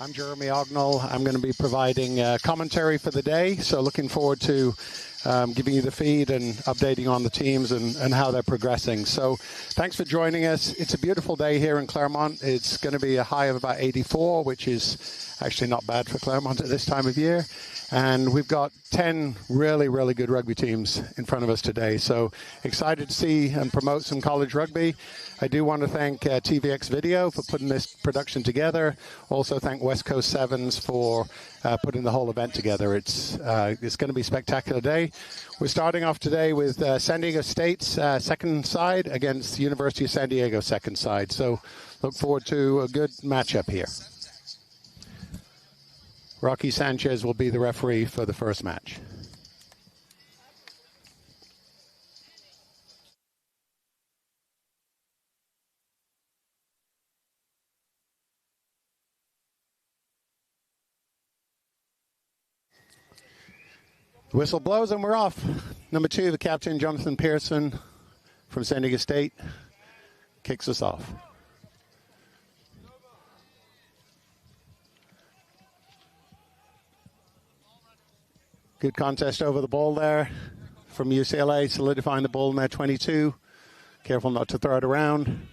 I'm Jeremy Ognall. I'm going to be providing commentary for the day, so looking forward to giving you the feed and updating on the teams and how they're progressing. So thanks for joining us. It's a beautiful day here in Claremont. It's going to be a high of about 84, which is actually not bad for Claremont at this time of year. And we've got 10 really, really good rugby teams in front of us today. So excited to see and promote some college rugby. I do want to thank TVX Video for putting this production together. Also thank West Coast Sevens for putting the whole event together. It's going to be a spectacular day. We're starting off today with San Diego State's second side against the University of San Diego second side. So look forward to a good matchup here. Rocky Sanchez will be the referee for the first match. The whistle blows and we're off. Number 2, the captain, Jonathan Pearson from San Diego State, kicks us off. Good contest over the ball there from UCLA, solidifying the ball in their 22. Careful not to throw it around.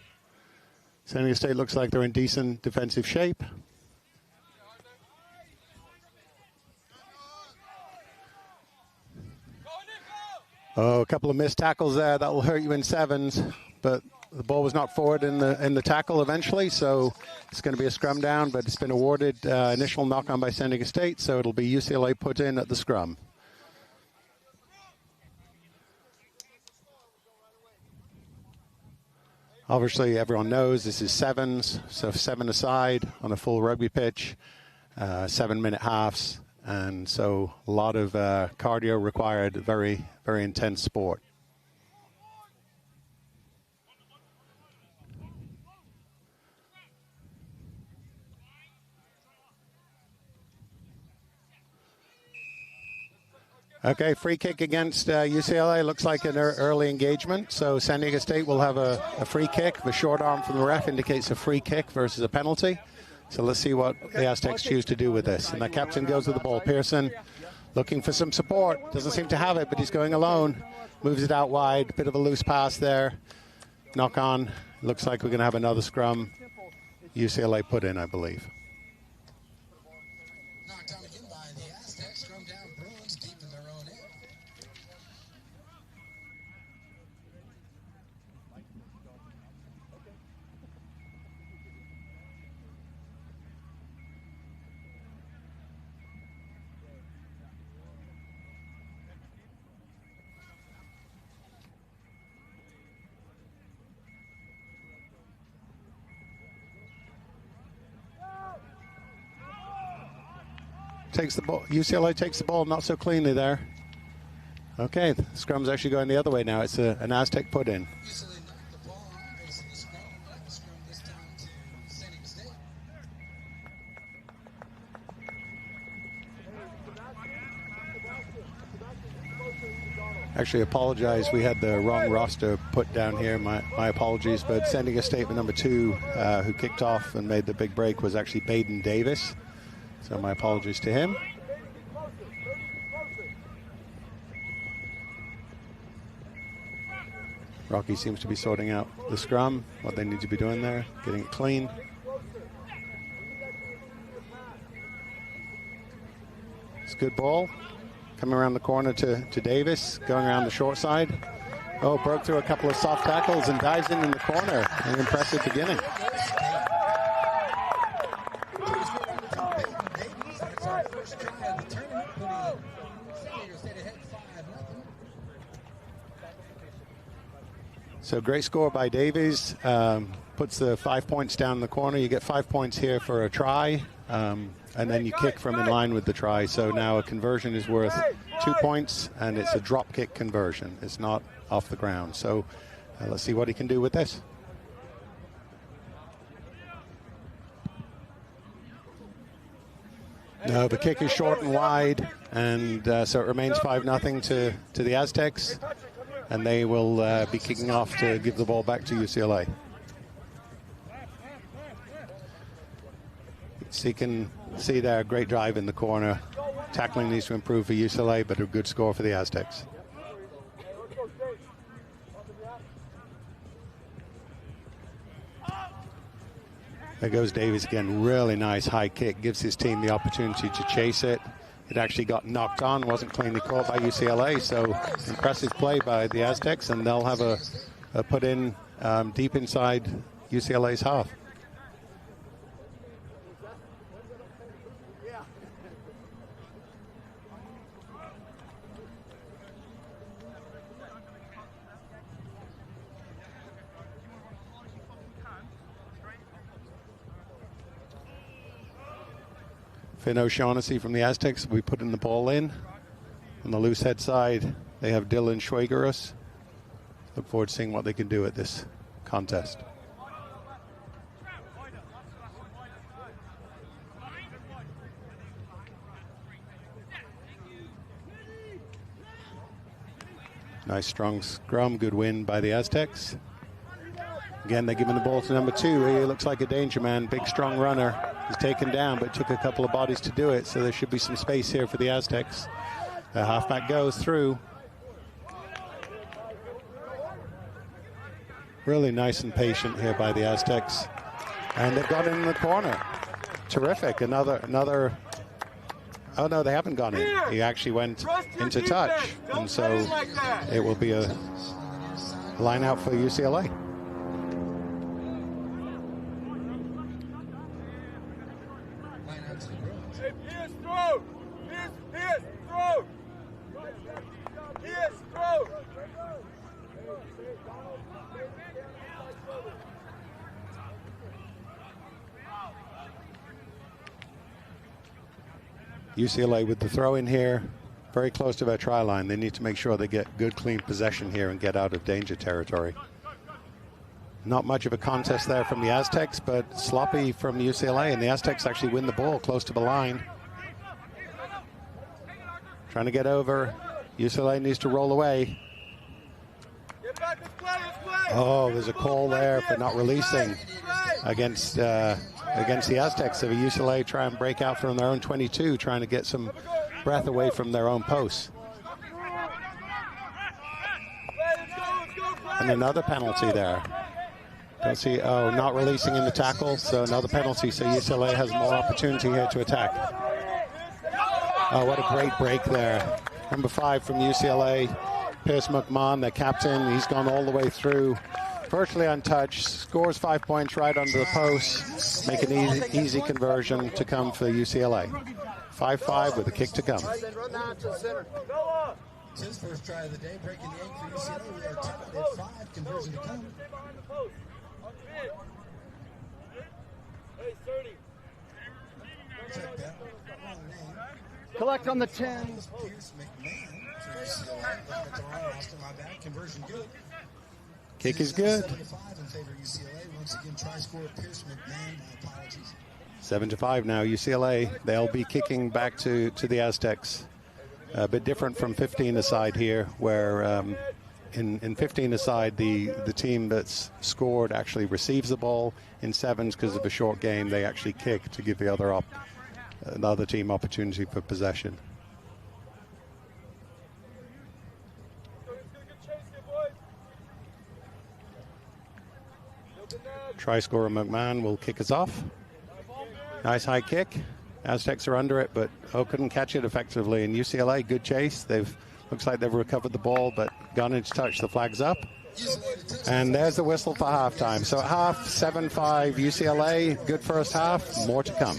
San Diego State looks like they're in decent defensive shape. Oh, a couple of missed tackles there. That will hurt you in sevens, but the ball was not forward in the tackle eventually, so it's going to be a scrum down, but it's been awarded initial knock-on by San Diego State, so it'll be UCLA put in at the scrum. Obviously, everyone knows this is sevens, so 7 aside on a full rugby pitch, 7-minute halves, and so a lot of cardio required, very, very intense sport. Okay, free kick against UCLA. Looks like an early engagement. So San Diego State will have a free kick. The short arm from the ref indicates a free kick versus a penalty. So let's see what the Aztecs choose to do with this. And the captain goes with the ball. Pearson looking for some support. Doesn't seem to have it, but he's going alone. Moves it out wide. Bit of a loose pass there. Knock on. Looks like we're going to have another scrum. UCLA put in, I believe. Takes the ball. UCLA takes the ball not so cleanly there. Okay, the scrum's actually going the other way now. It's an Aztec put in. Actually apologize, we had the wrong roster put down here. My apologies, but San Diego State with number 2 who kicked off and made the big break was actually Baden Davis. So my apologies to him. Rocky seems to be sorting out the scrum, what they need to be doing there, getting it clean. It's a good ball. Coming around the corner to Davis, going around the short side. Oh, broke through a couple of soft tackles and dives in the corner. An impressive beginning. So great score by Davies, puts the 5 points down in the corner. You get 5 points here for a try, and then you kick from in line with the try. So now a conversion is worth 2 points, and it's a drop kick conversion. It's not off the ground. So let's see what he can do with this. No, the kick is short and wide, and so it remains 5-0 to the Aztecs. And they will be kicking off to give the ball back to UCLA. Seeking See there, great drive in the corner. Tackling needs to improve for UCLA, but a good score for the Aztecs. There goes Davies again. Really nice high kick. Gives his team the opportunity to chase it. It actually got knocked on. Wasn't cleanly caught by UCLA. So impressive play by the Aztecs. And they'll have a put in deep inside UCLA's half. Finn O'Shaughnessy from the Aztecs will be putting the ball in. On the loose head side, they have Dylan Schwegerus. Look forward to seeing what they can do at this contest. Nice strong scrum, good win by the Aztecs. Again, they're giving the ball to number 2. He looks like a danger man, big strong runner. He's taken down, but took a couple of bodies to do it, so there should be some space here for the Aztecs. The halfback goes through. Really nice and patient here by the Aztecs. And they've got it in the corner. Terrific. Another. Oh, no, they haven't gone in. He actually went into touch. And so it will be a line out for UCLA. UCLA with the throw in here, very close to their try line. They need to make sure they get good, clean possession here and get out of danger territory. Not much of a contest there from the Aztecs, but sloppy from UCLA, and the Aztecs actually win the ball close to the line. Trying to get over. UCLA needs to roll away. Oh, there's a call there for not releasing against the Aztecs. So UCLA try and break out from their own 22, trying to get some breath away from their own posts. And another penalty there. Don't see, oh, not releasing in the tackle, so another penalty. So UCLA has more opportunity here to attack. Oh, what a great break there. Number 5 from UCLA, Pierce McMahon, their captain. He's gone all the way through, virtually untouched, scores 5 points right under the post, make an easy conversion to come for UCLA. 5-5 with a kick to come. It's his first try of the day, breaking the 8 for UCLA. We are tied at 5, conversion to come. Check that. Wrong name. Collect on the 10. Pierce McMahon for UCLA. Looking at the wrong roster, my bad. Conversion good. Kick is good. 7-5 in favor of UCLA. Once again, try score Pierce McMahon. My apologies. 7-5 now, UCLA. They'll be kicking back to the Aztecs. A bit different from 15 aside here, where in 15 aside, the team that's scored actually receives the ball. In sevens, because of a short game, they actually kick to give the other team opportunity for possession. Try scorer McMahon will kick us off. Nice high kick. Aztecs are under it, but couldn't catch it effectively. And UCLA, good chase. Looks like they've recovered the ball, but gone into touch. The flag's up. And there's the whistle for halftime. So at half, 7-5 UCLA. Good first half. More to come.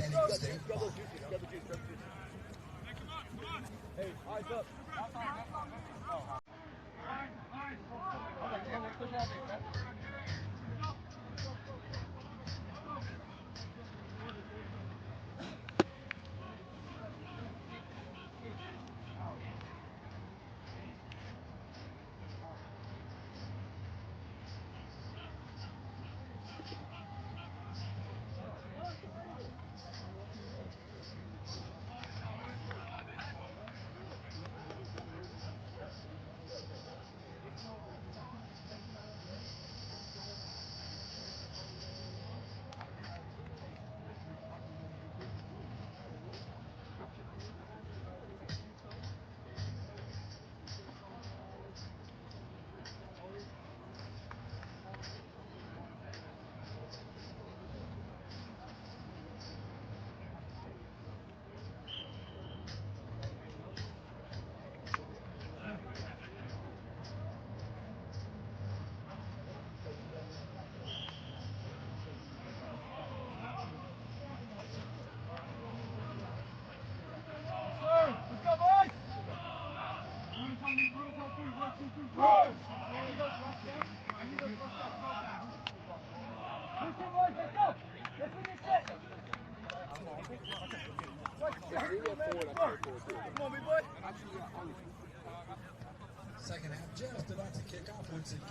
Second half just about to kick off once again.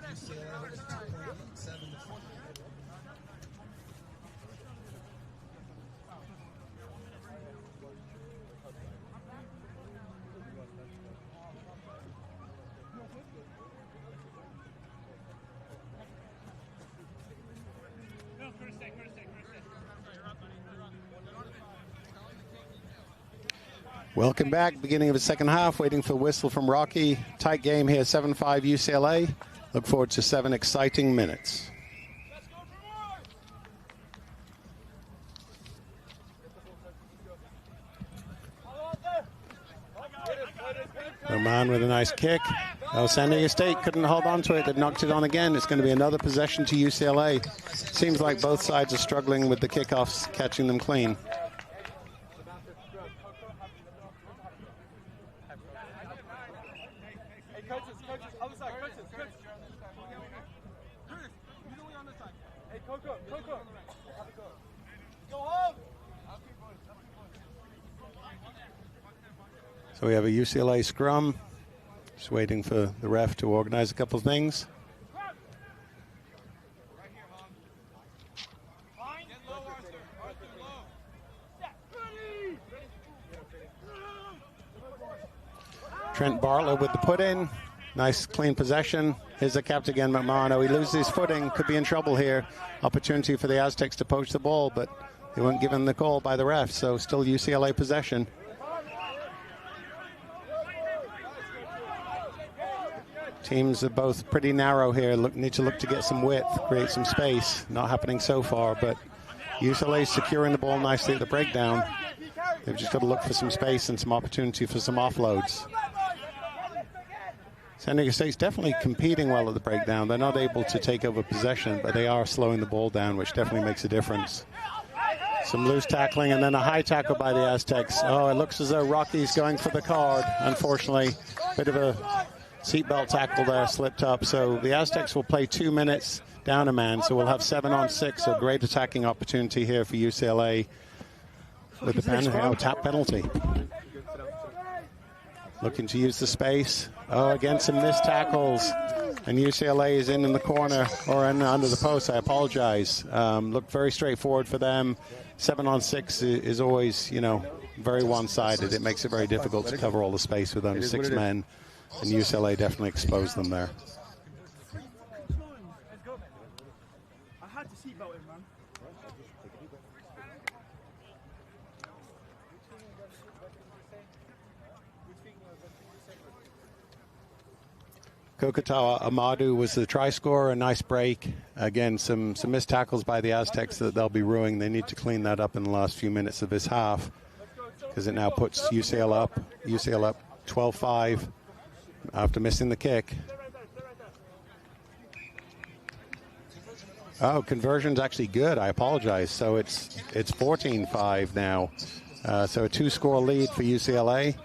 UCLA holds 2.8, 7 to 4. Welcome back. Beginning of the second half. Waiting for the whistle from Rocky. Tight game here. 7-5 UCLA. Look forward to 7 exciting minutes. Oman with a nice kick. Oh, San Diego State couldn't hold on to it. They knocked it on again. It's going to be another possession to UCLA. Seems like both sides are struggling with the kickoffs, catching them clean. So we have a UCLA scrum. Just waiting for the ref to organize a couple of things. Trent Bartlett with the put-in. Nice clean possession. Here's the captain again, McMahon. He loses his footing, could be in trouble here. Opportunity for the Aztecs to poach the ball, but they weren't given the call by the ref, so still UCLA possession. Teams are both pretty narrow here. Need to look to get some width, create some space. Not happening so far, but UCLA is securing the ball nicely at the breakdown. They've just got to look for some space and some opportunity for some offloads. San Diego State's definitely competing well at the breakdown. They're not able to take over possession, but they are slowing the ball down, which definitely makes a difference. Some loose tackling and then a high tackle by the Aztecs. Oh, it looks as though Rocky's going for the card. Unfortunately, bit of a seatbelt tackle there, slipped up. So the Aztecs will play 2 minutes down a man. So we'll have 7-on-6. So great attacking opportunity here for UCLA with the tap penalty. Looking to use the space. Oh, again, some missed tackles. And UCLA is in the corner, or under the post, I apologize. Looked very straightforward for them. 7-on-6 is always, very one-sided. It makes it very difficult to cover all the space with only 6 men. And UCLA definitely exposed them there. Kokatawa Amadu was the try scorer, a nice break. Again, some missed tackles by the Aztecs that they'll be ruining. They need to clean that up in the last few minutes of this half, because it now puts UCLA up 12-5 after missing the kick. Oh, conversion's actually good. I apologize. So it's 14-5 now. So a 2-score lead for UCLA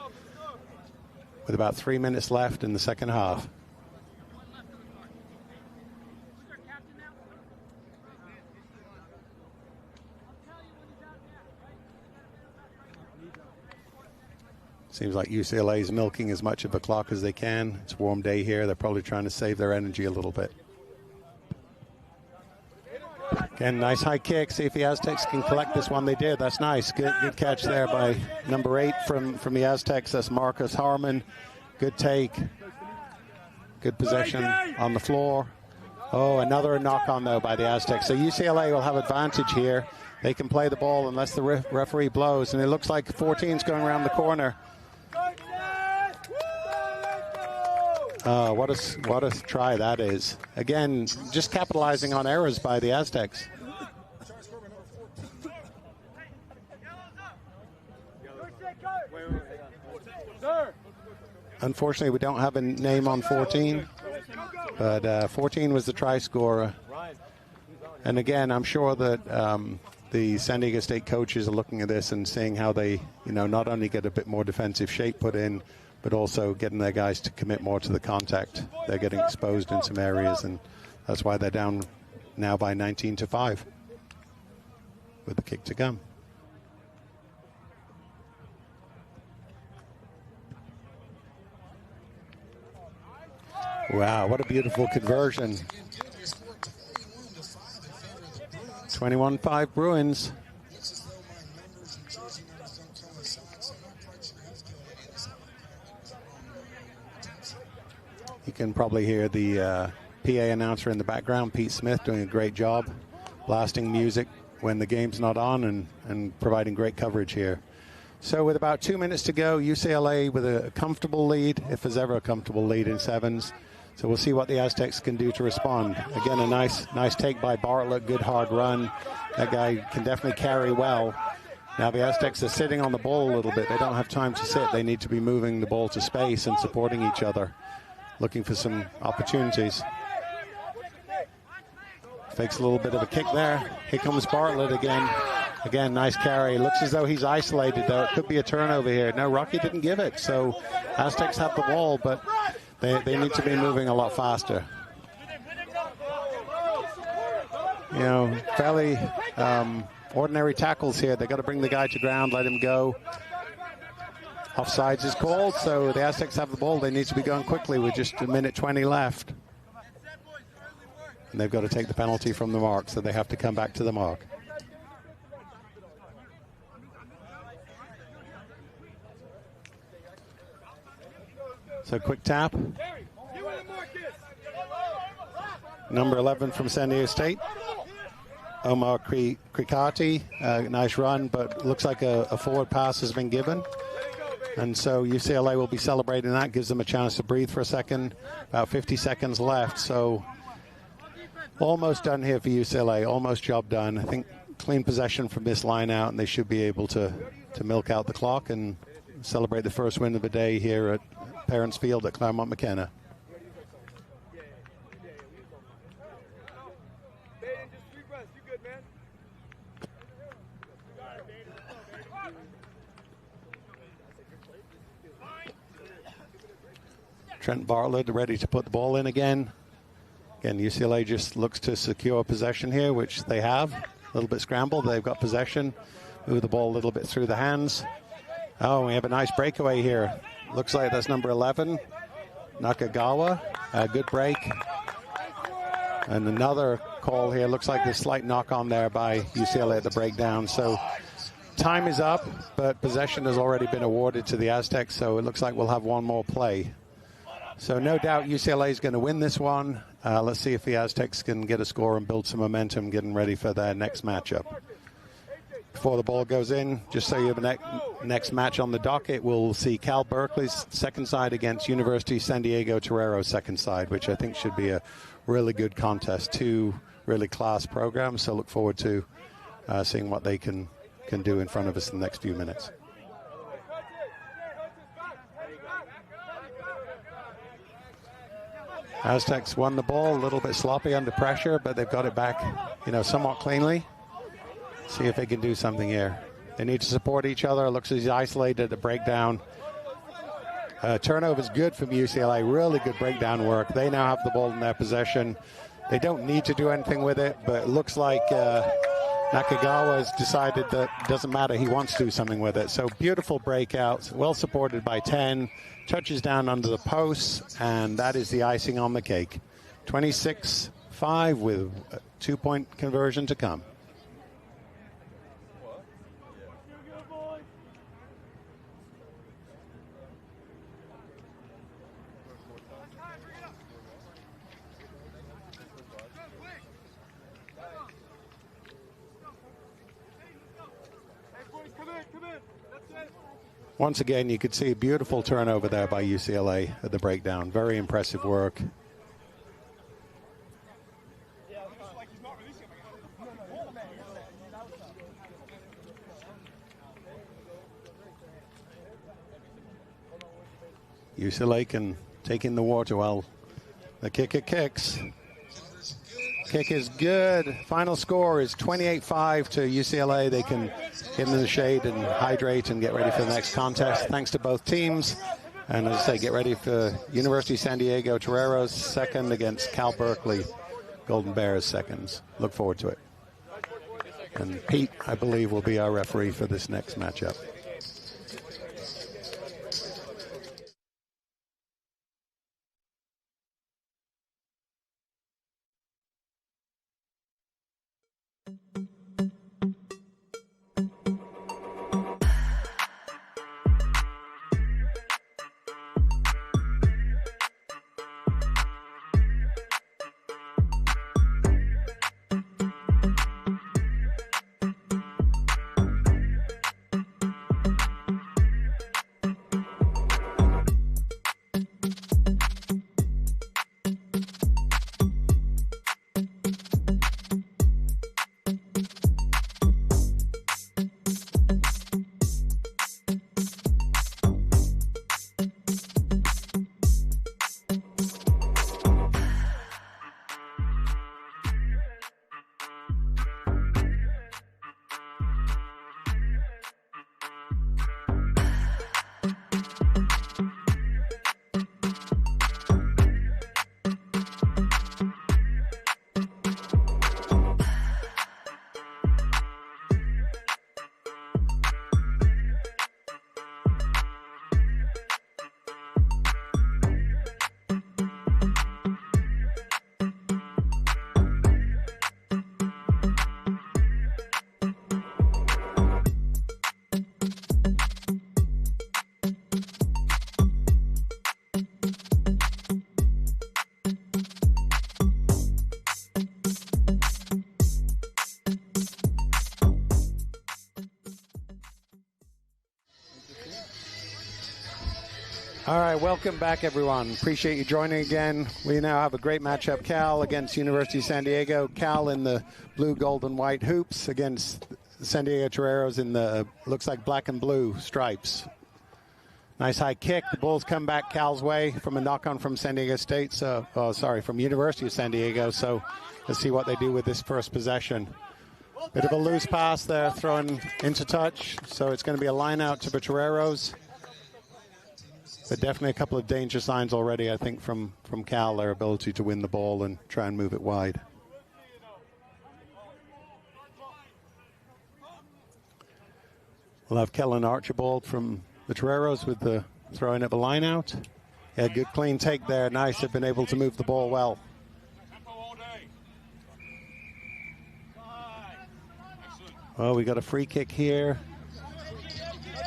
with about 3 minutes left in the second half. Seems like UCLA is milking as much of a clock as they can. It's a warm day here. They're probably trying to save their energy a little bit. Again, nice high kick. See if the Aztecs can collect this one. They did. That's nice. Good catch there by number 8 from the Aztecs. That's Marcus Harmon. Good take. Good possession on the floor. Oh, another knock on, though, by the Aztecs. So UCLA will have advantage here. They can play the ball unless the referee blows. And it looks like 14's going around the corner. What a try that is. Again, just capitalizing on errors by the Aztecs. Unfortunately, we don't have a name on 14, but 14 was the try scorer. And again, I'm sure that the San Diego State coaches are looking at this and seeing how they, not only get a bit more defensive shape put in, but also getting their guys to commit more to the contact. They're getting exposed in some areas, and that's why they're down now by 19-5 with the kick to come. Wow, what a beautiful conversion. 21-5 Bruins. You can probably hear the PA announcer in the background, Pete Smith, doing a great job blasting music when the game's not on and providing great coverage here. So with about 2 minutes to go, UCLA with a comfortable lead, if there's ever a comfortable lead in sevens. So we'll see what the Aztecs can do to respond. Again, a nice take by Bartlett, good hard run. That guy can definitely carry well. Now the Aztecs are sitting on the ball a little bit. They don't have time to sit. They need to be moving the ball to space and supporting each other, looking for some opportunities. Fakes a little bit of a kick there. Here comes Bartlett again. Again, nice carry. Looks as though he's isolated, though. It could be a turnover here. No, Rocky didn't give it. So Aztecs have the ball, but they need to be moving a lot faster. You know, fairly ordinary tackles here. They got to bring the guy to ground, let him go. Offsides is called, so the Aztecs have the ball. They need to be going quickly with just a minute 20 left. And they've got to take the penalty from the mark, so they have to come back to the mark. So quick tap. Number 11 from San Diego State. Omar Krikati, nice run, but looks like a forward pass has been given. And so UCLA will be celebrating that, gives them a chance to breathe for a second. About 50 seconds left, so almost done here for UCLA, almost job done. I think clean possession from this line out, and they should be able to milk out the clock and celebrate the first win of the day here at Parents Field at Claremont McKenna. Trent Bartlett ready to put the ball in again. Again, UCLA just looks to secure possession here, which they have. A little bit scrambled. They've got possession. Move the ball a little bit through the hands. Oh, we have a nice breakaway here. Looks like that's number 11, Nakagawa. A good break. And another call here. Looks like there's a slight knock on there by UCLA at the breakdown. So time is up, but possession has already been awarded to the Aztecs, so it looks like we'll have one more play. So no doubt UCLA is going to win this one. Let's see if the Aztecs can get a score and build some momentum getting ready for their next matchup. Before the ball goes in, just so you have a next match on the docket, we'll see Cal Berkeley's second side against University San Diego Torero's second side, which I think should be a really good contest. Two really class programs, so look forward to seeing what they can do in front of us in the next few minutes. Aztecs won the ball, a little bit sloppy under pressure, but they've got it back, somewhat cleanly. See if they can do something here. They need to support each other. Looks like he's isolated at the breakdown. Turnover is good from UCLA. Really good breakdown work. They now have the ball in their possession. They don't need to do anything with it, but it looks like Nakagawa has decided that it doesn't matter. He wants to do something with it. So beautiful breakouts, well supported by 10. Touches down under the posts, and that is the icing on the cake. 26-5 with a 2-point conversion to come. Once again, you could see a beautiful turnover there by UCLA at the breakdown. Very impressive work. UCLA can take in the water while the kicker kicks. Kick is good. Final score is 28-5 to UCLA. They can get in the shade and hydrate and get ready for the next contest. Thanks to both teams. And as I say, get ready for University San Diego Torero's second against Cal Berkeley Golden Bears seconds. Look forward to it. And Pete, I believe, will be our referee for this next matchup. All right, welcome back, everyone. Appreciate you joining again. We now have a great matchup. Cal against University of San Diego. Cal in the blue, gold, and white hoops against San Diego Toreros in the, looks like black and blue stripes. Nice high kick. The Bulls come back Cal's way from a knock-on from San Diego State. From University of San Diego. So let's see what they do with this first possession. Bit of a loose pass there, thrown into touch. So it's going to be a line out to the Toreros. But definitely a couple of danger signs already, I think, from Cal, their ability to win the ball and try and move it wide. We'll have Kellen Archibald from the Toreros with the throwing at the line out. Yeah, good clean take there. Nice, they've been able to move the ball well. Well, we got a free kick here.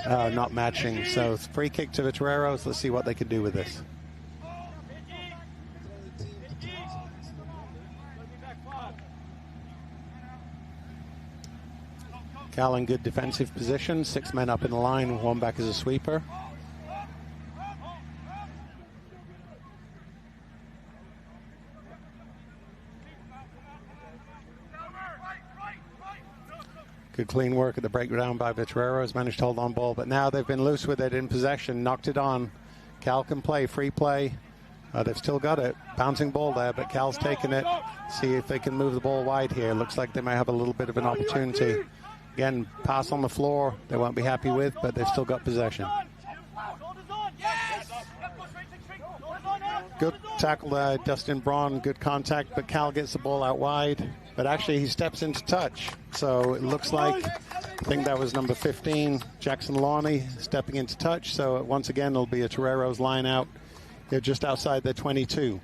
Not matching, so free kick to the Toreros. Let's see what they can do with this. Cal in good defensive position, 6 men up in the line, 1 back as a sweeper. Good clean work at the breakdown by the Toreros, managed to hold on ball, but now they've been loose with it in possession, knocked it on. Cal can play, free play. They've still got it, bouncing ball there, but Cal's taking it. See if they can move the ball wide here. Looks like they might have a little bit of an opportunity. Again, pass on the floor, they won't be happy with, but they've still got possession. Good tackle there, Dustin Braun, good contact, but Cal gets the ball out wide. But actually, he steps into touch. So it looks like, I think that was number 15, Jackson Lawney, stepping into touch. So once again, it'll be a Toreros line out. They're just outside their 22.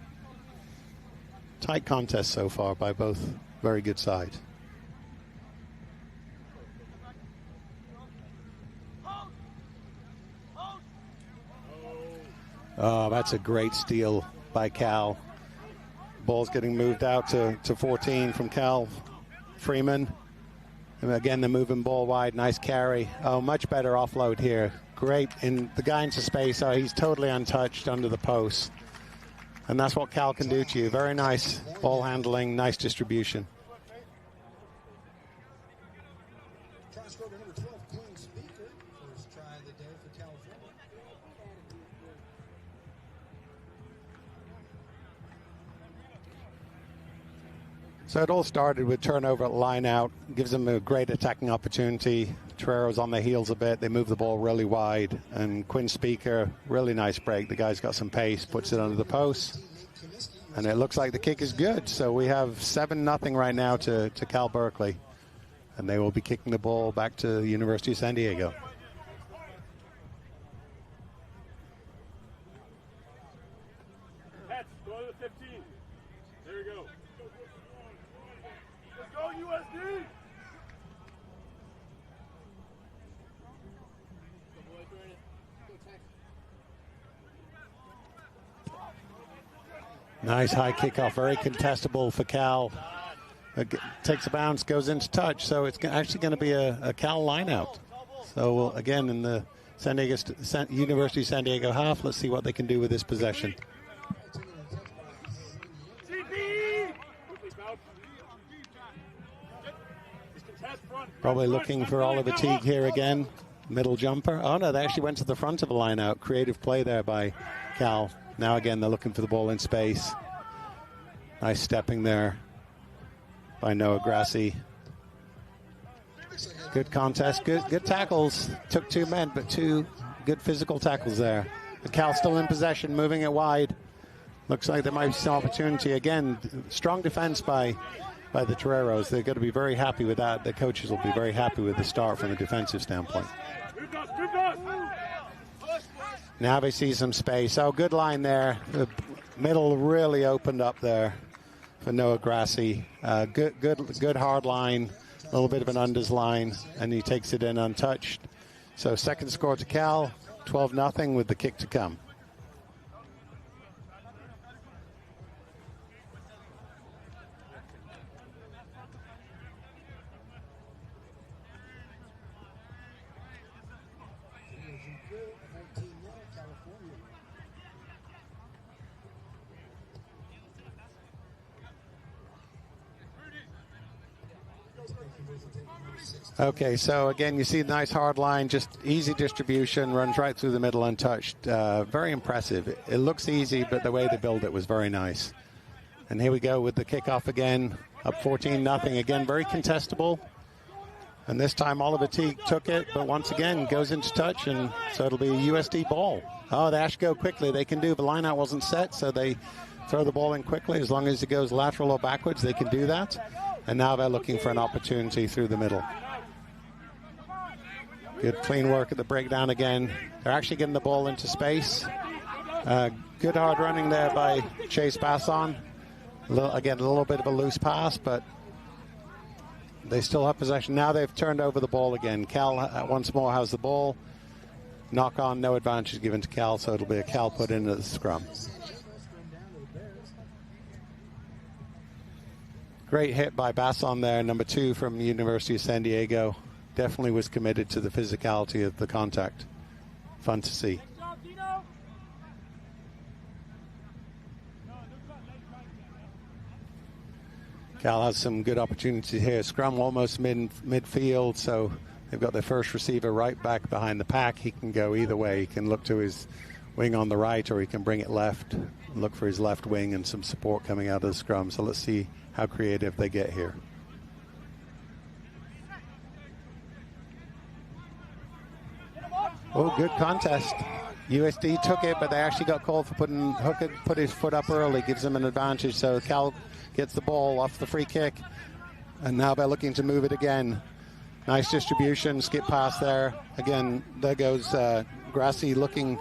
Tight contest so far by both very good sides. Oh, that's a great steal by Cal. Ball's getting moved out to 14 from Cal Freeman. And again, they're moving ball wide. Nice carry. Oh, much better offload here. Great. In the guy into space. Oh, he's totally untouched under the post. And that's what Cal can do to you. Very nice ball handling, nice distribution. So it all started with turnover at line out, gives them a great attacking opportunity. Toreros on their heels a bit, they move the ball really wide, and Quinn Speaker, really nice break. The guy's got some pace, puts it under the post, and it looks like the kick is good. So we have 7-0 right now to Cal Berkeley, and they will be kicking the ball back to the University of San Diego. Go to the 15. There we go. Let's go, USD! Nice high kickoff, very contestable for Cal. Takes a bounce, goes into touch, so it's actually going to be a Cal line out. So again, in the University of San Diego half, let's see what they can do with this possession. Probably looking for Oliver Teague here again. Middle jumper. Oh no, they actually went to the front of the line out. Creative play there by Cal. Now again, they're looking for the ball in space. Nice stepping there by Noah Grassi. Good contest, good tackles. Took 2 men, but 2 good physical tackles there. The Cal still in possession, moving it wide. Looks like there might be some opportunity. Again, strong defense by the Toreros. They're going to be very happy with that. The coaches will be very happy with the start from a defensive standpoint. Now they see some space. Oh, good line there. The middle really opened up there for Noah Grassi. Good hard line. A little bit of an unders line, and he takes it in untouched. So second score to Cal, 12-0 with the kick to come. Okay, so again, you see the nice hard line, just easy distribution, runs right through the middle untouched. Very impressive. It looks easy, but the way they build it was very nice. And here we go with the kickoff again, up 14-0. Again, very contestable. And this time Oliver Teague took it, but once again goes into touch, and so it'll be a USD ball. Oh, they actually go quickly. They can do, the line out wasn't set, so they throw the ball in quickly. As long as it goes lateral or backwards, they can do that. And now they're looking for an opportunity through the middle. Good clean work at the breakdown again. They're actually getting the ball into space. Good hard running there by Chase Basson. Again, a little bit of a loose pass, but they still have possession. Now they've turned over the ball again. Cal once more has the ball. Knock on, no advantage given to Cal, so it'll be a Cal put into the scrum. Great hit by Basson there, number 2 from the University of San Diego. Definitely was committed to the physicality of the contact. Fun to see. Cal has some good opportunities here. Scrum almost midfield, so they've got their first receiver right back behind the pack. He can go either way. He can look to his wing on the right, or he can bring it left, look for his left wing and some support coming out of the scrum. So let's see how creative they get here. Oh, good contest. USD took it, but they actually got called for put his foot up early, gives them an advantage. So Cal gets the ball off the free kick, and now they're looking to move it again. Nice distribution, skip pass there. Again, there goes Grassi looking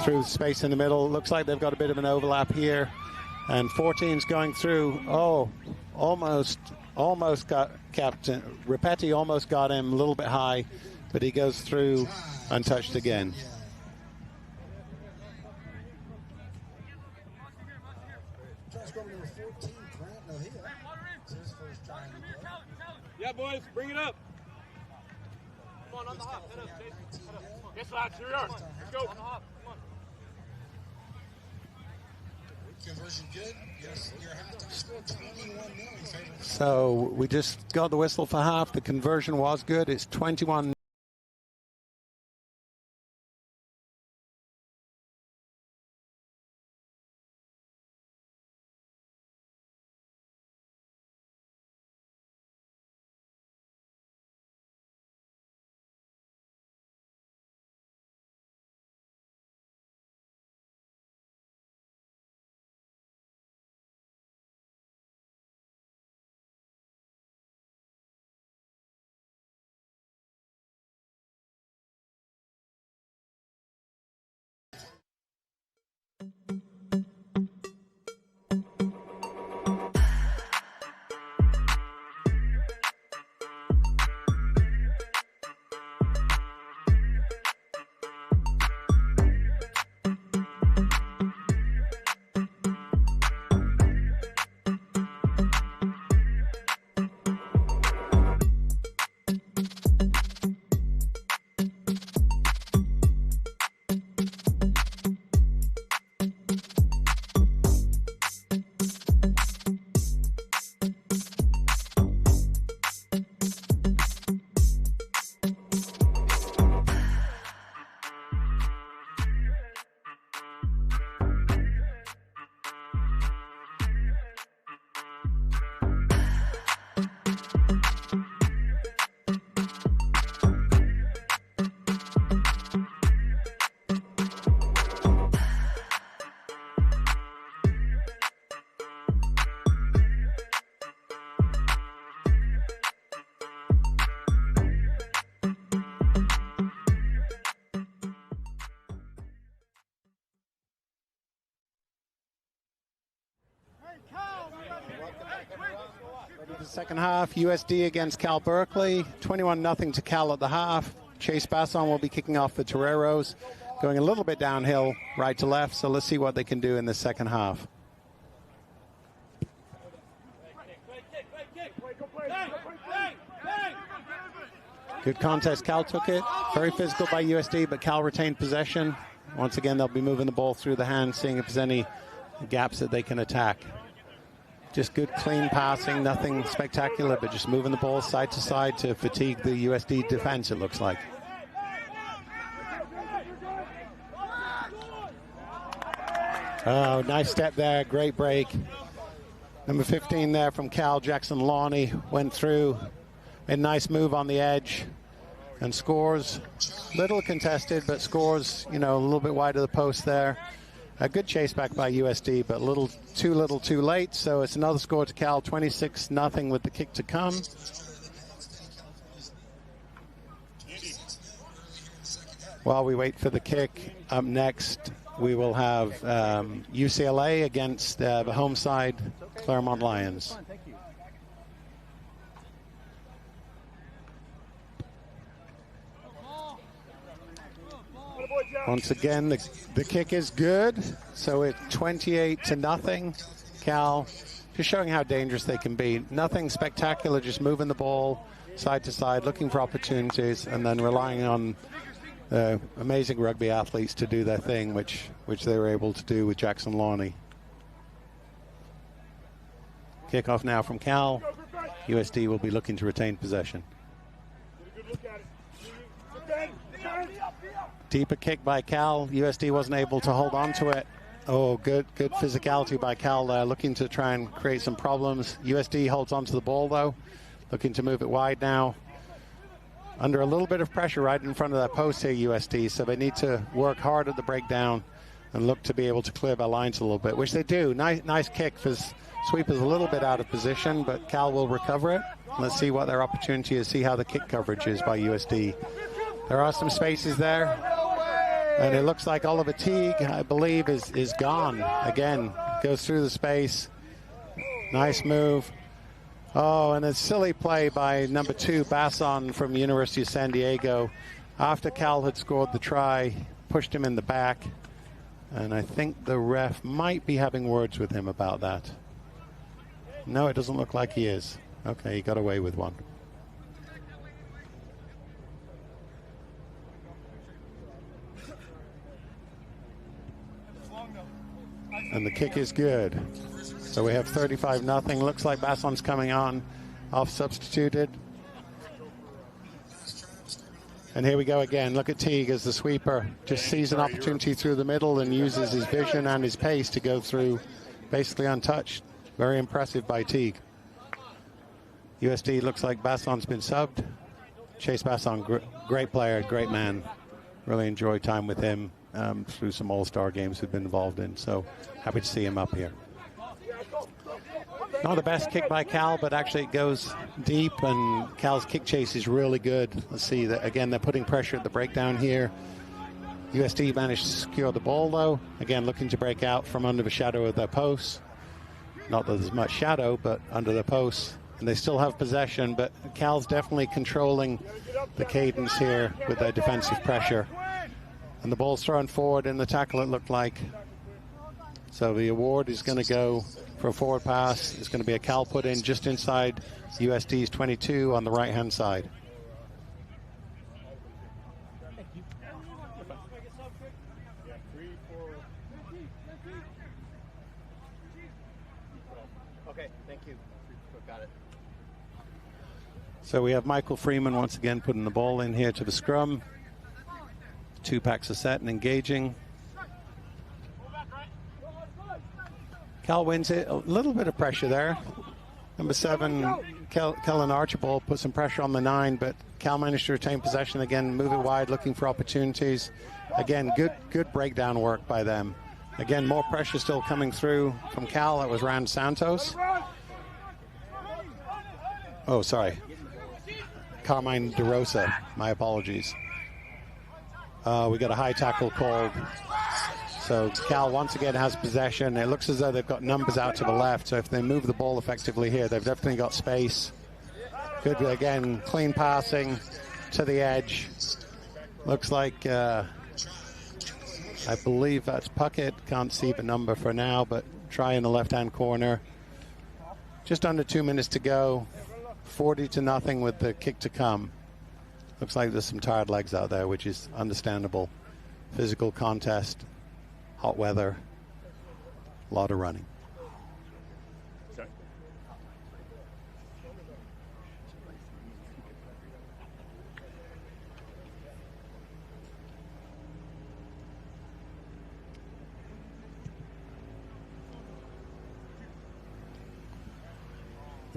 through space in the middle. Looks like they've got a bit of an overlap here. And 14's going through. Oh, almost got Captain Ripetti, almost got him a little bit high, but he goes through untouched again. Yeah, boys, bring it up. Come on the hop. Head up, Chase. Yes, lads, here we are. Let's go. On the hop. Come on. Conversion good. Yes, your halftime score 21-0. So we just got the whistle for half. The conversion was good. It's 21. The second half, USD against Cal Berkeley, 21-0 to Cal at the half. Chase Basson will be kicking off the Toreros, going a little bit downhill, right to left. So let's see what they can do in the second half. Good contest. Cal took it. Very physical by USD, but Cal retained possession. Once again, they'll be moving the ball through the hands, seeing if there's any gaps that they can attack. Just good, clean passing, nothing spectacular, but just moving the ball side to side to fatigue the USD defense, it looks like. Oh, nice step there, great break. Number 15 there from Cal, Jackson Lawney, went through, a nice move on the edge, and scores. Little contested, but scores, you know, a little bit wide of the post there. A good chase back by USD, but little too late. So it's another score to Cal, 26-0 with the kick to come. While we wait for the kick, up next we will have UCLA against the home side, Claremont Lions. Once again, the kick is good, so it's 28-0. Cal just showing how dangerous they can be. Nothing spectacular, just moving the ball side to side, looking for opportunities, and then relying on amazing rugby athletes to do their thing, which they were able to do with Jackson Lawney. Kickoff now from Cal. USD will be looking to retain possession. Deeper kick by Cal. USD wasn't able to hold on to it. Oh, good physicality by Cal there, looking to try and create some problems. USD holds on to the ball, though, looking to move it wide now. Under a little bit of pressure right in front of that post here, USD, so they need to work hard at the breakdown and look to be able to clear their lines a little bit, which they do. Nice kick. Sweeper's a little bit out of position, but Cal will recover it. Let's see what their opportunity is, see how the kick coverage is by USD. There are some spaces there, and it looks like Oliver Teague, I believe, is gone. Again, goes through the space. Nice move. Oh, and a silly play by number 2, Basson from University of San Diego. After Cal had scored the try, pushed him in the back, and I think the ref might be having words with him about that. No, it doesn't look like he is. Okay, he got away with one. And the kick is good. So we have 35-0. Looks like Basson's coming on, off substituted. And here we go again. Look at Teague as the sweeper. Just sees an opportunity through the middle and uses his vision and his pace to go through basically untouched. Very impressive by Teague. USD looks like Basson's been subbed. Chase Basson, great player, great man. Really enjoyed time with him through some all-star games we've been involved in. So happy to see him up here. Not the best kick by Cal, but actually it goes deep, and Cal's kick chase is really good. Let's see that again. They're putting pressure at the breakdown here. USD managed to secure the ball, though. Again, looking to break out from under the shadow of their posts. Not that there's much shadow, but under the posts. And they still have possession, but Cal's definitely controlling the cadence here with their defensive pressure. And the ball's thrown forward in the tackle, it looked like. So the award is going to go for a forward pass. It's going to be a Cal put in just inside USD's 22 on the right-hand side. Okay, thank you. Got it. So we have Michael Freeman once again putting the ball in here to the scrum. 2 packs are set and engaging. Cal wins it. A little bit of pressure there. Number 7, Kellen Archibald, put some pressure on the 9, but Cal managed to retain possession again, move it wide, looking for opportunities. Again, good breakdown work by them. Again, more pressure still coming through from Cal. That was Rand Santos. Oh, sorry. Carmine DeRosa. My apologies. We got a high tackle called. So Cal once again has possession. It looks as though they've got numbers out to the left. So if they move the ball effectively here, they've definitely got space. Good, again, clean passing to the edge. Looks like, I believe that's Puckett. Can't see the number for now, but try in the left-hand corner. Just under 2 minutes to go. 40-0 with the kick to come. Looks like there's some tired legs out there, which is understandable. Physical contest. Hot weather, a lot of running.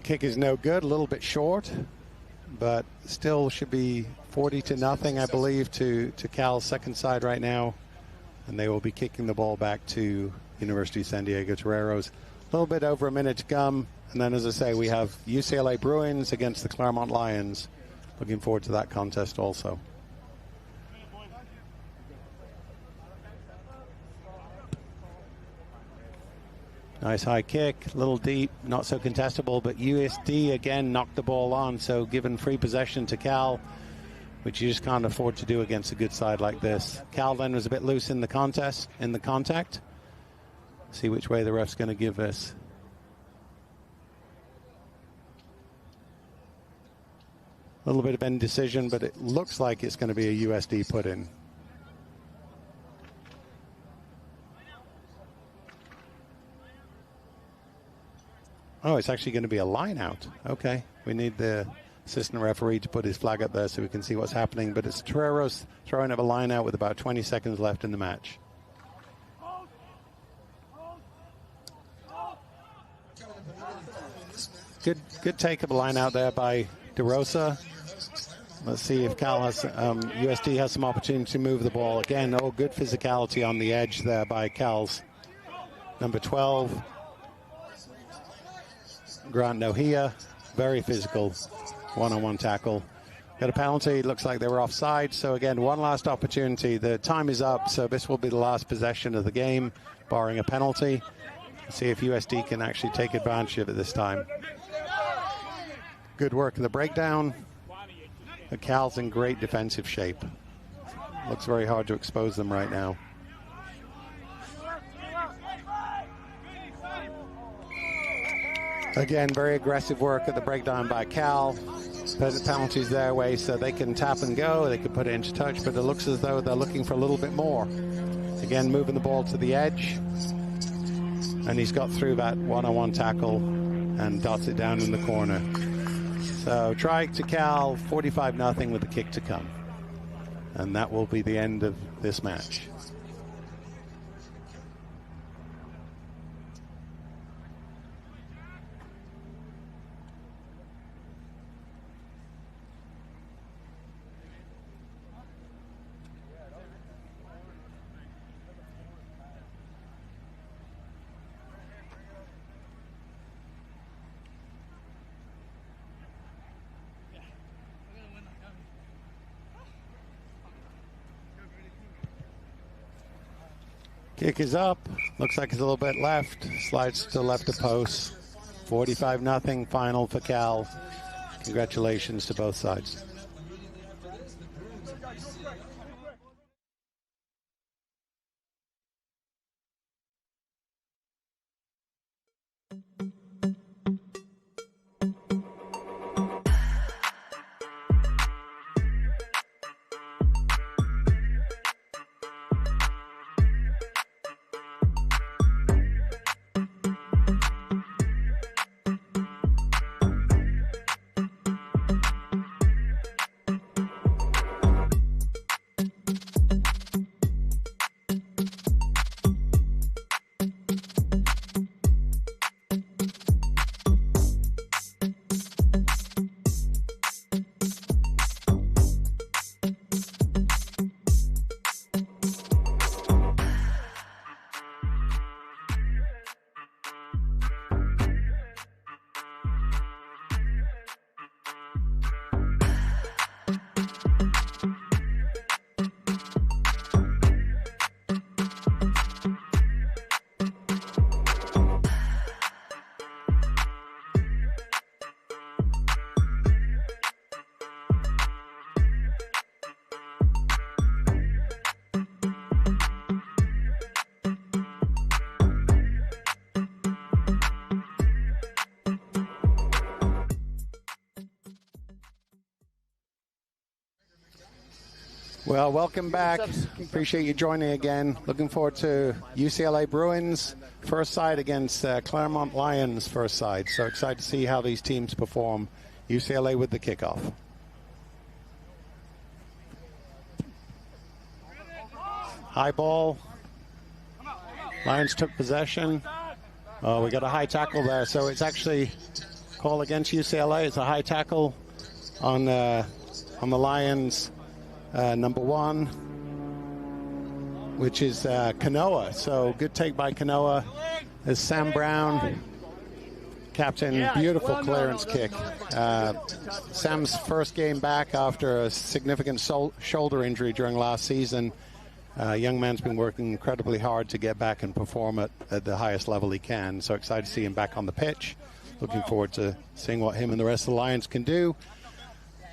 kick is no good, a little bit short, but still should be 40-0, I believe, to Cal's second side right now. And they will be kicking the ball back to University of San Diego Toreros. A little bit over a minute to come. And then, as I say, we have UCLA Bruins against the Claremont Lions. Looking forward to that contest also. Nice high kick, a little deep, not so contestable, but USD again knocked the ball on, so given free possession to Cal, which you just can't afford to do against a good side like this. Cal then was a bit loose in the contest, in the contact. See which way the ref's going to give this. A little bit of indecision, but it looks like it's going to be a USD put in. Oh, it's actually going to be a line out. Okay, we need the assistant referee to put his flag up there so we can see what's happening. But it's Toreros throwing up a line out with about 20 seconds left in the match. Good take of a line out there by DeRosa. Let's see if Cal has, USD has some opportunity to move the ball. Again, good physicality on the edge there by Cal's number 12. Grant Nohia, very physical, one-on-one tackle. Got a penalty, looks like they were offside. So again, one last opportunity. The time is up, so this will be the last possession of the game, barring a penalty. See if USD can actually take advantage of it this time. Good work in the breakdown. The Cal's in great defensive shape. Looks very hard to expose them right now. Again, very aggressive work at the breakdown by Cal. Penalties their way, so they can tap and go. They can put it into touch, but it looks as though they're looking for a little bit more. Again, moving the ball to the edge. And he's got through that one-on-one tackle and dots it down in the corner. So try to Cal, 45-0 with the kick to come. And that will be the end of this match. Kick is up. Looks like it's a little bit left. Slides to left of post. 45-0 final for Cal. Congratulations to both sides. Well, welcome back. Appreciate you joining again. Looking forward to UCLA Bruins first side against Claremont Lions first side. So excited to see how these teams perform. UCLA with the kickoff. High ball. Lions took possession. Oh, we got a high tackle there. So it's actually call against UCLA. It's a high tackle on the Lions' number 1, which is Kanoa. So good take by Kanoa. As Sam Brown, captain, beautiful clearance kick. Sam's first game back after a significant shoulder injury during last season. Young man's been working incredibly hard to get back and perform at the highest level he can. So excited to see him back on the pitch. Looking forward to seeing what him and the rest of the Lions can do.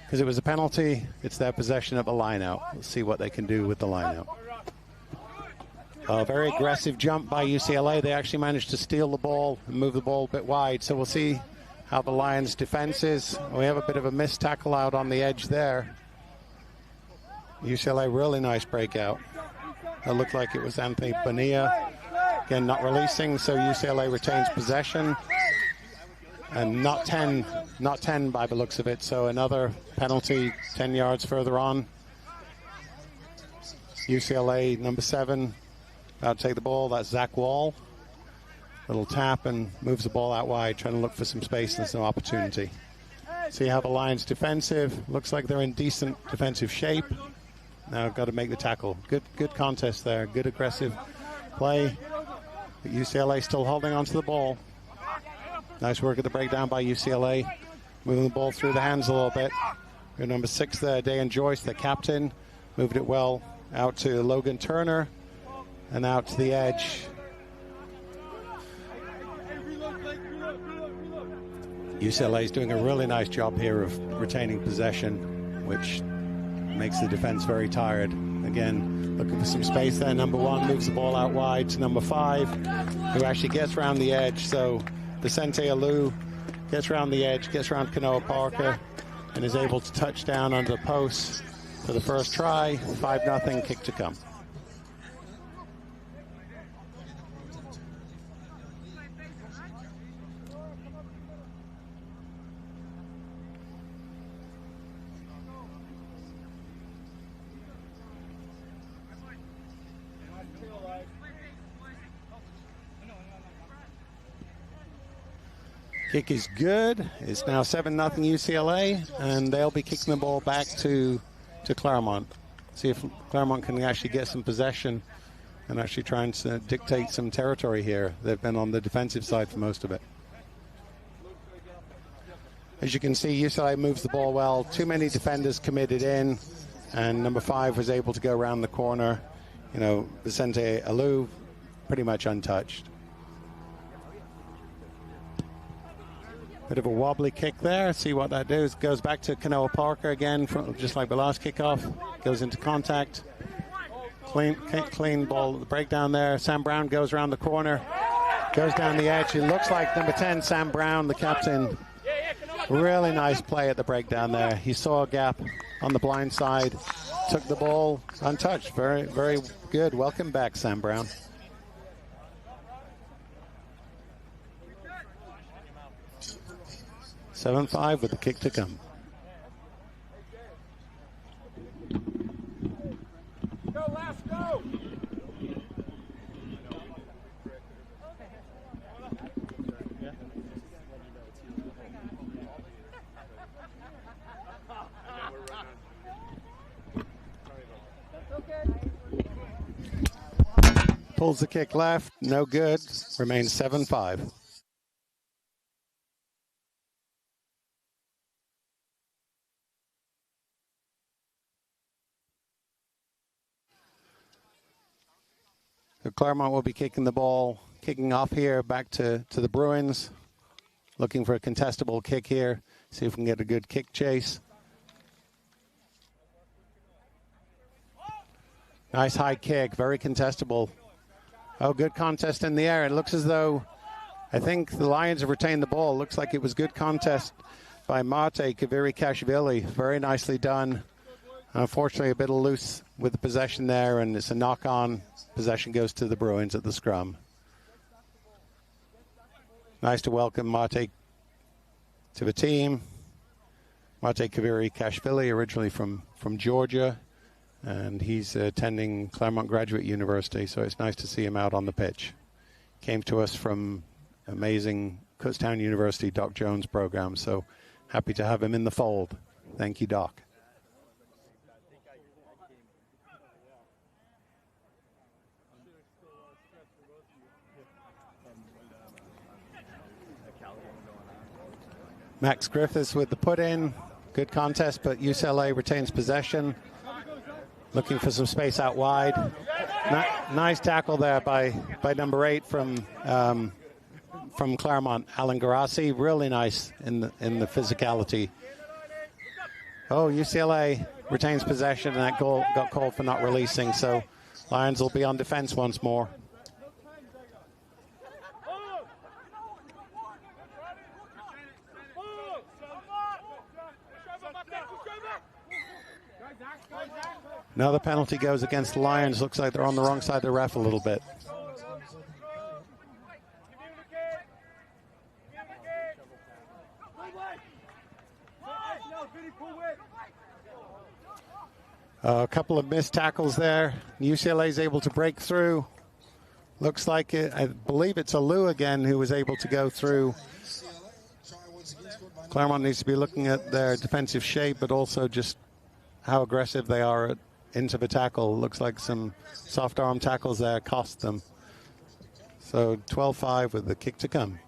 Because it was a penalty, it's their possession at the line-out. Let's see what they can do with the line-out. A very aggressive jump by UCLA. They actually managed to steal the ball and move the ball a bit wide. So we'll see how the Lions' defense is. We have a bit of a missed tackle out on the edge there. UCLA, really nice breakout. It looked like it was Anthony Bonilla. Again, not releasing, so UCLA retains possession. And not 10 by the looks of it. So another penalty 10 yards further on. UCLA, number 7. About to take the ball. That's Zach Wall. Little tap and moves the ball out wide, trying to look for some space. There's no opportunity. See how the Lions defensive. Looks like they're in decent defensive shape. Now got to make the tackle. Good contest there. Good aggressive play. But UCLA still holding onto the ball. Nice work at the breakdown by UCLA. Moving the ball through the hands a little bit. Your number 6 there, Dayan Joyce, the captain. Moved it well out to Logan Turner. And out to the edge. UCLA is doing a really nice job here of retaining possession, which makes the defense very tired. Again, looking for some space there. Number 1 moves the ball out wide to number 5, who actually gets around the edge. So Vicente Alou gets around the edge, gets around Kanoa Parker, and is able to touch down under the post for the first try. 5-0, kick to come. Kick is good. It's now 7-0 UCLA, and they'll be kicking the ball back to Claremont. See if Claremont can actually get some possession and actually try and dictate some territory here. They've been on the defensive side for most of it. As you can see, UCLA moves the ball well. Too many defenders committed in, and number 5 was able to go around the corner. You know, Vicente Alou pretty much untouched. Bit of a wobbly kick there. See what that does. Goes back to Kanoa Parker again, just like the last kickoff. Goes into contact. Clean ball. The breakdown there. Sam Brown goes around the corner. Goes down the edge. It looks like number 10, Sam Brown, the captain. Really nice play at the breakdown there. He saw a gap on the blind side. Took the ball untouched. Very, very good. Welcome back, Sam Brown. (7-5) with the kick to come. Go, last go! Pulls the kick left. No good. Remains 7-5. So Claremont will be kicking the ball, kicking off here back to the Bruins. Looking for a contestable kick here. See if we can get a good kick chase. Nice high kick, very contestable. Oh, good contest in the air. It looks as though, I think the Lions have retained the ball. Looks like it was good contest by Mate Kaviri-Kashvili. Very nicely done. Unfortunately, a bit loose with the possession there, and it's a knock-on. Possession goes to the Bruins at the scrum. Nice to welcome Mate to the team. Mate Kaviri-Kashvili, originally from Georgia, and he's attending Claremont Graduate University, so it's nice to see him out on the pitch. Came to us from amazing Kutztown University Doc Jones program. So happy to have him in the fold. Thank you, Doc. Max Griffiths with the put-in. Good contest, but UCLA retains possession. Looking for some space out wide. Nice tackle there by number 8 from Claremont, Alan Garassi. Really nice in the physicality. Oh, UCLA retains possession, and that goal got called for not releasing. So Lions will be on defense once more. Another penalty goes against the Lions. Looks like they're on the wrong side of the ref a little bit. A couple of missed tackles there. UCLA is able to break through. Looks like it, I believe it's Alou again who was able to go through. Claremont needs to be looking at their defensive shape, but also just how aggressive they are into the tackle. Looks like some soft arm tackles there cost them. So 12-5 with the kick to come.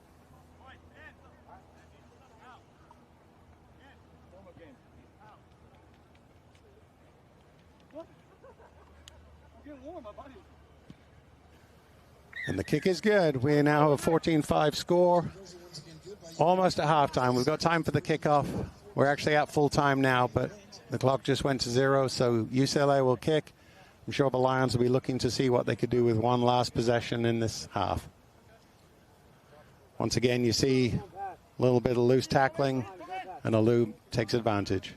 And the kick is good. We now have a 14-5 score. Almost at halftime. We've got time for the kickoff. We're actually at full time now, but the clock just went to 0, so UCLA will kick. I'm sure the Lions will be looking to see what they could do with one last possession in this half. Once again, you see a little bit of loose tackling, and Alou takes advantage.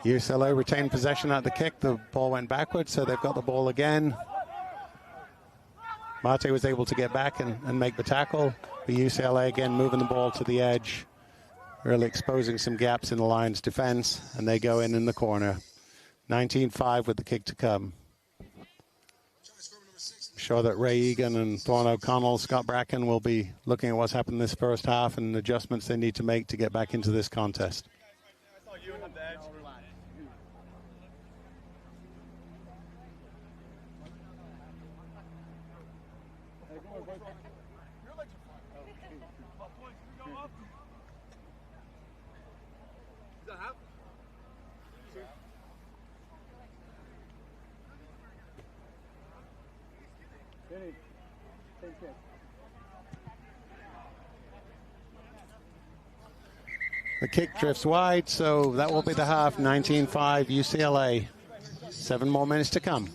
UCLA retained possession at the kick. The ball went backwards, so they've got the ball again. Mate was able to get back and make the tackle. But UCLA again moving the ball to the edge, really exposing some gaps in the Lions' defense, and they go in the corner. 19-5 with the kick to come. I'm sure that Ray Egan and Thorne O'Connell, Scott Bracken will be looking at what's happened this first half and the adjustments they need to make to get back into this contest. The kick drifts wide, so that will be the half. 19-5 UCLA. 7 more minutes to come.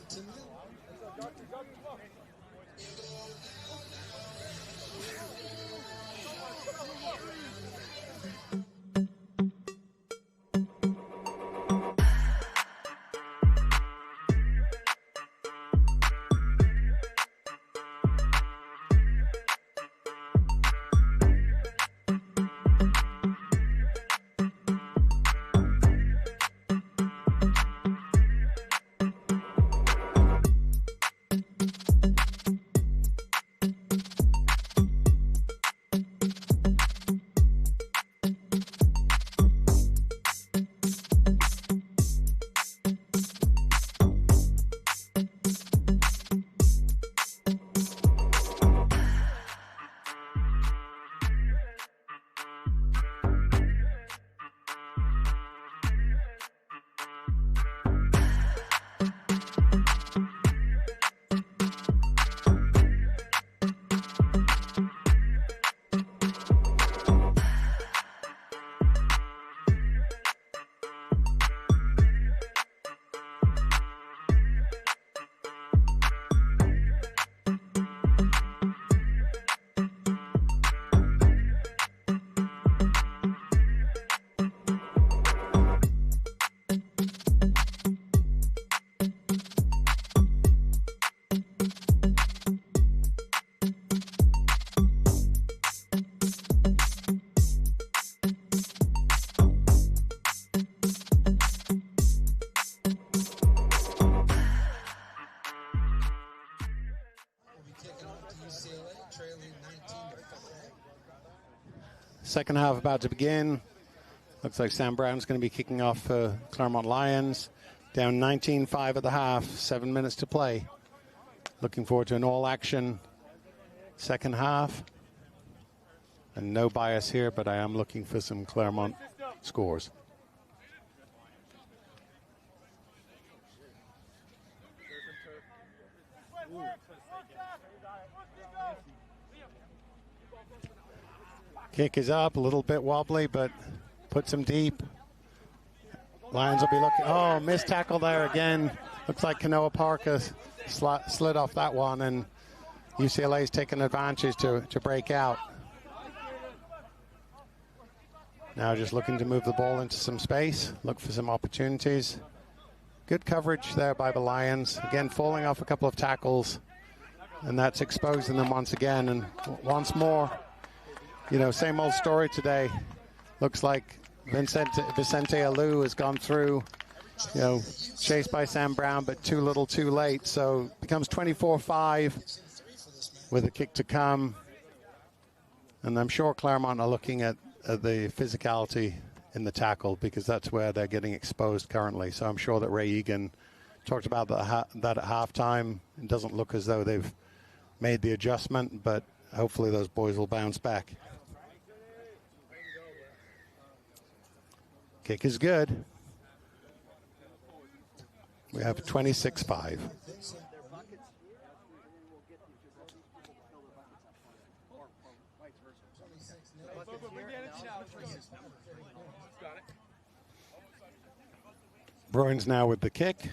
second half about to begin. Looks like Sam Brown's going to be kicking off for Claremont Lions. Down 19-5 at the half, 7 minutes to play. Looking forward to an all-action second half. And no bias here, but I am looking for some Claremont scores. Kick is up, a little bit wobbly, but puts him deep. Lions will be looking. Oh, missed tackle there again. Looks like Kanoa Parker slid off that one, and UCLA's taken advantage to break out. Now just looking to move the ball into some space, look for some opportunities. Good coverage there by the Lions. Again, falling off a couple of tackles, and that's exposing them once again. And once more, you know, same old story today. Looks like Vicente Alou has gone through, you know, chased by Sam Brown, but too little too late. So it becomes 24-5 with a kick to come. And I'm sure Claremont are looking at the physicality in the tackle, because that's where they're getting exposed currently. So I'm sure that Ray Egan talked about that at halftime. It doesn't look as though they've made the adjustment, but hopefully those boys will bounce back. Kick is good. We have 26-5. Bruins now with the kick.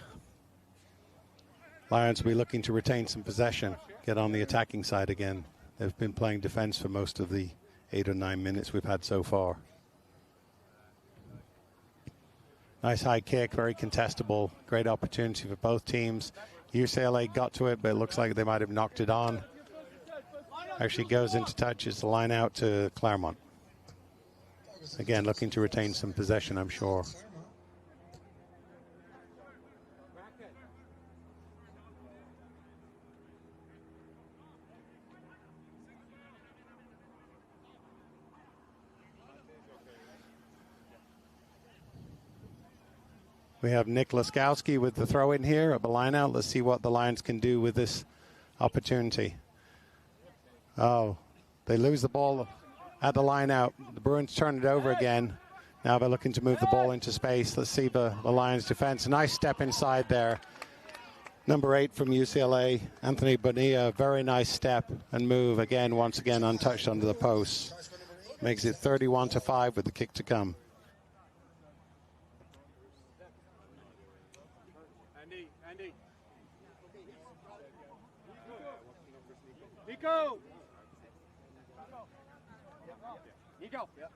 Lions will be looking to retain some possession, get on the attacking side again. They've been playing defense for most of the 8 or 9 minutes we've had so far. Nice high kick, very contestable, great opportunity for both teams. UCLA got to it, but it looks like they might have knocked it on. Actually goes into touch. It's the line out to Claremont. Again, looking to retain some possession, I'm sure. We have Nick Laskowski with the throw in here at the line out. Let's see what the Lions can do with this opportunity. Oh, they lose the ball at the line out. The Bruins turn it over again. Now they're looking to move the ball into space. Let's see the Lions defense. Nice step inside there. Number 8 from UCLA, Anthony Bonilla. Very nice step and move again, once again untouched under the post. Makes it 31-5 with the kick to come. Nico! Nico! Yep.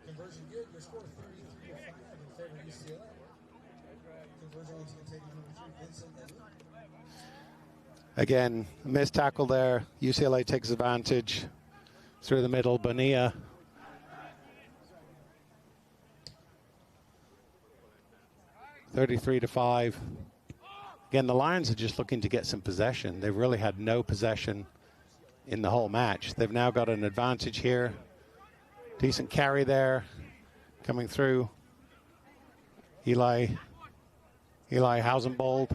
Conversion good. Your score 33-5 in favor of UCLA. Conversion on to take number 3, Vincent Alou. Again, missed tackle there. UCLA takes advantage through the middle. Bonilla. $33-5. Again, the Lions are just looking to get some possession. They've really had no possession in the whole match. They've now got an advantage here. Decent carry there coming through. Eli Hausenbold.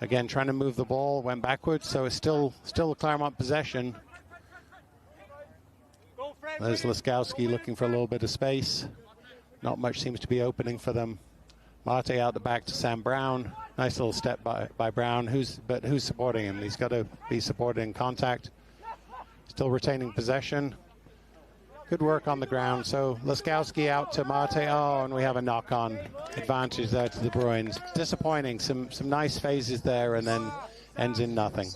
Again, trying to move the ball, went backwards, so it's still a Claremont possession. There's Laskowski looking for a little bit of space. Not much seems to be opening for them. Mate out the back to Sam Brown. Nice little step by Brown. Who's supporting him? He's got to be supported in contact. Still retaining possession. Good work on the ground. So Laskowski out to Mate. Oh, and we have a knock-on advantage there to the Bruins. Disappointing. Some nice phases there, and then ends in nothing.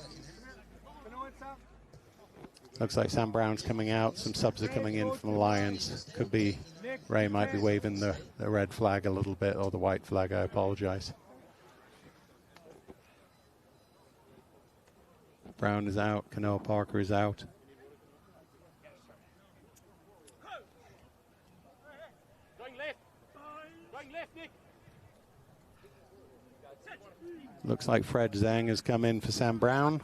Looks like Sam Brown's coming out. Some subs are coming in from the Lions. Could be Ray might be waving the red flag a little bit, or the white flag. I apologize. Brown is out. Kanoa Parker is out. Looks like Fred Zhang has come in for Sam Brown.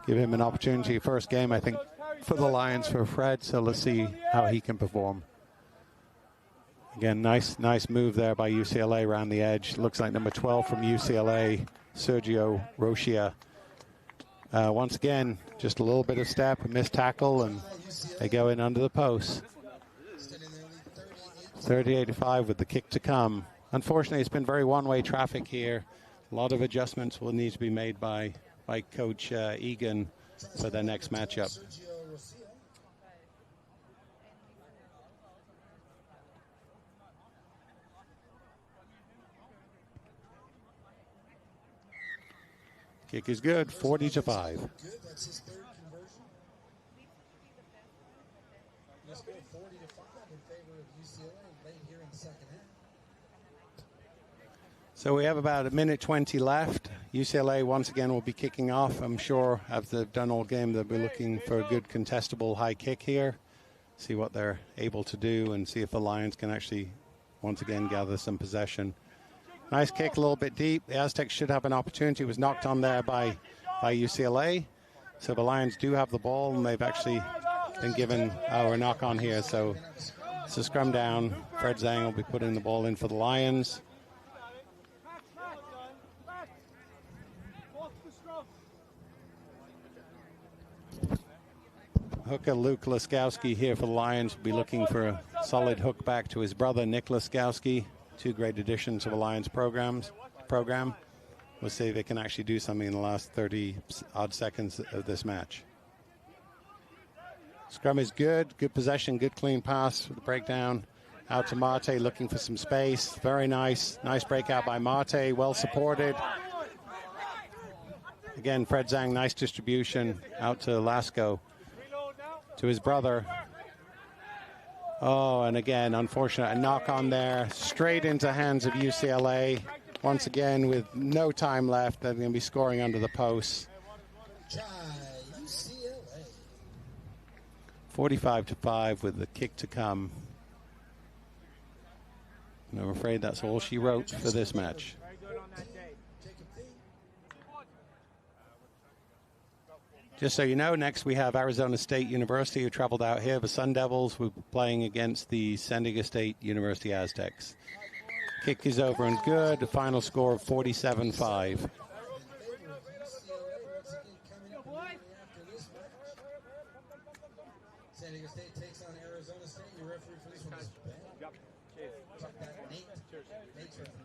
Give him an opportunity. First game, I think, for the Lions for Fred. So let's see how he can perform. Again, nice move there by UCLA around the edge. Looks like number 12 from UCLA, Sergio Rochia. Once again, just a little bit of step, a missed tackle, and they go in under the post. 38-5 with the kick to come. Unfortunately, it's been very one-way traffic here. A lot of adjustments will need to be made by Coach Egan for their next matchup. Kick is good, 40-5. Good, that's his third conversion. Let's go 40-5 in favor of UCLA late here in the second half. So we have about a minute 20 left. UCLA once again will be kicking off. I'm sure, as they've done all game, they'll be looking for a good contestable high kick here. See what they're able to do and see if the Lions can actually once again gather some possession. Nice kick, a little bit deep. The Aztecs should have an opportunity. It was knocked on there by UCLA. So the Lions do have the ball, and they've actually been given a knock on here. So it's a scrum down. Fred Zhang will be putting the ball in for the Lions. Hooker Luke Laskowski here for the Lions will be looking for a solid hook back to his brother, Nick Laskowski. Two great additions to the Lions program. We'll see if they can actually do something in the last 30-odd seconds of this match. Scrum is good. Good possession, good clean pass for the breakdown. Out to Mate, looking for some space. Very nice. Nice breakout by Mate, well supported. Again, Fred Zhang, nice distribution out to Lasco, to his brother. Oh, and again, unfortunate, a knock on there, straight into hands of UCLA. Once again, with no time left, they're going to be scoring under the post. 45-5 with the kick to come. And I'm afraid that's all she wrote for this match. Just so you know, next we have Arizona State University, who traveled out here. The Sun Devils were playing against the San Diego State University Aztecs. Kick is over and good. The final score of 47-5. San Diego State takes on Arizona State. Your referee for this one is Ben. Yep. Check that, Nate. Nate's reference.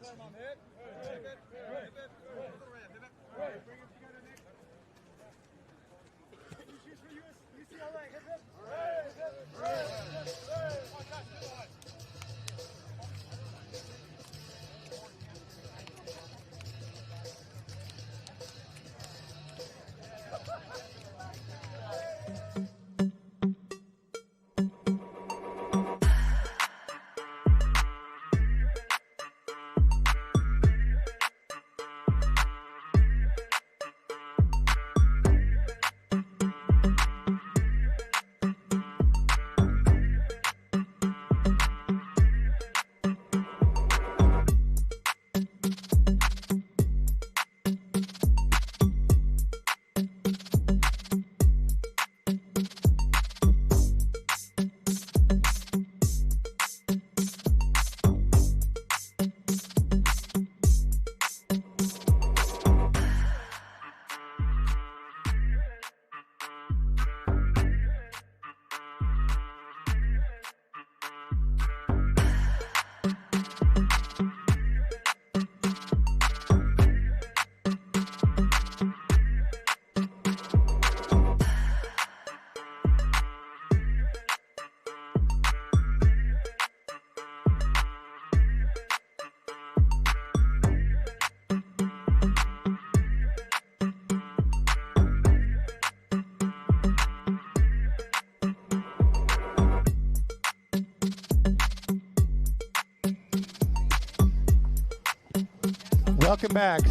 Welcome back.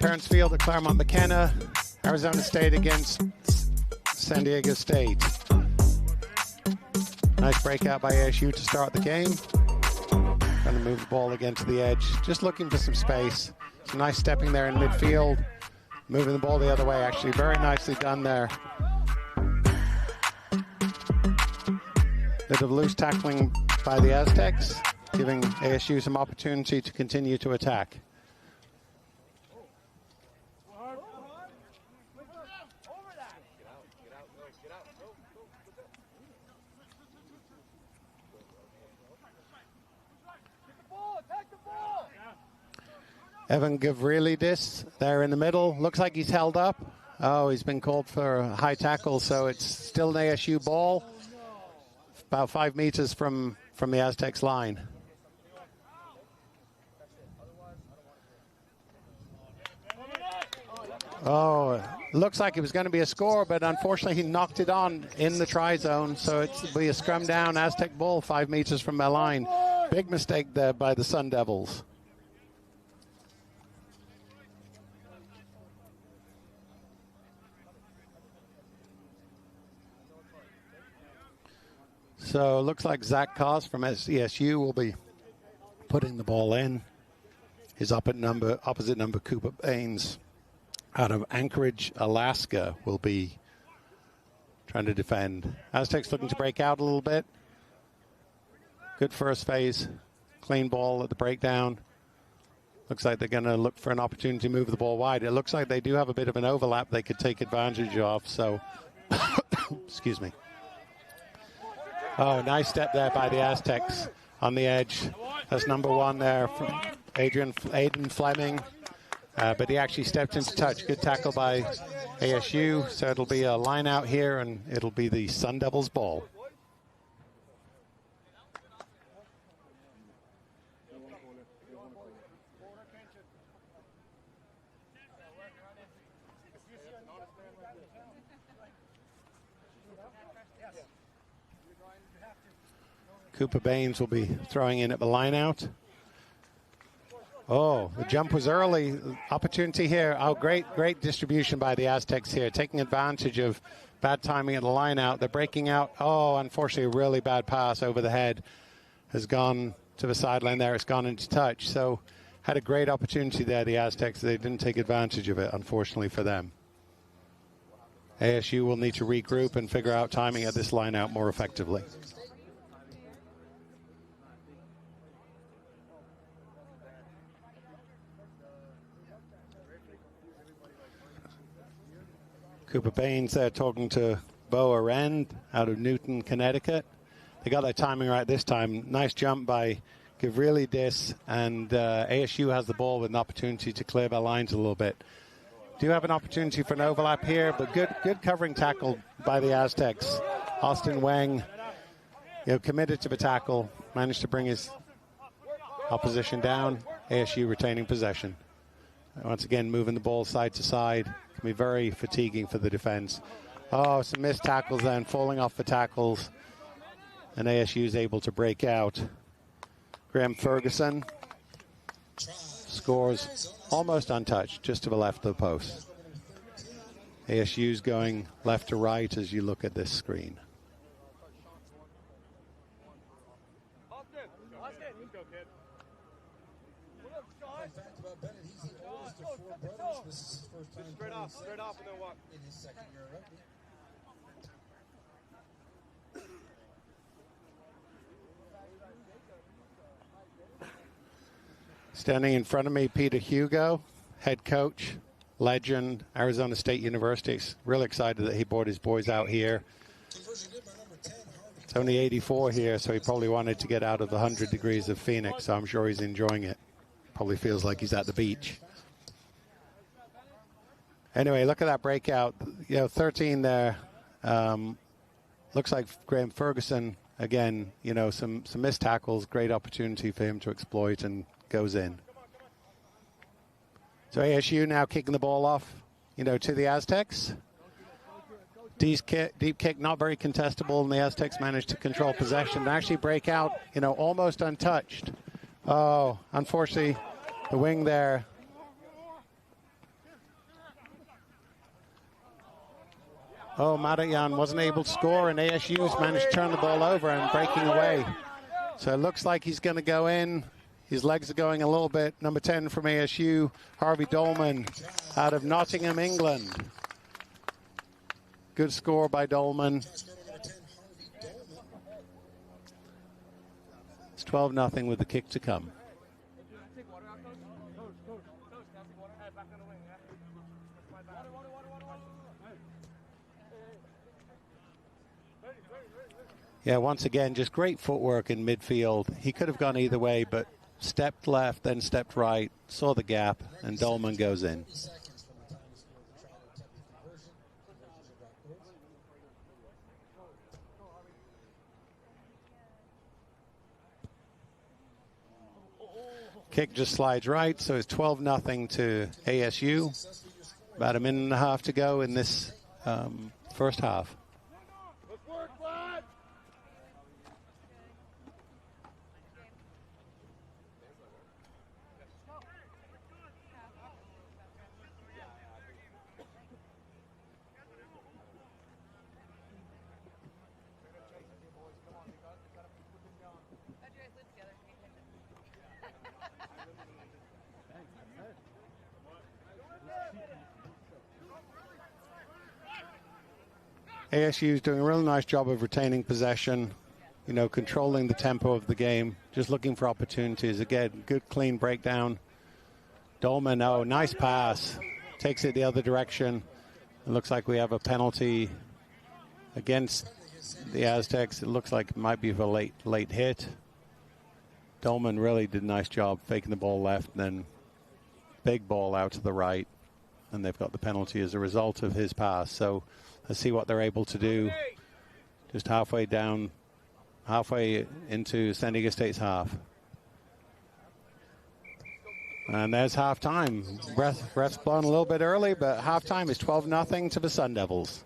Parents Field at Claremont McKenna. Arizona State against San Diego State. Nice breakout by ASU to start the game. Going to move the ball again to the edge. Just looking for some space. Some nice stepping there in midfield. Moving the ball the other way, actually. Very nicely done there. Bit of loose tackling by the Aztecs, giving ASU some opportunity to continue to attack. Evan Gavrilidis there in the middle. Looks like he's held up. Oh, he's been called for a high tackle, so it's still an ASU ball. About 5 meters from the Aztecs line. Oh, looks like it was going to be a score, but unfortunately he knocked it on in the try zone, so it'll be a scrum down Aztec ball 5 meters from their line. Big mistake there by the Sun Devils. So it looks like Zach Koss from SDSU will be putting the ball in. His opposite number, Cooper Baines, out of Anchorage, Alaska, will be trying to defend. Aztecs looking to break out a little bit. Good first phase. Clean ball at the breakdown. Looks like they're going to look for an opportunity to move the ball wide. It looks like they do have a bit of an overlap they could take advantage of. So, excuse me. Oh, nice step there by the Aztecs on the edge. That's number 1 there from Aiden Fleming. But he actually stepped into touch. Good tackle by ASU. So it'll be a line out here, and it'll be the Sun Devils ball. Cooper Baines will be throwing in at the line out. Oh, the jump was early. Opportunity here. Oh, great distribution by the Aztecs here, taking advantage of bad timing at the line out. They're breaking out. Oh, unfortunately, a really bad pass over the head has gone to the sideline there. It's gone into touch. So had a great opportunity there, the Aztecs. They didn't take advantage of it, unfortunately for them. ASU will need to regroup and figure out timing at this line out more effectively. Cooper Baines there talking to Bo Arend out of Newton, Connecticut. They got their timing right this time. Nice jump by Gavrilidis, and ASU has the ball with an opportunity to clear their lines a little bit. Do have an opportunity for an overlap here, but good covering tackle by the Aztecs. Austin Weng, committed to the tackle, managed to bring his opposition down. ASU retaining possession. Once again, moving the ball side to side. Can be very fatiguing for the defense. Oh, some missed tackles then, falling off the tackles. And ASU is able to break out. Graham Ferguson scores almost untouched, just to the left of the post. ASU's going left to right as you look at this screen. This is his first time straight off, and then walk. In his second year of rugby. Standing in front of me, Peter Hugo, head coach, legend, Arizona State University. Really excited that he brought his boys out here. It's only 84 here, so he probably wanted to get out of the 100 degrees of Phoenix, so I'm sure he's enjoying it. Probably feels like he's at the beach. Anyway, look at that breakout. 13 there. Looks like Graham Ferguson, again, some missed tackles. Great opportunity for him to exploit, and goes in. So ASU now kicking the ball off, to the Aztecs. Deep kick, not very contestable, and the Aztecs managed to control possession and actually break out, almost untouched. Oh, unfortunately, the wing there. Oh, Madayan wasn't able to score, and ASU's managed to turn the ball over and breaking away. So it looks like he's going to go in. His legs are going a little bit. Number 10 from ASU, Harvey Dolman, out of Nottingham, England. Good score by Dolman. It's 12-0 with the kick to come. Yeah, once again, just great footwork in midfield. He could have gone either way, but stepped left, then stepped right, saw the gap, and Dolman goes in. Kick just slides right, so it's 12-0 to ASU. About a minute and a half to go in this first half. ASU is doing a really nice job of retaining possession, you know, controlling the tempo of the game, just looking for opportunities. Again, good clean breakdown. Dolman, oh, nice pass. Takes it the other direction. It looks like we have a penalty against the Aztecs. It looks like it might be for a late hit. Dolman really did a nice job faking the ball left, and then big ball out to the right. And they've got the penalty as a result of his pass. So let's see what they're able to do. Just halfway into San Diego State's half. And there's halftime. Ref's blown a little bit early, but halftime is 12-0 to the Sun Devils.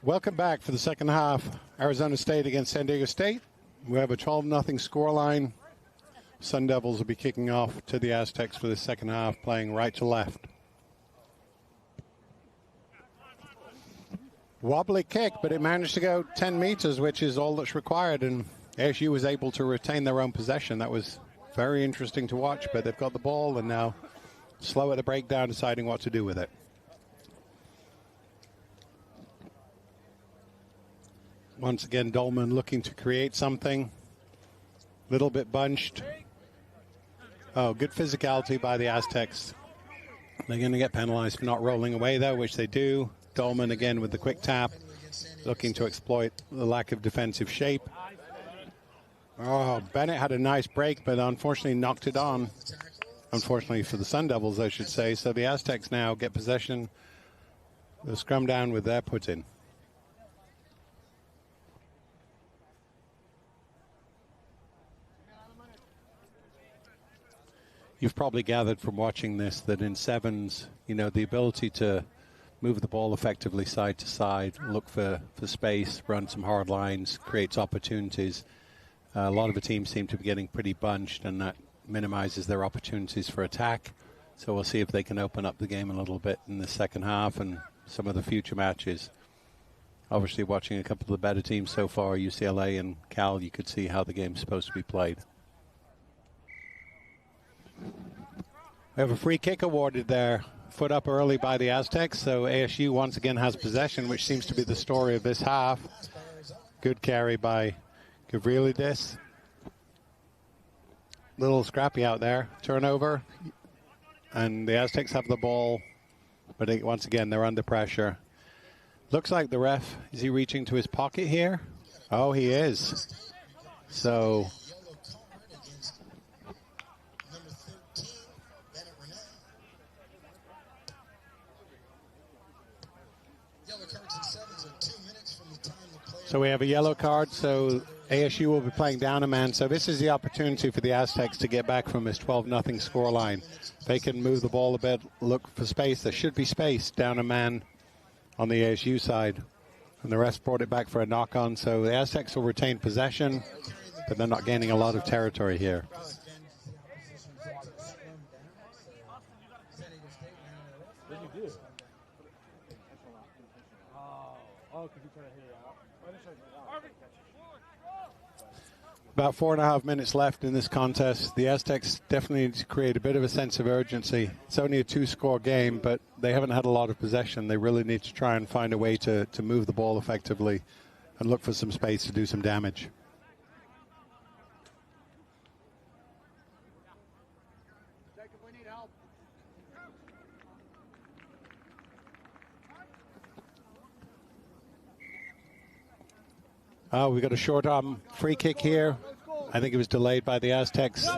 Welcome back for the second half. Arizona State against San Diego State. We have a 12-0 scoreline. Sun Devils will be kicking off to the Aztecs for the second half, playing right to left. Wobbly kick, but it managed to go 10 meters, which is all that's required, and ASU was able to retain their own possession. That was very interesting to watch, but they've got the ball and now slow at the breakdown, deciding what to do with it. Once again, Dolman looking to create something. Little bit bunched. Oh, good physicality by the Aztecs. They're going to get penalized for not rolling away, though, which they do. Dolman again with the quick tap. looking to exploit the lack of defensive shape. Oh, Bennett had a nice break, but unfortunately knocked it on. Unfortunately for the Sun Devils, I should say. So the Aztecs now get possession. The scrum down with their put in. You've probably gathered from watching this that in sevens, you know, the ability to move the ball effectively side to side, look for space, run some hard lines, creates opportunities. A lot of the teams seem to be getting pretty bunched, and that minimizes their opportunities for attack. So we'll see if they can open up the game a little bit in the second half and some of the future matches. Obviously, watching a couple of the better teams so far, UCLA and Cal, you could see how the game's supposed to be played. We have a free kick awarded there, foot up early by the Aztecs, so ASU once again has possession, which seems to be the story of this half. Good carry by Gavrilidis. Little scrappy out there, turnover, and the Aztecs have the ball, but once again they're under pressure. Looks like the ref, is he reaching to his pocket here? Oh, he is. So we have a yellow card, so ASU will be playing down a man. So this is the opportunity for the Aztecs to get back from this 12-0 scoreline. They can move the ball a bit, look for space. There should be space down a man on the ASU side. And the ref brought it back for a knock-on. So the Aztecs will retain possession, but they're not gaining a lot of territory here. About 4.5 minutes left in this contest. The Aztecs definitely need to create a bit of a sense of urgency. It's only a 2-score game, but they haven't had a lot of possession. They really need to try and find a way to move the ball effectively and look for some space to do some damage. Oh, we got a short arm free kick here. I think it was delayed by the Aztecs.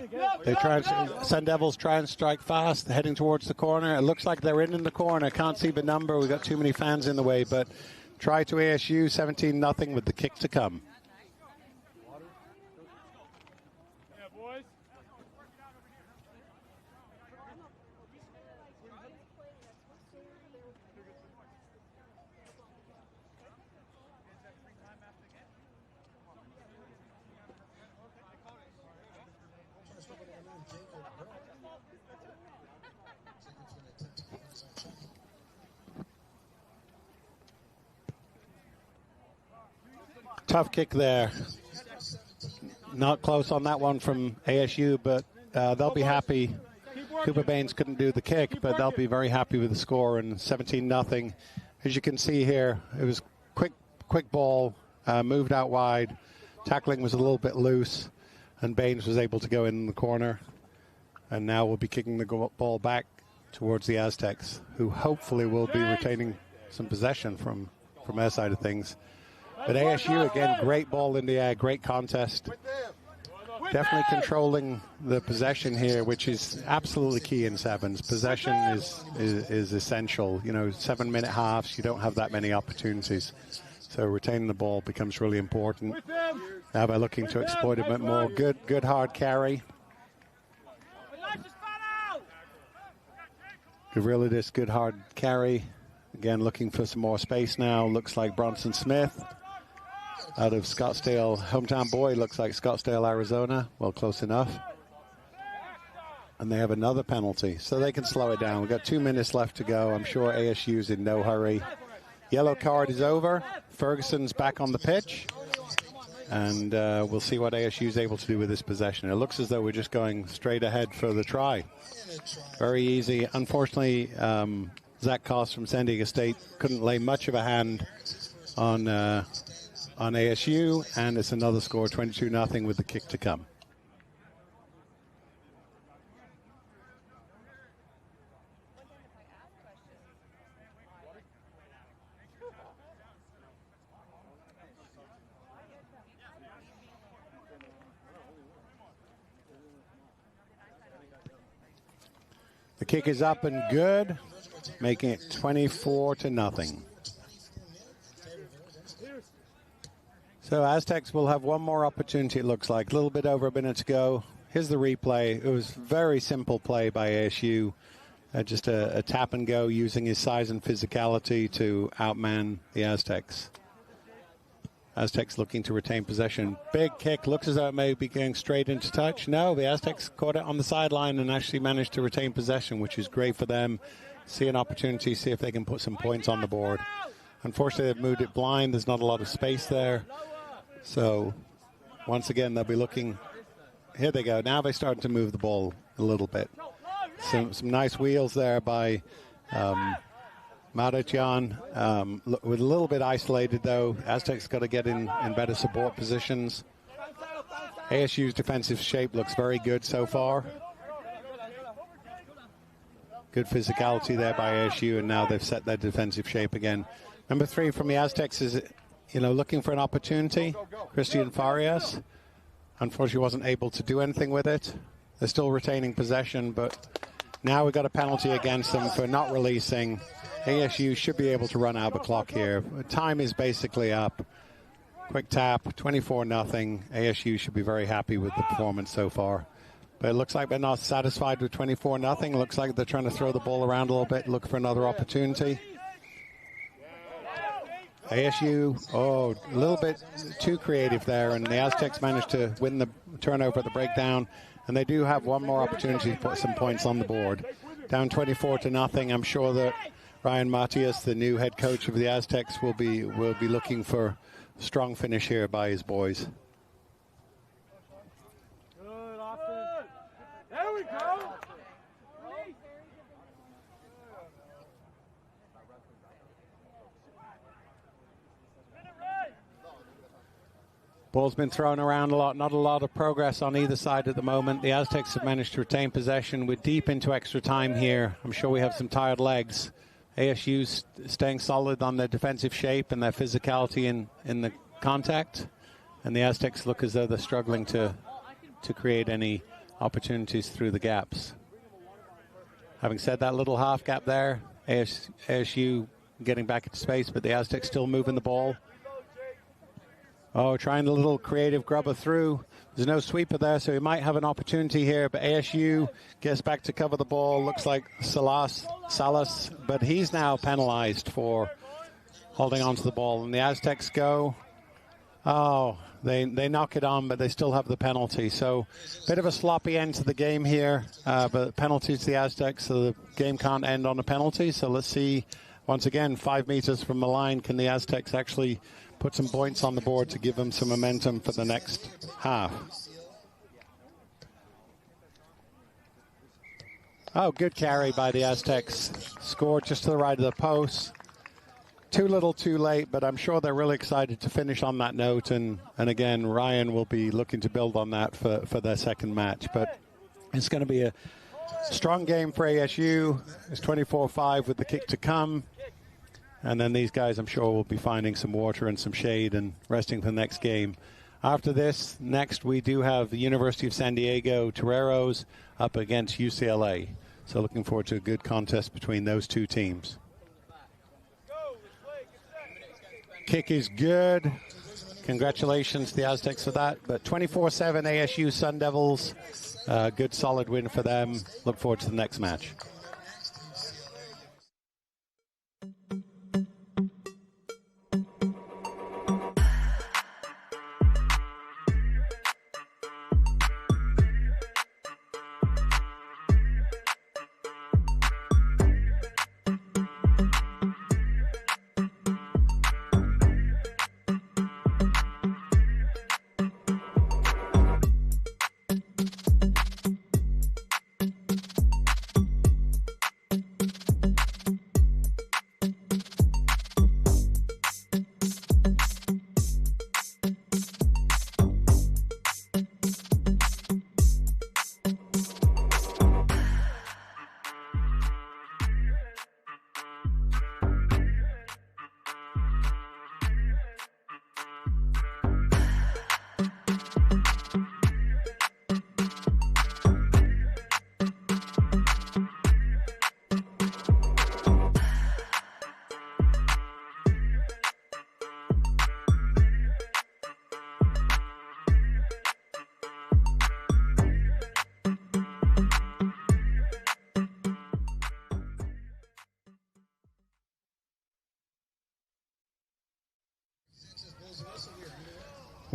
They try Sun Devils try and strike fast, heading towards the corner. It looks like they're in the corner. Can't see the number. We got too many fans in the way, but try to ASU 17-0 with the kick to come. Tough kick there. Not close on that one from ASU, but they'll be happy. Cooper Baines couldn't do the kick, but they'll be very happy with the score. And 17-0. As you can see here, it was quick ball, moved out wide. Tackling was a little bit loose, and Baines was able to go in the corner. And now we'll be kicking the ball back towards the Aztecs, who hopefully will be retaining some possession from their side of things. But ASU, again, great ball in the air, great contest. Definitely controlling the possession here, which is absolutely key in sevens. Possession is essential. You know, 7-minute halves, you don't have that many opportunities. So retaining the ball becomes really important. Now they're looking to exploit a bit more. Good hard carry. Gavrilidis, good hard carry. Again, looking for some more space now. Looks like Bronson Smith out of Scottsdale. Hometown boy, looks like Scottsdale, Arizona. Well, close enough. And they have another penalty, so they can slow it down. We've got 2 minutes left to go. I'm sure ASU's in no hurry. Yellow card is over. Ferguson's back on the pitch. And we'll see what ASU is able to do with this possession. It looks as though we're just going straight ahead for the try. Very easy. Unfortunately, Zach Koss from San Diego State couldn't lay much of a hand on ASU, and it's another score, 22-0 with the kick to come. The kick is up and good, making it 24-0. So Aztecs will have one more opportunity, it looks like. A little bit over a minute to go. Here's the replay. It was very simple play by ASU. Just a tap and go using his size and physicality to outman the Aztecs. Aztecs looking to retain possession. Big kick, looks as though it may be going straight into touch. No, the Aztecs caught it on the sideline and actually managed to retain possession, which is great for them. See an opportunity, see if they can put some points on the board. Unfortunately, they've moved it blind. There's not a lot of space there. So, once again, they'll be looking. Here they go. Now they're starting to move the ball a little bit. Some nice wheels there by Madachan. With a little bit isolated, though. Aztecs got to get in better support positions. ASU's defensive shape looks very good so far. Good physicality there by ASU, and now they've set their defensive shape again. Number 3 from the Aztecs is, looking for an opportunity. Christian Farias. Unfortunately, wasn't able to do anything with it. They're still retaining possession, but now we've got a penalty against them for not releasing. ASU should be able to run out the clock here. Time is basically up. Quick tap, 24-0. ASU should be very happy with the performance so far. But it looks like they're not satisfied with 24-0. Looks like they're trying to throw the ball around a little bit, look for another opportunity. ASU, a little bit too creative there, and the Aztecs managed to win the turnover at the breakdown, and they do have one more opportunity to put some points on the board. Down 24-0. I'm sure that Ryan Matias, the new head coach of the Aztecs, will be looking for a strong finish here by his boys. Good, Austin. There we go. Ball's been thrown around a lot, not a lot of progress on either side at the moment. The Aztecs have managed to retain possession. We're deep into extra time here. I'm sure we have some tired legs. ASU's staying solid on their defensive shape and their physicality in the contact. And the Aztecs look as though they're struggling to create any opportunities through the gaps. Having said that, little half gap there, ASU getting back into space, but the Aztecs still moving the ball. Trying a little creative grubber through. There's no sweeper there, so he might have an opportunity here, but ASU gets back to cover the ball. Looks like Salas, but he's now penalized for holding on to the ball. And the Aztecs go. They knock it on, but they still have the penalty. So bit of a sloppy end to the game here, but penalty to the Aztecs, so the game can't end on a penalty. So let's see, once again, 5 meters from the line, can the Aztecs actually put some points on the board to give them some momentum for the next half. Good carry by the Aztecs. Scored just to the right of the post. Too little, too late, but I'm sure they're really excited to finish on that note. And again, Ryan will be looking to build on that for their second match. But it's going to be a strong game for ASU. It's 24-5 with the kick to come. And then these guys, I'm sure, will be finding some water and some shade and resting for the next game. After this, next we do have the University of San Diego Toreros up against UCLA. So looking forward to a good contest between those two teams. Kick is good. Congratulations to the Aztecs for that. But 24-7 ASU Sun Devils. Good solid win for them. Look forward to the next match.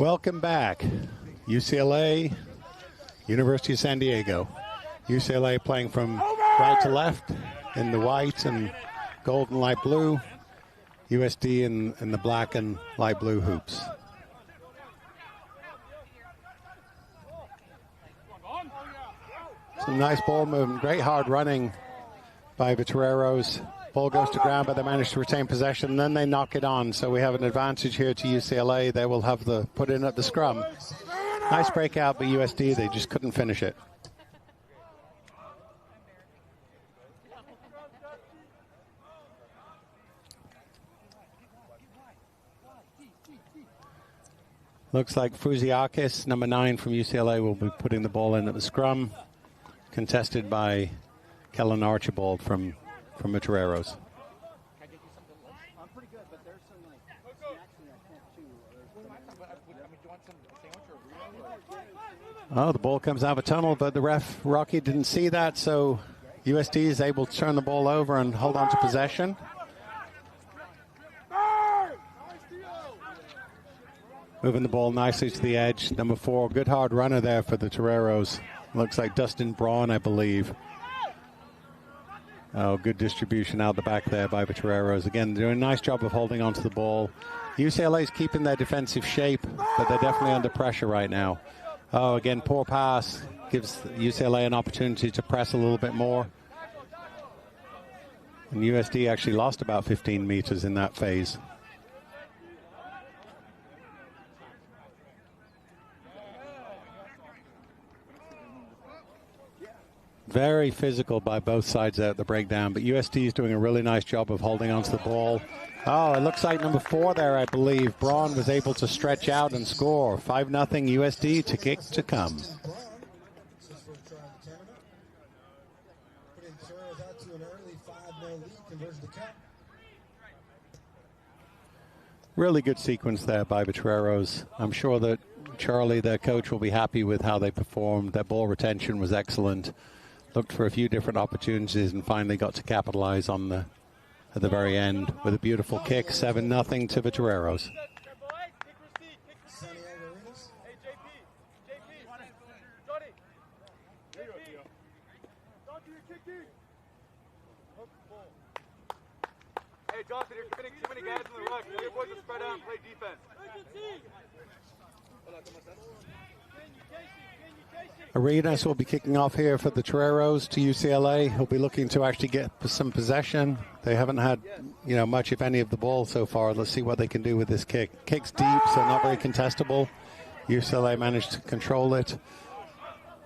Welcome back. UCLA, University of San Diego. UCLA playing from right to left in the white and gold and light blue. USD in the black and light blue hoops. Some nice ball movement. Great hard running by the Toreros. Ball goes to ground, but they manage to retain possession, and then they knock it on. So we have an advantage here to UCLA. They will have the put in at the scrum. Nice breakout by USD. They just couldn't finish it. Looks like Fuziakis, number 9 from UCLA, will be putting the ball in at the scrum, contested by Kellen Archibald from the Toreros. I'm pretty good, but there's some like snacks in that too. Oh, the ball comes out of a tunnel, but the ref, Rocky, didn't see that, so USD is able to turn the ball over and hold on to possession. Moving the ball nicely to the edge. Number 4, good hard runner there for the Toreros. Looks like Dustin Braun, I believe. Oh, good distribution out the back there by the Toreros. Again, doing a nice job of holding onto the ball. UCLA's keeping their defensive shape, but they're definitely under pressure right now. Oh, again, poor pass. Gives UCLA an opportunity to press a little bit more. And USD actually lost about 15 meters in that phase. Very physical by both sides out the breakdown, but USD is doing a really nice job of holding onto the ball. Oh, it looks like number 4 there, I believe. Braun was able to stretch out and score. 5-0 USD to kick to come. Really good sequence there by the Toreros. I'm sure that Charlie, their coach, will be happy with how they performed. Their ball retention was excellent. Looked for a few different opportunities and finally got to capitalize on at the very end with a beautiful kick. 7-0 to the Toreros. Hey, Johnson, you're committing too many guys in the ruck. Your boys will spread out and play defense. Arenas will be kicking off here for the Toreros to UCLA. He'll be looking to actually get some possession. They haven't had, much, if any, of the ball so far. Let's see what they can do with this kick. Kicks deep, so not very contestable. UCLA managed to control it.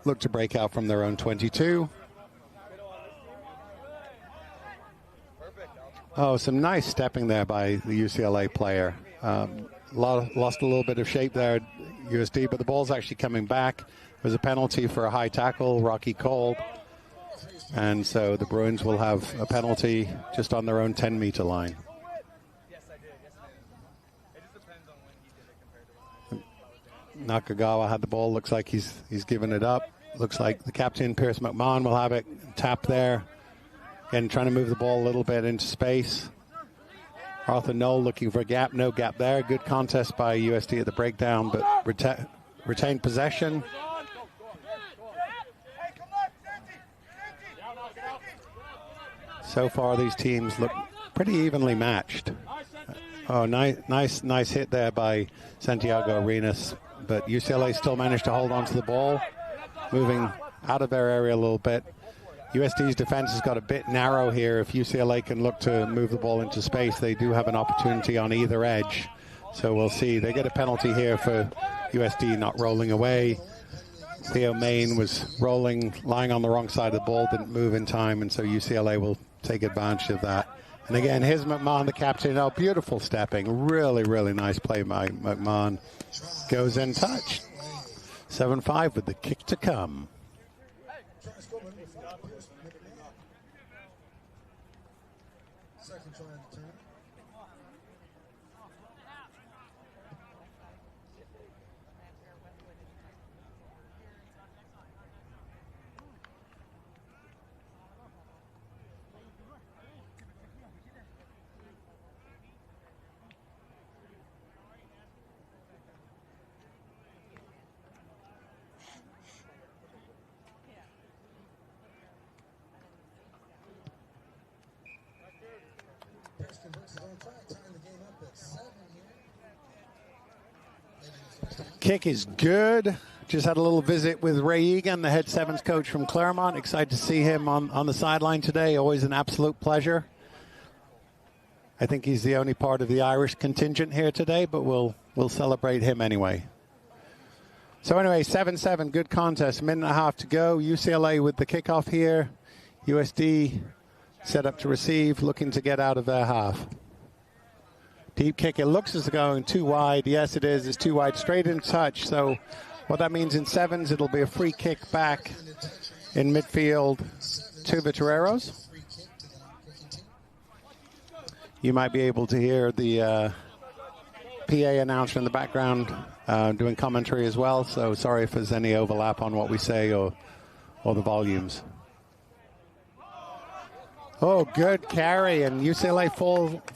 Look to break out from their own 22. Oh, some nice stepping there by the UCLA player. Lost a little bit of shape there, USD, but the ball's actually coming back. There's a penalty for a high tackle, Rocky called. And so the Bruins will have a penalty just on their own 10-meter line. Nakagawa had the ball. Looks like he's given it up. Looks like the captain, Pierce McMahon, will have it. Tap there. Again, trying to move the ball a little bit into space. Arthur Knoll looking for a gap. No gap there. Good contest by USD at the breakdown, but retained possession. So far, these teams look pretty evenly matched. Oh, nice hit there by Santiago Arenas. But UCLA still managed to hold on to the ball, moving out of their area a little bit. USD's defense has got a bit narrow here. If UCLA can look to move the ball into space, they do have an opportunity on either edge. So we'll see. They get a penalty here for USD not rolling away. Theo Main was rolling, lying on the wrong side of the ball, didn't move in time, and so UCLA will take advantage of that. And again, here's McMahon, the captain. Oh, beautiful stepping. Really, really nice play by McMahon. Goes in touch. 7-5 with the kick to come. coaches on track, tying the game up at 7 here. Kick is good. Just had a little visit with Ray Egan, the head sevens coach from Claremont. Excited to see him on the sideline today. Always an absolute pleasure. I think he's the only part of the Irish contingent here today, but we'll celebrate him anyway. So anyway, 7-7, good contest. A minute and a half to go. UCLA with the kickoff here. USD set up to receive, looking to get out of their half. Deep kick, it looks as though going too wide. Yes, it is. It's too wide. Straight in touch. So what that means in sevens, it'll be a free kick back in midfield to the Toreros. You might be able to hear the PA announcer in the background doing commentary as well. So sorry if there's any overlap on what we say or the volumes. Oh, good carry, and UCLA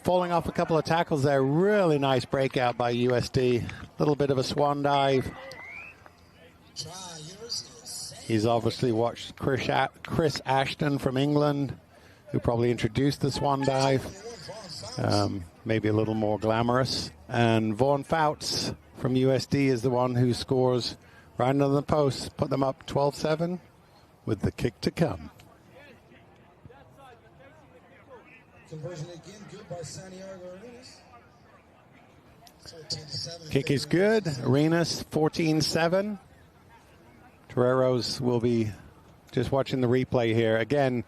falling off a couple of tackles there. Really nice breakout by USD. Little bit of a swan dive. He's obviously watched Chris Ashton from England, who probably introduced the swan dive. Maybe a little more glamorous. And Vaughn Fouts from USD is the one who scores right under the post. Put them up 12-7 with the kick to come. Conversion again, good by Santiago Arenas. 14-7. Kick is good. Arenas 14-7. Toreros will be just watching the replay here. Again,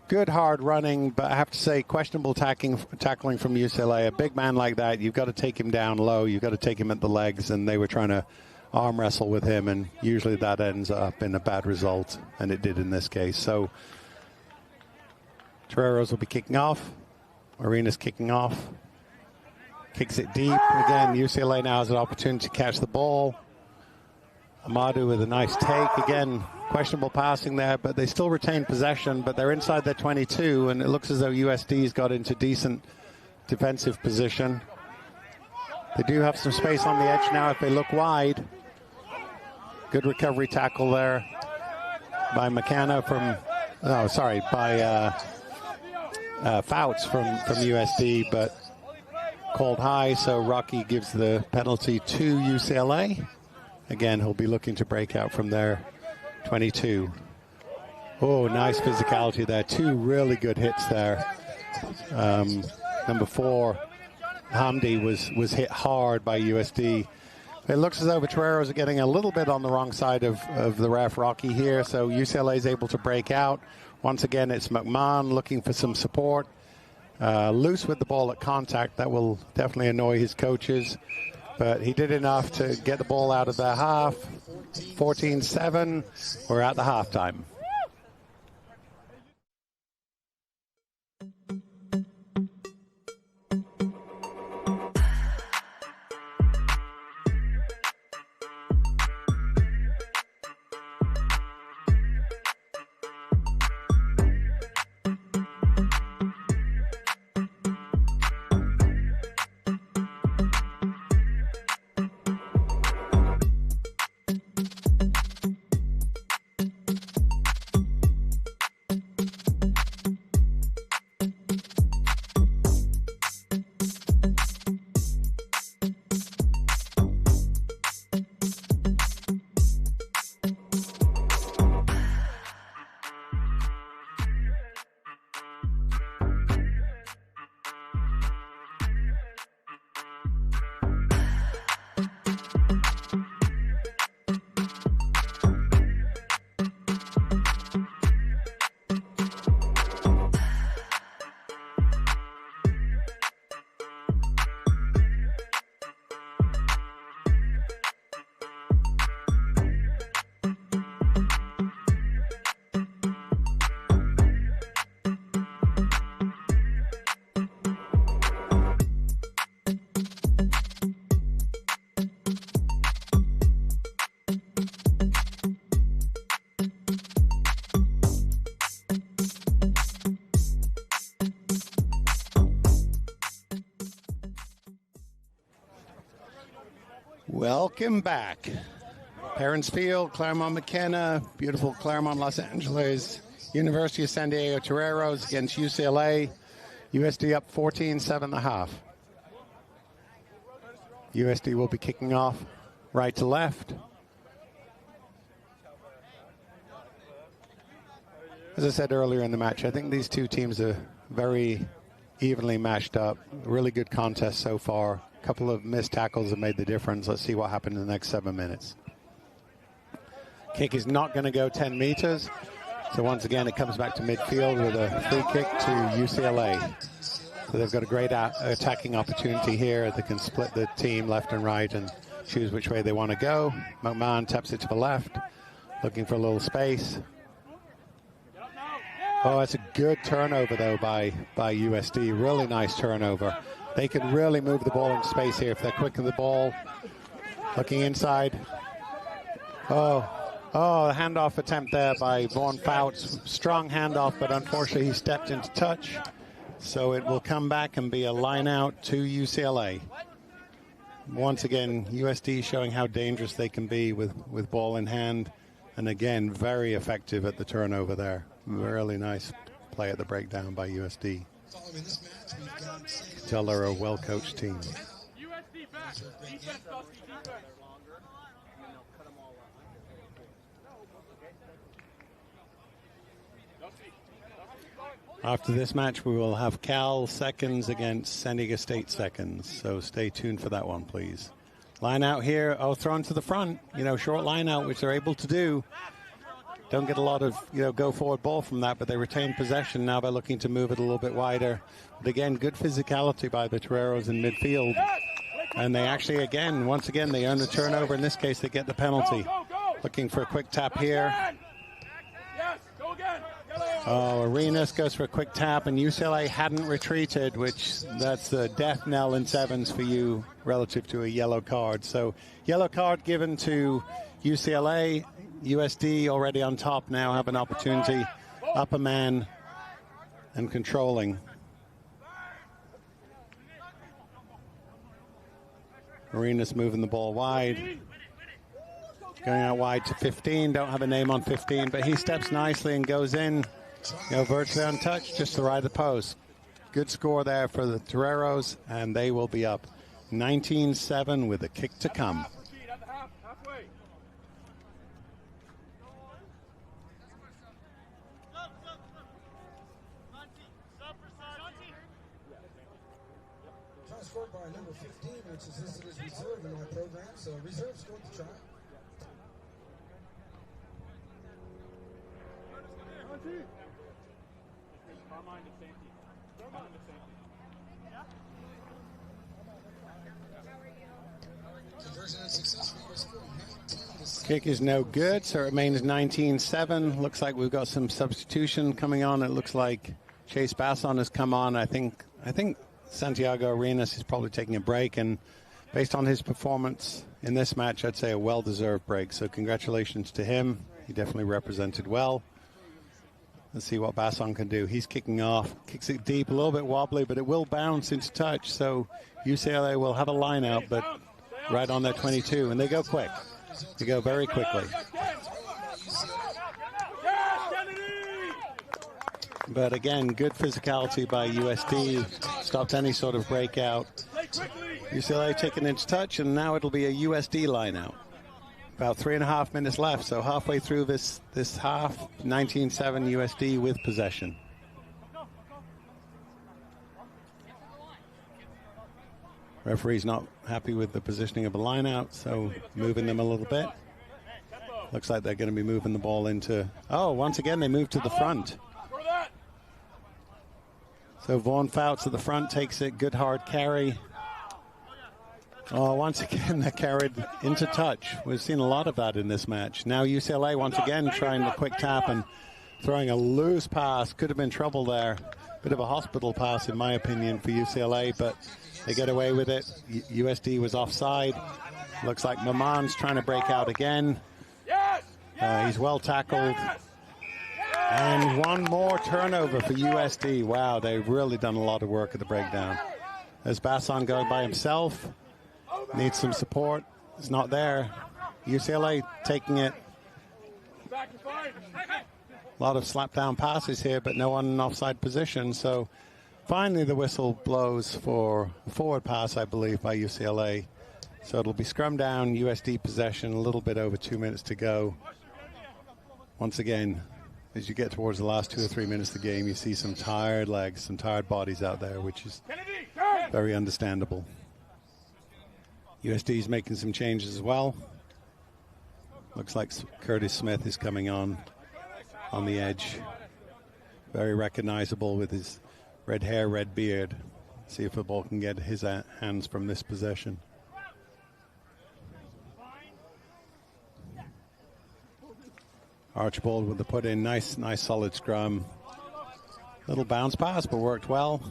good hard running, but I have to say questionable tackling from UCLA. A big man like that, you've got to take him down low. You've got to take him at the legs, and they were trying to arm wrestle with him, and usually that ends up in a bad result, and it did in this case. So Toreros will be kicking off. Arenas kicking off. Kicks it deep. Again, UCLA now has an opportunity to catch the ball. Amadou with a nice take. Again, questionable passing there, but they still retain possession, but they're inside their 22, and it looks as though USD's got into decent defensive position. They do have some space on the edge now if they look wide. Good recovery tackle there by McKenna by Fouts from USD, but called high, so Rocky gives the penalty to UCLA. Again, he'll be looking to break out from there. 22. Oh, nice physicality there. Two really good hits there. Number 4, Hamdi, was hit hard by USD. It looks as though the Toreros are getting a little bit on the wrong side of the ref, Rocky, here. So UCLA is able to break out. Once again, it's McMahon looking for some support. Loose with the ball at contact. That will definitely annoy his coaches. But he did enough to get the ball out of their half. 14-7. We're at the halftime. Welcome back. Parents Field, Claremont McKenna, beautiful Claremont, Los Angeles, University of San Diego Toreros against UCLA. USD up 14-7 at the half. USD will be kicking off right to left. As I said earlier in the match, I think these two teams are very evenly matched up. Really good contest so far. A couple of missed tackles have made the difference. Let's see what happens in the next 7 minutes. Kick is not going to go 10 meters. So once again, it comes back to midfield with a free kick to UCLA. So they've got a great attacking opportunity here. They can split the team left and right and choose which way they want to go. McMahon taps it to the left, looking for a little space. Oh, that's a good turnover, though, by USD. Really nice turnover. They could really move the ball into space here if they're quick with the ball. Looking inside. Oh, the handoff attempt there by Vaughn Fouts. Strong handoff, but unfortunately he stepped into touch. So it will come back and be a line out to UCLA. Once again, USD showing how dangerous they can be with ball in hand. And again, very effective at the turnover there. Really nice play at the breakdown by USD. Following this match, we've got You can tell they're a well-coached team. USD back. Defense, Dusty, defense. After this match, we will have Cal seconds against San Diego State seconds. So stay tuned for that one, please. Line out here. Oh, thrown to the front. Short line out, which they're able to do. Don't get a lot of, go forward ball from that, but they retain possession now by looking to move it a little bit wider. But again, good physicality by the Toreros in midfield. And they actually, once again, they earn the turnover. In this case, they get the penalty. Looking for a quick tap here. Oh, Arenas goes for a quick tap, and UCLA hadn't retreated, which that's the death knell in sevens for you relative to a yellow card. So yellow card given to UCLA. USD already on top now have an opportunity. Up a man and controlling. Arenas moving the ball wide. Going out wide to 15. Don't have a name on 15, but he steps nicely and goes in. Virtually untouched, just to right of the post. Good score there for the Toreros, and they will be up 19-7 with a kick to come. try scored by number 15, which is listed as reserve in my program. So reserve scored the try. Kick is no good, so it remains 19-7. Looks like we've got some substitution coming on. It looks like Chase Basson has come on. I think Santiago Arenas is probably taking a break, and based on his performance in this match, I'd say a well-deserved break. So congratulations to him. He definitely represented well. Let's see what Basson can do. He's kicking off, kicks it deep, a little bit wobbly, but it will bounce into touch. So UCLA will have a line out, but right on their 22, and they go quick. They go very quickly. But again, good physicality by USD. Stopped any sort of breakout. UCLA taking into touch, and now it'll be a USD line out. About 3.5 minutes left, so halfway through this half, 19-7 USD with possession. Referee's not happy with the positioning of the line out, so moving them a little bit. Looks like they're going to be moving the ball into... Oh, once again, they move to the front. So Vaughn Fouts at the front takes it. Good hard carry. Oh, once again, they're carried into touch. We've seen a lot of that in this match. Now UCLA once again trying the quick tap and throwing a loose pass. Could have been trouble there. Bit of a hospital pass, in my opinion, for UCLA, but they get away with it. USD was offside. Looks like Maman's trying to break out again. He's well tackled. And one more turnover for USD. Wow, they've really done a lot of work at the breakdown. As Basson going by himself. Needs some support. It's not there. UCLA taking it. A lot of slap down passes here, but no one in offside position. So Finally, the whistle blows for a forward pass, I believe, by UCLA. So it'll be scrum down, USD possession, a little bit over 2 minutes to go. Once again, as you get towards the last 2 or 3 minutes of the game, you see some tired legs, some tired bodies out there, which is very understandable. USD is making some changes as well. Looks like Curtis Smith is coming on the edge. Very recognizable with his red hair, red beard. See if the ball can get his hands from this possession. Archibald with the put in, nice solid scrum. Little bounce pass, but worked well.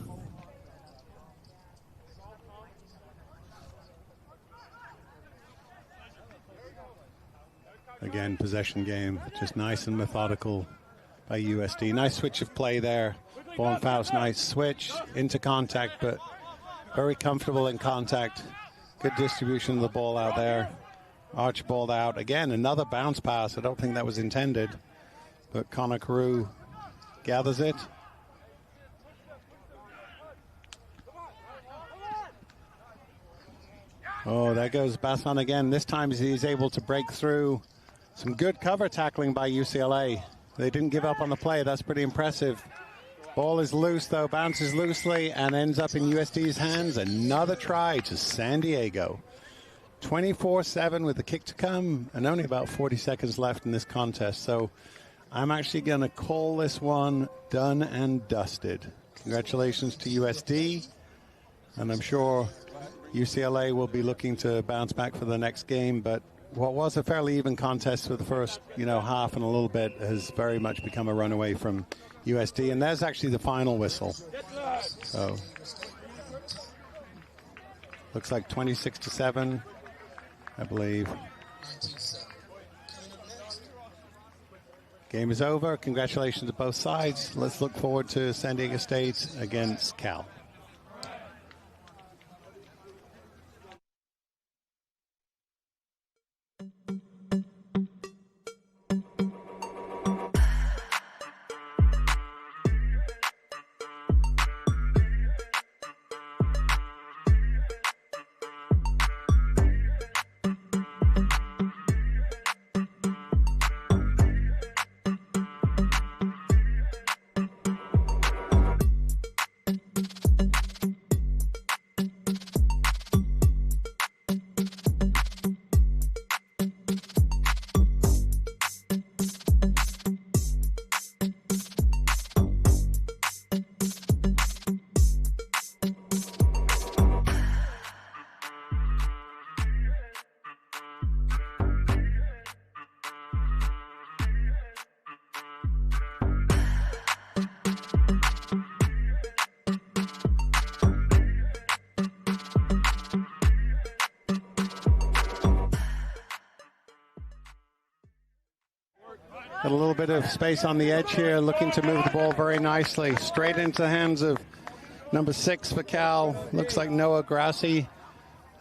Again, possession game, just nice and methodical by USD. Nice switch of play there. Vaughan Faust, nice switch into contact, but very comfortable in contact. Good distribution of the ball out there. Archibald out. Again, another bounce pass. I don't think that was intended, but Connor Carew gathers it. Oh, there goes Basson again. This time he's able to break through. Some good cover tackling by UCLA. They didn't give up on the play. That's pretty impressive. Ball is loose, though. Bounces loosely and ends up in USD's hands. Another try to San Diego. 24-7 with the kick to come, and only about 40 seconds left in this contest. So I'm actually going to call this one done and dusted. Congratulations to USD. And I'm sure UCLA will be looking to bounce back for the next game, but what was a fairly even contest for the first, half and a little bit has very much become a runaway from USD. And there's actually the final whistle. So looks like 26-7, I believe. Game is over. Congratulations to both sides. Let's look forward to San Diego State against Cal. Got a little bit of space on the edge here, looking to move the ball very nicely. Straight into the hands of number 6 for Cal. Looks like Noah Grassi.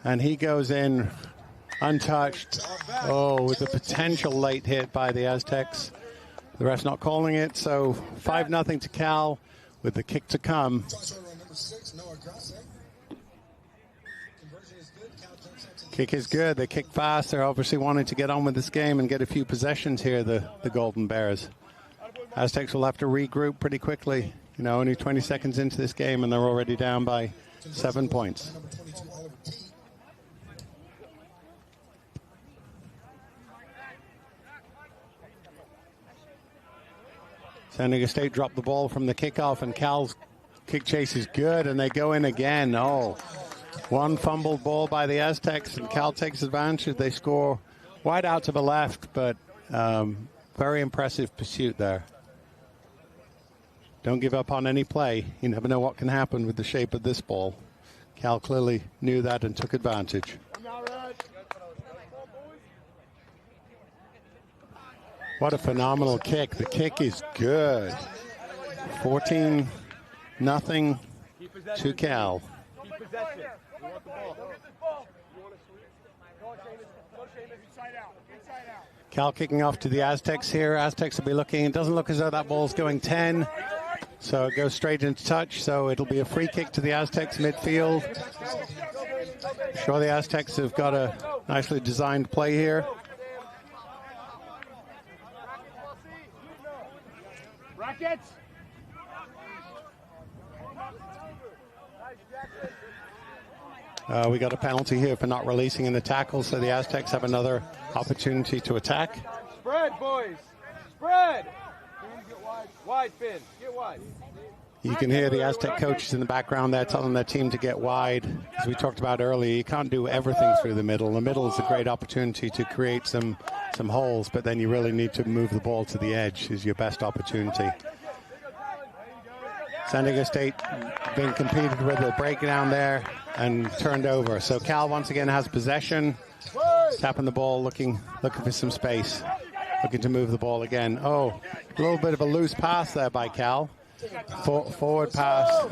And he goes in untouched. Oh, with a potential late hit by the Aztecs. The ref's not calling it, so 5-0 to Cal with the kick to come. Kick is good. They kick fast. They're obviously wanting to get on with this game and get a few possessions here, the Golden Bears. Aztecs will have to regroup pretty quickly. Only 20 seconds into this game and they're already down by 7 points. San Diego State dropped the ball from the kickoff, and Cal's kick chase is good, and they go in again. Oh. One fumbled ball by the Aztecs, and Cal takes advantage. They score wide out to the left, but very impressive pursuit there. Don't give up on any play. You never know what can happen with the shape of this ball. Cal clearly knew that and took advantage. What a phenomenal kick. The kick is good. 14-0 to Cal. Cal kicking off to the Aztecs here. Aztecs will be looking. It doesn't look as though that ball's going 10. So it goes straight into touch, so it'll be a free kick to the Aztecs midfield. I'm sure the Aztecs have got a nicely designed play here. Rackets. We got a penalty here for not releasing in the tackle, so the Aztecs have another opportunity to attack. Spread, boys. Spread. Get wide. Wide, Finn. Get wide. You can hear the Aztec coaches in the background there telling their team to get wide. As we talked about earlier, you can't do everything through the middle. The middle is a great opportunity to create some holes, but then you really need to move the ball to the edge is your best opportunity. San Diego State being competed with a breakdown there and turned over. So Cal once again has possession, tapping the ball, looking for some space, looking to move the ball again. Oh, a little bit of a loose pass there by Cal. Forward pass.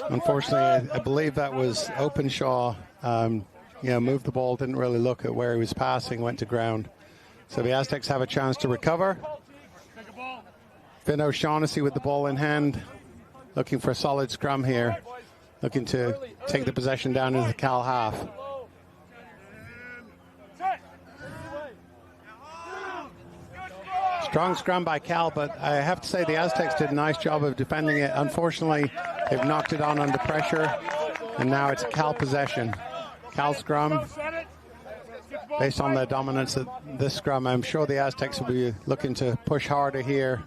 Unfortunately, I believe that was Openshaw. Moved the ball, didn't really look at where he was passing, went to ground. So the Aztecs have a chance to recover. Finn O'Shaughnessy with the ball in hand, looking for a solid scrum here, looking to take the possession down into the Cal half. Strong scrum by Cal, but I have to say the Aztecs did a nice job of defending it. Unfortunately, they've knocked it on under pressure, and now it's a Cal possession. Cal scrum, based on their dominance at this scrum, I'm sure the Aztecs will be looking to push harder here,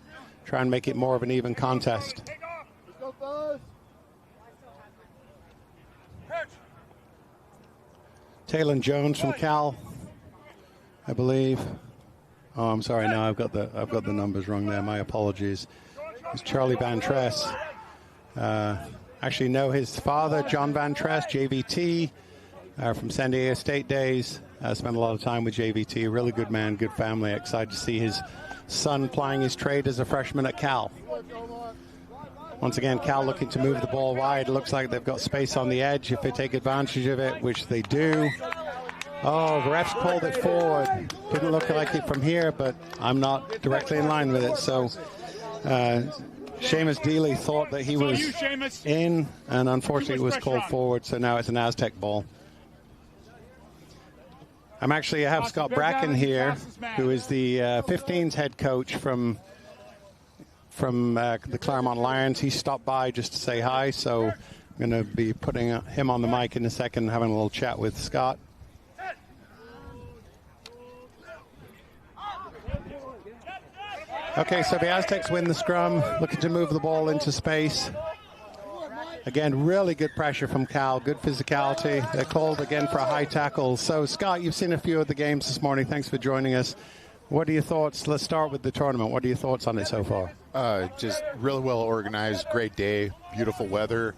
try and make it more of an even contest. Taylor Jones from Cal, I believe. Oh, I'm sorry. No, I've got the numbers wrong there. My apologies. It's Charlie Van Tress. Actually know his father, John Van Tress, JVT, from San Diego State days. Spent a lot of time with JVT. Really good man, good family. Excited to see his son plying his trade as a freshman at Cal. Once again, Cal looking to move the ball wide. It looks like they've got space on the edge if they take advantage of it, which they do. Oh, the refs pulled it forward. Didn't look like it from here, but I'm not directly in line with it. So Seamus Dealey thought that he was in, and unfortunately it was called forward. So now it's an Aztec ball. I have Scott Bracken here, who is the 15s head coach from the Claremont Lions. He stopped by just to say hi, so I'm going to be putting him on the mic in a second, having a little chat with Scott. Okay, so the Aztecs win the scrum, looking to move the ball into space. Again, really good pressure from Cal, good physicality. They're called again for a high tackle. So, Scott, you've seen a few of the games this morning. Thanks for joining us. What are your thoughts? Let's start with the tournament. What are your thoughts on it so far? Just really well organized, great day, beautiful weather.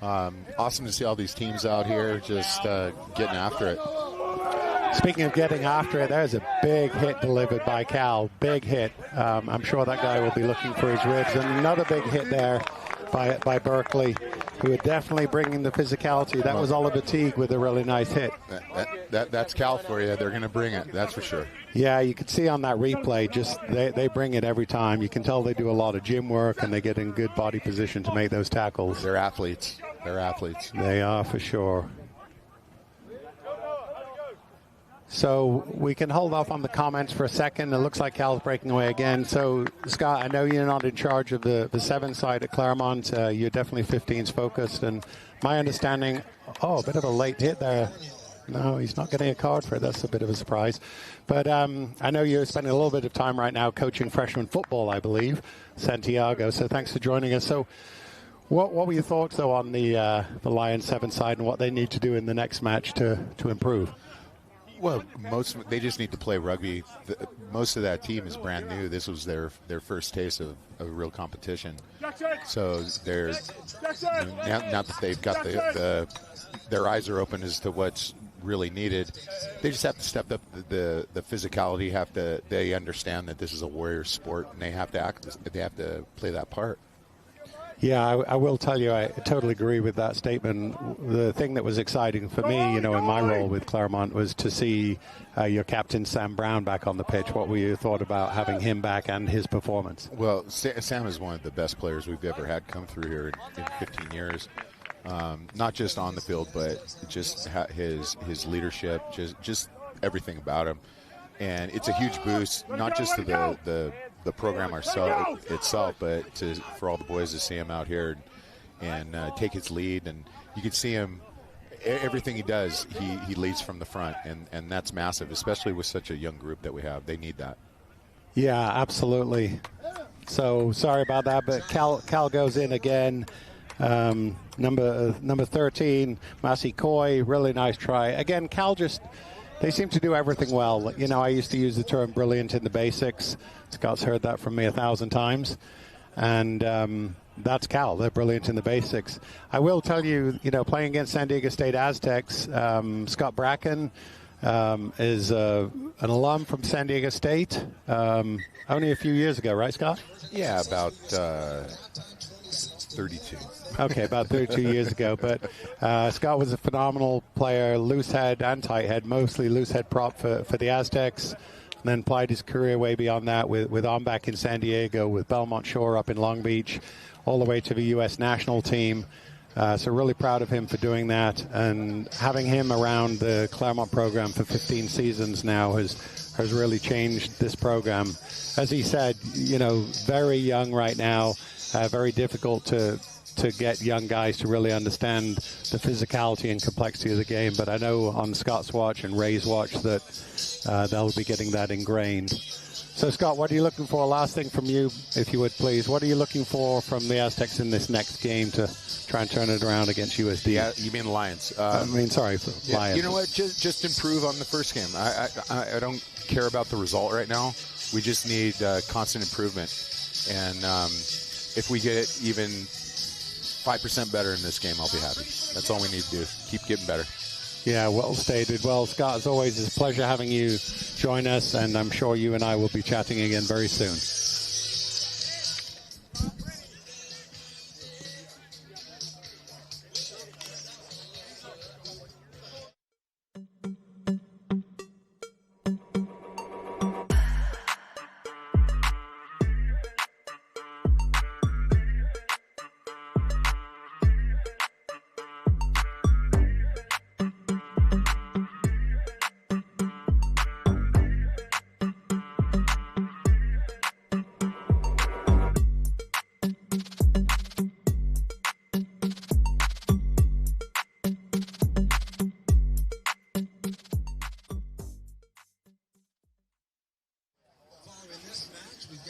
Awesome to see all these teams out here just getting after it. Speaking of getting after it, there's a big hit delivered by Cal. Big hit. I'm sure that guy will be looking for his ribs. And another big hit there by Berkeley, who are definitely bringing the physicality. That was Oliver Teague with a really nice hit. That's Cal for you. They're going to bring it, that's for sure. Yeah, you can see on that replay, just they bring it every time. You can tell they do a lot of gym work, and they get in good body position to make those tackles. They're athletes. They are, for sure. So we can hold off on the comments for a second. It looks like Cal's breaking away again. So, Scott, I know you're not in charge of the 7 side at Claremont. You're definitely 15s focused. And my understanding, a bit of a late hit there. No, he's not getting a card for it. That's a bit of a surprise. But I know you're spending a little bit of time right now coaching freshman football, I believe, Santiago. So thanks for joining us. So what were your thoughts, though, on the Lions 7 side and what they need to do in the next match to improve? Well, they just need to play rugby. Most of that team is brand new. This was their first taste of real competition. So they're now that they've got their eyes are open as to what's really needed. They just have to step up the physicality. They understand that this is a warrior sport, and they have to play that part. Yeah, I will tell you, I totally agree with that statement. The thing that was exciting for me, in my role with Claremont, was to see your captain, Sam Brown, back on the pitch. What were you thought about having him back and his performance? Well, Sam is one of the best players we've ever had come through here in 15 years. Not just on the field, but just his leadership, just everything about him. And it's a huge boost, not just to the program itself, but for all the boys to see him out here and take his lead. And you can see him, everything he does, he leads from the front, and that's massive, especially with such a young group that we have. They need that. Yeah, absolutely. So sorry about that, but Cal goes in again. Number 13, Massey Coy, really nice try. Again, Cal they seem to do everything well. I used to use the term brilliant in the basics. Scott's heard that from me 1,000 times. And that's Cal. They're brilliant in the basics. I will tell you, playing against San Diego State Aztecs, Scott Bracken is an alum from San Diego State. Only a few years ago, right, Scott? Yeah, about 32. Okay, about 32 years ago. But Scott was a phenomenal player, loose head and tight head, mostly loose head prop for the Aztecs. And then applied his career way beyond that with Ombak in San Diego, with Belmont Shore up in Long Beach, all the way to the U.S. national team. So really proud of him for doing that. And having him around the Claremont program for 15 seasons now has really changed this program. As he said, very young right now, very difficult to get young guys to really understand the physicality and complexity of the game. But I know on Scott's watch and Ray's watch that they'll be getting that ingrained. So, Scott, what are you looking for? Last thing from you, if you would, please. What are you looking for from the Aztecs in this next game to try and turn it around against USD? Yeah, you mean Lions? Lions. Yeah, you know what? Just improve on the first game. I don't care about the result right now. We just need constant improvement. And if we get even 5% better in this game, I'll be happy. That's all we need to do. Keep getting better. Yeah, well stated. Well, Scott, as always, it's a pleasure having you join us, and I'm sure you and I will be chatting again very soon.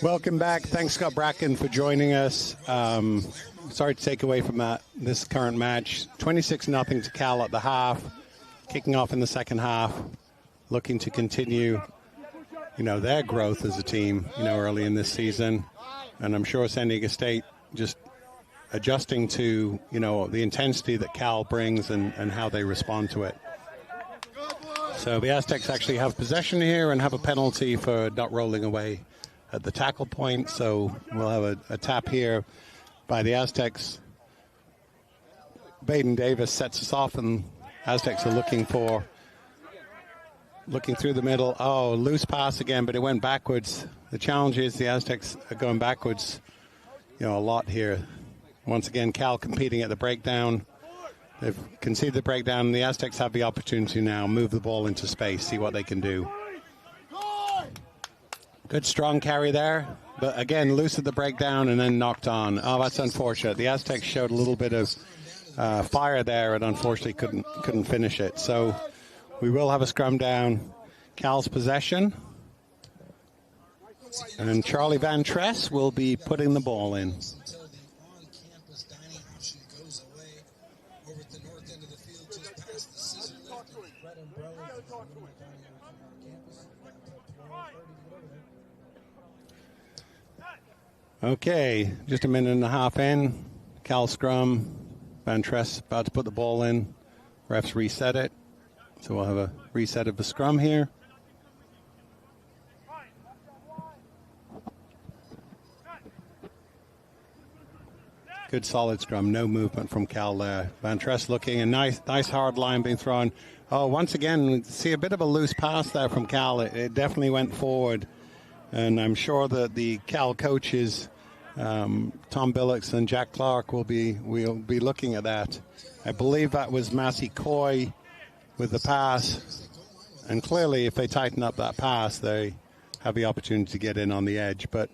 Welcome back. Thanks, Scott Bracken, for joining us. Sorry to take away from this current match. 26-0 to Cal at the half. Kicking off in the second half. Looking to continue, their growth as a team, early in this season. And I'm sure San Diego State just adjusting to, the intensity that Cal brings and how they respond to it. So the Aztecs actually have possession here and have a penalty for not rolling away at the tackle point. So we'll have a tap here by the Aztecs. Baden Davis sets us off, and Aztecs are looking through the middle. Oh, loose pass again, but it went backwards. The challenge is the Aztecs are going backwards, a lot here. Once again, Cal competing at the breakdown. They've conceded the breakdown, and the Aztecs have the opportunity now move the ball into space, see what they can do. Good strong carry there, but again, loose at the breakdown and then knocked on. Oh, that's unfortunate. The Aztecs showed a little bit of fire there and unfortunately couldn't finish it. So we will have a scrum down. Cal's possession. And Charlie Van Tress will be putting the ball in. Okay, just a minute and a half in. Cal scrum. Van Tress about to put the ball in. Refs reset it. So we'll have a reset of the scrum here. Good solid scrum, no movement from Cal there. Van Trest looking, a nice hard line being thrown. Oh, once again, we see a bit of a loose pass there from Cal. It definitely went forward. And I'm sure that the Cal coaches, Tom Billocks and Jack Clark, will be looking at that. I believe that was Massey Coy with the pass. And clearly, if they tighten up that pass, they have the opportunity to get in on the edge. But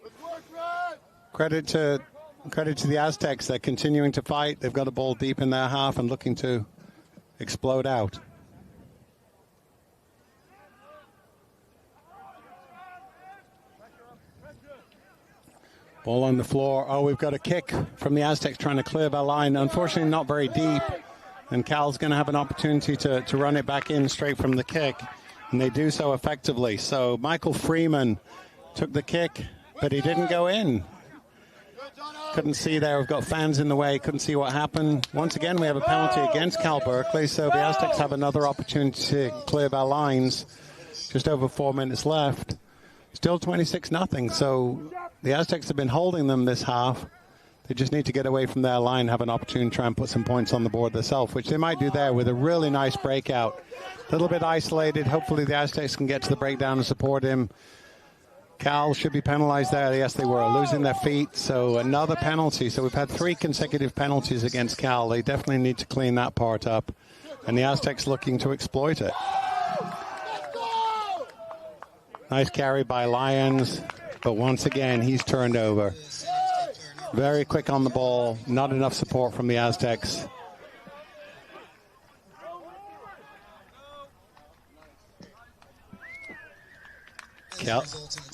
credit to the Aztecs. They're continuing to fight. They've got a ball deep in their half and looking to explode out. Ball on the floor. Oh, we've got a kick from the Aztecs trying to clear their line. Unfortunately, not very deep. And Cal's going to have an opportunity to run it back in straight from the kick. And they do so effectively. So Michael Freeman took the kick, but he didn't go in. Couldn't see there. We've got fans in the way. Couldn't see what happened. Once again, we have a penalty against Cal Berkeley. So the Aztecs have another opportunity to clear their lines. Just over 4 minutes left. Still 26-0. So the Aztecs have been holding them this half. They just need to get away from their line, have an opportunity to try and put some points on the board themselves, which they might do there with a really nice breakout. A little bit isolated. Hopefully the Aztecs can get to the breakdown and support him. Cal should be penalized there. Yes, they were losing their feet. So another penalty. So we've had 3 consecutive penalties against Cal. They definitely need to clean that part up. And the Aztecs looking to exploit it. Nice carry by Lyons. But once again, he's turned over. Very quick on the ball. Not enough support from the Aztecs.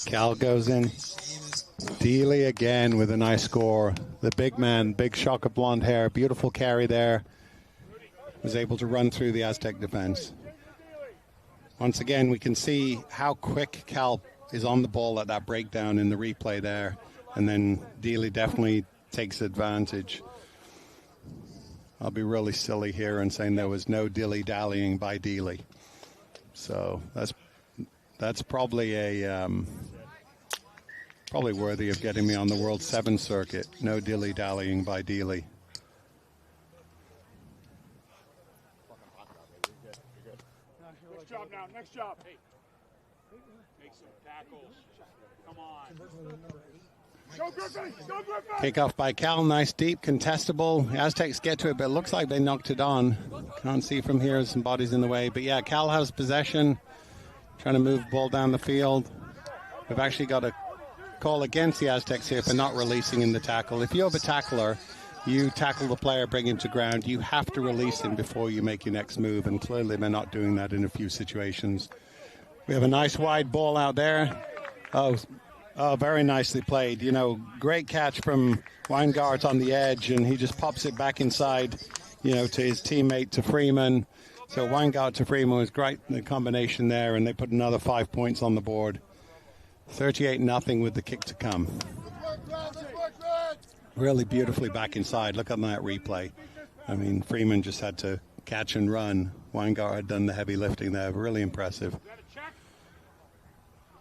Cal goes in. Dealey again with a nice score. The big man, big shock of blonde hair. Beautiful carry there. Was able to run through the Aztec defense. Once again, we can see how quick Cal is on the ball at that breakdown in the replay there. And then Dealey definitely takes advantage. I'll be really silly here and saying there was no dilly-dallying by Dealey. So that's probably probably worthy of getting me on the World 7 circuit. No dilly-dallying by Dealey. Next job now. Next job. Hey, make some tackles. Come on. Go Griffin! Go Griffin! Kickoff by Cal, nice deep, contestable. Aztecs get to it, but it looks like they knocked it on. Can't see from here, some bodies in the way. But yeah, Cal has possession, trying to move the ball down the field. We've actually got a call against the Aztecs here for not releasing in the tackle. If you have a tackler, you tackle the player, bring him to ground. You have to release him before you make your next move, and clearly they're not doing that in a few situations. We have a nice wide ball out there. Oh, very nicely played. You know, great catch from Weingart on the edge, and he just pops it back inside, you know, to his teammate, to Freeman. So Weingart to Freeman was great, the combination there, and they put another 5 points on the board. 38-0 with the kick to come. Really beautifully back inside. Look at that replay. I mean, Freeman just had to catch and run. Weingart had done the heavy lifting there. Really impressive.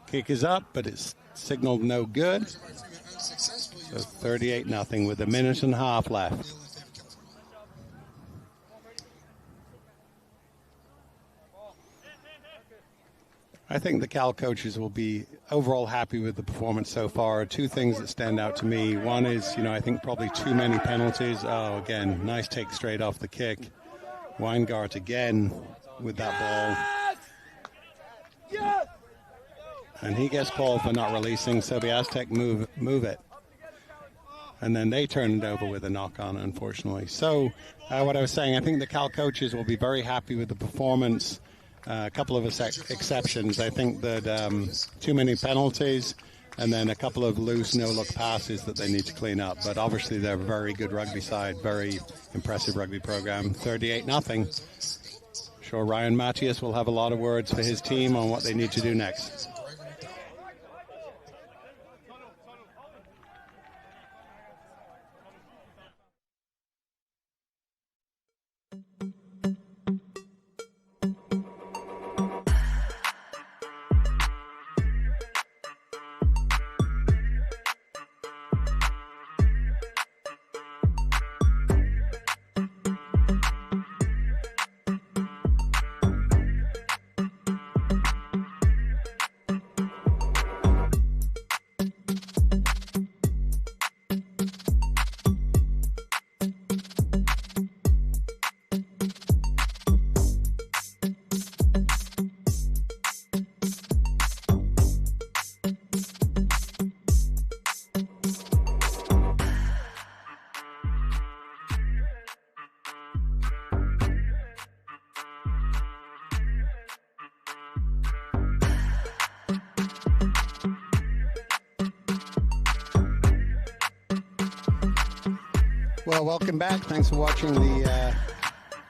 Kick is up, but it's signaled no good. So 38-0 with a minute and a half left. I think the Cal coaches will be overall happy with the performance so far. 2 things that stand out to me. One is, you know, I think probably too many penalties. Oh, again, nice take straight off the kick. Weingart again with that ball. Yes! And he gets called for not releasing, so the Aztec move it. And then they turn it over with a knock on, unfortunately. So what I was saying, I think the Cal coaches will be very happy with the performance. A couple of exceptions. I think that too many penalties and then a couple of loose no-look passes that they need to clean up. But obviously they're a very good rugby side, very impressive rugby program. 38-0. Sure, Ryan Matthias will have a lot of words for his team on what they need to do next. Well, welcome back. Thanks for watching the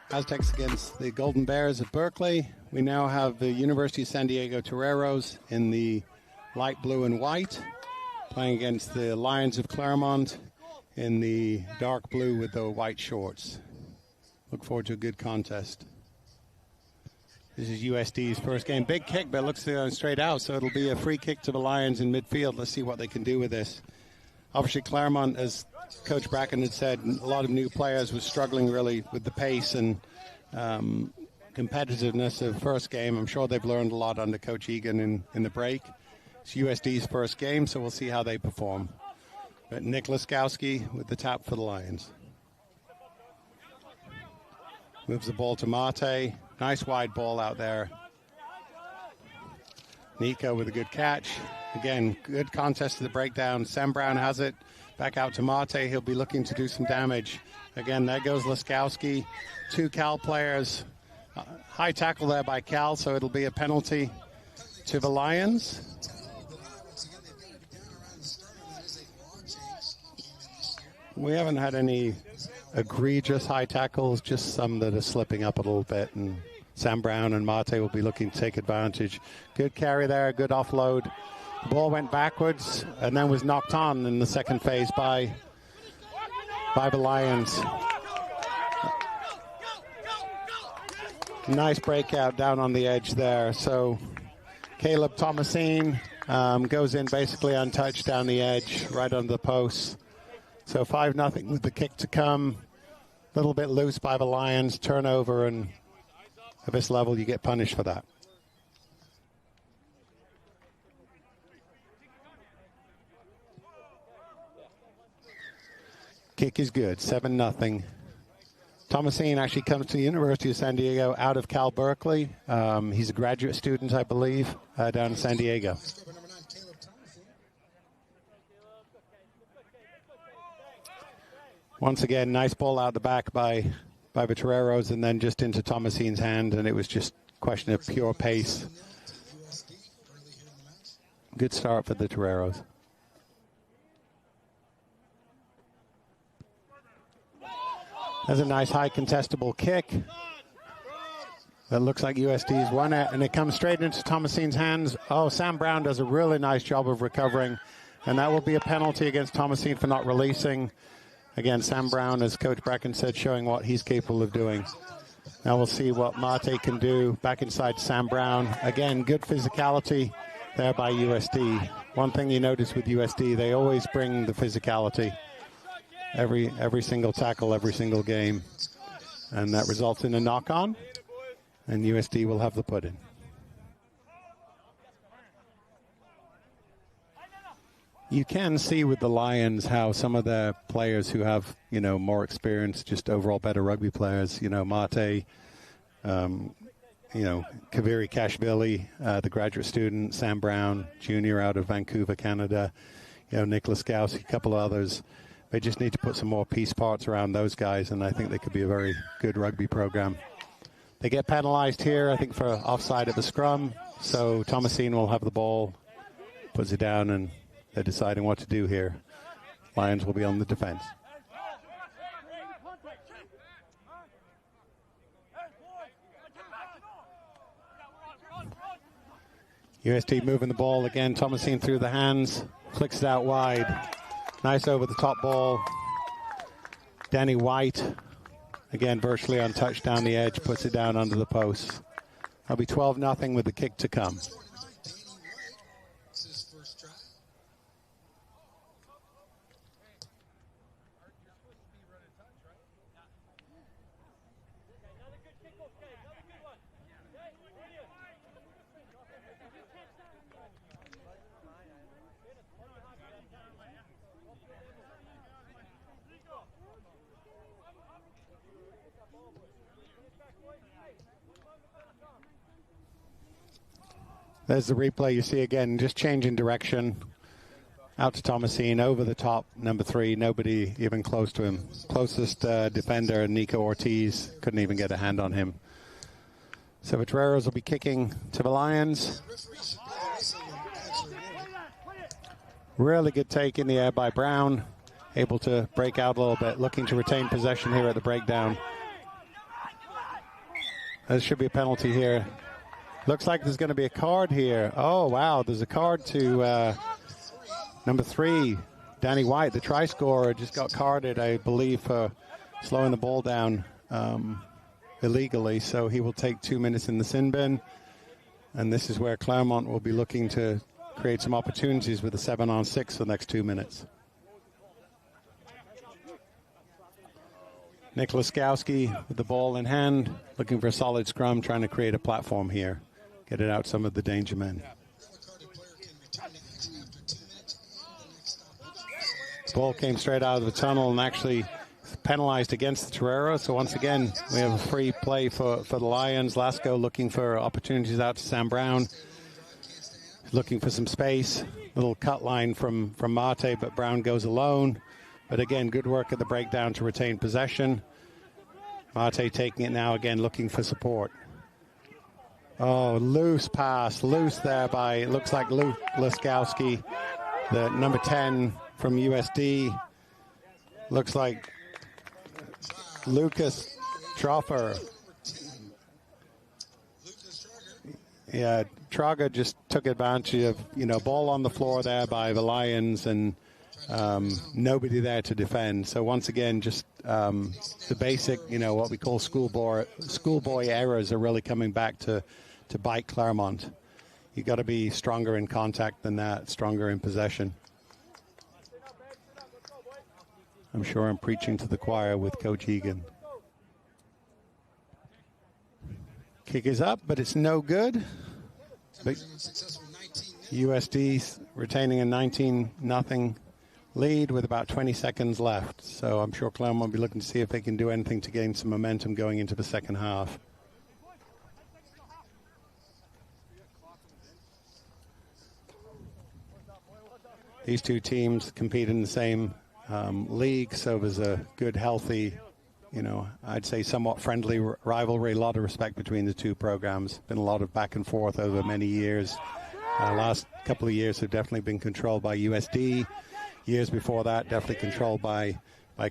Aztecs against the Golden Bears of Berkeley. We now have the University of San Diego Toreros in the light blue and white, playing against the Lions of Claremont in the dark blue with the white shorts. Look forward to a good contest. This is USD's first game. Big kick, but it looks straight out, so it'll be a free kick to the Lions in midfield. Let's see what they can do with this. Obviously, Claremont, as Coach Bracken had said, a lot of new players was struggling really with the pace and competitiveness of first game. I'm sure they've learned a lot under Coach Egan in the break. It's USD's first game, so we'll see how they perform. But Nick Laskowski with the tap for the Lions. Moves the ball to Mate. Nice wide ball out there. Nico with a good catch. Again, good contest to the breakdown. Sam Brown has it. Back out to Mate. He'll be looking to do some damage. Again, there goes Laskowski. Two Cal players. High tackle there by Cal, so it'll be a penalty to the Lions. We haven't had any egregious high tackles, just some that are slipping up a little bit, and Sam Brown and Mate will be looking to take advantage. Good carry there, good offload. The ball went backwards and then was knocked on in the second phase by the Lions. Nice breakout down on the edge there. So Caleb Thomasine goes in basically untouched down the edge, right under the post. So 5-0 with the kick to come. A little bit loose by the Lions, turnover, and at this level you get punished for that. Kick is good, 7-0. Thomasine actually comes to the University of San Diego out of Cal Berkeley. He's a graduate student, I believe, down in San Diego. Once again, nice ball out the back by the Toreros, and then just into Thomasine's hand, and it was just a question of pure pace. Good start for the Toreros. That's a nice high contestable kick. That looks like USD's won it, and it comes straight into Thomasine's hands. Oh, Sam Brown does a really nice job of recovering, and that will be a penalty against Thomasine for not releasing. Again, Sam Brown, as Coach Bracken said, showing what he's capable of doing. Now we'll see what Mate can do. Back inside Sam Brown. Again, good physicality there by USD. One thing you notice with USD, they always bring the physicality. Every single tackle, every single game. And that results in a knock-on, and USD will have the put-in. You can see with the Lions how some of the players who have, more experience, just overall better rugby players, Mate, Kaviri Kashvili, the graduate student, Sam Brown, Jr. out of Vancouver, Canada, Nick Laskowski, a couple of others. They just need to put some more piece parts around those guys, and I think they could be a very good rugby program. They get penalized here, I think, for offside at the scrum. So Thomasine will have the ball, puts it down, and they're deciding what to do here. Lions will be on the defense. USD moving the ball again. Thomasine through the hands, flicks it out wide. Nice over-the-top ball. Danny White, again, virtually untouched down the edge, puts it down under the post. That'll be 12-0 with the kick to come. There's the replay. You see again, just changing direction. Out to Thomasine, over the top, number 3. Nobody even close to him. Closest defender, Nico Ortiz, couldn't even get a hand on him. So the Toreros will be kicking to the Lions. Really good take in the air by Brown. able to break out a little bit, looking to retain possession here at the breakdown. There should be a penalty here. Looks like there's going to be a card here. Oh, wow, there's a card to number 3, Danny White, the try scorer, just got carded, I believe, for slowing the ball down illegally. So he will take 2 minutes in the sin bin. And this is where Claremont will be looking to create some opportunities with a 7-on-6 for the next 2 minutes. Nick Laskowski with the ball in hand, looking for a solid scrum, trying to create a platform here. Get it out some of the danger men. Ball came straight out of the tunnel and actually penalized against the Torero. So once again, we have a free play for the Lions. Lasco looking for opportunities out to Sam Brown. Looking for some space. Little cut line from Mate, but Brown goes alone. But again, good work at the breakdown to retain possession. Mate taking it now again, looking for support. Oh, loose pass. Loose there by, it looks like Luke Laskowski, the number 10 from USD. Looks like Lucas Troffer. Yeah, Traga just took advantage of, ball on the floor there by the Lions and nobody there to defend. So once again, just the basic, what we call schoolboy errors are really coming back to bite Claremont. You got to be stronger in contact than that, stronger in possession. I'm sure I'm preaching to the choir with Coach Egan. Kick is up, but it's no good. But USD retaining a 19-0 lead with about 20 seconds left. So I'm sure Claremont will be looking to see if they can do anything to gain some momentum going into the second half. These two teams compete in the same league, so there's a good, healthy, I'd say somewhat friendly rivalry, a lot of respect between the two programs. Been a lot of back and forth over many years. Last couple of years have definitely been controlled by USD. Years before that, definitely controlled by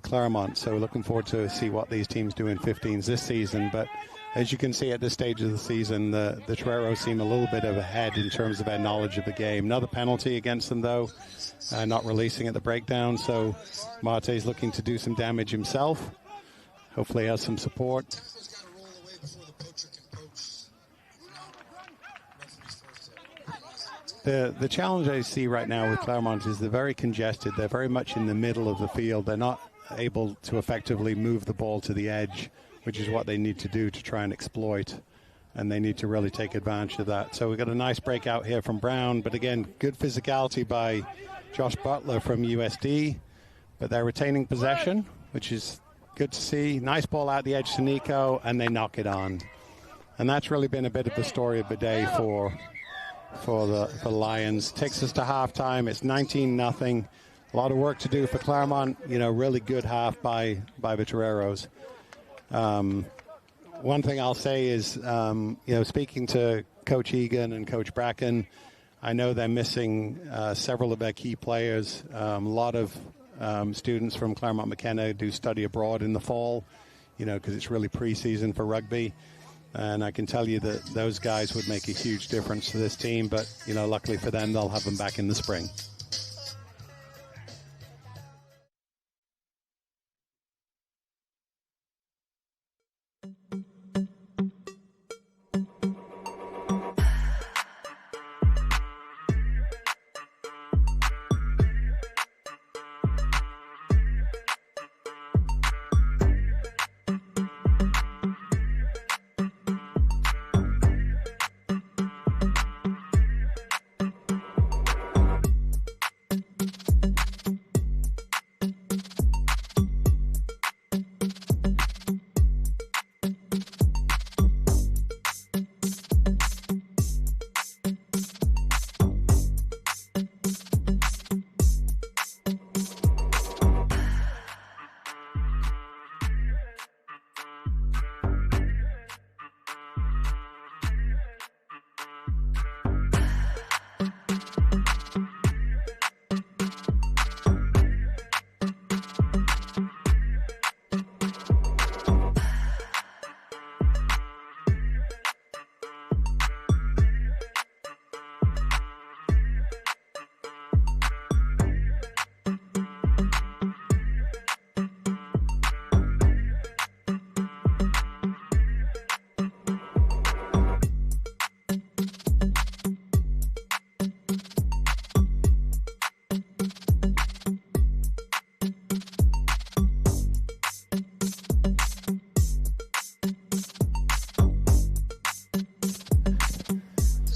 Claremont. So looking forward to see what these teams do in 15s this season. But as you can see at this stage of the season, the Toreros seem a little bit of ahead in terms of their knowledge of the game. Another penalty against them, though, not releasing at the breakdown. So Marte's looking to do some damage himself. Hopefully has some support. The challenge I see right now with Claremont is they're very congested. They're very much in the middle of the field. They're not able to effectively move the ball to the edge, which is what they need to do to try and exploit. And they need to really take advantage of that. So we've got a nice breakout here from Brown. But again, good physicality by Josh Butler from USD. But they're retaining possession, which is good to see. Nice ball out the edge to Nico, and they knock it on. And that's really been a bit of the story of the day for the Lions. Takes us to halftime. It's 19-0. A lot of work to do for Claremont. Really good half by the Toreros. One thing I'll say is, speaking to Coach Egan and Coach Bracken, I know they're missing several of their key players. A lot of students from Claremont McKenna do study abroad in the fall, because it's really preseason for rugby. And I can tell you that those guys would make a huge difference to this team. But, luckily for them, they'll have them back in the spring.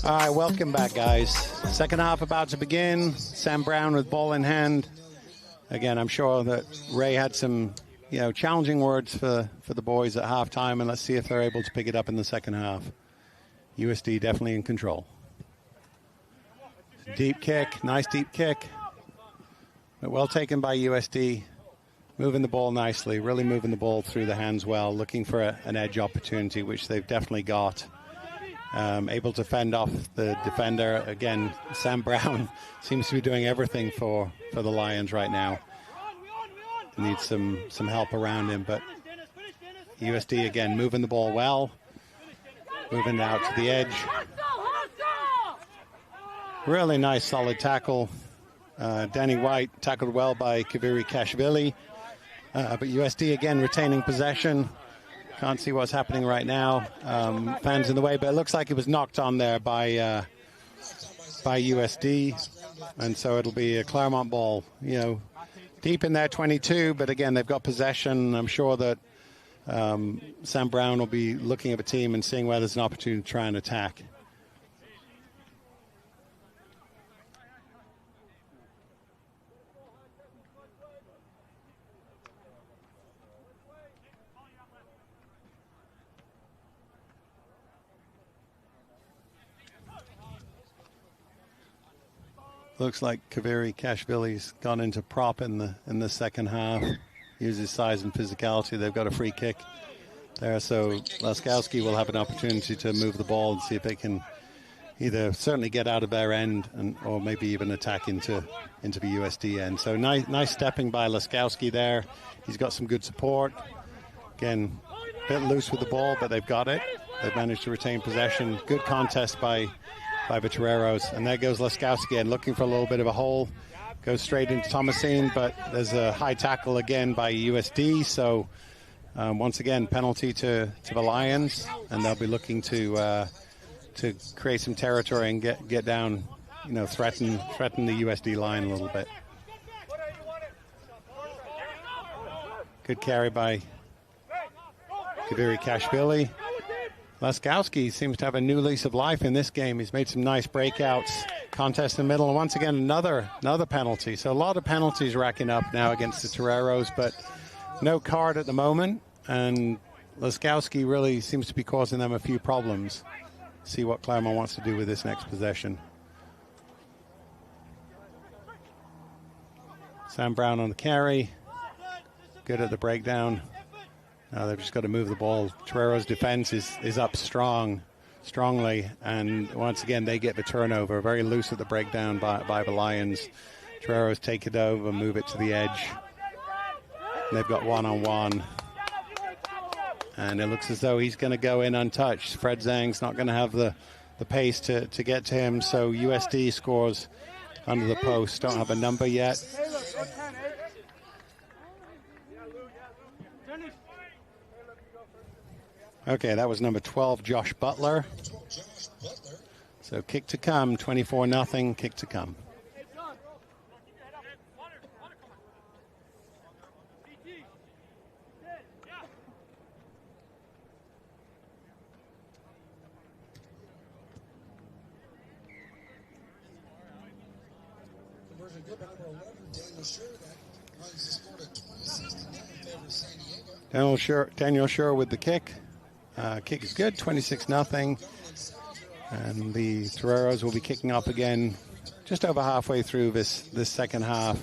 All right, welcome back, guys. Second half about to begin. Sam Brown with ball in hand. Again, I'm sure that Ray had some, challenging words for the boys at halftime, and let's see if they're able to pick it up in the second half. USD definitely in control. Deep kick, nice deep kick. But well taken by USD. Moving the ball nicely, really moving the ball through the hands well, looking for an edge opportunity, which they've definitely got. Able to fend off the defender. Again, Sam Brown seems to be doing everything for the Lions right now. Needs some help around him, but USD again moving the ball well. Moving out to the edge. Really nice solid tackle. Danny White tackled well by Kaviri Kashvili. But USD again retaining possession. Can't see what's happening right now. Fans in the way, but it looks like it was knocked on there by USD. And so it'll be a Claremont ball, deep in their 22. But again, they've got possession. I'm sure that Sam Brown will be looking at the team and seeing where there's an opportunity to try and attack. Looks like Kaviri Kashvili's gone into prop in the second half. Uses size and physicality. They've got a free kick there, so Laskowski will have an opportunity to move the ball and see if they can either certainly get out of their end or maybe even attack into the USD end. So nice stepping by Laskowski there. He's got some good support. Again, a bit loose with the ball, but they've got it. They've managed to retain possession. Good contest by the Toreros. And there goes Laskowski again, looking for a little bit of a hole. Goes straight into Thomasine, but there's a high tackle again by USD. So once again, penalty to the Lions, and they'll be looking to create some territory and get down, threaten the USD line a little bit. Good carry by Kaviri Kashvili. Laskowski seems to have a new lease of life in this game. He's made some nice breakouts, contest in the middle, and once again another penalty. So a lot of penalties racking up now against the Toreros, but no card at the moment, and Laskowski really seems to be causing them a few problems. See what Claremont wants to do with this next possession. Sam Brown on the carry. Good at the breakdown. Now they've just got to move the ball. Torero's defense is up strongly, and once again they get the turnover. Very loose at the breakdown by the Lions. Toreros take it over, move it to the edge. And they've got one-on-one. And it looks as though he's going to go in untouched. Fred Zhang's not going to have the pace to get to him, so USD scores under the post. Don't have a number yet. Okay, that was number 12, Josh Butler. So kick to come, 24-0, kick to come. Daniel Schur with the kick. Kick is good, 26-0. And the Toreros will be kicking up again just over halfway through this second half.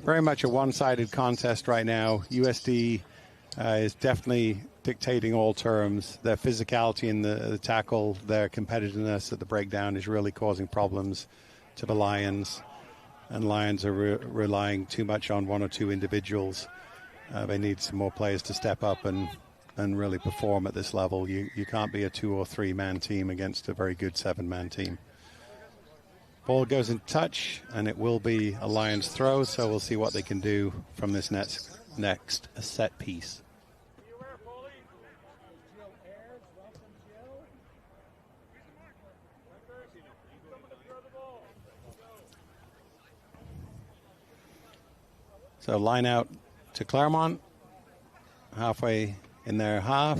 Very much a one-sided contest right now. USD is definitely dictating all terms. Their physicality in the tackle, their competitiveness at the breakdown is really causing problems to the Lions. And Lions are relying too much on one or two individuals. They need some more players to step up and really perform at this level. You can't be a 2 or 3 man team against a very good 7-man team. Ball goes in touch, and it will be a Lions throw, so we'll see what they can do from this next set piece. So line out to Claremont, halfway in their half,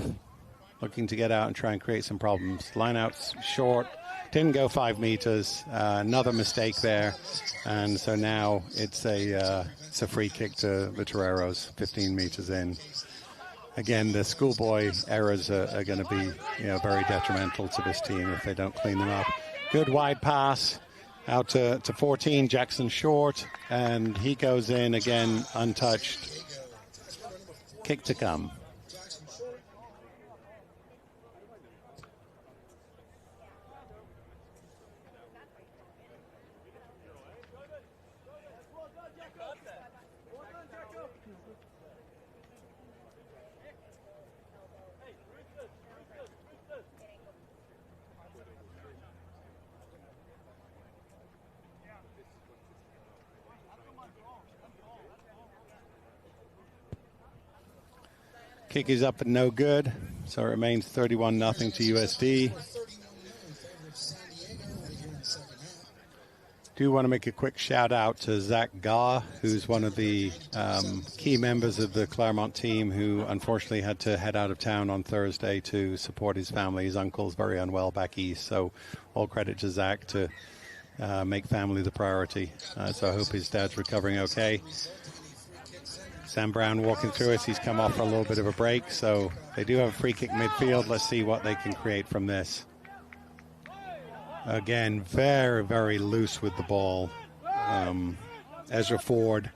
looking to get out and try and create some problems. Line out short, Didn't go 5 meters. Another mistake there. And so now it's a free kick to the Toreros, 15 meters in. Again, the schoolboy errors are going to be, very detrimental to this team if they don't clean them up. Good wide pass out to 14, Jackson Short, and he goes in again untouched. Kick to come. Kick is up and no good, so it remains 31-0 to USD. Do want to make a quick shout out to Zach Gaw, who's one of the key members of the Claremont team who unfortunately had to head out of town on Thursday to support his family. His uncle's very unwell back east, so all credit to Zach to make family the priority. So I hope his dad's recovering okay. Sam Brown walking through us. He's come off for a little bit of a break, so they do have a free kick midfield. Let's see what they can create from this. Again, very, very loose with the ball. Ezra Ford,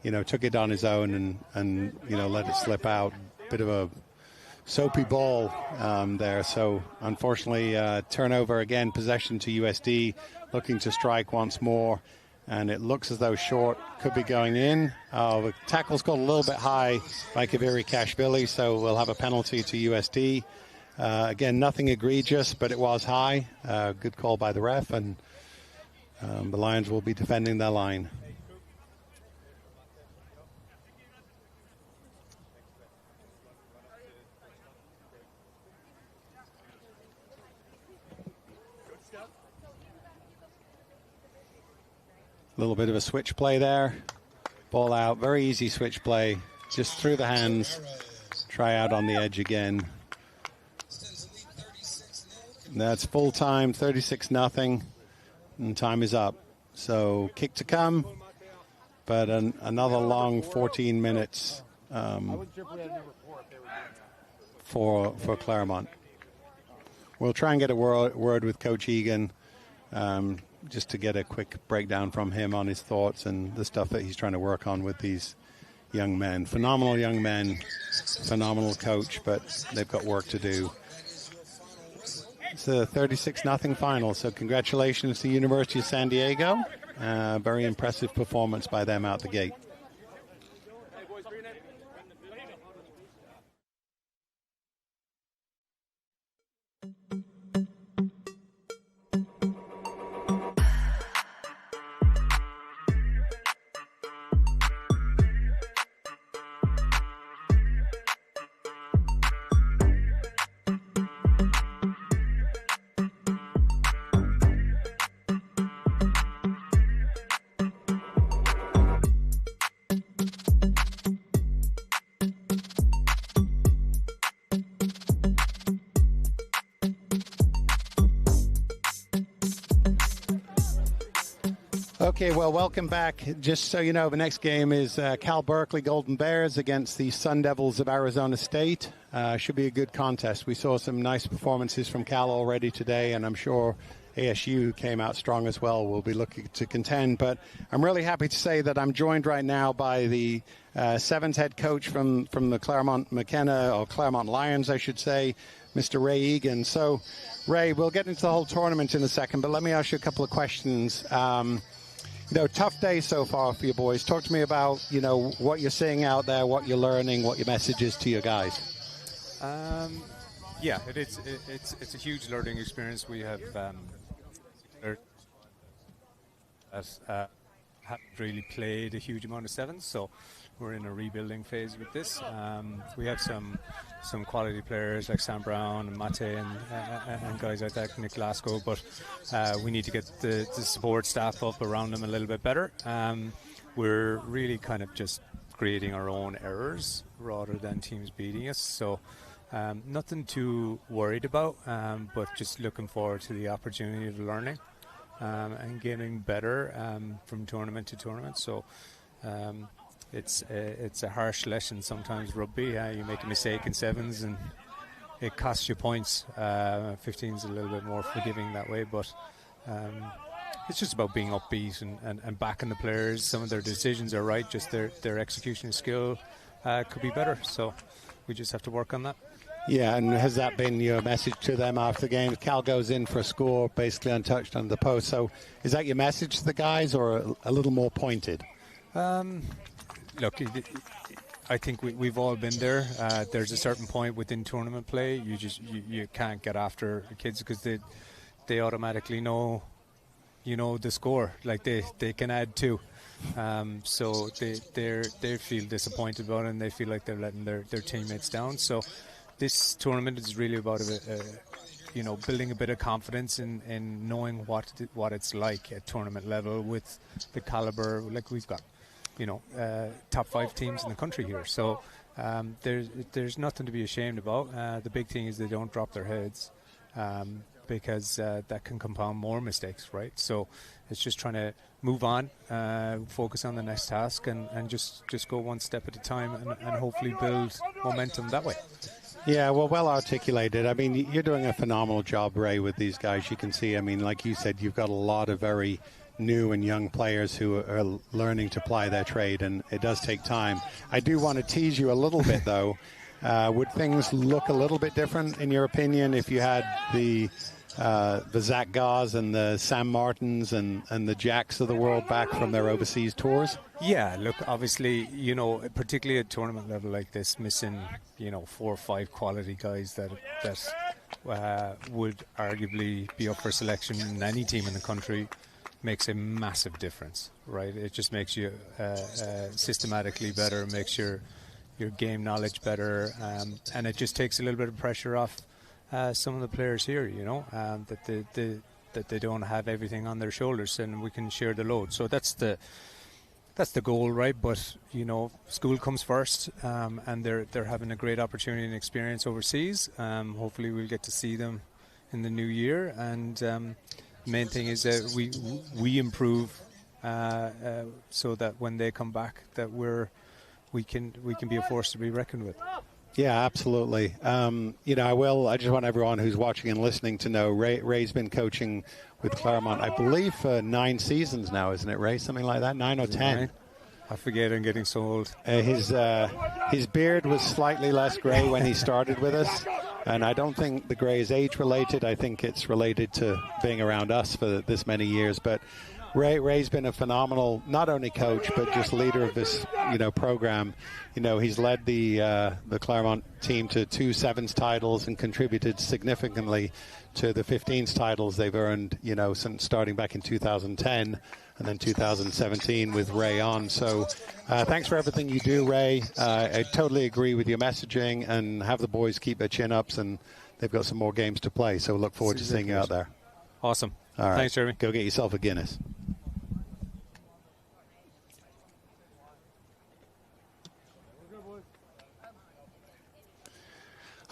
took it on his own and let it slip out. Bit of a soapy ball there. So unfortunately, turnover again, possession to USD, looking to strike once more. And it looks as though Short could be going in. The tackle's got a little bit high by Kaviri Kashvili, so we'll have a penalty to USD. Again, nothing egregious, but it was high. Good call by the ref, and the Lions will be defending their line. A little bit of a switch play there. Ball out, very easy switch play. Just through the hands. Try out on the edge again. That's full time, 36-0, and time is up. So kick to come, but another long 14 minutes for Claremont. We'll try and get a word with Coach Egan, just to get a quick breakdown from him on his thoughts and the stuff that he's trying to work on with these young men. Phenomenal young men, phenomenal coach, but they've got work to do. It's a 36-0 final, so congratulations to University of San Diego. Very impressive performance by them out the gate. Okay, well, welcome back. Just so you know, the next game is Cal Berkeley Golden Bears against the Sun Devils of Arizona State. Should be a good contest. We saw some nice performances from Cal already today, and I'm sure ASU came out strong as well. We'll be looking to contend. But I'm really happy to say that I'm joined right now by the Sevens head coach from the Claremont McKenna, or Claremont Lions, I should say, Mr. Ray Egan. So, Ray, we'll get into the whole tournament in a second, but let me ask you a couple of questions. Tough day so far for you boys. Talk to me about, what you're seeing out there, what you're learning, what your message is to your guys. Yeah, it's a huge learning experience. We have haven't really played a huge amount of sevens, so we're in a rebuilding phase with this. We have some quality players like Sam Brown and Mate and guys like that, Nick Glasgow, but we need to get the support staff up around them a little bit better. We're really kind of just creating our own errors rather than teams beating us. So Nothing too worried about, but just looking forward to the opportunity of learning and getting better from tournament to tournament. So it's a harsh lesson sometimes, rugby. You make a mistake in sevens and it costs you points. 15's a little bit more forgiving that way, but it's just about being upbeat and backing the players. Some of their decisions are right, just their execution skill could be better. So we just have to work on that. Yeah, and has that been your message to them after the game? Cal goes in for a score, basically untouched under the post. So is that your message to the guys, or a little more pointed? Look, I think we've all been there. There's a certain point within tournament play you can't get after kids because they automatically know, the score. Like they can add two. So they feel disappointed about it, and they feel like they're letting their teammates down. So this tournament is really about building a bit of confidence in knowing what it's like at tournament level with the caliber. Like we've got, top 5 teams in the country here. So there's nothing to be ashamed about. The big thing is they don't drop their heads, because that can compound more mistakes, right? So it's just trying to move on, focus on the next task, and just go one step at a time, and hopefully build momentum that way. Yeah, well articulated. I mean, you're doing a phenomenal job, Ray, with these guys. You can see, I mean, like you said, you've got a lot of very new and young players who are learning to ply their trade, and it does take time. I do want to tease you a little bit, though. Would things look a little bit different, in your opinion, if you had the Zach Gars and the Sam Martins and the Jacks of the world back from their overseas tours? Yeah, look, obviously, particularly at tournament level like this, missing, 4 or 5 quality guys that would arguably be up for selection in any team in the country makes a massive difference, right? It just makes you systematically better, makes your game knowledge better, and it just takes a little bit of pressure off some of the players here, that they don't have everything on their shoulders, and we can share the load. So that's the goal, right? But school comes first, and they're having a great opportunity and experience overseas. Hopefully, we'll get to see them in the new year. And the main thing is that we improve, so that when they come back, that we can be a force to be reckoned with. Yeah, absolutely. I just want everyone who's watching and listening to know Ray's been coaching with Claremont, I believe, for 9 seasons now, isn't it, Ray? Something like that, 9 or 10. I forget, I'm getting so old. His beard was slightly less gray when he started with us, and I don't think the gray is age-related. I think it's related to being around us for this many years. But Ray's been a phenomenal, not only coach, but just leader of this, program. He's led the Claremont team to 2 sevens titles and contributed significantly to the 15s titles they've earned, since starting back in 2010 and then 2017 with Ray on. So thanks for everything you do, Ray. I totally agree with your messaging, and have the boys keep their chin ups, and they've got some more games to play. So look forward to seeing you out there. Awesome. All right. Thanks, Jeremy. Go get yourself a Guinness.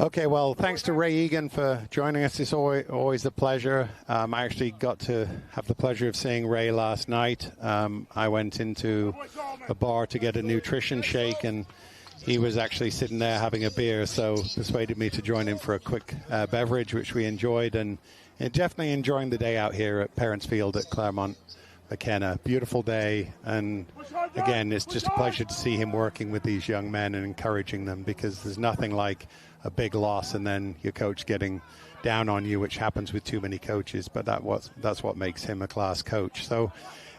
Okay, well, thanks to Ray Egan for joining us. It's always a pleasure. I actually got to have the pleasure of seeing Ray last night. I went into a bar to get a nutrition shake, and he was actually sitting there having a beer, so persuaded me to join him for a quick beverage, which we enjoyed, and definitely enjoying the day out here at Parents Field at Claremont McKenna. Beautiful day, and again, it's just a pleasure to see him working with these young men and encouraging them, because there's nothing like a big loss and then your coach getting down on you, which happens with too many coaches, but that's what makes him a class coach. So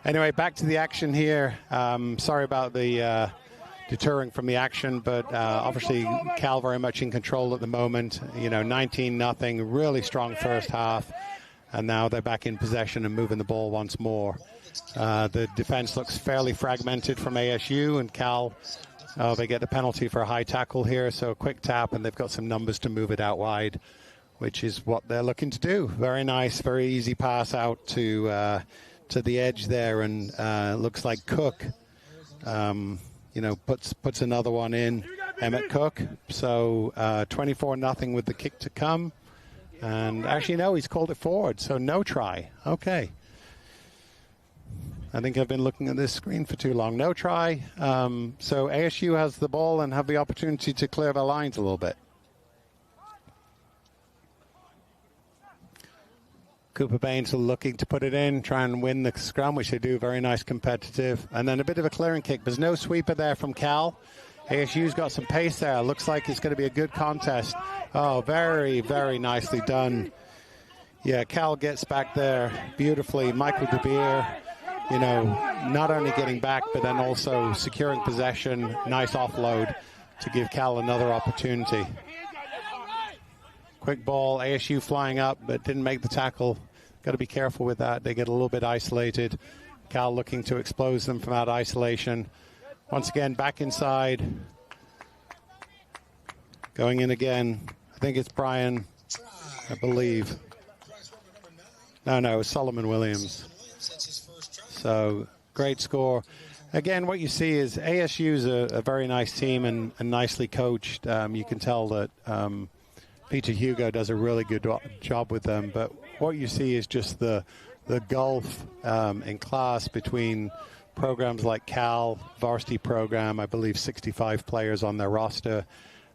anyway, back to the action here. Sorry about the deterring from the action, but obviously Cal very much in control at the moment. 19-0, really strong first half, and now they're back in possession and moving the ball once more. The defense looks fairly fragmented from ASU, and Cal, they get the penalty for a high tackle here, so a quick tap, and they've got some numbers to move it out wide, which is what they're looking to do. Very nice, very easy pass out to the edge there, and looks like Cook, puts another one in. Emmett Cook. So 24-0 with the kick to come. And actually, no, he's called it forward, so no try. Okay. I think I've been looking at this screen for too long. No try. So ASU has the ball and have the opportunity to clear the lines a little bit. Cooper Baines looking to put it in, try and win the scrum, which they do. Very nice, competitive. And then a bit of a clearing kick. There's no sweeper there from Cal. ASU's got some pace there. Looks like it's going to be a good contest. Oh, very, very nicely done. Yeah, Cal gets back there beautifully. Michael DeBeer, you know, not only getting back, but then also securing possession. Nice offload to give Cal another opportunity. Quick ball, ASU flying up, but didn't make the tackle. Got to be careful with that. They get a little bit isolated. Cal looking to expose them from that isolation. Once again, back inside. Going in again. I think it's Brian, I believe. No, it's Solomon Williams. So, great score. Again, what you see is ASU's a very nice team and nicely coached. You can tell that Peter Hugo does a really good job with them. But what you see is just the gulf in class between programs like Cal, varsity program, I believe 65 players on their roster,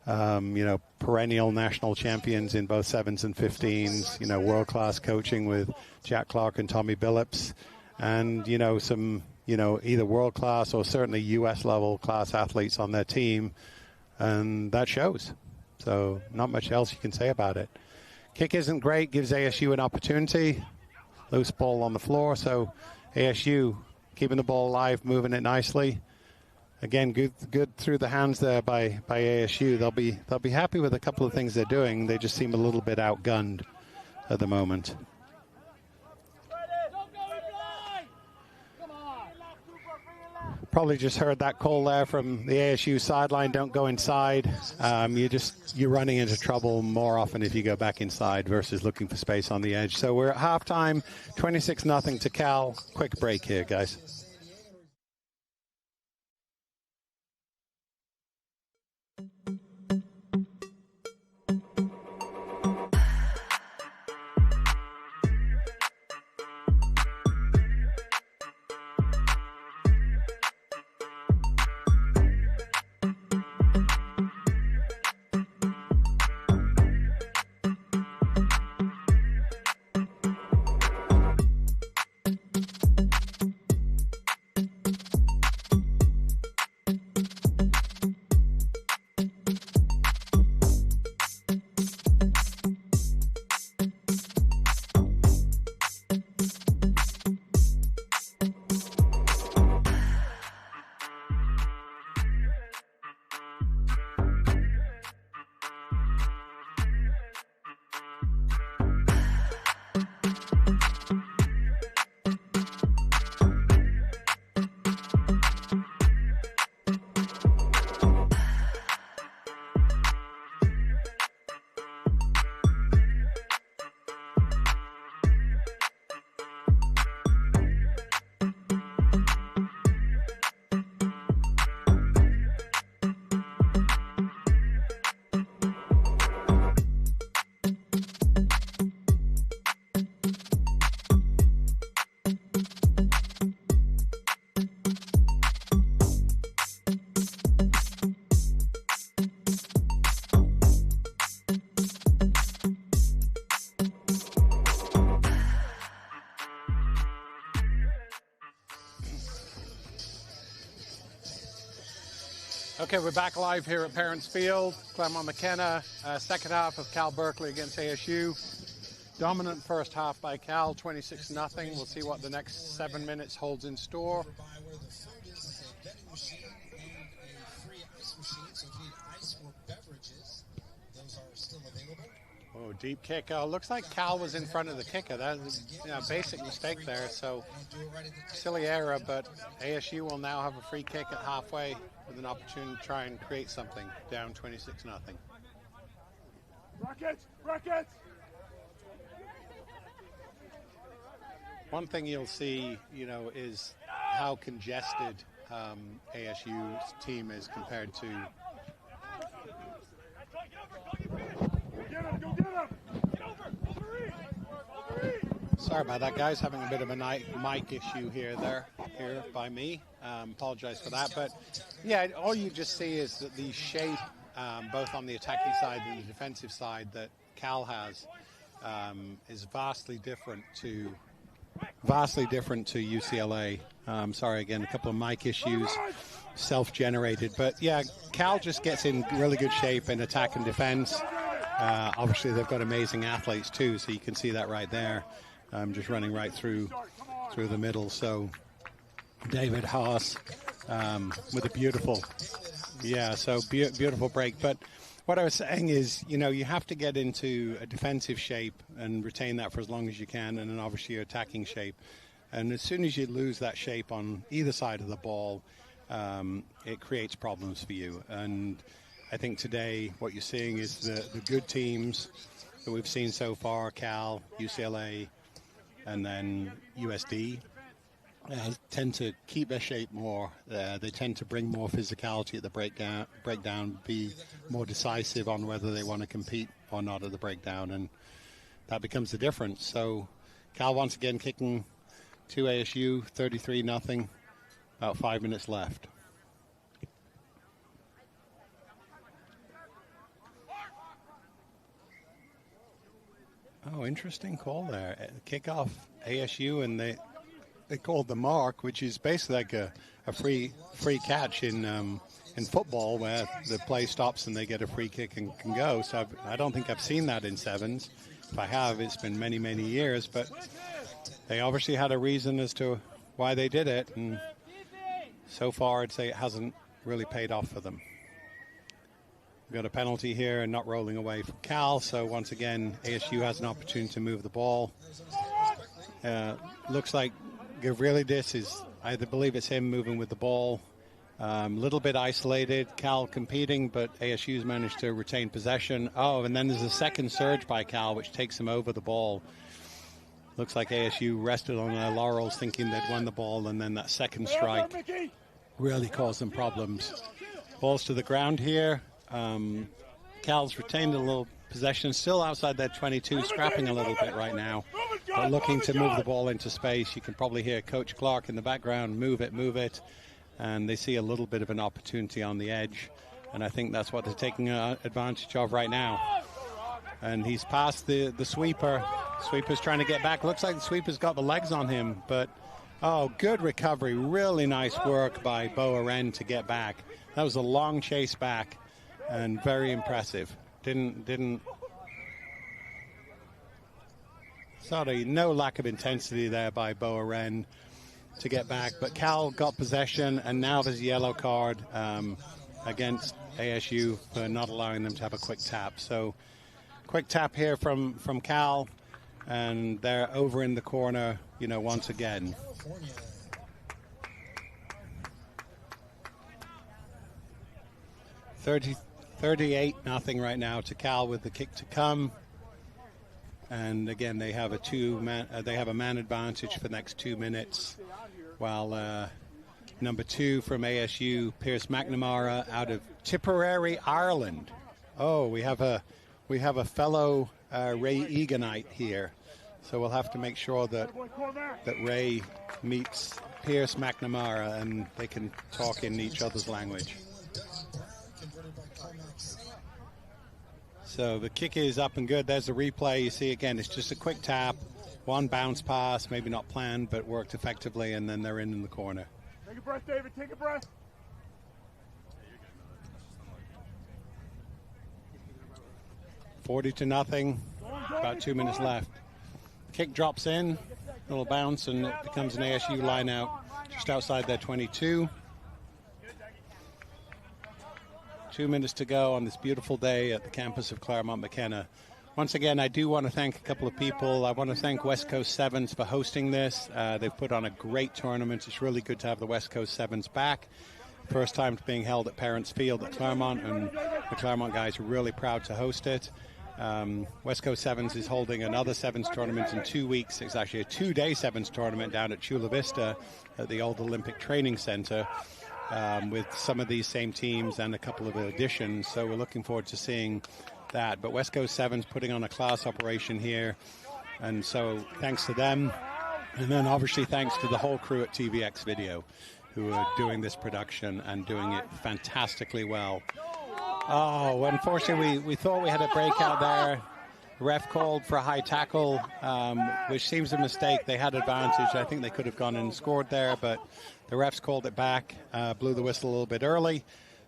you know, perennial national champions in both 7s and 15s, you know, world-class coaching with Jack Clark and Tommy Billups, and, you know, some, you know, either world-class or certainly U.S.-level class athletes on their team, and that shows. So not much else you can say about it. Kick isn't great, gives ASU an opportunity. Loose ball on the floor, so ASU keeping the ball alive, moving it nicely. Again, good through the hands there by ASU. They'll be happy with a couple of things they're doing. They just seem a little bit outgunned at the moment. Probably just heard that call there from the ASU sideline. Don't go inside. You're running into trouble more often if you go back inside versus looking for space on the edge. So we're at halftime, 26-0 to Cal. Quick break here, guys. Okay, we're back live here at Parents Field, Claremont McKenna, second half of Cal Berkeley against ASU. Dominant first half by Cal, 26-0. We'll see what the next 7 minutes holds in store. Oh, deep kick. Looks like Cal was in front of the kicker. That was a basic mistake there. So silly error, but ASU will now have a free kick at halfway with an opportunity to try and create something, down 26-0. Rockets! One thing you'll see, is how congested ASU's team is compared to Sorry about that, guys. Having a bit of a mic issue here by me. Apologize for that. But yeah, all you just see is that the shape, both on the attacking side and the defensive side, that Cal has is vastly different to UCLA. Sorry again, a couple of mic issues, self-generated. But yeah, Cal just gets in really good shape in attack and defense. Obviously, they've got amazing athletes too, so you can see that right there. Just running right through the middle. So David Haas with a beautiful break. But what I was saying is, you have to get into a defensive shape and retain that for as long as you can, and then obviously your attacking shape. And as soon as you lose that shape on either side of the ball, it creates problems for you. And I think today what you're seeing is the good teams that we've seen so far, Cal, UCLA, and then USD, tend to keep their shape more. They tend to bring more physicality at the breakdown, be more decisive on whether they want to compete or not at the breakdown, and that becomes the difference. So Cal once again kicking to ASU, 33-0, about 5 minutes left. Oh, interesting call there. Kickoff ASU, and they called the mark, which is basically like a free catch in football, where the play stops and they get a free kick and can go. So I don't think I've seen that in sevens. If I have, it's been many, many years. But they obviously had a reason as to why they did it, and so far I'd say it hasn't really paid off for them. We've got a penalty here and not rolling away from Cal, so once again ASU has an opportunity to move the ball. Looks like Gavrilidis is, I believe it's him moving with the ball. A little bit isolated, Cal competing, but ASU's managed to retain possession. Oh, and then there's a second surge by Cal, which takes him over the ball. Looks like ASU rested on their laurels thinking they'd won the ball, and then that second strike really caused them problems. Balls to the ground here. Cal's retained a little possession, still outside their 22, scrapping a little bit right now, but looking to move the ball into space. You can probably hear Coach Clark in the background, move it, and they see a little bit of an opportunity on the edge, and I think that's what they're taking advantage of right now. And he's past the sweeper. Sweeper's trying to get back. Looks like the sweeper's got the legs on him, but oh, good recovery. Really nice work by Bo Aren to get back. That was a long chase back and very impressive. Sorry, no lack of intensity there by Bo Aren to get back, but Cal got possession, and now there's a yellow card against ASU for not allowing them to have a quick tap. So quick tap here from Cal, and they're over in the corner, once again. 38-0 right now to Cal with the kick to come. And again, they have a man advantage for the next 2 minutes, while number 2 from ASU, Pierce McNamara, out of Tipperary, Ireland. Oh, we have a fellow Ray Eganite here, so we'll have to make sure that Ray meets Pierce McNamara and they can talk in each other's language. So the kick is up and good. There's the replay. You see again, it's just a quick tap, one bounce pass, maybe not planned, but worked effectively, and then they're in the corner. Take a breath, David. Take a breath. 40-0. About 2 minutes left. Kick drops in, little bounce, and it becomes an ASU line out just outside their 22. 2 minutes to go on this beautiful day at the campus of Claremont McKenna. Once again, I do want to thank a couple of people. I want to thank West Coast Sevens for hosting this. They've put on a great tournament. It's really good to have the West Coast Sevens back. First time it's being held at Parents Field at Claremont, and the Claremont guys are really proud to host it. West Coast Sevens is holding another Sevens tournament in 2 weeks. It's actually a 2-day Sevens tournament down at Chula Vista at the old Olympic Training Center. With some of these same teams and a couple of additions. So we're looking forward to seeing that. But West Coast 7's putting on a class operation here, and so thanks to them. And then obviously thanks to the whole crew at TVX Video who are doing this production and doing it fantastically well. Oh, unfortunately, we thought we had a breakout there. Ref called for a high tackle, which seems a mistake. They had advantage. I think they could have gone and scored there, but the refs called it back, blew the whistle a little bit early.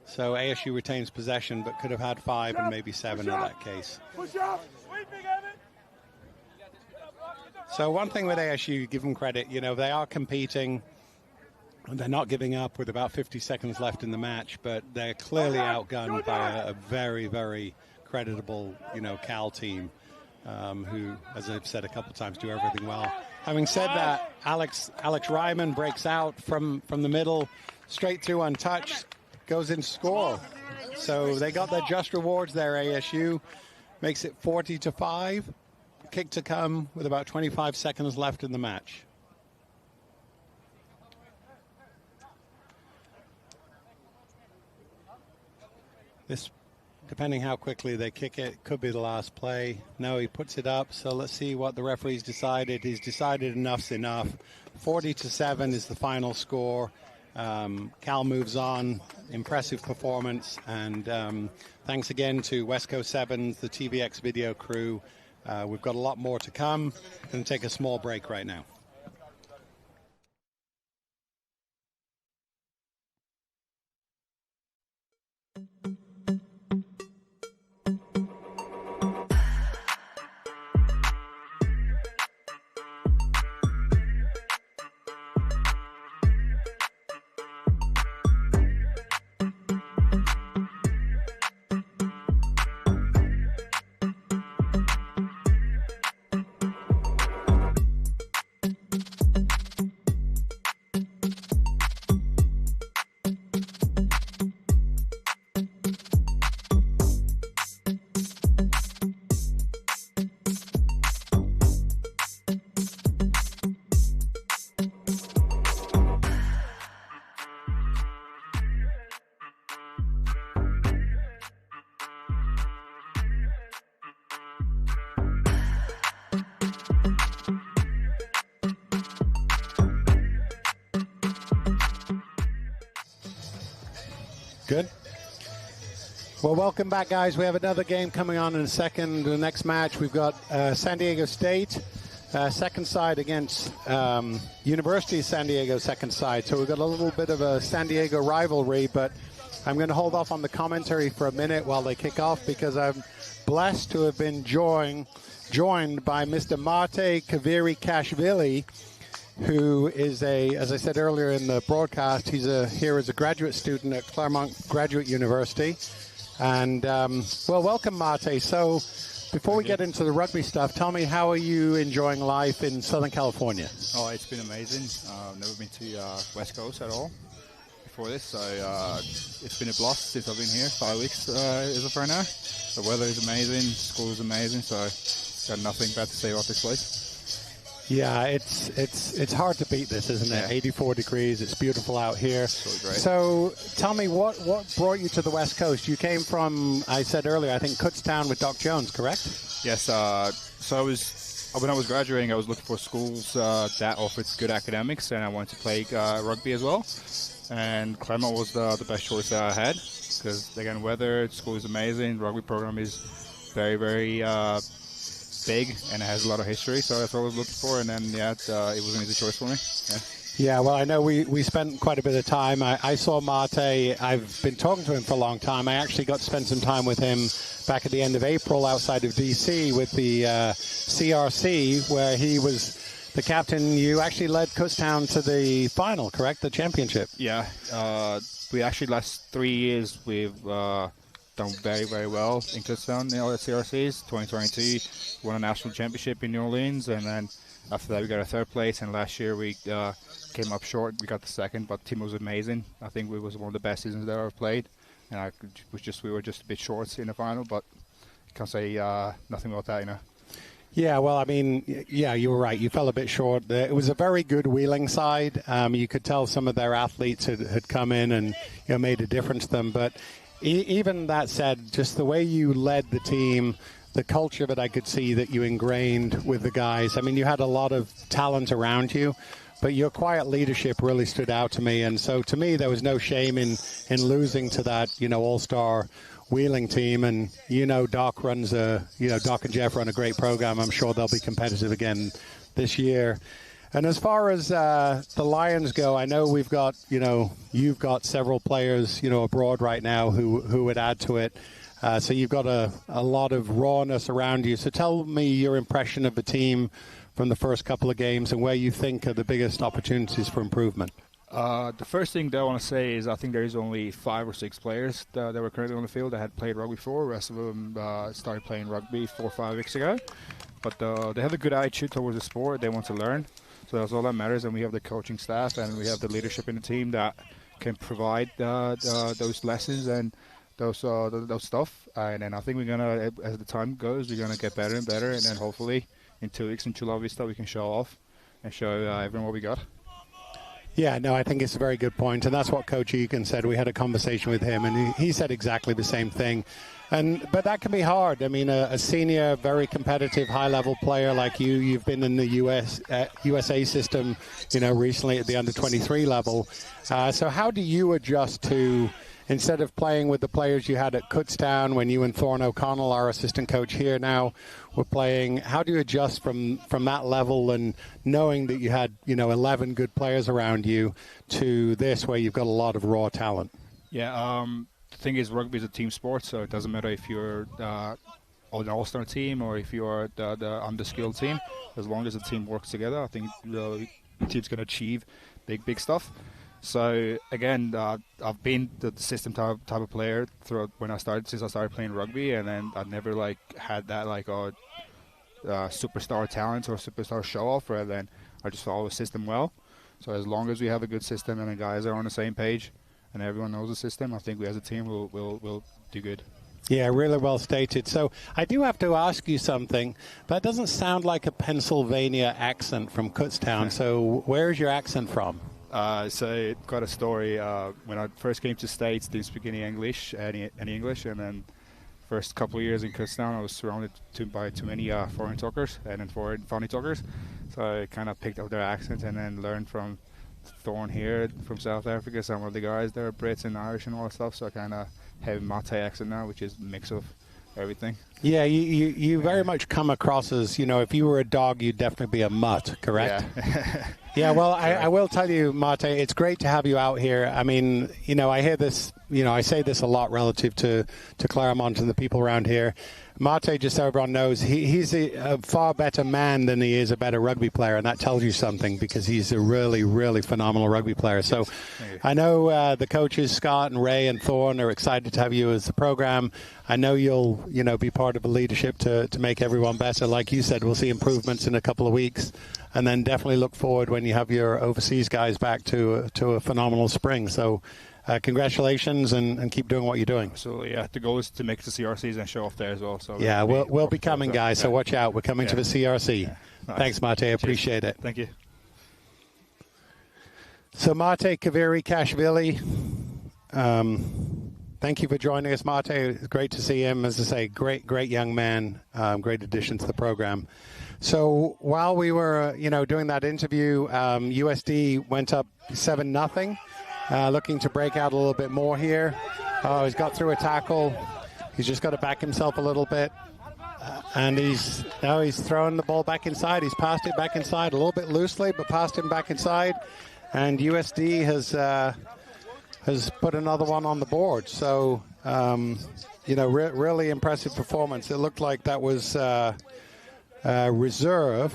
So ASU retains possession, but could have had 5 and maybe 7 in that case. So one thing with ASU, give them credit, you know, they are competing. They're not giving up with about 50 seconds left in the match, but they're clearly outgunned by a very, very creditable, you know, Cal team who, as I've said a couple of times, do everything well. Having said that, Alex Ryman breaks out from the middle, straight through untouched, goes in score. So they got their just rewards there, ASU. Makes it 40-5. Kick to come with about 25 seconds left in the match. This, depending how quickly they kick it, could be the last play. No, he puts it up, so let's see what the referee's decided. He's decided enough's enough. 40-7 is the final score. Cal moves on. Impressive performance, and thanks again to West Coast 7's, the TVX Video crew. We've got a lot more to come. Going to take a small break right now. Good. Well, welcome back, guys. We have another game coming on in a second. The next match, we've got San Diego State, second side against University of San Diego, second side. So we've got a little bit of a San Diego rivalry, but I'm going to hold off on the commentary for a minute while they kick off because I'm blessed to have been joined by Mr. Mate Kaviri-Kashvili, who is as I said earlier in the broadcast, he's here as a graduate student at Claremont Graduate University. And, well, welcome, Mate. So before we get into the rugby stuff, tell me, how are you enjoying life in Southern California? Oh, it's been amazing. I've never been to West Coast at all before this. So it's been a blast since I've been here, 5 weeks as of right now. The weather is amazing, school is amazing, so got nothing bad to say about this place. Yeah, it's hard to beat this, isn't it? 84 degrees, it's beautiful out here. Great. So tell me, what brought you to the West Coast? You came from, I said earlier, I think Kutztown with Doc Jones, correct? Yes, so when I was graduating, I was looking for schools that offered good academics, and I wanted to play rugby as well. And Claremont was the best choice that I had, because again, weather, school is amazing, rugby program is very, very big and it has a lot of history, so that's what I was looking for, and then it was an easy choice for me. Yeah, well, I know we spent quite a bit of time. I saw Mate. I've been talking to him for a long time. I actually got to spend some time with him back at the end of April outside of D.C. with the CRC, where he was the captain. You actually led Kutztown to the final, correct? The championship. Yeah, we actually last 3 years we've done very, very well in Kutztown in all the CRCs. 2022 won a national championship in New Orleans, and then after that we got a third place, and last year we came up short. We got the second, but the team was amazing. I think it was one of the best seasons that I ever played, and we were just a bit short in the final, but I can't say nothing about that, you know. Yeah, well, I mean, yeah, you were right. You fell a bit short. It was a very good wheeling side. You could tell some of their athletes had come in and made a difference to them, but even that said, just the way you led the team, the culture that I could see that you ingrained with the guys. I mean, you had a lot of talent around you, but your quiet leadership really stood out to me. And so to me, there was no shame in losing to that, all-star Wheeling team. And, Doc runs Doc and Jeff run a great program. I'm sure they'll be competitive again this year. And as far as the Lions go, I know we've got, you've got several players, abroad right now who would add to it. So you've got a lot of rawness around you. So tell me your impression of the team from the first couple of games and where you think are the biggest opportunities for improvement. The first thing that I want to say is I think there is only 5 or 6 players that were currently on the field that had played rugby before. The rest of them started playing rugby 4 or 5 weeks ago. But they have a good attitude towards the sport. They want to learn. So that's all that matters. And we have the coaching staff and we have the leadership in the team that can provide those lessons and those stuff. And then I think we're going to, as the time goes, we're going to get better and better. And then hopefully in 2 weeks in Chula Vista we can show off and show everyone what we got. Yeah, no, I think it's a very good point, and that's what Coach Egan said. We had a conversation with him, and he said exactly the same thing. But that can be hard. I mean, a senior, very competitive, high-level player like you've been in the USA system, recently at the under-23 level. So how do you adjust to, instead of playing with the players you had at Kutztown when you and Thorne O'Connell, our assistant coach here now, were playing, how do you adjust from that level and knowing that you had, 11 good players around you to this where you've got a lot of raw talent? Yeah, the thing is rugby is a team sport, so it doesn't matter if you're on an all-star team or if you're the underskilled team. As long as the team works together, I think the team's going to achieve big stuff. So again, I've been the system type of player throughout since I started playing rugby, and then I never had that superstar talent or superstar show off. Rather than I just follow the system well. So as long as we have a good system and the guys are on the same page, and everyone knows the system, I think we as a team will do good. Yeah, really well stated. So I do have to ask you something. That doesn't sound like a Pennsylvania accent from Kutztown. So where is your accent from? So got a story. When I first came to States, didn't speak any English, and then first couple of years in Kutztown, I was surrounded by too many foreign talkers and then foreign funny talkers. So I kind of picked up their accent and then learned from Thorne here from South Africa. Some of the guys there are Brits and Irish and all that stuff. So I kind of have a Mate accent now, which is a mix of everything. Yeah, you very much come across as, if you were a dog, you'd definitely be a mutt, correct? Yeah. Yeah, well, I will tell you, Mate, it's great to have you out here. I mean, I hear this, I say this a lot relative to Claremont and the people around here. Mate, just so everyone knows, he's a far better man than he is a better rugby player, and that tells you something because he's a really, really phenomenal rugby player. So I know the coaches, Scott and Ray and Thorne, are excited to have you as the program. I know you'll, be part of the leadership to make everyone better. Like you said, we'll see improvements in a couple of weeks, and then definitely look forward when you have your overseas guys back to a phenomenal spring. So congratulations and keep doing what you're doing. Absolutely, yeah. The goal is to make the CRCs and show off there as well. So yeah, we'll be coming, guys. So watch out. We're coming to the CRC. Yeah. Nice. Thanks, Mate. I appreciate it. Thank you. So Mate Kaviri-Kashvili, thank you for joining us, Mate. It's great to see him. As I say, great young man. Great addition to the program. So while we were, doing that interview, USD went up 7-0. Looking to break out a little bit more here. Oh, he's got through a tackle. He's just got to back himself a little bit. And he's throwing the ball back inside. He's passed it back inside a little bit loosely, but passed him back inside. And USD has put another one on the board. So, really impressive performance. It looked like that was reserve.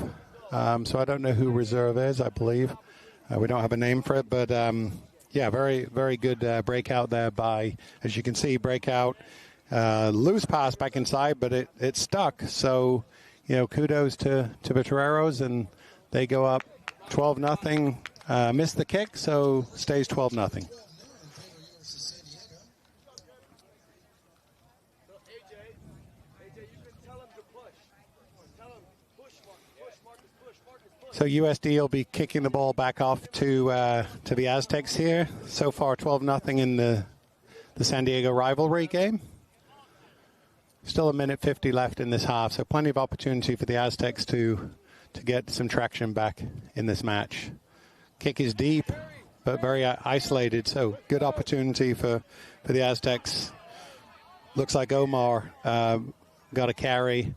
So I don't know who reserve is, I believe. We don't have a name for it, but yeah, very, very good breakout there by, as you can see, breakout. Loose pass back inside, but it stuck. So, kudos to the Toreros, and they go up 12-0. Missed the kick, so stays 12-0. So USD will be kicking the ball back off to the Aztecs here. So far, 12-0 in the the San Diego rivalry game. Still 1:50 left in this half, so plenty of opportunity for the Aztecs to get some traction back in this match. Kick is deep, but very isolated, so good opportunity for the Aztecs. Looks like Omar got a carry.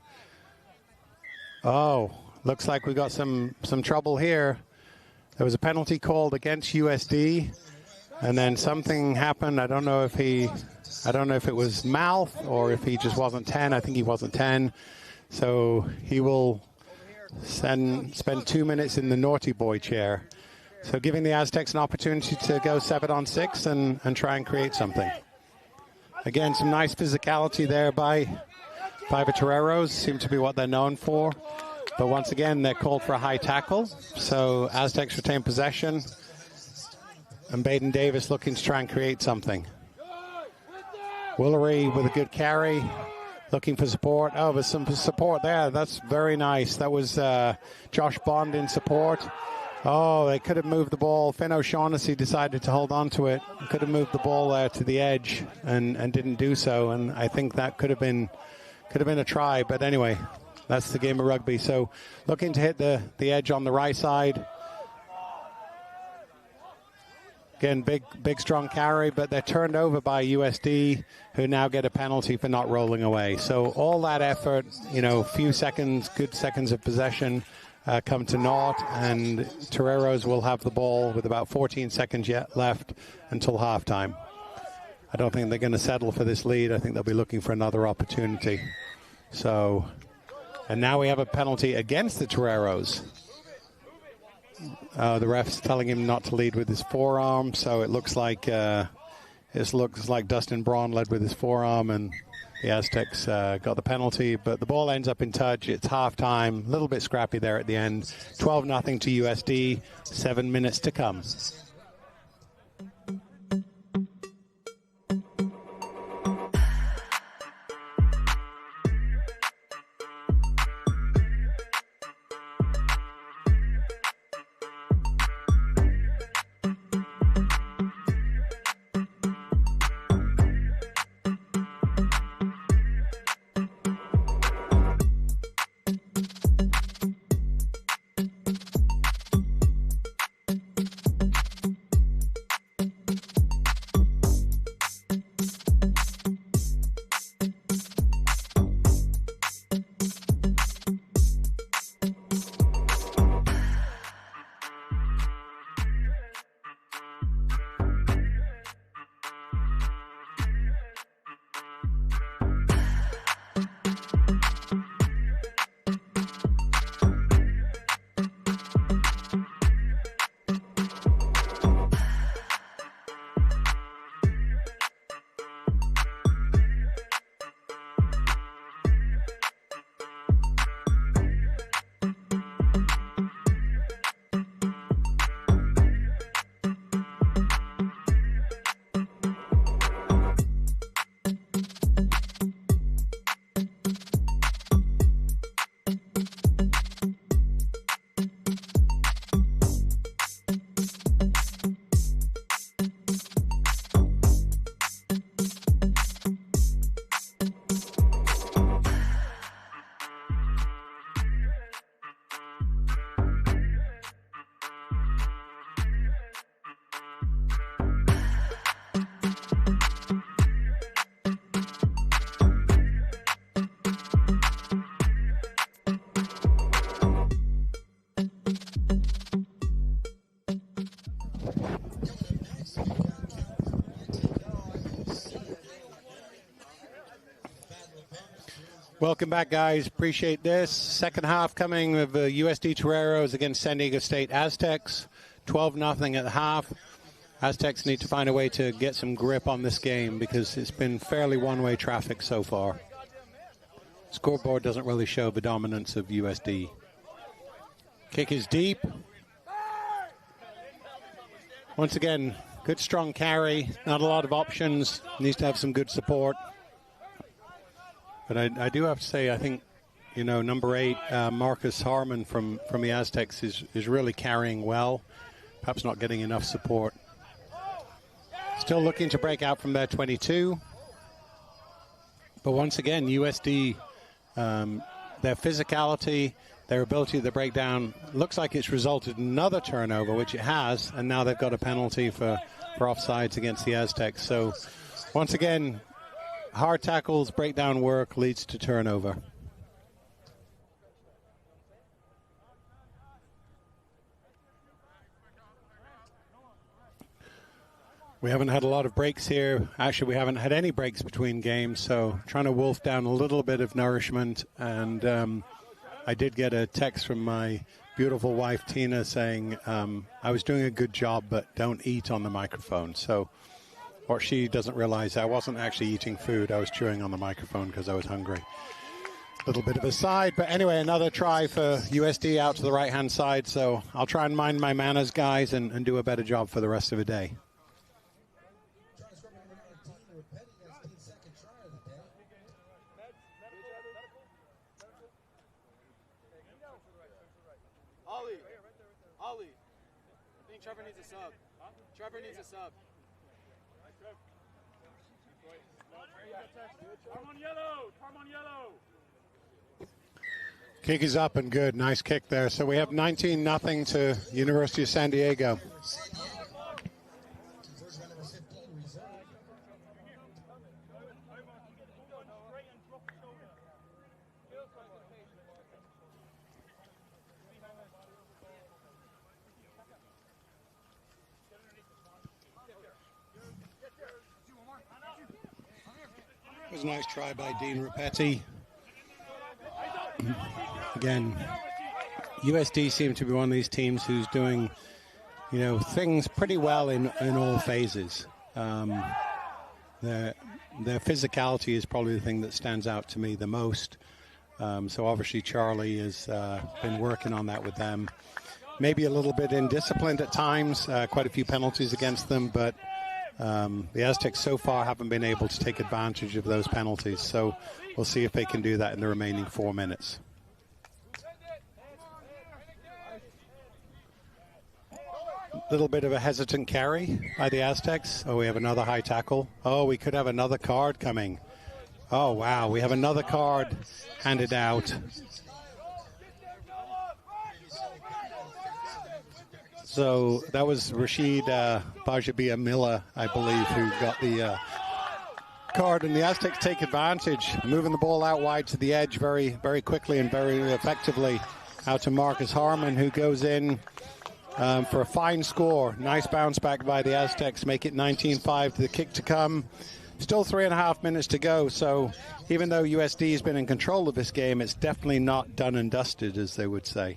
Oh, looks like we got some trouble here. There was a penalty called against USD, and then something happened. I don't know if it was mouth or if he just wasn't 10. I think he wasn't 10. So he will spend 2 minutes in the naughty boy chair. So giving the Aztecs an opportunity to go 7-on-6 and try and create something. Again, some nice physicality there by the Toreros. Seem to be what they're known for. But once again, they're called for a high tackle. So Aztecs retain possession. And Baden Davis looking to try and create something. Woolery with a good carry. Looking for support. Oh, there's some support there. That's very nice. That was Josh Bond in support. Oh, they could have moved the ball. Finn O'Shaughnessy decided to hold on to it. Could have moved the ball there to the edge and didn't do so. And I think that could have been a try. But anyway, that's the game of rugby. So looking to hit the edge on the right side. Again, big, strong carry, but they're turned over by USD, who now get a penalty for not rolling away. So all that effort, few seconds, good seconds of possession, come to naught, and Toreros will have the ball with about 14 seconds yet left until halftime. I don't think they're going to settle for this lead. I think they'll be looking for another opportunity. So, and now we have a penalty against the Toreros. The ref's telling him not to lead with his forearm, so it looks like Dustin Braun led with his forearm, and the Aztecs got the penalty, but the ball ends up in touch. It's halftime, a little bit scrappy there at the end. 12-0 to USD, 7 minutes to come. Welcome back, guys. Appreciate this. Second half coming with USD Toreros against San Diego State Aztecs. 12-0 at the half. Aztecs need to find a way to get some grip on this game because it's been fairly one-way traffic so far. Scoreboard doesn't really show the dominance of USD. Kick is deep. Once again, good strong carry. Not a lot of options. Needs to have some good support. But I do have to say, I think, number 8, Marcus Harmon from the Aztecs is really carrying well. Perhaps not getting enough support. Still looking to break out from their 22. But once again, USD, their physicality, their ability to break down, looks like it's resulted in another turnover, which it has, and now they've got a penalty for offsides against the Aztecs. So once again, hard tackles, breakdown work leads to turnover. We haven't had a lot of breaks here. Actually, we haven't had any breaks between games, so trying to wolf down a little bit of nourishment. And I did get a text from my beautiful wife, Tina, saying I was doing a good job, but don't eat on the microphone. So what she doesn't realize, I wasn't actually eating food. I was chewing on the microphone because I was hungry. A little bit of a side, but anyway, another try for USD out to the right-hand side. So I'll try and mind my manners, guys, and do a better job for the rest of the day. Ollie, I think Trevor needs a sub. Trevor needs a sub. Come on, yellow! Come on, yellow! Kick is up and good. Nice kick there. So we have 19-0 to University of San Diego. It was a nice try by Dean Rapetti. Again, USD seem to be one of these teams who's doing, things pretty well in all phases. Their physicality is probably the thing that stands out to me the most. So obviously Charlie has been working on that with them. Maybe a little bit indisciplined at times, quite a few penalties against them, but the Aztecs so far haven't been able to take advantage of those penalties. So we'll see if they can do that in the remaining 4 minutes. Little bit of a hesitant carry by the Aztecs. Oh, we have another high tackle. Oh, we could have another card coming. Oh, wow. We have another card handed out. So that was Rashid Bajabia Miller, I believe, who got the card. And the Aztecs take advantage, moving the ball out wide to the edge very, very quickly and very effectively out to Marcus Harmon, who goes in for a fine score. Nice bounce back by the Aztecs, make it 19-5 to the kick to come. Still 3.5 minutes to go, so even though USD has been in control of this game, it's definitely not done and dusted, as they would say.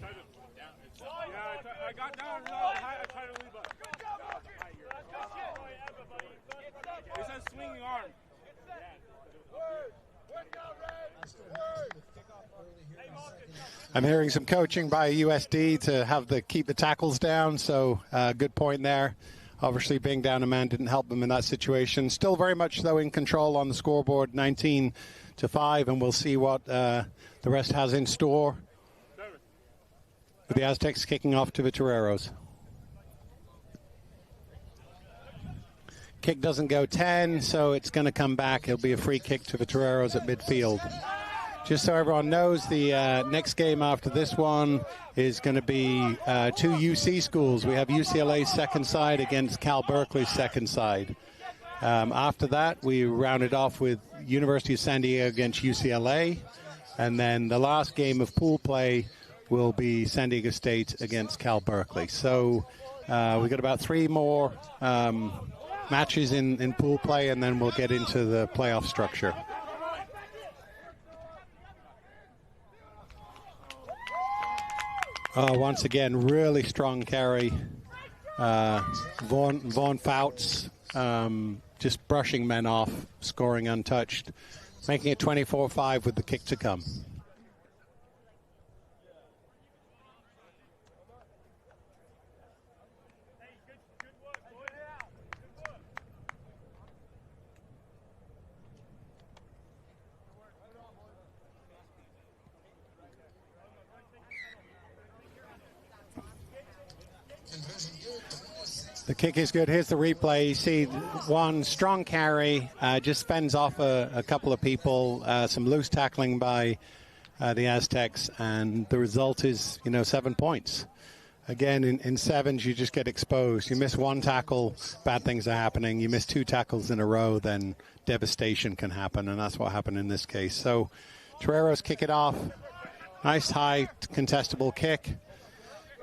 I'm hearing some coaching by USD to keep the tackles down, so good point there. Obviously, being down a man didn't help them in that situation. Still very much, though, in control on the scoreboard, 19-5, and we'll see what the rest has in store. With the Aztecs kicking off to the Toreros. Kick doesn't go 10, so it's going to come back. It'll be a free kick to the Toreros at midfield. Just so everyone knows, the next game after this one is going to be two UC schools. We have UCLA's second side against Cal Berkeley's second side. After that, we rounded off with University of San Diego against UCLA. And then the last game of pool play will be San Diego State against Cal Berkeley. So we've got about 3 more matches in pool play, and then we'll get into the playoff structure. Once again, really strong carry. Vaughn Fouts just brushing men off, scoring untouched, making it 24-5 with the kick to come. The kick is good. Here's the replay. You see one strong carry, just fends off a couple of people, some loose tackling by the Aztecs, and the result is, 7 points. Again, in sevens, you just get exposed. You miss one tackle, bad things are happening. You miss 2 tackles in a row, then devastation can happen, and that's what happened in this case. So Toreros kick it off. Nice high contestable kick.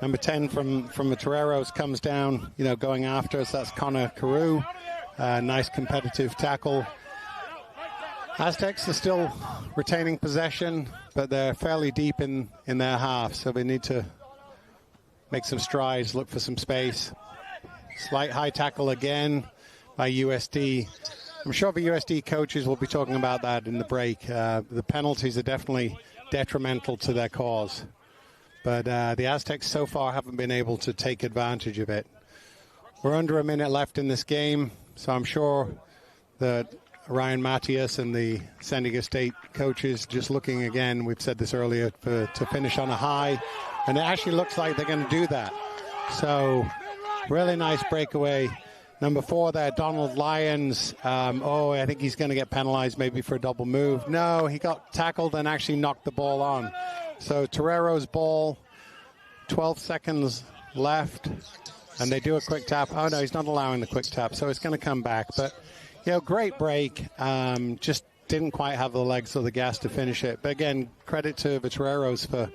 Number 10 from the Toreros comes down, going after us. That's Connor Carew. Nice competitive tackle. Aztecs are still retaining possession, but they're fairly deep in their half, so they need to make some strides, look for some space. Slight high tackle again by USD. I'm sure the USD coaches will be talking about that in the break. The penalties are definitely detrimental to their cause. But the Aztecs so far haven't been able to take advantage of it. We're under a minute left in this game, so I'm sure that Ryan Matias and the San Diego State coaches just looking again, we've said this earlier, to finish on a high. And it actually looks like they're going to do that. So really nice breakaway. Number 4 there, Donald Lyons. I think he's going to get penalized maybe for a double move. No, he got tackled and actually knocked the ball on. So Torero's ball, 12 seconds left, and they do a quick tap. Oh, no, he's not allowing the quick tap, so it's going to come back. But, great break. Just didn't quite have the legs or the gas to finish it. But, again, credit to the Toreros for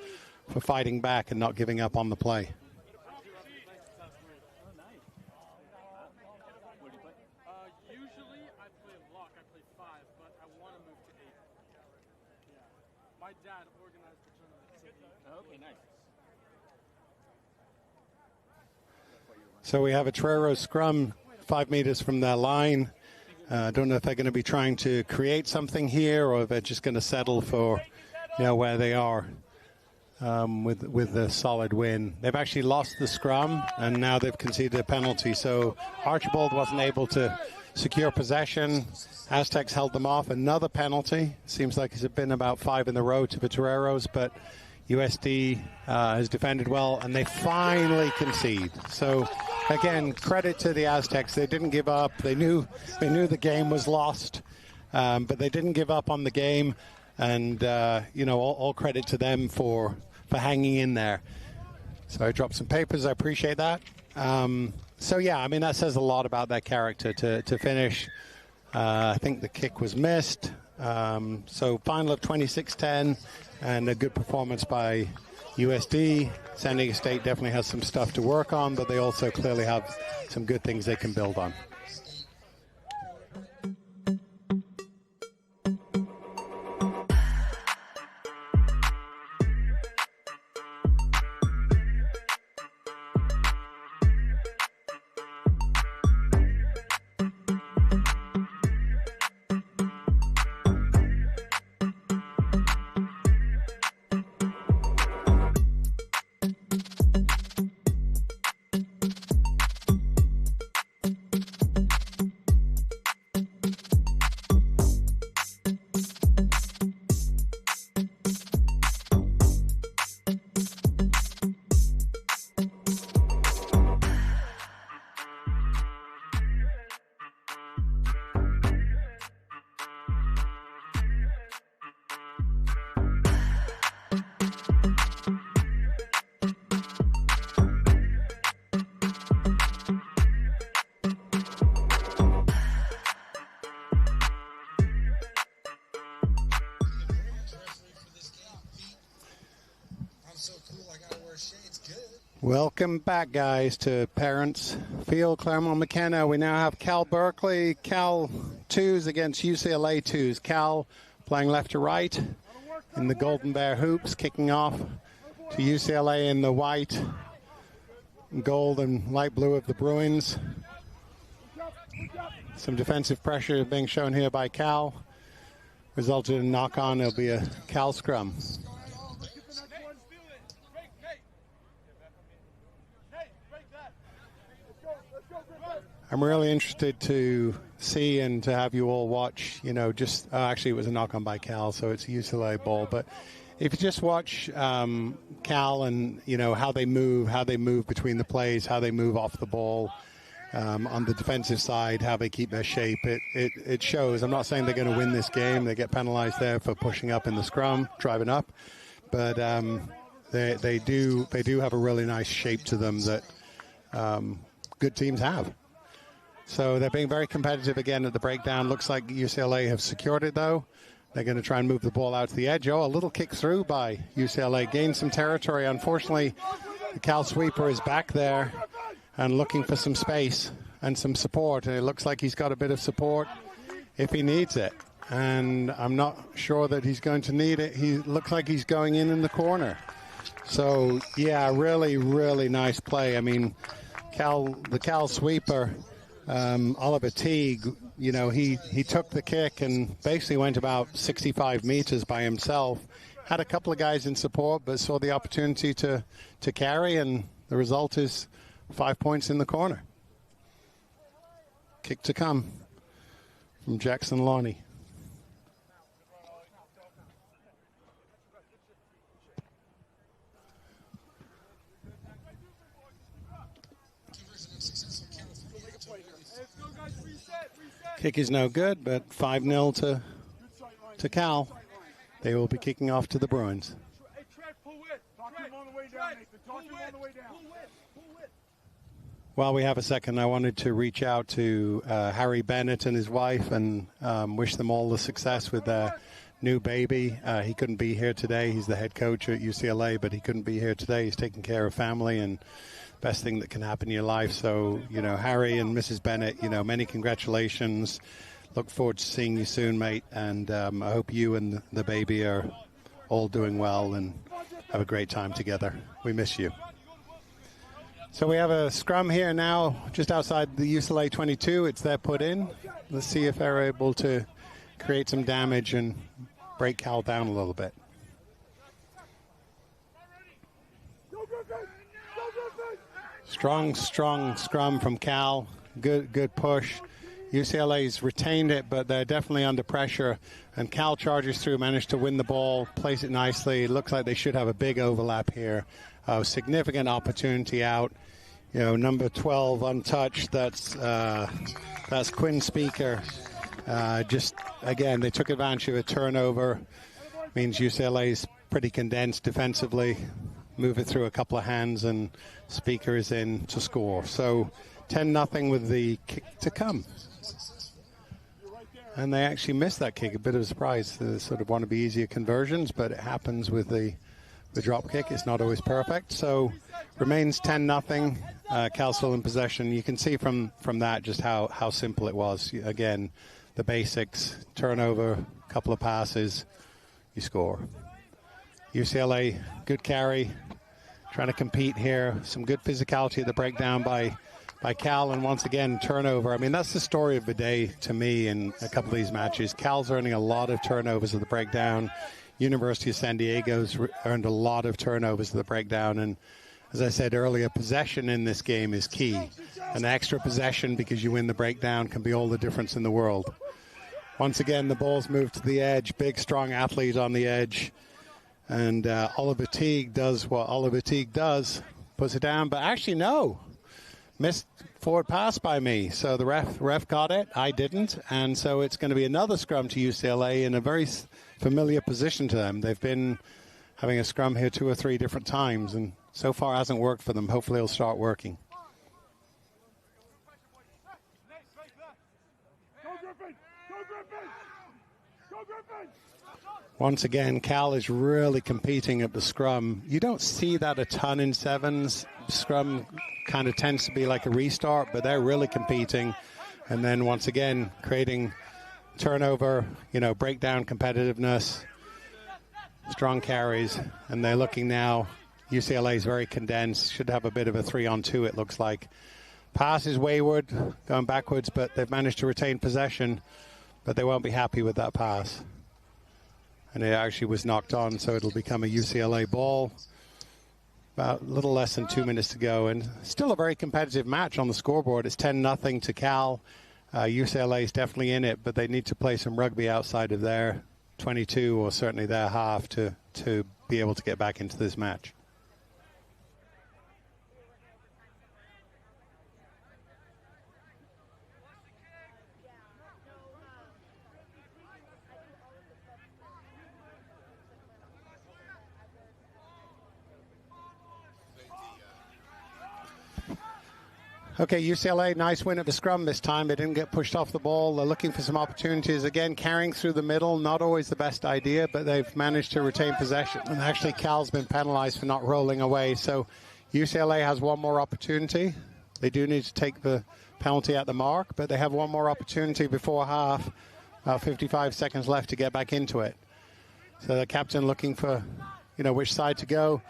fighting back and not giving up on the play. Usually I play lock, I play 5, but I want to move to 8. My dad organized the tournament. Okay, nice. So we have a Torero scrum 5 meters from their line. I don't know if they're going to be trying to create something here or if they're just going to settle for, where they are with the solid win. They've actually lost the scrum, and now they've conceded a penalty. So Archibald wasn't able to secure possession. Aztecs held them off. Another penalty. Seems like it's been about 5 in a row to the Toreros, but USD has defended well, and they finally concede. So, again, credit to the Aztecs. They didn't give up. They knew the game was lost, but they didn't give up on the game. And, all credit to them for hanging in there. So I dropped some papers. I appreciate that. That says a lot about their character to finish. I think the kick was missed. So final of 26-10 and a good performance by USD. San Diego State definitely has some stuff to work on, but they also clearly have some good things they can build on. Welcome back, guys, to Parents Field, Claremont McKenna. We now have Cal Berkeley, Cal 2s against UCLA 2s. Cal playing left to right in the Golden Bear hoops, kicking off to UCLA in the white, gold, and light blue of the Bruins. Some defensive pressure being shown here by Cal. Resulted in knock-on. It'll be a Cal scrum. I'm really interested to see and to have you all watch, actually it was a knock-on by Cal, so it's a UCLA ball. But if you just watch Cal and, how they move between the plays, how they move off the ball, on the defensive side, how they keep their shape. It shows. I'm not saying they're going to win this game. They get penalized there for pushing up in the scrum, driving up. But they do have a really nice shape to them that good teams have. So they're being very competitive again at the breakdown. Looks like UCLA have secured it, though. They're going to try and move the ball out to the edge. Oh, a little kick through by UCLA. Gained some territory. Unfortunately, the Cal sweeper is back there and looking for some space and some support. And it looks like he's got a bit of support if he needs it. And I'm not sure that he's going to need it. He looks like he's going in the corner. So, yeah, really, really nice play. I mean, the Cal sweeper, Oliver Teague, you know, he took the kick and basically went about 65 meters by himself. Had a couple of guys in support, but saw the opportunity to carry, and the result is 5 points in the corner. Kick to come from Jackson Lonnie. Kick is no good, but 5-0 to Cal. They will be kicking off to the Bruins. While we have a second, I wanted to reach out to Harry Bennett and his wife and wish them all the success with their new baby. He couldn't be here today. He's the head coach at UCLA, but he couldn't be here today. He's taking care of family, and best thing that can happen in your life. So, you know, Harry and Mrs. Bennett, you know, many congratulations. Look forward to seeing you soon, mate. And I hope you and the baby are all doing well and have a great time together. We miss you. So we have a scrum here now just outside the UCLA 22. It's there put in. Let's see if they're able to create some damage and break Cal down a little bit. Strong scrum from Cal. Good push. UCLA's retained it, but they're definitely under pressure. And Cal charges through, managed to win the ball, plays it nicely. It looks like they should have a big overlap here. Significant opportunity out. You know, number 12 untouched. That's Quinn Speaker. Just again, they took advantage of a turnover. Means UCLA's pretty condensed defensively. Move it through a couple of hands, and Speaker is in to score. So 10-0 with the kick to come. And they actually missed that kick. A bit of a surprise. They sort of want to be easier conversions, but it happens with the drop kick. It's not always perfect. So remains 10-0. Cal still in possession. You can see from that just how simple it was. Again, the basics, turnover, couple of passes, you score. UCLA, good carry, trying to compete here. Some good physicality at the breakdown by Cal, and once again, turnover. I mean, that's the story of the day to me in a couple of these matches. Cal's earning a lot of turnovers at the breakdown. University of San Diego's earned a lot of turnovers at the breakdown, and as I said earlier, possession in this game is key. An extra possession because you win the breakdown can be all the difference in the world. Once again, the ball's moved to the edge. Big, strong athlete on the edge. And Oliver Teague does what Oliver Teague does, puts it down, but actually no, missed forward pass by me. So the ref got it, I didn't, and so it's going to be another scrum to UCLA in a very familiar position to them. They've been having a scrum here 2 or 3 different times, and so far hasn't worked for them. Hopefully it'll start working. Once again, Cal is really competing at the scrum. You don't see that a ton in sevens. Scrum kind of tends to be like a restart, but they're really competing. And then once again, creating turnover, you know, breakdown competitiveness, strong carries. And they're looking now, UCLA is very condensed, should have a bit of a 3-on-2, it looks like. Pass is wayward, going backwards, but they've managed to retain possession, but they won't be happy with that pass. And it actually was knocked on, so it'll become a UCLA ball. About a little less than 2 minutes to go, and still a very competitive match on the scoreboard. It's 10-0 to Cal. UCLA is definitely in it, but they need to play some rugby outside of their 22 or certainly their half to be able to get back into this match. Okay, UCLA, nice win at the scrum this time. They didn't get pushed off the ball. They're looking for some opportunities. Again, carrying through the middle, not always the best idea, but they've managed to retain possession. And actually, Cal's been penalized for not rolling away. So UCLA has one more opportunity. They do need to take the penalty at the mark, but they have one more opportunity before half. About 55 seconds left to get back into it. So the captain looking for, which side to go.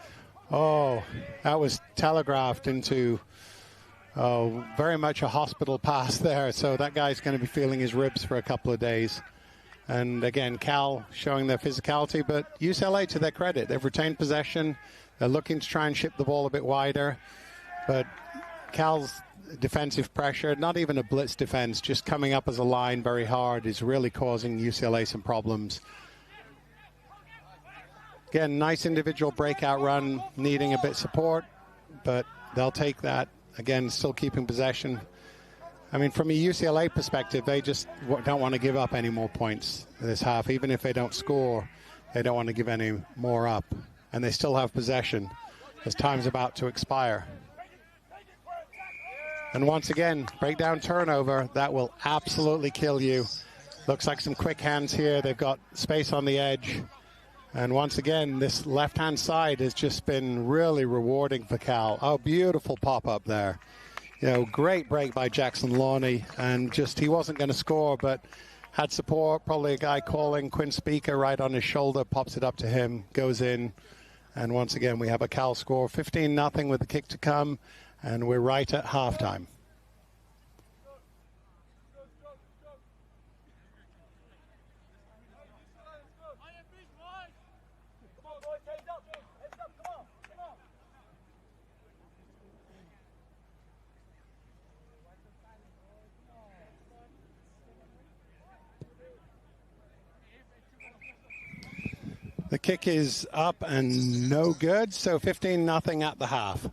Oh, that was telegraphed into very much a hospital pass there. So that guy's going to be feeling his ribs for a couple of days. And again, Cal showing their physicality, but UCLA, to their credit, they've retained possession. They're looking to try and ship the ball a bit wider. But Cal's defensive pressure, not even a blitz defense, just coming up as a line very hard, is really causing UCLA some problems. Again, nice individual breakout run, needing a bit support, but they'll take that. Again, still keeping possession. I mean, from a UCLA perspective, they just don't want to give up any more points this half. Even if they don't score, they don't want to give any more up. And they still have possession as time's about to expire. And once again, breakdown turnover, that will absolutely kill you. Looks like some quick hands here. They've got space on the edge. And once again, this left-hand side has just been really rewarding for Cal. Oh, beautiful pop-up there. Great break by Jackson Lawney. And just, he wasn't going to score, but had support. Probably a guy calling Quinn Speaker right on his shoulder, pops it up to him, goes in. And once again, we have a Cal score, 15-0 with the kick to come. And we're right at halftime. The kick is up and no good, so 15-0 at the half.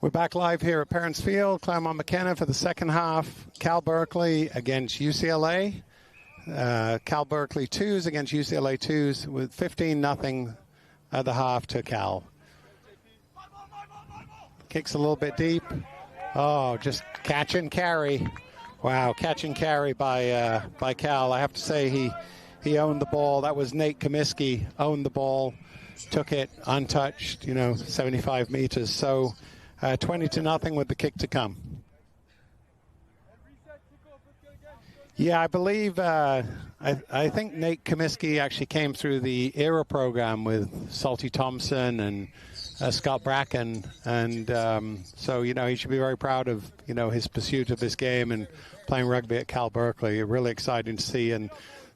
We're back live here at Parents Field, Claremont McKenna for the second half. Cal Berkeley against UCLA. Cal Berkeley 2s against UCLA 2s with 15-0 at the half to Cal. Kicks a little bit deep. Oh, just catch and carry. Wow, catch and carry by Cal. I have to say he owned the ball. That was Nate Comiskey, owned the ball, took it untouched, 75 meters. So 20-0 with the kick to come. Yeah, I believe, I think Nate Comiskey actually came through the ERA program with Salty Thompson and Scott Bracken. And so, he should be very proud of, his pursuit of this game and playing rugby at Cal Berkeley. Really exciting to see. And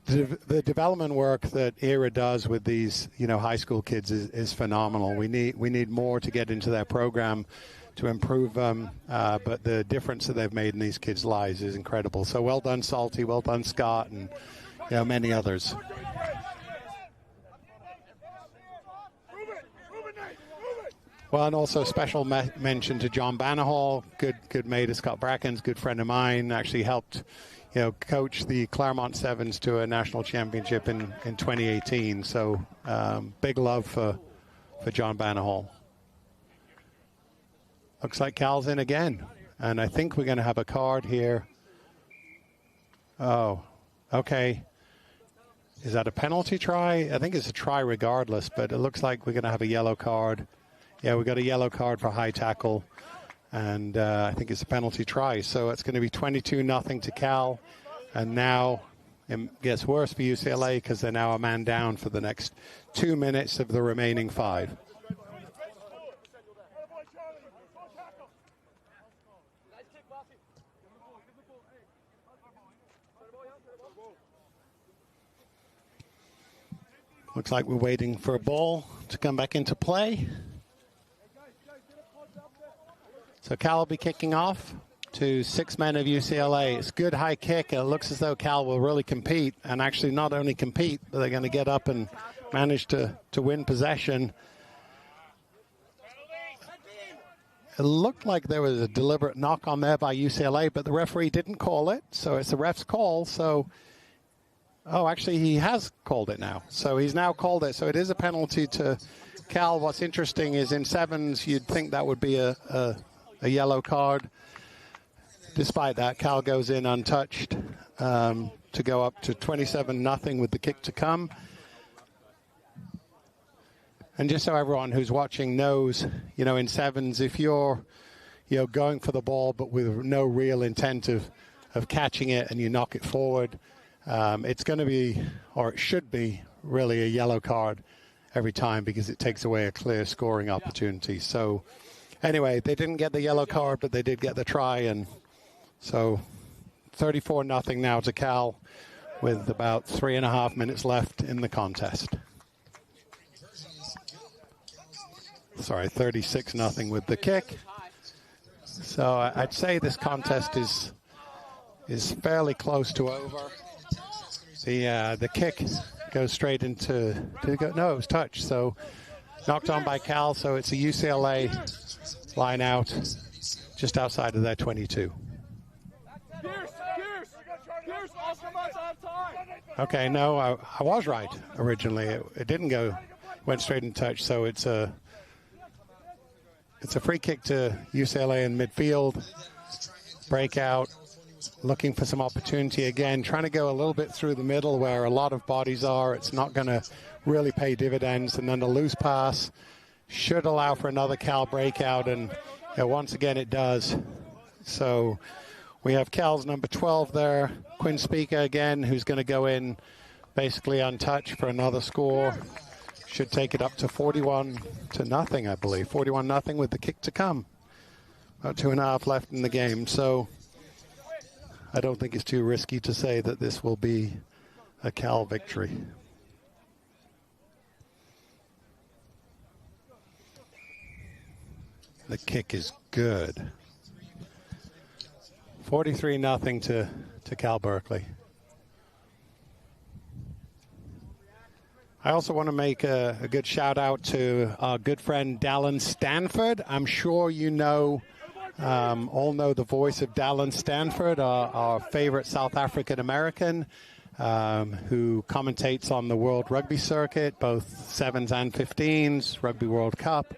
the development work that ERA does with these, high school kids is phenomenal. We need more to get into their program to improve them, but the difference that they've made in these kids' lives is incredible. So well done, Salty, well done, Scott, and many others. Well, and also special mention to John Banahall, good mate of Scott Bracken's, good friend of mine, actually helped coach the Claremont Sevens to a national championship in 2018. So big love for John Banahall. Looks like Cal's in again. And I think we're going to have a card here. Oh, okay. Is that a penalty try? I think it's a try regardless, but it looks like we're going to have a yellow card. Yeah, we got a yellow card for high tackle. And I think it's a penalty try. So it's going to be 22-0 to Cal. And now it gets worse for UCLA because they're now a man down for the next 2 minutes of the remaining 5. Looks like we're waiting for a ball to come back into play. So Cal will be kicking off to 6 men of UCLA. It's a good high kick. It looks as though Cal will really compete, and actually not only compete, but they're going to get up and manage to win possession. It looked like there was a deliberate knock on there by UCLA, but the referee didn't call it, so it's the ref's call. So, oh, actually he has called it now. So he's now called it, so it is a penalty to Cal. What's interesting is in sevens, you'd think that would be a yellow card. Despite that, Cal goes in untouched to go up to 27-0 with the kick to come. And just so everyone who's watching knows, in sevens, if you're, going for the ball but with no real intent of catching it and you knock it forward, it's going to be, or it should be, really a yellow card every time because it takes away a clear scoring opportunity. So anyway, they didn't get the yellow card, but they did get the try. And so 34-0 now to Cal with about 3.5 minutes left in the contest. Sorry, 36-0 with the kick. So I'd say this contest is fairly close to over. The kick goes straight into, no, it was touch. So knocked on by Cal, so it's a UCLA line out just outside of their 22. Okay, no, I was right originally. It didn't go, went straight in touch, so it's a free kick to UCLA in midfield. Breakout, looking for some opportunity again, trying to go a little bit through the middle where a lot of bodies are. It's not going to really pay dividends. And then the loose pass should allow for another Cal breakout. And once again, it does. So we have Cal's number 12 there, Quinn Speaker again, who's going to go in basically untouched for another score. Should take it up to 41-0, I believe. 41-0 with the kick to come. About 2.5 left in the game. So I don't think it's too risky to say that this will be a Cal victory. The kick is good. 43-0 to Cal Berkeley. I also want to make a good shout out to our good friend Dallin Stanford. I'm sure all know the voice of Dallin Stanford, our favorite South African American, who commentates on the World Rugby circuit, both 7s and 15s, Rugby World Cup.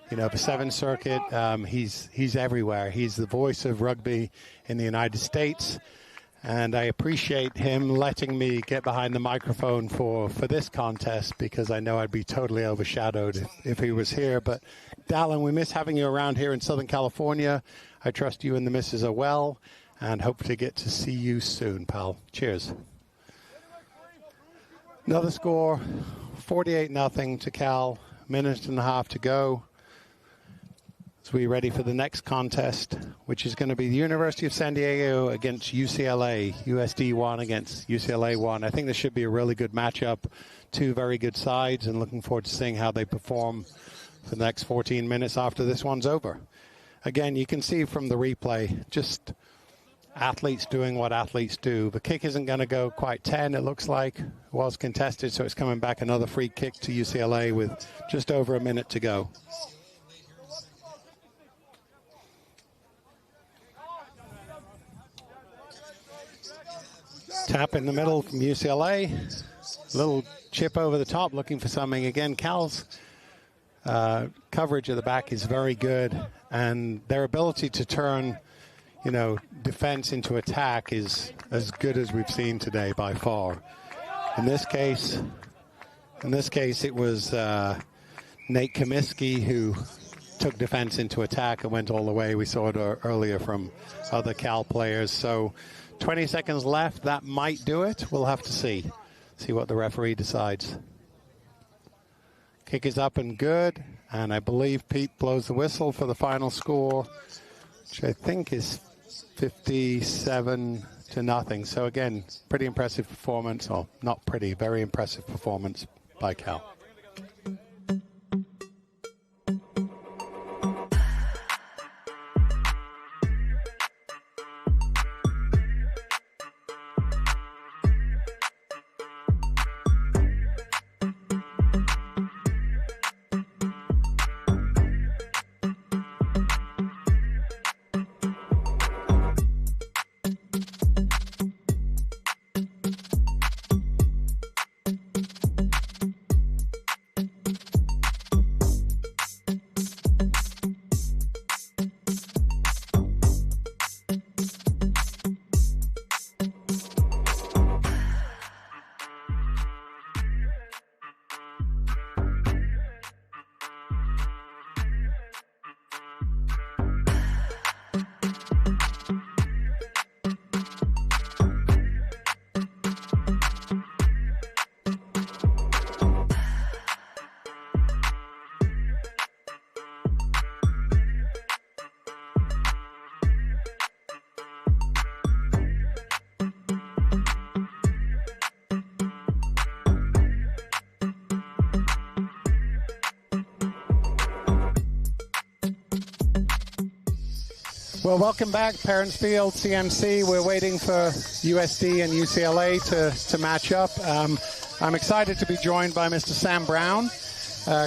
the 7 circuit. He's everywhere. He's the voice of rugby in the United States. And I appreciate him letting me get behind the microphone for this contest, because I know I'd be totally overshadowed if he was here. But Dallin, we miss having you around here in Southern California. I trust you and the missus are well, and hope to get to see you soon, pal. Cheers. Another score, 48-0 to Cal. Minute and a half to go. So we're ready for the next contest, which is going to be the University of San Diego against UCLA, USD 1 against UCLA 1. I think this should be a really good matchup. 2 very good sides, and looking forward to seeing how they perform for the next 14 minutes after this one's over. Again, you can see from the replay, just athletes doing what athletes do. The kick isn't going to go quite 10, it looks like. It was contested, so it's coming back another free kick to UCLA with just over a minute to go. Tap in the middle from UCLA. Little chip over the top, looking for something. Again, Cal's coverage of the back is very good, and their ability to turn, defense into attack is as good as we've seen today by far. In this case, it was Nate Comiskey who took defense into attack and went all the way. We saw it earlier from other Cal players. So 20 seconds left. That might do it. We'll have to see what the referee decides. Kick is up and good. And I believe Pete blows the whistle for the final score, which I think is 57-0. So again, pretty impressive performance. Oh, not pretty, very impressive performance by Cal. Well, welcome back, Parents Field, CMC. We're waiting for USD and UCLA to match up. I'm excited to be joined by Mr. Sam Brown,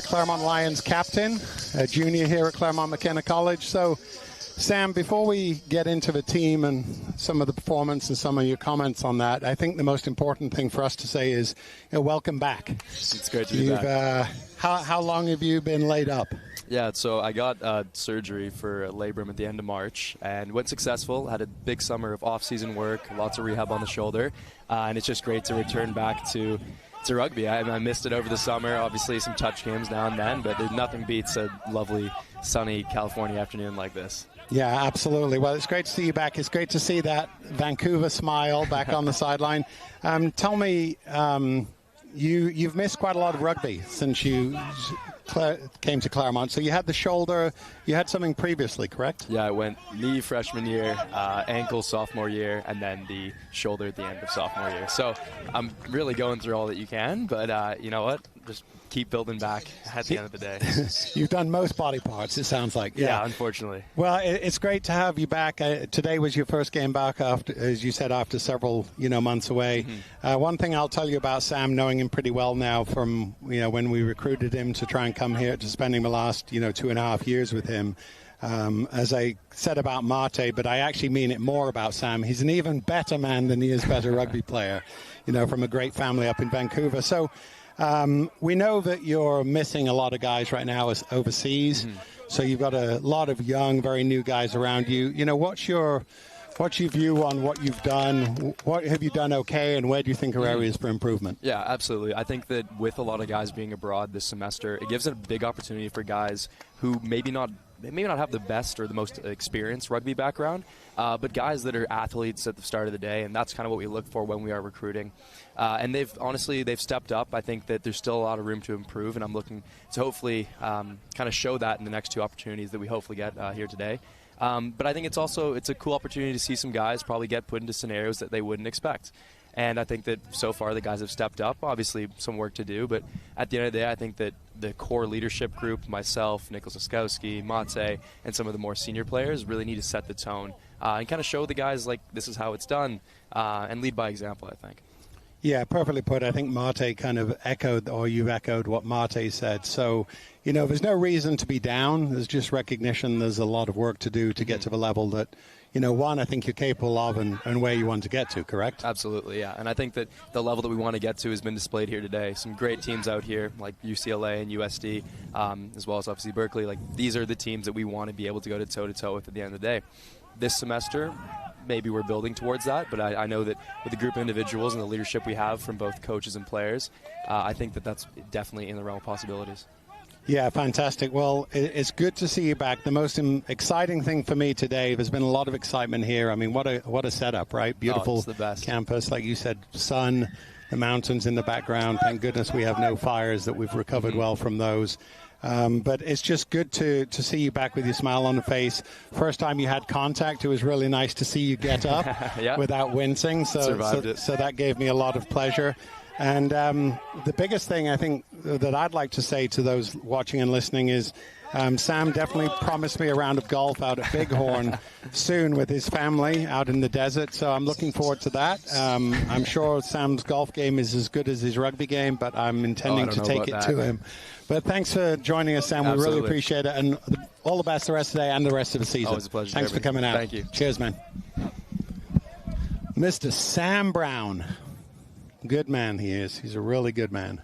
Claremont Lions captain, a junior here at Claremont McKenna College. So, Sam, before we get into the team and some of the performance and some of your comments on that, I think the most important thing for us to say is, welcome back. It's great to be back. How long have you been laid up? Yeah, so I got surgery for labrum at the end of March and went successful. Had a big summer of off-season work, lots of rehab on the shoulder, and it's just great to return back to rugby. I missed it over the summer, obviously some touch games now and then, but nothing beats a lovely, sunny California afternoon like this. Yeah, absolutely. Well, it's great to see you back. It's great to see that Vancouver smile back on the sideline. Tell me, you've missed quite a lot of rugby since you came to Claremont. So you had the shoulder, you had something previously, correct? Yeah, I went knee freshman year, ankle sophomore year, and then the shoulder at the end of sophomore year. So I'm really going through all that you can, but you know what? Just keep building back at the end of the day. You've done most body parts, it sounds like. Yeah, unfortunately. Well, it's great to have you back. Today was your first game back after, as you said, after several months away. Mm-hmm. One thing I'll tell you about Sam, knowing him pretty well now from when we recruited him to try and come here, to spending the last 2.5 years with him. As I said about Mate, but I actually mean it more about Sam. He's an even better man than he is better rugby player, from a great family up in Vancouver. So We know that you're missing a lot of guys right now as overseas. So you've got a lot of young, very new guys around you. You know, what's your view on what you've done? What have you done okay, and where do you think are areas for improvement? Yeah, absolutely. I think that with a lot of guys being abroad this semester, it gives a big opportunity for guys who maybe not have the best or the most experienced rugby background, but guys that are athletes at the start of the day, and that's kind of what we look for when we are recruiting. And they've stepped up. I think that there's still a lot of room to improve, and I'm looking to hopefully kind of show that in the next 2 opportunities that we hopefully get here today. But I think it's a cool opportunity to see some guys probably get put into scenarios that they wouldn't expect. And I think that so far the guys have stepped up. Obviously, some work to do, but at the end of the day, I think that the core leadership group, myself, Nicholas Oskowski, Mate, and some of the more senior players really need to set the tone and kind of show the guys, like, this is how it's done, and lead by example, I think. Yeah, perfectly put. I think Mate kind of echoed, or you've echoed what Mate said. So, you know, there's no reason to be down. There's just recognition there's a lot of work to do to get to the level that, you know, I think you're capable of and where you want to get to, correct? Absolutely, yeah. And I think that the level that we want to get to has been displayed here today. Some great teams out here, like UCLA and USD, as well as obviously Berkeley. Like, these are the teams that we want to be able to go to toe-to-toe with at the end of the day. This semester, maybe we're building towards that, but I know that with the group of individuals and the leadership we have from both coaches and players, I think that that's definitely in the realm of possibilities. Yeah, fantastic. Well, it's good to see you back. The most exciting thing for me today, there's been a lot of excitement here. I mean, what a setup, right? Beautiful it's the best. Campus, like you said, sun, the mountains in the background. Thank goodness we have no fires, that we've recovered well from those. But it's just good to see you back with your smile on the face. First time you had contact, it was really nice to see you get up without wincing. So that gave me a lot of pleasure. And the biggest thing I think that I'd like to say to those watching and listening is Sam definitely promised me a round of golf out at Bighorn soon with his family out in the desert. So I'm looking forward to that. I'm sure Sam's golf game is as good as his rugby game, but I'm intending to take it to him. But thanks for joining us, Sam. Absolutely. We really appreciate it. And all the best the rest of the day and the rest of the season. Always a pleasure. Thanks for coming out. Thank you. Cheers, man. Mr. Sam Brown. Good man he is. He's a really good man.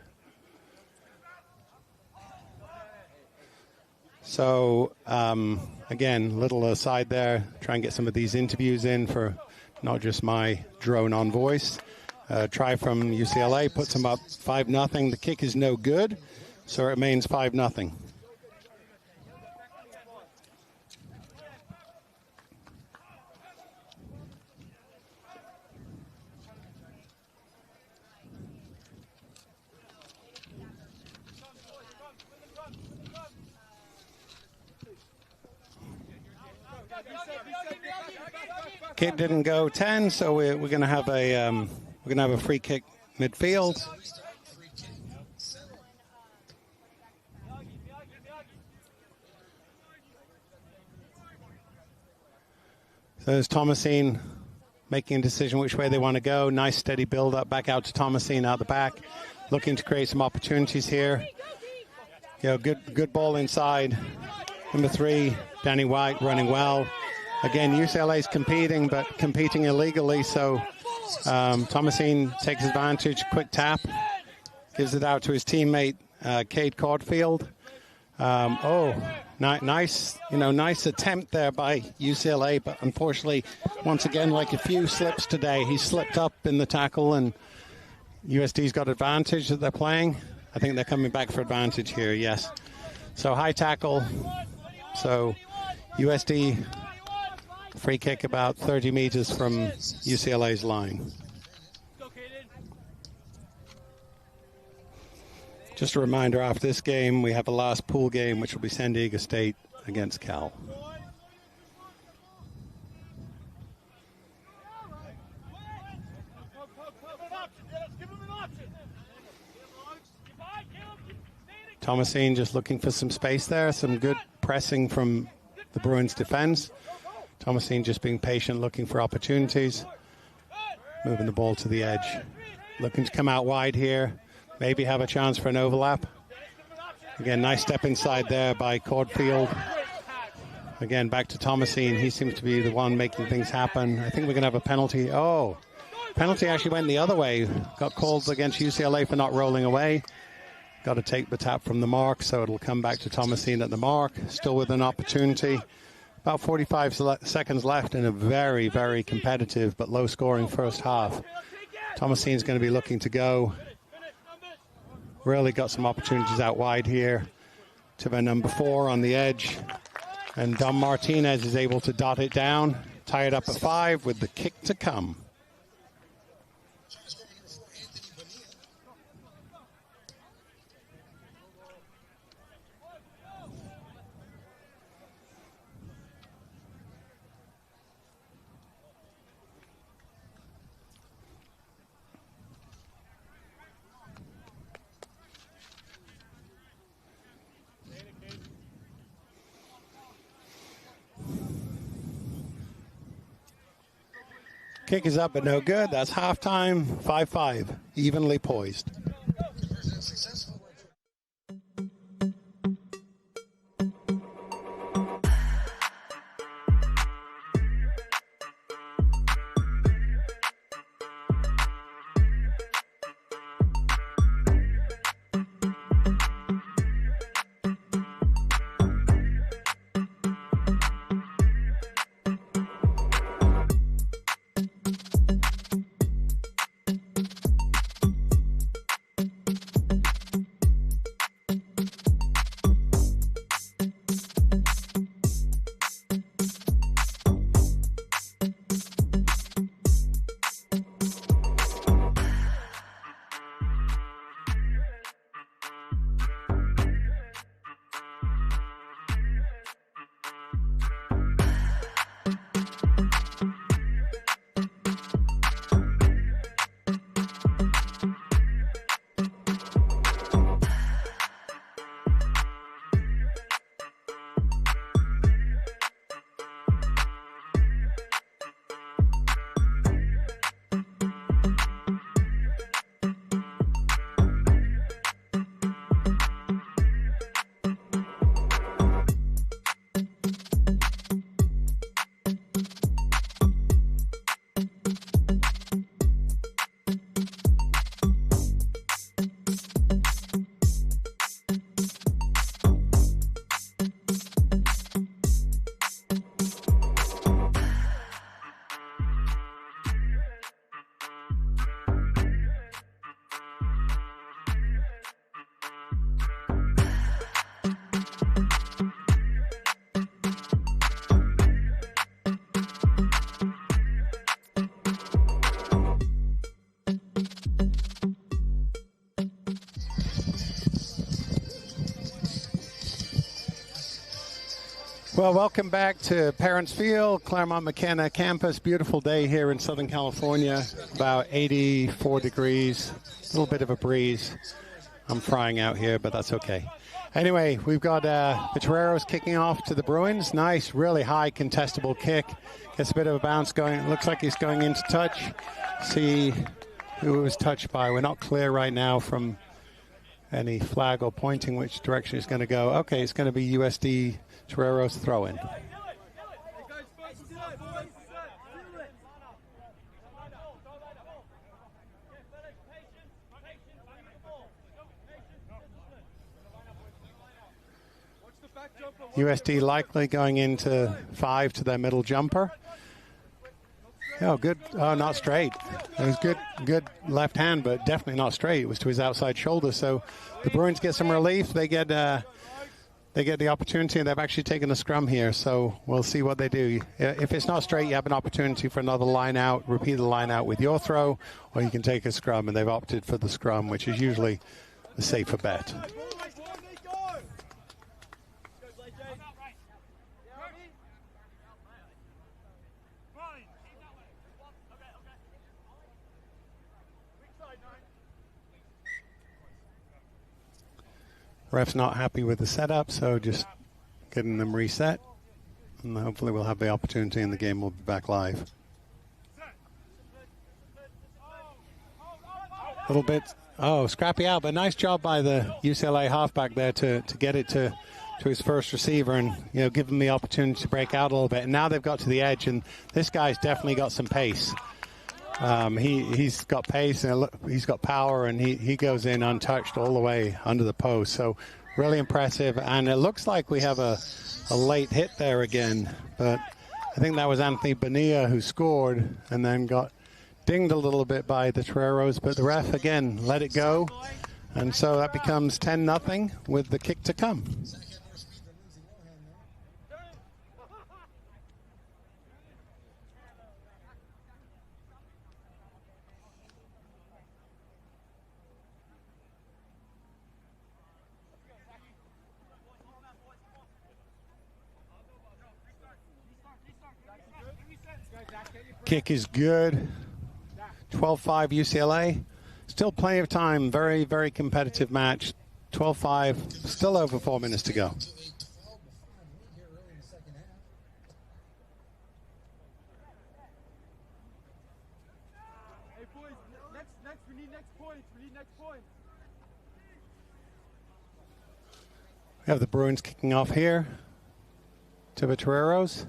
So, again, little aside there. Try and get some of these interviews in for not just my drone-on voice. Try from UCLA puts him up 5-0. The kick is no good, so it remains 5-0. Kick didn't go 10, so we're going to have a free kick midfield. So there's Thomasine making a decision which way they want to go. Nice steady build up back out to Thomasine out the back, looking to create some opportunities here. You know, good ball inside. Number 3, Danny White running well. Again, UCLA's competing, but competing illegally, so Thomasine takes advantage, quick tap, gives it out to his teammate, Cade Cordfield. Nice attempt there by UCLA, but unfortunately, once again, like a few slips today, he slipped up in the tackle, and USD's got advantage that they're playing. I think they're coming back for advantage here, yes. So high tackle, so USD free kick about 30 meters from UCLA's line. Just a reminder, after this game, we have a last pool game, which will be San Diego State against Cal. Thomasine just looking for some space there. Some good pressing from the Bruins defense. Thomasine just being patient, looking for opportunities. Moving the ball to the edge. Looking to come out wide here. Maybe have a chance for an overlap. Again, nice step inside there by Cordfield. Again, back to Thomasine. He seems to be the one making things happen. I think we're going to have a penalty. Oh, penalty actually went the other way. Got called against UCLA for not rolling away. got to take the tap from the mark, so it'll come back to Thomasine at the mark, still with an opportunity. About 45 seconds left in a very, very competitive but low-scoring first half. Thomasine's going to be looking to go. Really got some opportunities out wide here to their number 4 on the edge. And Dom Martinez is able to dot it down, tie it up at 5 with the kick to come. Kick is up but no good. That's halftime. 5-5. Evenly poised. Well, welcome back to Parents Field, Claremont McKenna campus. Beautiful day here in Southern California. About 84 degrees, a little bit of a breeze. I'm frying out here, but that's okay. Anyway, we've got the Toreros kicking off to the Bruins. Nice, really high contestable kick. Gets a bit of a bounce going. It looks like he's going into touch. See who it was touched by. We're not clear right now from any flag or pointing which direction it's going to go. Okay, it's going to be USD Toreros throw-in. USD likely going into 5 to their middle jumper. Oh, good. Oh, not straight. It was good left hand, but definitely not straight. It was to his outside shoulder. So the Bruins get some relief. They get the opportunity, and they've actually taken a scrum here. So we'll see what they do. If it's not straight, you have an opportunity for another line out. Repeat the line out with your throw, or you can take a scrum, and they've opted for the scrum, which is usually the safer bet. Ref's not happy with the setup, so just getting them reset. And hopefully we'll have the opportunity and the game will be back live. A little bit, scrappy out, but nice job by the UCLA halfback there to get it to his first receiver and, give him the opportunity to break out a little bit. And now they've got to the edge, and this guy's definitely got some pace. He's got pace and he's got power, and he goes in untouched all the way under the post. So really impressive. And it looks like we have a late hit there again, but I think that was Anthony Bonilla who scored and then got dinged a little bit by the Toreros, but the ref again let it go, and so that becomes 10-0 with the kick to come. Kick is good. 12-5 UCLA. Still plenty of time. Very, very competitive match. 12-5. Still over 4 minutes to go. Hey, boys, we need next points. We have the Bruins kicking off here to the Toreros.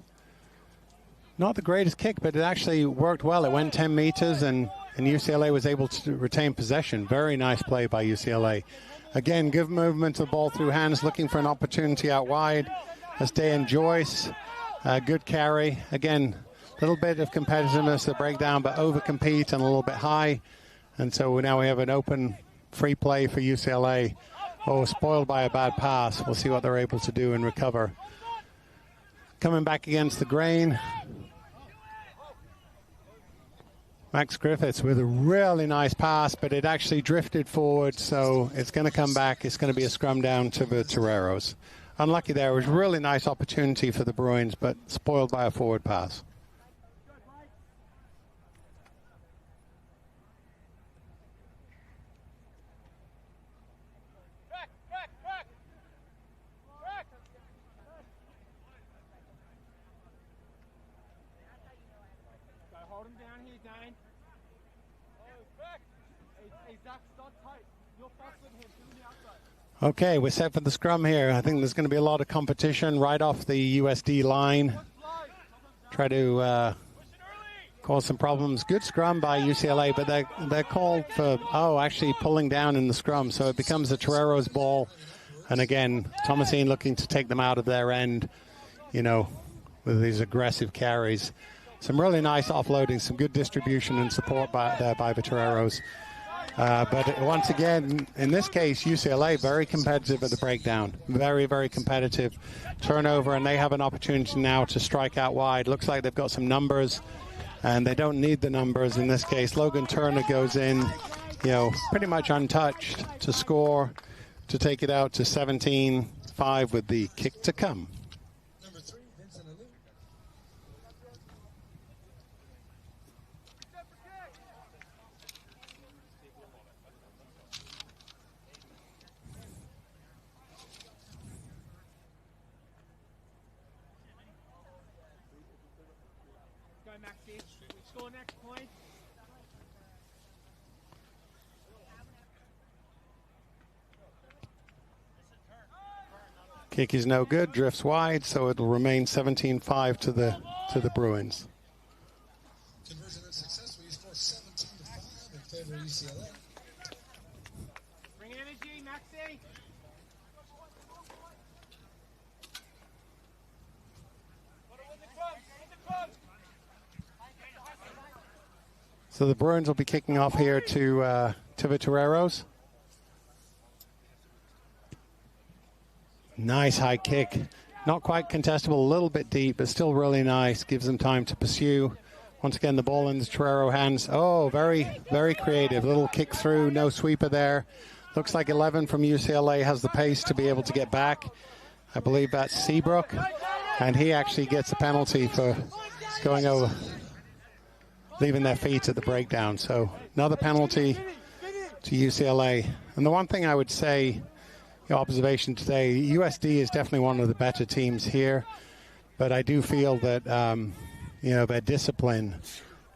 Not the greatest kick, but it actually worked well. It went 10 meters, and UCLA was able to retain possession. Very nice play by UCLA. Again, good movement of the ball through hands, looking for an opportunity out wide. That's Dayan Joyce. Good carry. Again, a little bit of competitiveness, the breakdown, but over-compete and a little bit high. And so now we have an open free play for UCLA. Oh, spoiled by a bad pass. We'll see what they're able to do and recover. Coming back against the grain. Max Griffiths with a really nice pass, but it actually drifted forward, so it's going to come back. It's going to be a scrum down to the Toreros. Unlucky there. It was a really nice opportunity for the Bruins, but spoiled by a forward pass. Hold him down here, Dane. Hey, Zach, start tight. You're faster than him. Give him the outside. Okay, we're set for the scrum here. I think there's going to be a lot of competition right off the USD line. Try to cause some problems. Good scrum by UCLA, but they're called for, actually pulling down in the scrum. So it becomes the Toreros' ball. And again, Thomasine looking to take them out of their end, with these aggressive carries. Some really nice offloading, some good distribution and support by the Toreros. But once again, in this case, UCLA very competitive at the breakdown. Very, very competitive. Turnover, and they have an opportunity now to strike out wide. Looks like they've got some numbers, and they don't need the numbers in this case. Logan Turner goes in, pretty much untouched to score, to take it out to 17-5 with the kick to come. Maxie. Score next point. Kick is no good, drifts wide, so it will remain 17-5 to the Bruins. Conversion unsuccessful. You score 17-5 in favor of UCLA. Bring energy, Maxie. So the Bruins will be kicking off here to the Toreros. Nice high kick. Not quite contestable, a little bit deep, but still really nice. Gives them time to pursue. Once again, the ball in the Torero hands. Oh, very, very creative. Little kick through, no sweeper there. Looks like 11 from UCLA has the pace to be able to get back. I believe that's Seabrook. And he actually gets a penalty for going over, leaving their feet at the breakdown. So another penalty to UCLA. And the one thing I would say, observation today, USD is definitely one of the better teams here. But I do feel that, their discipline,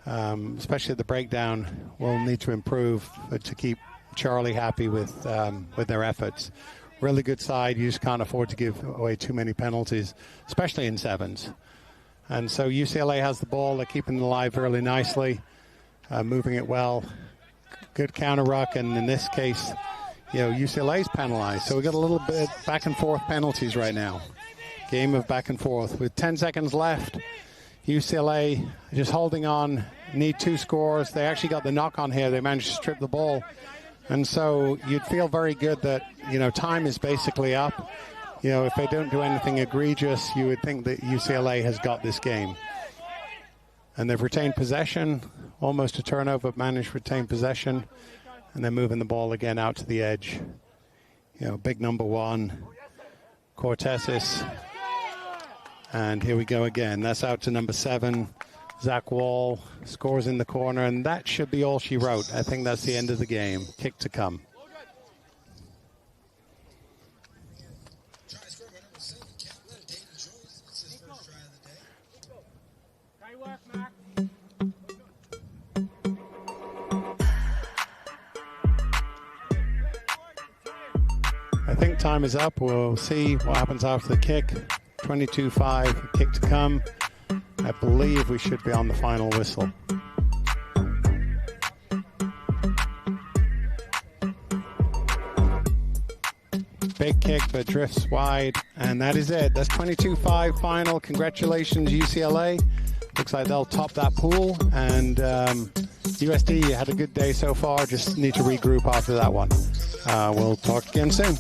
especially at the breakdown, will need to improve to keep Charlie happy with their efforts. Really good side. You just can't afford to give away too many penalties, especially in sevens. And so UCLA has the ball. They're keeping it alive really nicely. moving it well. Good counter ruck, and in this case, UCLA's penalized. So we got a little bit back and forth penalties right now. Game of back and forth. With 10 seconds left, UCLA just holding on, need 2 scores. They actually got the knock on here. They managed to strip the ball. And so you'd feel very good that, time is basically up. If they don't do anything egregious, you would think that UCLA has got this game. And they've retained possession, almost a turnover, managed to retain possession. And they're moving the ball again out to the edge. Big number 1, Cortesis. And here we go again. That's out to number 7, Zach Wall. Scores in the corner, and that should be all she wrote. I think that's the end of the game. Kick to come. I think time is up. We'll see what happens after the kick. 22-5, kick to come. I believe we should be on the final whistle. Big kick, but drifts wide, and that is it. That's 22-5 final. Congratulations, UCLA. Looks like they'll top that pool, and USD had a good day so far. Just need to regroup after that one. We'll talk again soon.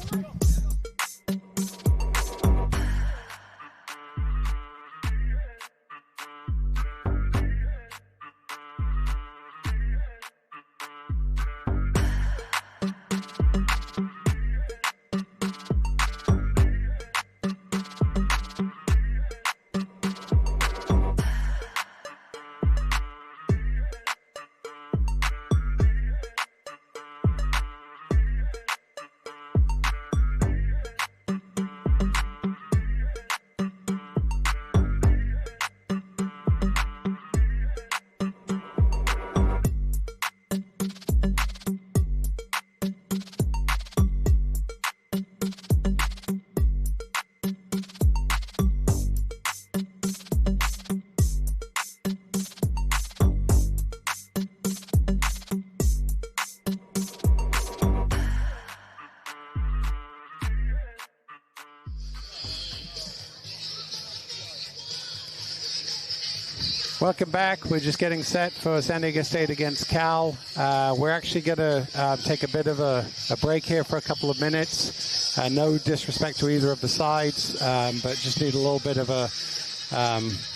Welcome back. We're just getting set for San Diego State against Cal. We're actually going to take a bit of a break here for a couple of minutes. No disrespect to either of the sides, but just need a little bit of a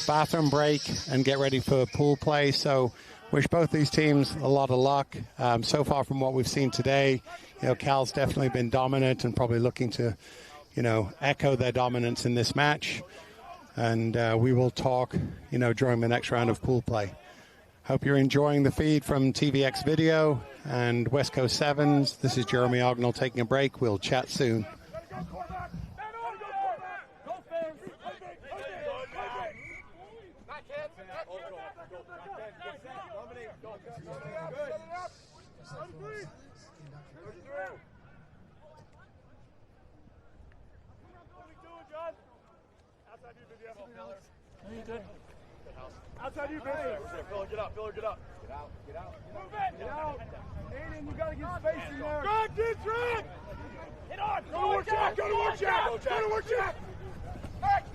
bathroom break and get ready for pool play. So wish both these teams a lot of luck. So far from what we've seen today, Cal's definitely been dominant and probably looking to, echo their dominance in this match. And we will talk, during the next round of pool play. Hope you're enjoying the feed from TVX Video and West Coast Sevens. This is Jeremy Ognall taking a break. We'll chat soon. Outside you, Filler, get up, Filler, get up. Get out, get out. Move it! Get out. Aiden, you gotta get space in there. Drag, get drag! Hit on! Go to work, Jack! Go to work, Jack! Go to work, Jack! Back!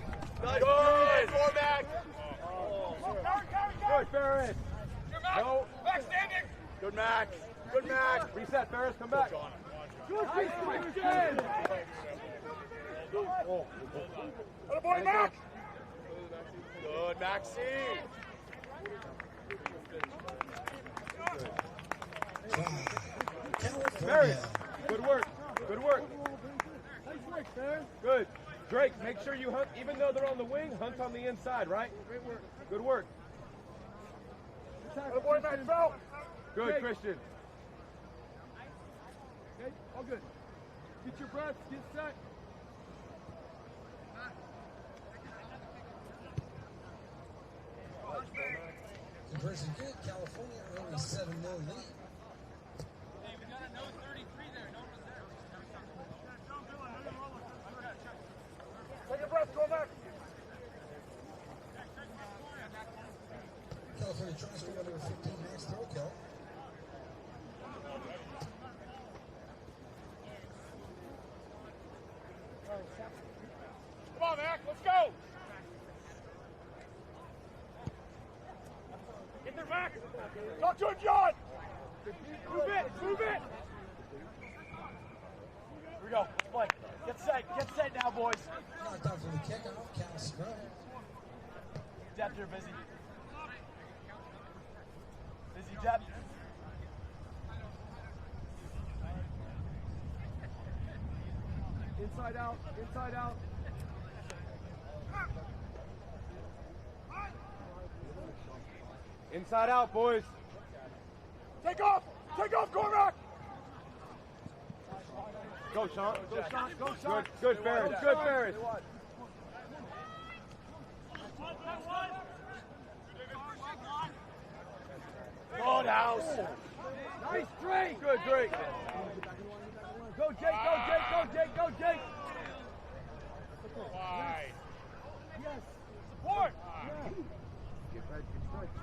Good! Four back! Good, Ferris. No. Back standing! Good, Max. Good, Max. Reset, Ferris, come back. Good, Christian! Good boy, Max! Good, Maxie. Barry, good work. Good work. Nice work, sir. Good. Drake, make sure you hunt, even though they're on the wing, hunt on the inside, right? Great work. Good work. Good boy, Max, Bell. Good, okay. Christian. Okay, all good. Get your breath, get set. Conversion good. California early 7-0 lead. Hey, we got a no 33 there. No one was there. Take a breath, go back. California tries to go to a 15 max throw call. Let's go. Get their back. Talk to him, John. Move it. Move it. Here we go. Play. Get set. Get set now, boys. Knocked out for the kickoff. Count scrum. Depth here, busy. Busy depth. Inside out, inside out. Inside out, boys. Take off, Cormac. Go, Sean. Go, Sean. Go, Sean. Good, Ferris. Good, Ferris. Good house. Nice, Drake. Good, Drake. Go, Jake. Go, Jake. Go, Jake. Go, Jake. Wide. Yes. Support.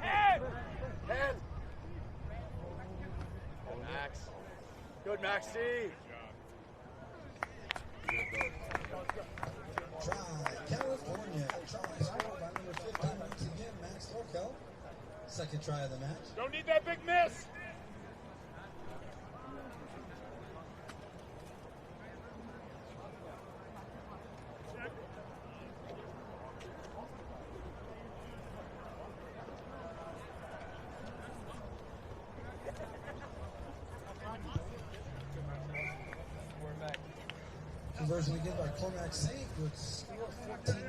Head. Head. Max. Good, Maxie. Try California. Try scored by number 15 once again, Max Lorkel. Second try of the match. Don't need that big miss. Conversion again by Cormac St. would score 14-0,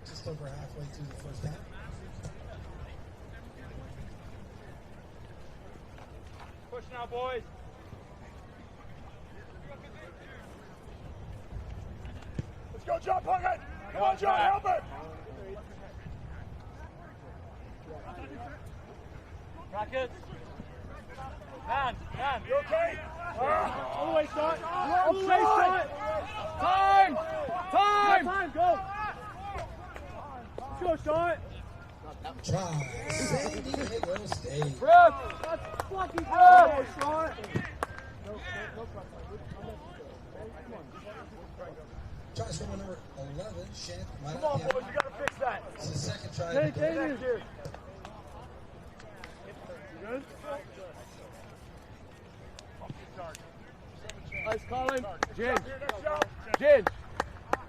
just over halfway through the first half. Push now, boys. Let's go, John Puckett. Come on, John, help it. Brackets. Man. You okay? All the way, Sean. All the way, Sean. Time. Go. Let's go, Sean. Try San Diego State. Brooke. That's lucky, Brooke. Sean. Try scorer number 11, Shank. Come on, boys, we got to fix that. It's the second try of the game. Good? Nice, Colin. Jin.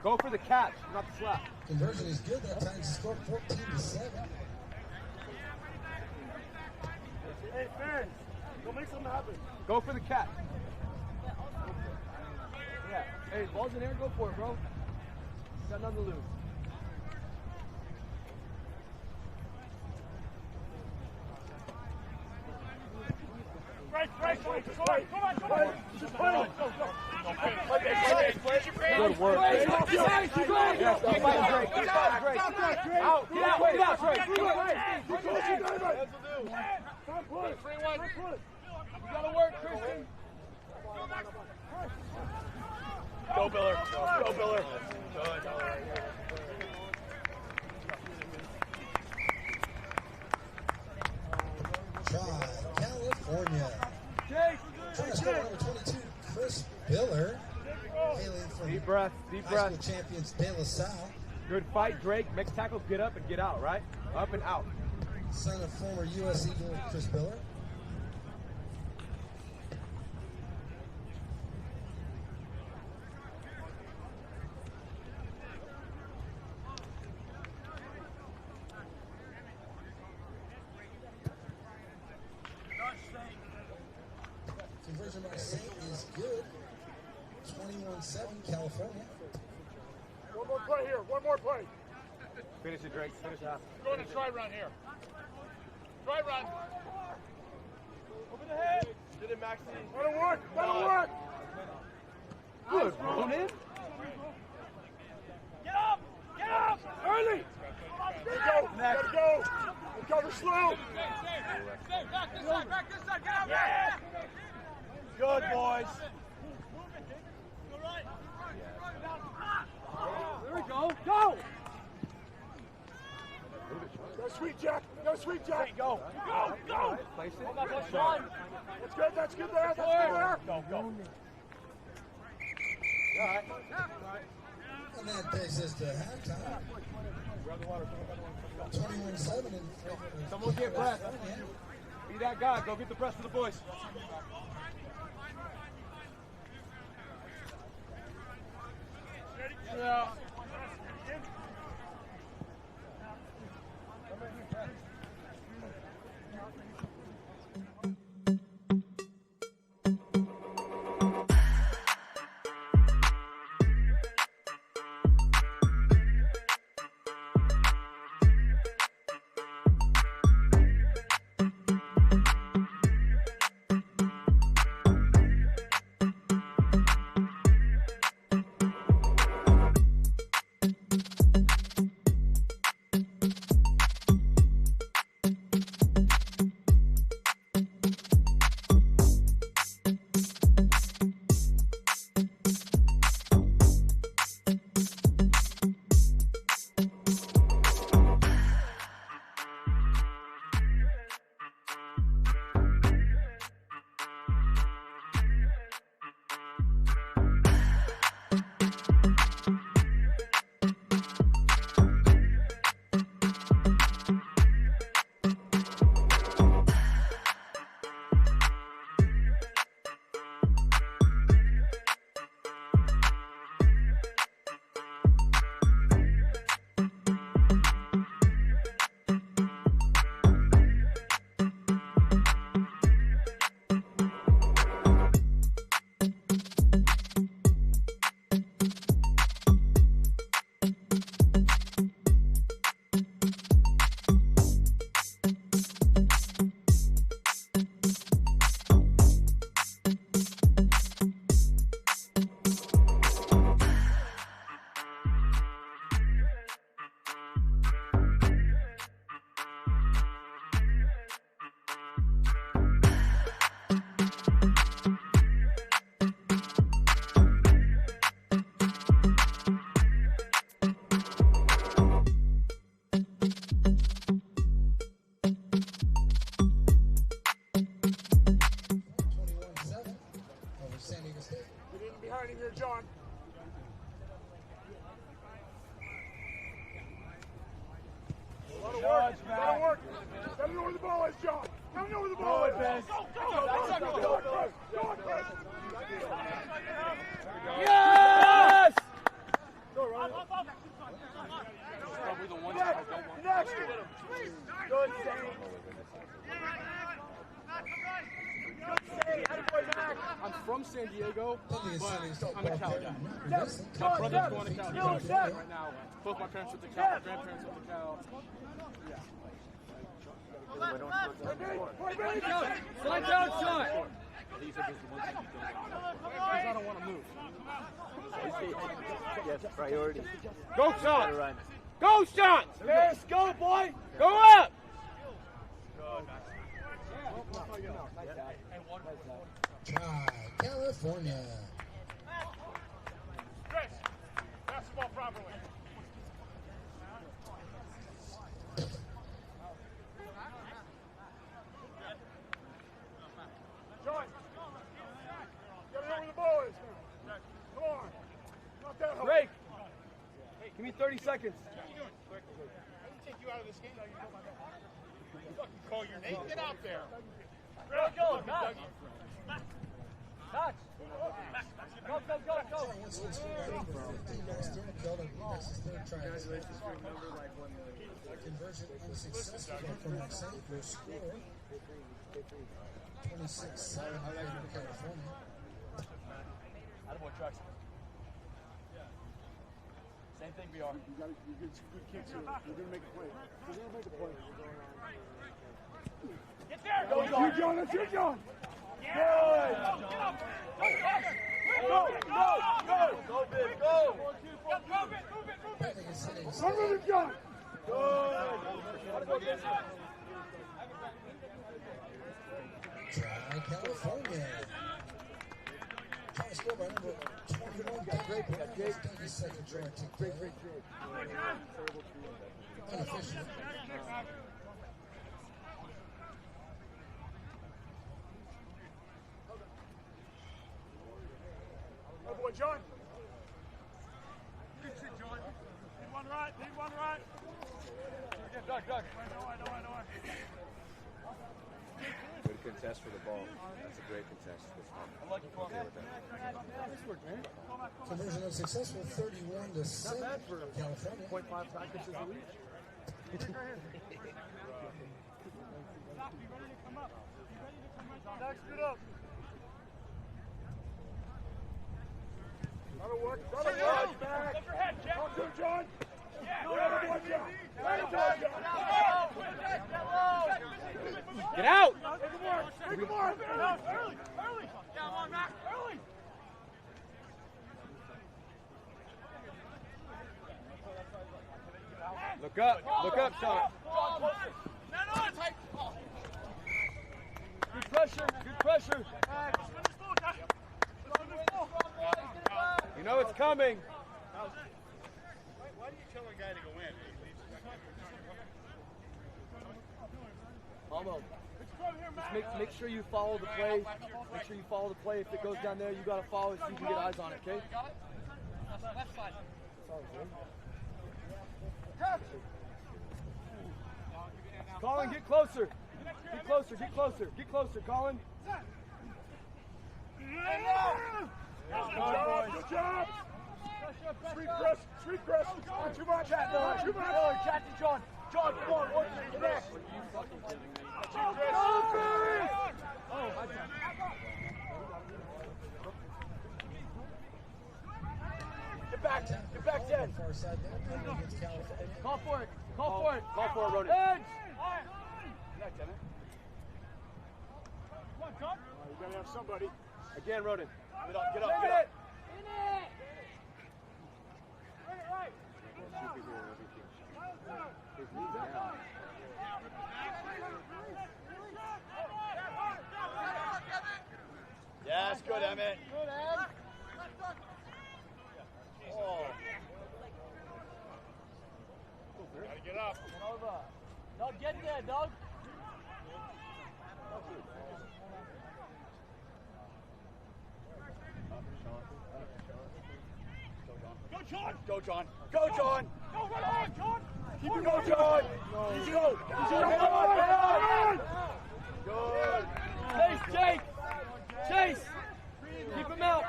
Go for the catch, not the slap. Conversion is good. That time scored 14-7. Hey, fans, go make something happen. Go for the catch. Yeah. Hey, ball's in there, go for it, bro. Got nothing to lose. Right. Come on. Just play it. Go. Good work. Out. Get out. You gotta work, Christian. Go, Biller. Try California. Try scorer number 22, Chris Biller. Hailing from Deep breath. high school champions De La Salle. Good fight, Drake. Make tackles, get up and get out, right? Up and out. Son of former U.S. Eagle Chris Biller. Conversion by Saint is good. 21-7, California. One more play. Finish it, Drake. Finish half. Going to try run here. Try run. Over the head. Did it, Maxie? That'll work. Good, bro. Get up. Early. Gotta go. Cover slow. Back this side. Get out. Yeah. Good, boys. There we go. Go. Go, Sweet Jack. Go. Place it. That's good there. Go. All right. And that takes us to halftime. 21-7. Someone get press. Be that guy. Go get the press for the boys. Yeah. John. A lot of work. A lot of work. Tell me where the ball is, John. Tell me where the ball is. Yes! Go, Ryan. Probably the one I don't want. Next. Good save. I'm from San Diego, but I'm a Cal guy. My brother's going to Cal right now. Both my parents went to Cal, my grandparents went to Cal. Yeah. Slide down, shot! I don't want to move. Yes, priority. Go, shot! Go, shot! Let's go, boy! Go up! Try California. Chris, pass the ball properly. John, get it over the ball is. Come on. Not that hard. Break. Give me 30 seconds. What are you doing? I didn't take you out of this game. You fucking call your name. Get out there. Go, touch. Touch. Go. Conversion unsuccessful from that side for a score. 26-7 California. Attaboy, Trucks. Same thing, BR. You got good kicks here. You're going to make a play. You're going to make a play. Get there! Go, John. That's you, John. Good. Go, Big. Go. Run with it, John. Good. Try California. Try to score by number 21. Great. 30-second try to Great. unofficial. Oh, boy, John. Good contest for the ball. That's a great contest. Okay with that. Conversion unsuccessful, 31-7. California. 0.5 practices a week. Next, get up. That'll work. That'll work. Back. Up your head, Jack. Talk to him, John. Yeah. Get out! Take him on. Early. Yeah, on, Mac. Early. Look up, Sean. Good pressure. You know it's coming. Why do you tell a guy to go in? Almost. Just make sure you follow the play. Make sure you follow the play. If it goes down there, you got to follow it so you can get eyes on it, okay? Left side. Sorry, Jay. Colin, get closer. Get closer, Colin. Good job. Street press. Too much. Chat to John. John, come on. One thing. Next. Get back, Ted. Far side there, against California. Call for it, Ronan. Edge. Come on, Tom. You gotta have somebody. Again, Ronan. Get up. In it. Right. Yeah, that's good, Emmett. Good, Ed. Oh. Gotta get up. Over. Dog, get there, dog. Go, John. Go, John. Go right on, John. Keep it going, John. Easy go. Good. Chase, Jake. Chase. Keep him out.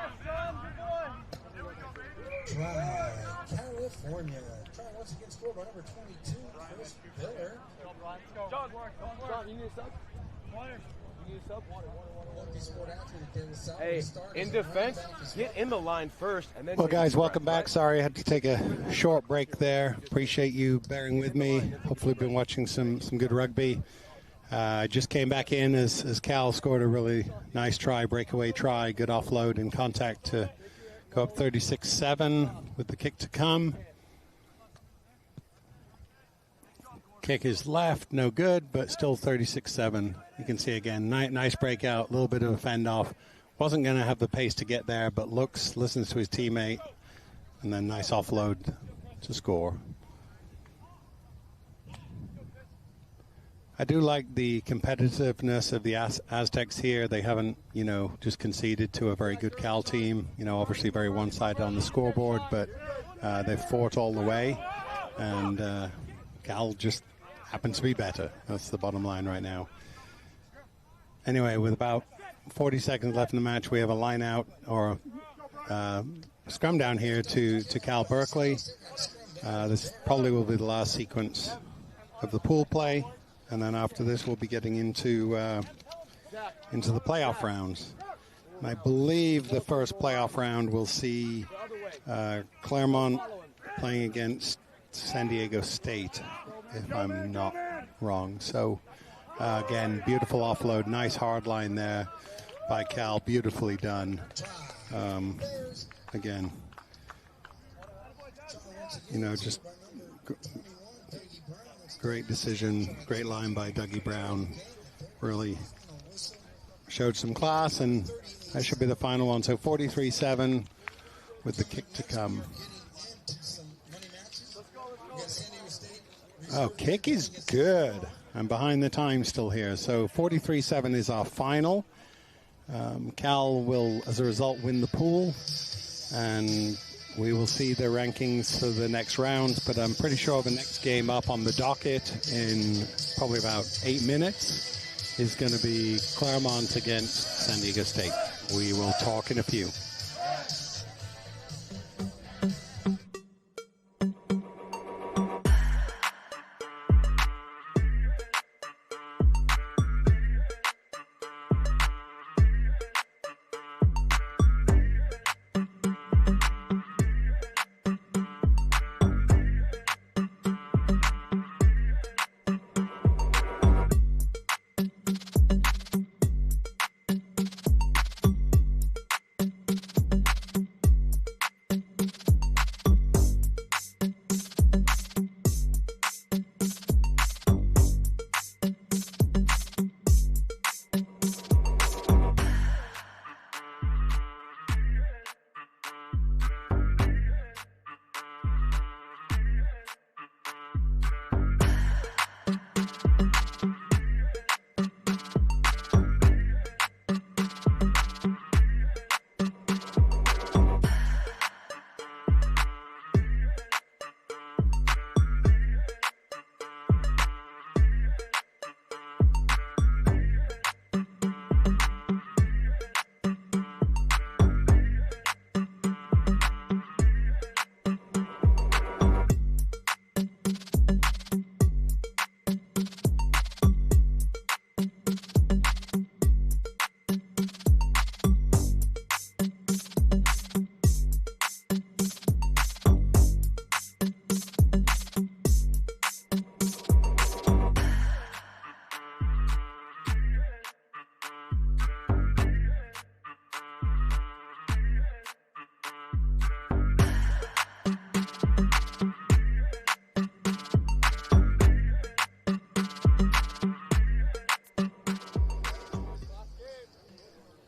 Try California. Try once again scored by number 22, Chris Miller. John, you need a sub? You need a sub? Hey, in defense, get in the line first, and then. Well, guys, welcome back. Sorry I had to take a short break there. Appreciate you bearing with me. Hopefully been watching some good rugby. I just came back in as Cal scored a really nice try, breakaway try, good offload and contact to go up 36-7 with the kick to come. Kick is left, no good, but still 36-7. You can see again, nice breakout, a little bit of a fend off. Wasn't going to have the pace to get there, but listens to his teammate, and then nice offload to score. I do like the competitiveness of the Aztecs here. They haven't, just conceded to a very good Cal team. Obviously very one-sided on the scoreboard, but they've fought all the way, and Cal just happens to be better. That's the bottom line right now. Anyway, with about 40 seconds left in the match, we have a line out or scrum down here to Cal Berkeley. This probably will be the last sequence of the pool play. And then after this, we'll be getting into the playoff rounds. And I believe the first playoff round will see Claremont playing against San Diego State, if I'm not wrong. So, again, beautiful offload, nice hard line there by Cal, beautifully done. Again, just great decision, great line by Dougie Brown. Really showed some class, and that should be the final one. So 43-7 with the kick to come. Oh, kick is good. I'm behind the time still here. So 43-7 is our final. Cal will, as a result, win the pool. And We will see the rankings for the next round, but I'm pretty sure the next game up on the docket in probably about 8 minutes is going to be Claremont against San Diego State. We will talk in a few.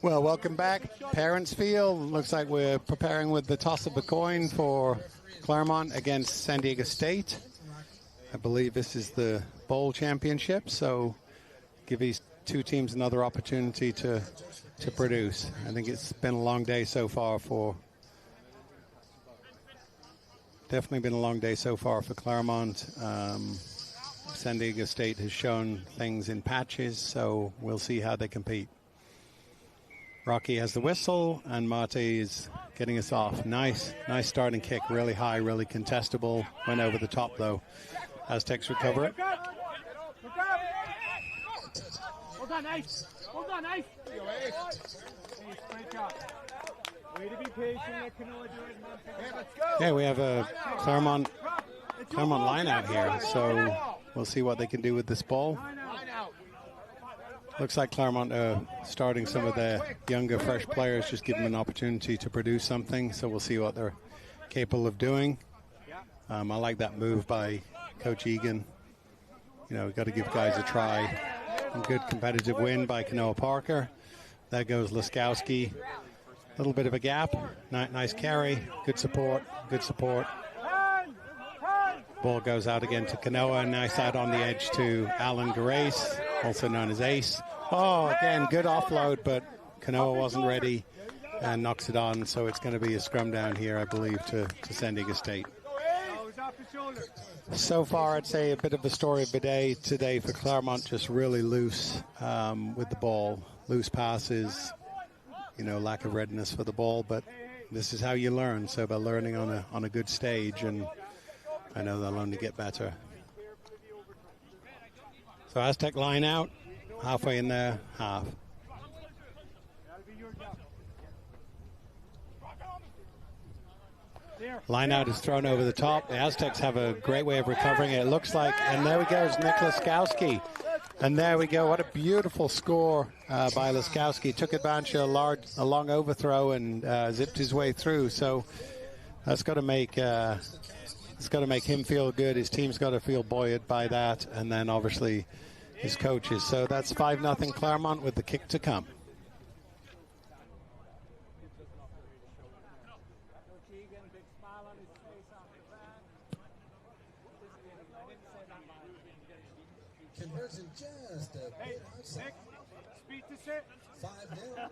Well, welcome back. Parents Field. Looks like we're preparing with the toss of the coin for Claremont against San Diego State. I believe this is the bowl championship, so give these two teams another opportunity to produce. I think it's been a long day so far definitely been a long day so far for Claremont. San Diego State has shown things in patches, so we'll see how they compete. Rocky has the whistle, and Mate is getting us off. Nice starting kick, really high, really contestable. Went over the top, though. Aztecs recover it. Hold on, nice. Hold on, nice. Way to be patient. Let Canoa do it. Let's go. Yeah, we have a Claremont line out here, so we'll see what they can do with this ball. Looks like Claremont are starting some of their younger, fresh players, just give them an opportunity to produce something. So we'll see what they're capable of doing. I like that move by Coach Egan. You know, we've got to give guys a try. A good competitive win by Kanoa Parker. There goes Laskowski. A little bit of a gap. Nice carry. Good support. Good support. Ball goes out again to Kanoa. Nice out on the edge to Alan Gerace, also known as Ace. Oh, again, good offload, but Kanoa wasn't ready and knocks it on. So it's going to be a scrum down here, I believe, to San Diego State. So far, I'd say a bit of the story of the day today for Claremont, just really loose with the ball. Loose passes, you know, lack of readiness for the ball, but this is how you learn. So by learning on a good stage, and I know they'll only get better. So Aztec line out, halfway in there, half. Line out is thrown over the top. The Aztecs have a great way of recovering it, it looks like. And there we go, Nick Laskowski. And there we go. What a beautiful score by Laskowski. Took advantage of a long overthrow and zipped his way through. So that's got to make him feel good. His team's got to feel buoyed by that. And then obviously his coaches. So that's 5-0 Claremont with the kick to come. Conversion just a bit outside. 5-0.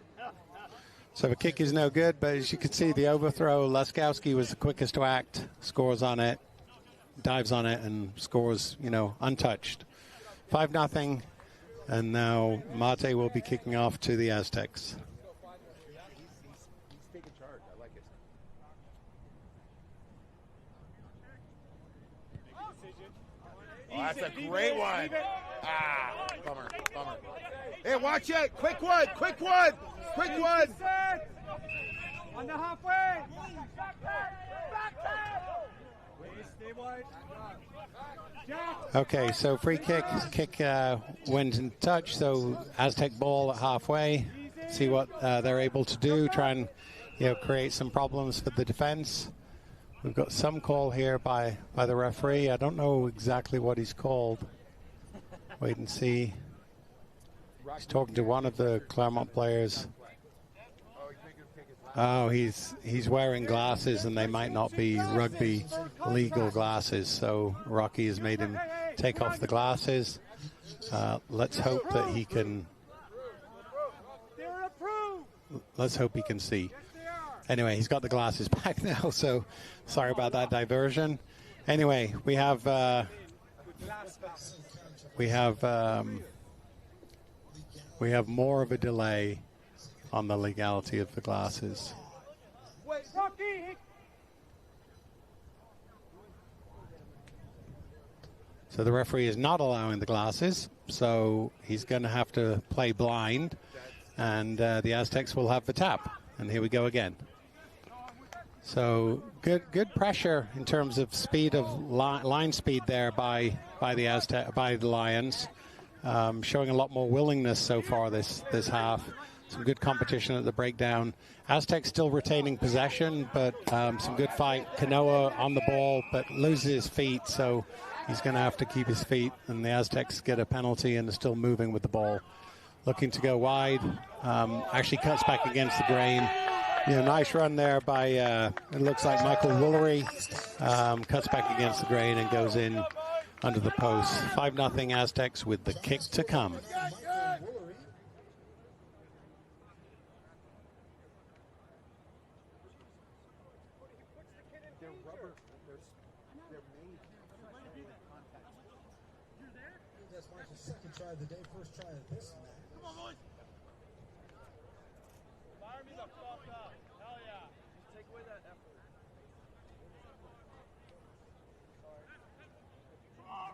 So the kick is no good, but as you can see, the overthrow, Laskowski was the quickest to act, scores on it, dives on it, and scores, untouched. 5-0, and now Mate will be kicking off to the Aztecs. He's taking charge. I like it. Oh, that's a great one. Ah, bummer. Hey, watch it. Quick one. On the halfway. Okay, so free kick went in touch, so Aztec ball at halfway. See what they're able to do, try and create some problems for the defense. We've got some call here by the referee. I don't know exactly what he's called. Wait and see. He's talking to one of the Claremont players. Oh, he's wearing glasses, and they might not be rugby legal glasses. So Rocky has made him take off the glasses. Let's hope that he can. Let's hope he can see. Anyway, he's got the glasses back now. So sorry about that diversion. Anyway, we have more of a delay on the legality of the glasses. So the referee is not allowing the glasses, so he's going to have to play blind, and the Aztecs will have the tap. And here we go again. So good pressure in terms of speed of line speed there by the Lions, showing a lot more willingness so far this half. Some good competition at the breakdown. Aztecs still retaining possession, but some good fight. Kanoa on the ball, but loses his feet, so he's going to have to keep his feet, and the Aztecs get a penalty and are still moving with the ball. Looking to go wide. Actually cuts back against the grain. Nice run there by, it looks like Michael Woolery. Cuts back against the grain and goes in under the post. 5-0 Aztecs with the kick to come. Second try of the day, first try of this. Come on, boys. Fire me the fuck up. Hell yeah. Take away that effort. All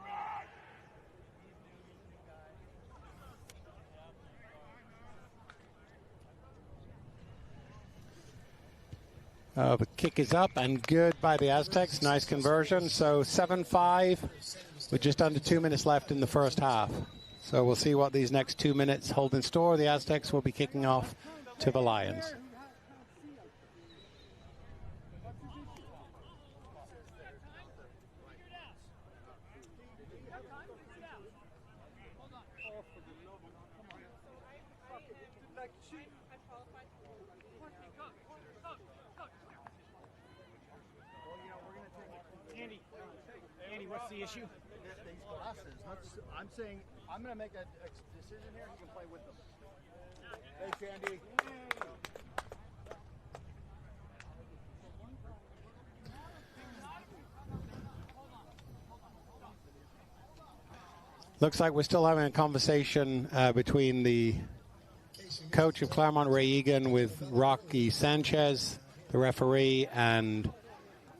right. The kick is up and good by the Aztecs. Nice conversion. So 7-5 with just under 2 minutes left in the first half. So we'll see what these next 2 minutes hold in store. The Aztecs will be kicking off to the Lions. Andy, what's the issue? These glasses. I'm saying I'm going to make a decision here. You can play with them. Thanks, Andy. Looks like we're still having a conversation between the coach of Claremont, Ray Egan, with Rocky Sanchez, the referee, and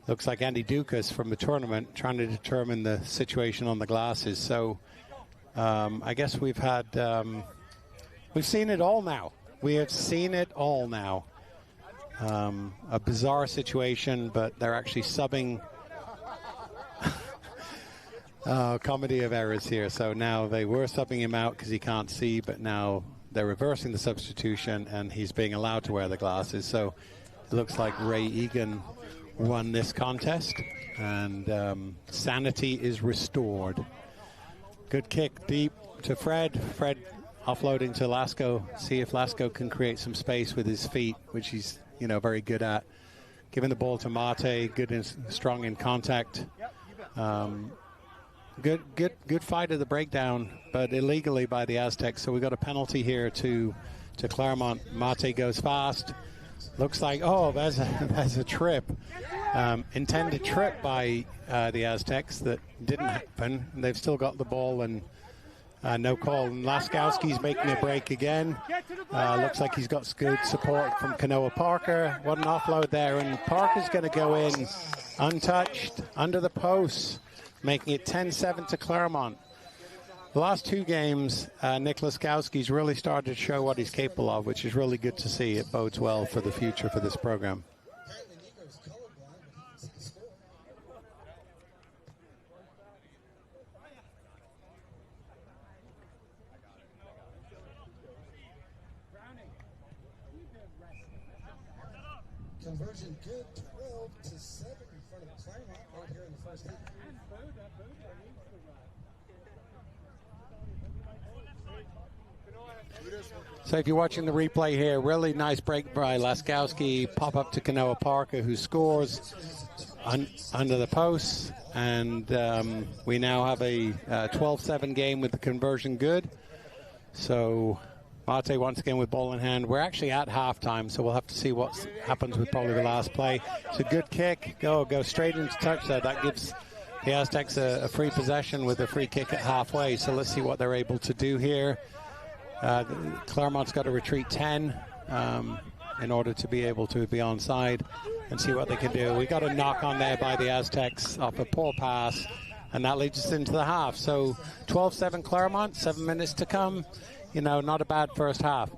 looks like Andy Dukas from the tournament, trying to determine the situation on the glasses. So I guess we've seen it all now. We have seen it all now. A bizarre situation, but they're actually subbing. Comedy of errors here. So now they were subbing him out because he can't see, but now they're reversing the substitution and he's being allowed to wear the glasses. So it looks like Ray Egan won this contest, and sanity is restored. Good kick deep to Fred. Fred offloading to Lasko. See if Lasko can create some space with his feet, which he's very good at. Giving the ball to Mate, good and strong in contact. Good fight at the breakdown, but illegally by the Aztecs. So we got a penalty here to to Claremont. Mate goes fast. Looks like, oh, there's a trip. Intended trip by the Aztecs that didn't happen. They've still got the ball and no call. And Laskowski's making a break again. Looks like he's got good support from Kanoa Parker. What an offload there. And Parker's going to go in untouched under the post, making it 10-7 to Claremont. The last two games, Nick Laskowski's really started to show what he's capable of, which is really good to see. It bodes well for the future for this program. Conversion good, 12-7 in front of Claremont right here in the first half. So if you're watching the replay here, really nice break by Laskowski, pop up to Kanoa Parker, who scores under the post, and we now have a 12-7 game with the conversion good. So Mate once again with ball in hand. We're actually at halftime, so we'll have to see what happens with probably the last play. It's a good kick. Go straight into touch there. That gives the Aztecs a free possession with a free kick at halfway. So let's see what they're able to do here. Claremont's got to retreat 10 in order to be able to be onside and see what they can do. We got a knock on there by the Aztecs off a poor pass, and that leads us into the half. So 12-7 Claremont, 7 minutes to come. You know, not a bad first half.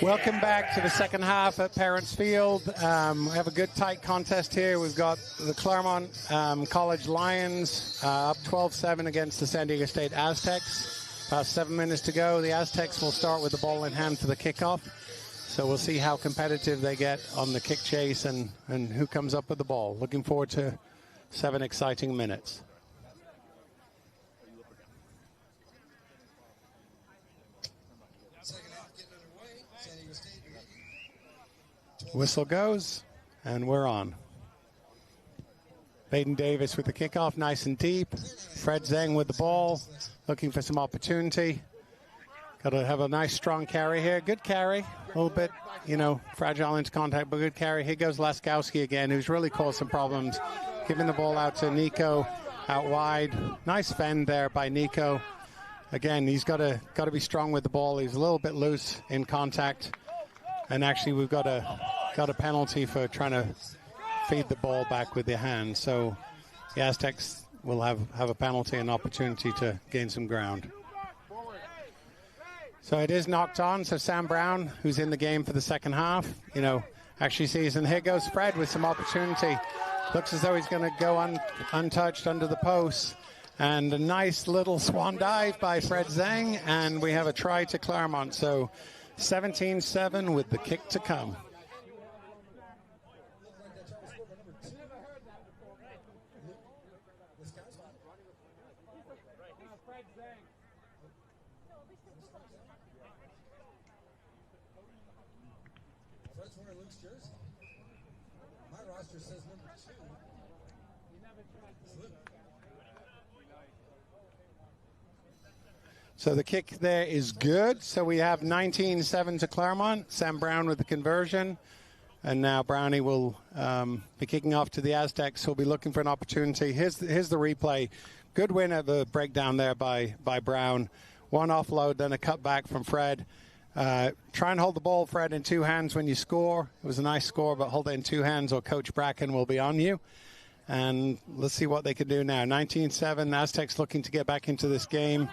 Welcome back to the second half at Parents Field. We have a good tight contest here. We've got the Claremont College Lions up 12-7 against the San Diego State Aztecs. About 7 minutes to go. The Aztecs will start with the ball in hand for the kickoff. So we'll see how competitive they get on the kick chase and who comes up with the ball. Looking forward to 7 exciting minutes. Whistle goes, and we're on. Baden Davis with the kickoff, nice and deep. Fred Zeng with the ball, looking for some opportunity. Got to have a nice strong carry here. Good carry, a little bit, fragile into contact, but good carry. Here goes Laskowski again, who's really caused some problems. Giving the ball out to Nico out wide. Nice fend there by Nico. Again, he's got to be strong with the ball. He's a little bit loose in contact. And actually, we've got a penalty for trying to feed the ball back with the hand. So the Aztecs will have a penalty and opportunity to gain some ground. So it is knocked on. So Sam Brown, who's in the game for the second half, actually sees. And here goes Fred with some opportunity. Looks as though he's going to go untouched under the post. And a nice little swan dive by Fred Zeng. And we have a try to Claremont. So 17-7 with the kick to come. Fred's wearing Luke's jersey. Myra squad roster says number 2. So the kick there is good. So we have 19-7 to Claremont. Sam Brown with the conversion. And now Brownie will be kicking off to the Aztecs, who'll be looking for an opportunity. Here's the replay. Good win at the breakdown there by Brown. One offload, then a cutback from Fred. Try and hold the ball, Fred, in 2 hands when you score. It was a nice score, but hold it in 2 hands or Coach Bracken will be on you. And let's see what they can do now. 19-7, Aztecs looking to get back into this game.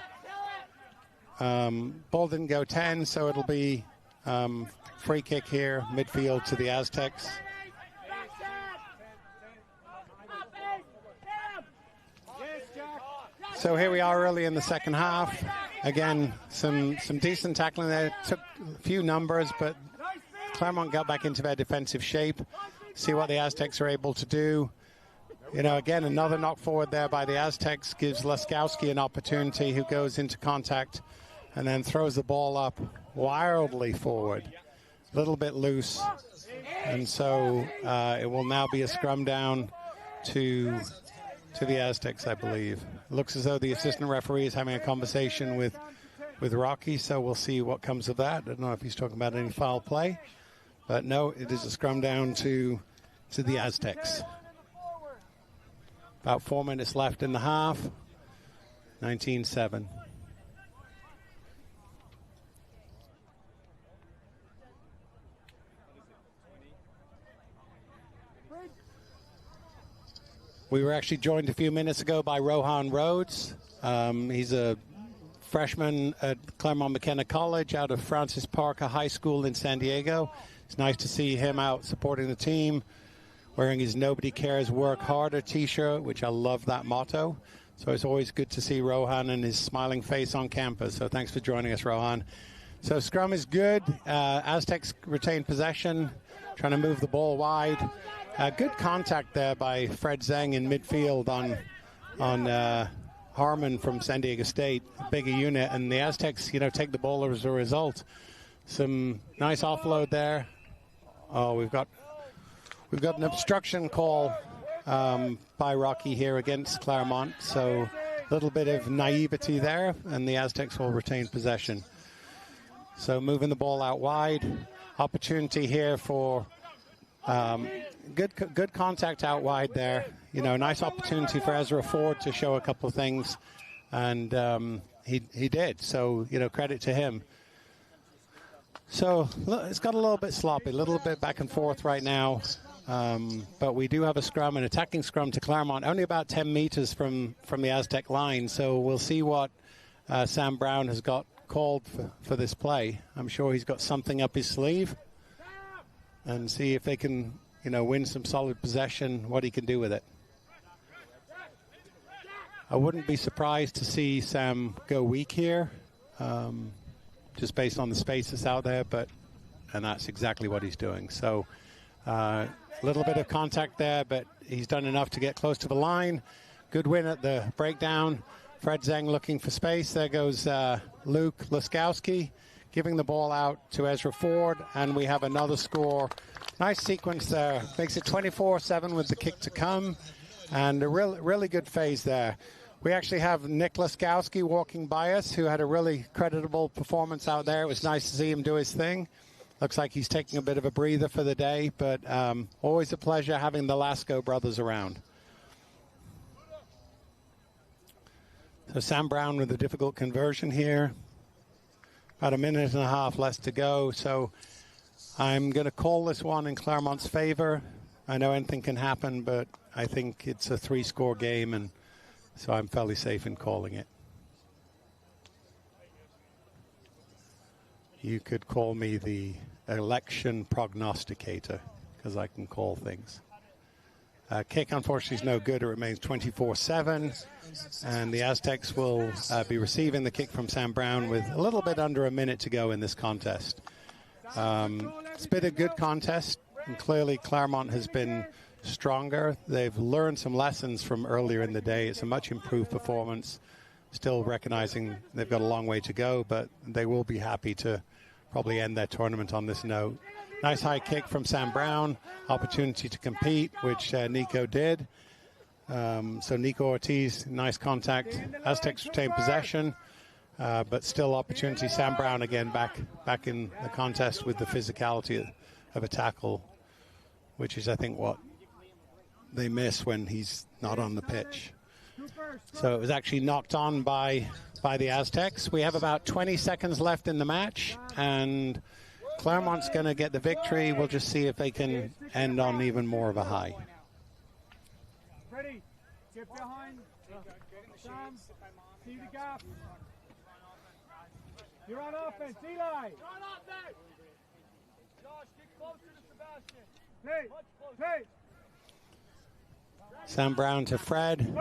Ball didn't go 10, so it'll be free kick here, midfield to the Aztecs. So here we are early in the second half. Again, some decent tackling there. Took a few numbers, but Claremont got back into their defensive shape. See what the Aztecs are able to do. You know, again, another knock forward there by the Aztecs gives Laskowski an opportunity, who goes into contact and then throws the ball up wildly forward. A little bit loose. And so it will now be a scrum down to the Aztecs, I believe. It looks as though the assistant referee is having a conversation with Rocky, so we'll see what comes of that. I don't know if he's talking about any foul play. But no, it is a scrum down to the Aztecs. About 4 minutes left in the half. 19-7. We were actually joined a few minutes ago by Rohan Rhodes. He's a freshman at Claremont McKenna College out of Francis Parker High School in San Diego. It's nice to see him out supporting the team, wearing his Nobody Cares Work Harder t-shirt, which I love that motto. So it's always good to see Rohan and his smiling face on campus. So thanks for joining us, Rohan. So scrum is good. Aztecs retain possession, trying to move the ball wide. Good contact there by Fred Zeng in midfield on Harmon from San Diego State, bigger unit, and the Aztecs, take the ball as a result. Some nice offload there. Oh, we've got an obstruction call by Rocky here against Claremont, so a little bit of naivety there, and the Aztecs will retain possession. So moving the ball out wide, opportunity here for good contact out wide there. Nice opportunity for Ezra Ford to show a couple of things, and he did. So credit to him. So it's got a little bit sloppy, a little bit back and forth right now, but we do have a scrum, an attacking scrum to Claremont, only about 10 meters from the Aztec line. So we'll see what Sam Brown has got called for this play. I'm sure he's got something up his sleeve, and see if they can, win some solid possession, what he can do with it. I wouldn't be surprised to see Sam go weak here, just based on the space that's out there, and that's exactly what he's doing. So a little bit of contact there, but he's done enough to get close to the line. Good win at the breakdown. Fred Zeng looking for space. There goes Luke Laskowski, giving the ball out to Ezra Ford, and we have another score. Nice sequence there. Makes it 24-7 with the kick to come, and a really good phase there. We actually have Nick Laskowski walking by us, who had a really creditable performance out there. It was nice to see him do his thing. Looks like he's taking a bit of a breather for the day, but always a pleasure having the Lasko brothers around. So Sam Brown with a difficult conversion here. About a minute and a half less to go. So I'm going to call this one in Claremont's favor. I know anything can happen, but I think it's a 3-score game, and so I'm fairly safe in calling it. You could call me the election prognosticator, because I can call things. Kick, unfortunately, is no good. It remains 24-7. And the Aztecs will be receiving the kick from Sam Brown with a little bit under a minute to go in this contest. It's been a good contest, and clearly Claremont has been stronger. They've learned some lessons from earlier in the day. It's a much improved performance. Still recognizing they've got a long way to go, but they will be happy to probably end their tournament on this note. Nice high kick from Sam Brown. Opportunity to compete, which Nico did. So Nico Ortiz, nice contact. Aztecs retain possession, but still opportunity. Sam Brown again back in the contest with the physicality of a tackle, which is, I think, what they miss when he's not on the pitch. So it was actually knocked on by the Aztecs. We have about 20 seconds left in the match, and Claremont's going to get the victory. We'll just see if they can end on even more of a high. Ready? Get behind. Sam, see the gap. You're on offense, Eli. You're on offense. Josh, get closer to Sebastian. Hey. Sam Brown to Fred.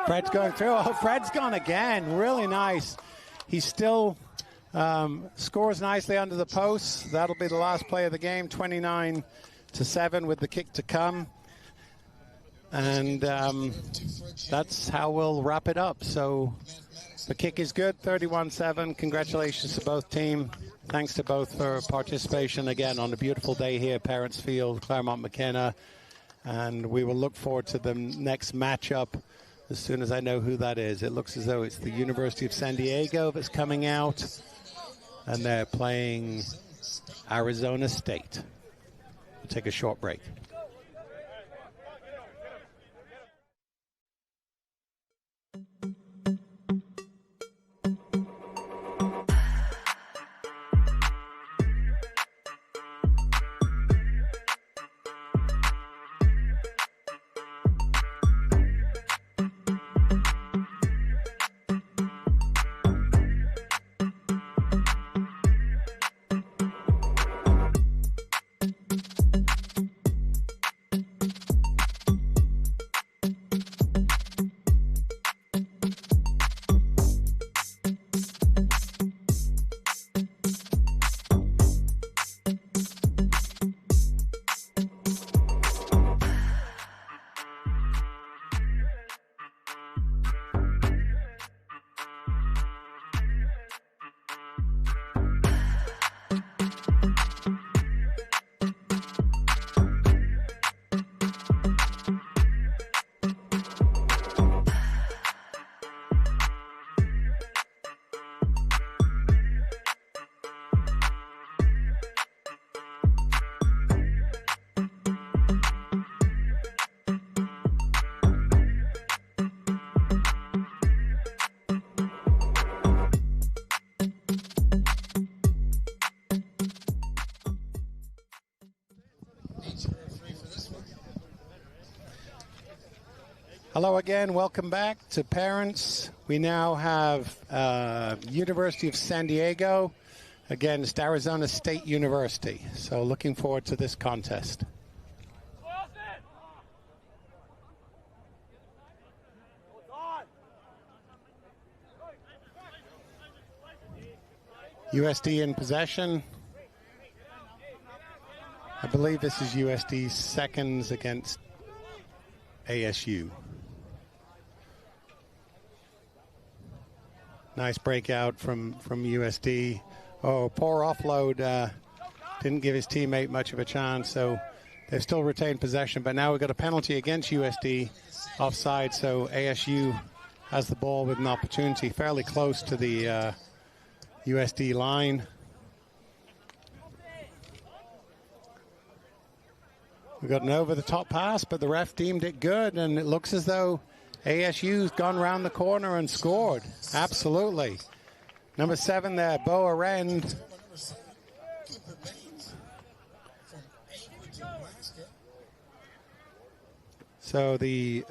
Fred's going through. Oh, Fred's gone again. Really nice. He still scores nicely under the post. That'll be the last play of the game, 29-7 with the kick to come. And that's how we'll wrap it up. So the kick is good, 31-7. Congratulations to both teams. Thanks to both for participation again on a beautiful day here at Parents Field, Claremont McKenna. And we will look forward to the next matchup as soon as I know who that is. It looks as though it's the University of San Diego that's coming out, and they're playing Arizona State. We'll take a short break. Hello again, welcome back to Parents. We now have University of San Diego against Arizona State University. So looking forward to this contest. USD in possession. I believe this is USD seconds against ASU. Nice breakout from USD. Oh, poor offload. Didn't give his teammate much of a chance, so they've still retained possession. But now we've got a penalty against USD offside, so ASU has the ball with an opportunity fairly close to the USD line. We got an over-the-top pass, but the ref deemed it good, and it looks as though ASU's gone around the corner and scored. Absolutely. Number 7 there, Bo Arend. So the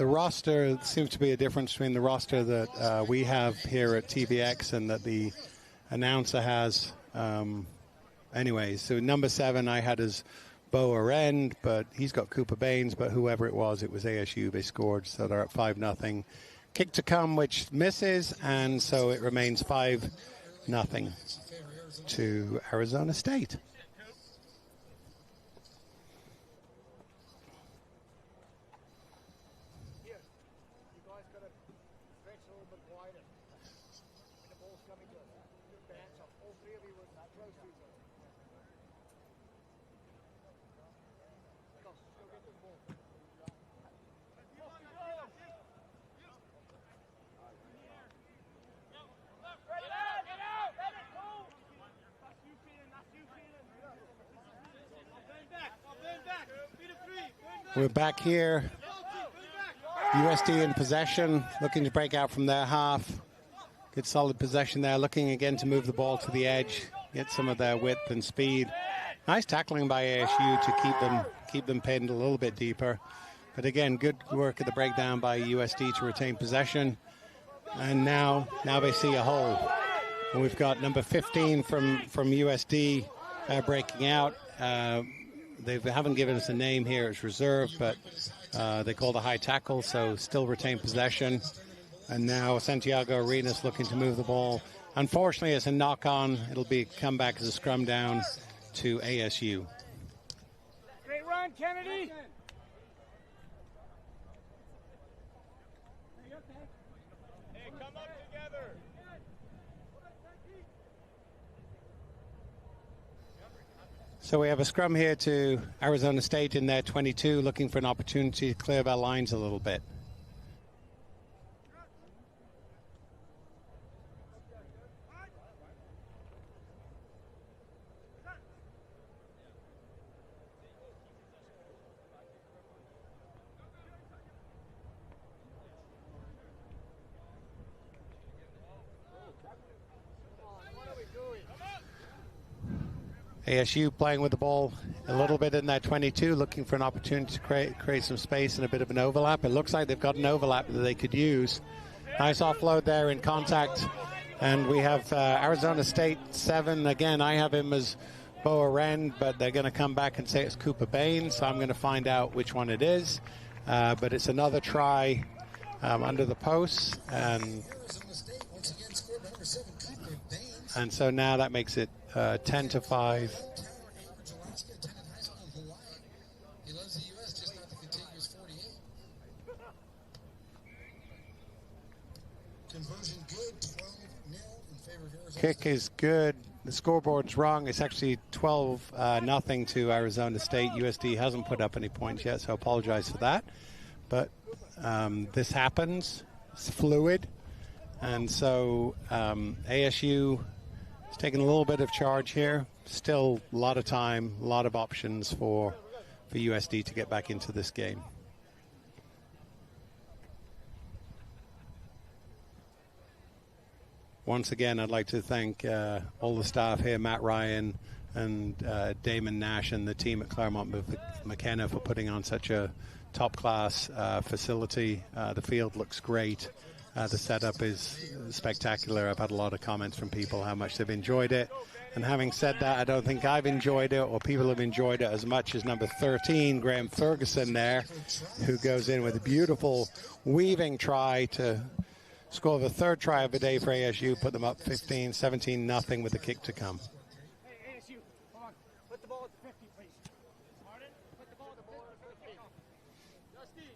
roster seems to be a difference between the roster that we have here at TVX and that the announcer has. Anyways, so number 7 I had as Bo Arend, but he's got Cooper Baines, but whoever it was ASU. They scored, so they're at 5-0. Kick to come, which misses, and so it remains 5-0 to Arizona State. We're back here. USD in possession, looking to break out from their half. Good solid possession there, looking again to move the ball to the edge, get some of their width and speed. Nice tackling by ASU to keep them pinned a little bit deeper. But again, good work at the breakdown by USD to retain possession. And now they see a hole. And we've got number 15 from USD breaking out. They haven't given us a name here. It's reserved, but they called a high tackle, so still retain possession. And now Santiago Arenas looking to move the ball. Unfortunately, it's a knock-on. It'll be come back as a scrum down to ASU. Great run, Kennedy. Hey, come up together. So we have a scrum here to Arizona State in their 22, looking for an opportunity to clear their lines a little bit. ASU playing with the ball a little bit in that 22, looking for an opportunity to create some space and a bit of an overlap. It looks like they've got an overlap that they could use. Nice offload there in contact. And we have Arizona State 7. Again, I have him as Boa Ren, but they're going to come back and say it's Cooper Bain, so I'm going to find out which one it is. But it's another try under the post. And so now that makes it 10-5. Kick is good. The scoreboard's wrong. It's actually 12-0 to Arizona State. USD hasn't put up any points yet, so I apologize for that. But this happens. It's fluid. And so ASU is taking a little bit of charge here. Still a lot of time, a lot of options for USD to get back into this game. Once again, I'd like to thank all the staff here, Matt Ryan and Damon Nash and the team at Claremont McKenna for putting on such a top-class facility. The field looks great. The setup is spectacular. I've had a lot of comments from people how much they've enjoyed it. And having said that, I don't think I've enjoyed it or people have enjoyed it as much as number 13, Graham Ferguson there, who goes in with a beautiful weaving try to score the third try of the day for ASU, put them up 17-0 with the kick to come. Hey, ASU, come on. Put the ball at the 50, please. Pardon? Put the ball at the 50. Justy,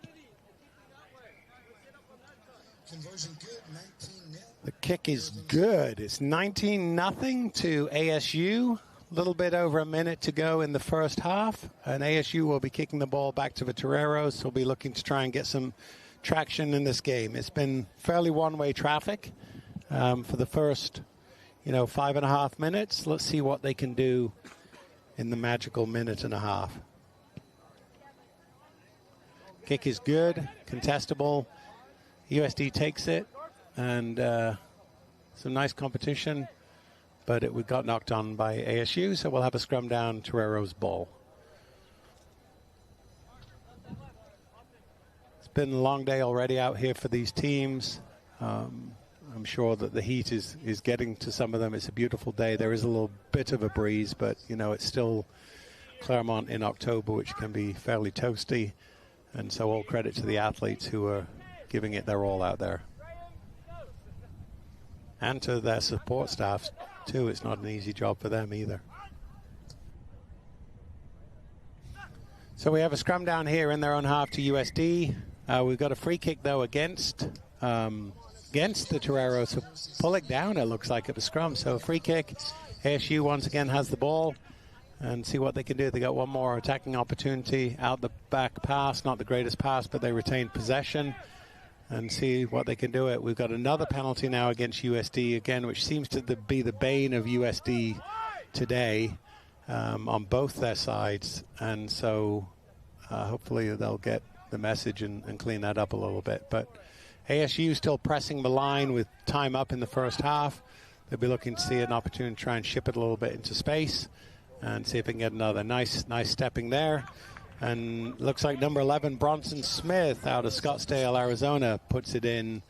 Kennedy, keep that way. Get up on that side. Conversion good, 19-0. The kick is good. It's 19-0 to ASU. A little bit over a minute to go in the first half. And ASU will be kicking the ball back to the Toreros. We'll be looking to try and get some traction in this game. It's been fairly one-way traffic for the first, 5.5 minutes. Let's see what they can do in the magical minute and a half. Kick is good, contestable. USD takes it, and some nice competition, but we got knocked on by ASU, so we'll have a scrum down Torero's ball. Been a long day already out here for these teams. I'm sure that the heat is getting to some of them. It's a beautiful day. There is a little bit of a breeze, but it's still Claremont in October, which can be fairly toasty. And so all credit to the athletes who are giving it their all out there. And to their support staff too. It's not an easy job for them either. So we have a scrum down here in their own half to USD. We've got a free kick, though, against against the Toreros to pull it down, it looks like, at the scrum. So free kick. ASU once again has the ball and see what they can do. They got one more attacking opportunity out the back pass. Not the greatest pass, but they retained possession and see what they can do it. We've got another penalty now against USD again, which seems to be the bane of USD today on both their sides. And so hopefully they'll get the message and clean that up a little bit. But ASU still pressing the line with time up in the first half. They'll be looking to see an opportunity to try and ship it a little bit into space and see if they can get another nice stepping there. And looks like number 11, Bronson Smith out of Scottsdale, Arizona, puts it in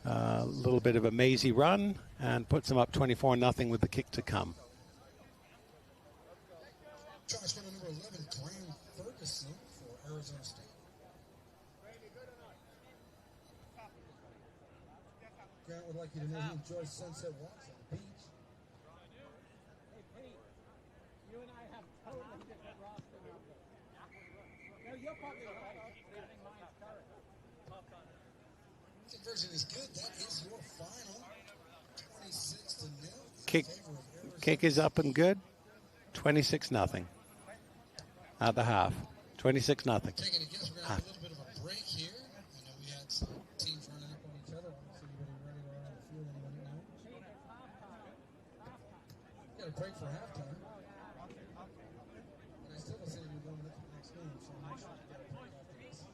a little bit of a mazy run and puts them up 24-0 with the kick to come. Josh, number 11, Graham Ferguson for Arizona State. Grant would like you to know he enjoys sunset walks on the beach. Hey, Pete, you and I have totally different roster numbers. No, you're probably right. I think mine's current. Conversion is good. That is your final. 26-0. Kick is up and good. 26-0 at the half. 26-0. Taking a guess, we're going to have a little bit of a break here. I know we had some teams running up on each other. I don't see anybody running around the field anybody now. Got a break for halftime. And I still don't see anybody going into the next game, so I'm not sure we got a break after this.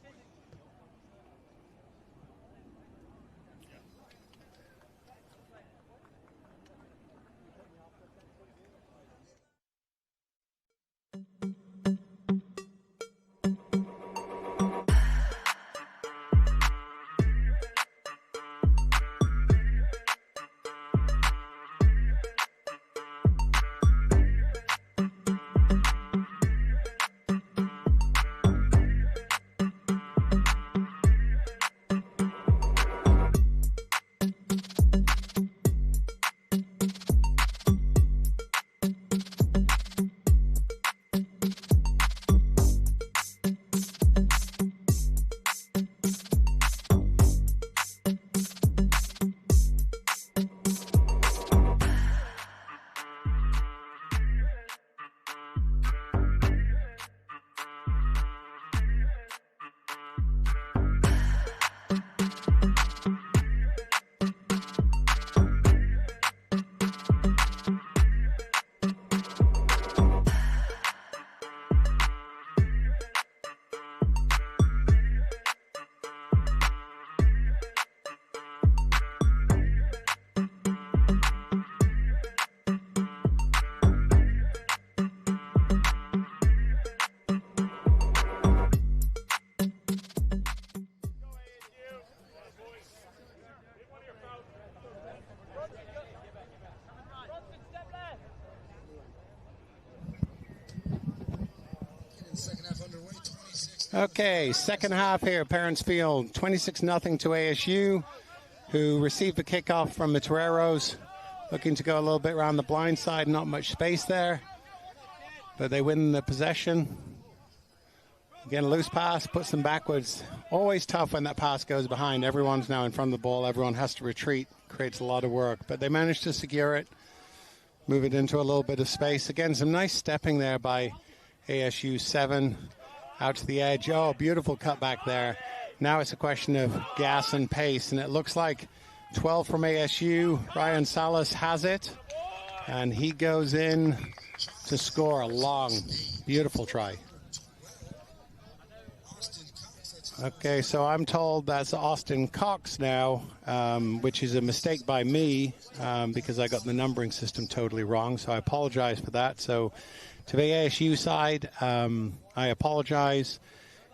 Okay, second half here, Parents Field, 26-0 to ASU, who received the kickoff from the Toreros, looking to go a little bit around the blind side, not much space there, but they win the possession. Again, a loose pass, puts them backwards. Always tough when that pass goes behind. Everyone's now in front of the ball. Everyone has to retreat, creates a lot of work, but they managed to secure it, move it into a little bit of space. Again, some nice stepping there by ASU 7. Out to the edge. Oh, beautiful cutback there. Now it's a question of gas and pace, and it looks like 12 from ASU. Ryan Salas has it, and he goes in to score a long, beautiful try. Okay, so I'm told that's Austin Cox now, which is a mistake by me because I got the numbering system totally wrong, so I apologize for that. So to the ASU side, I apologize.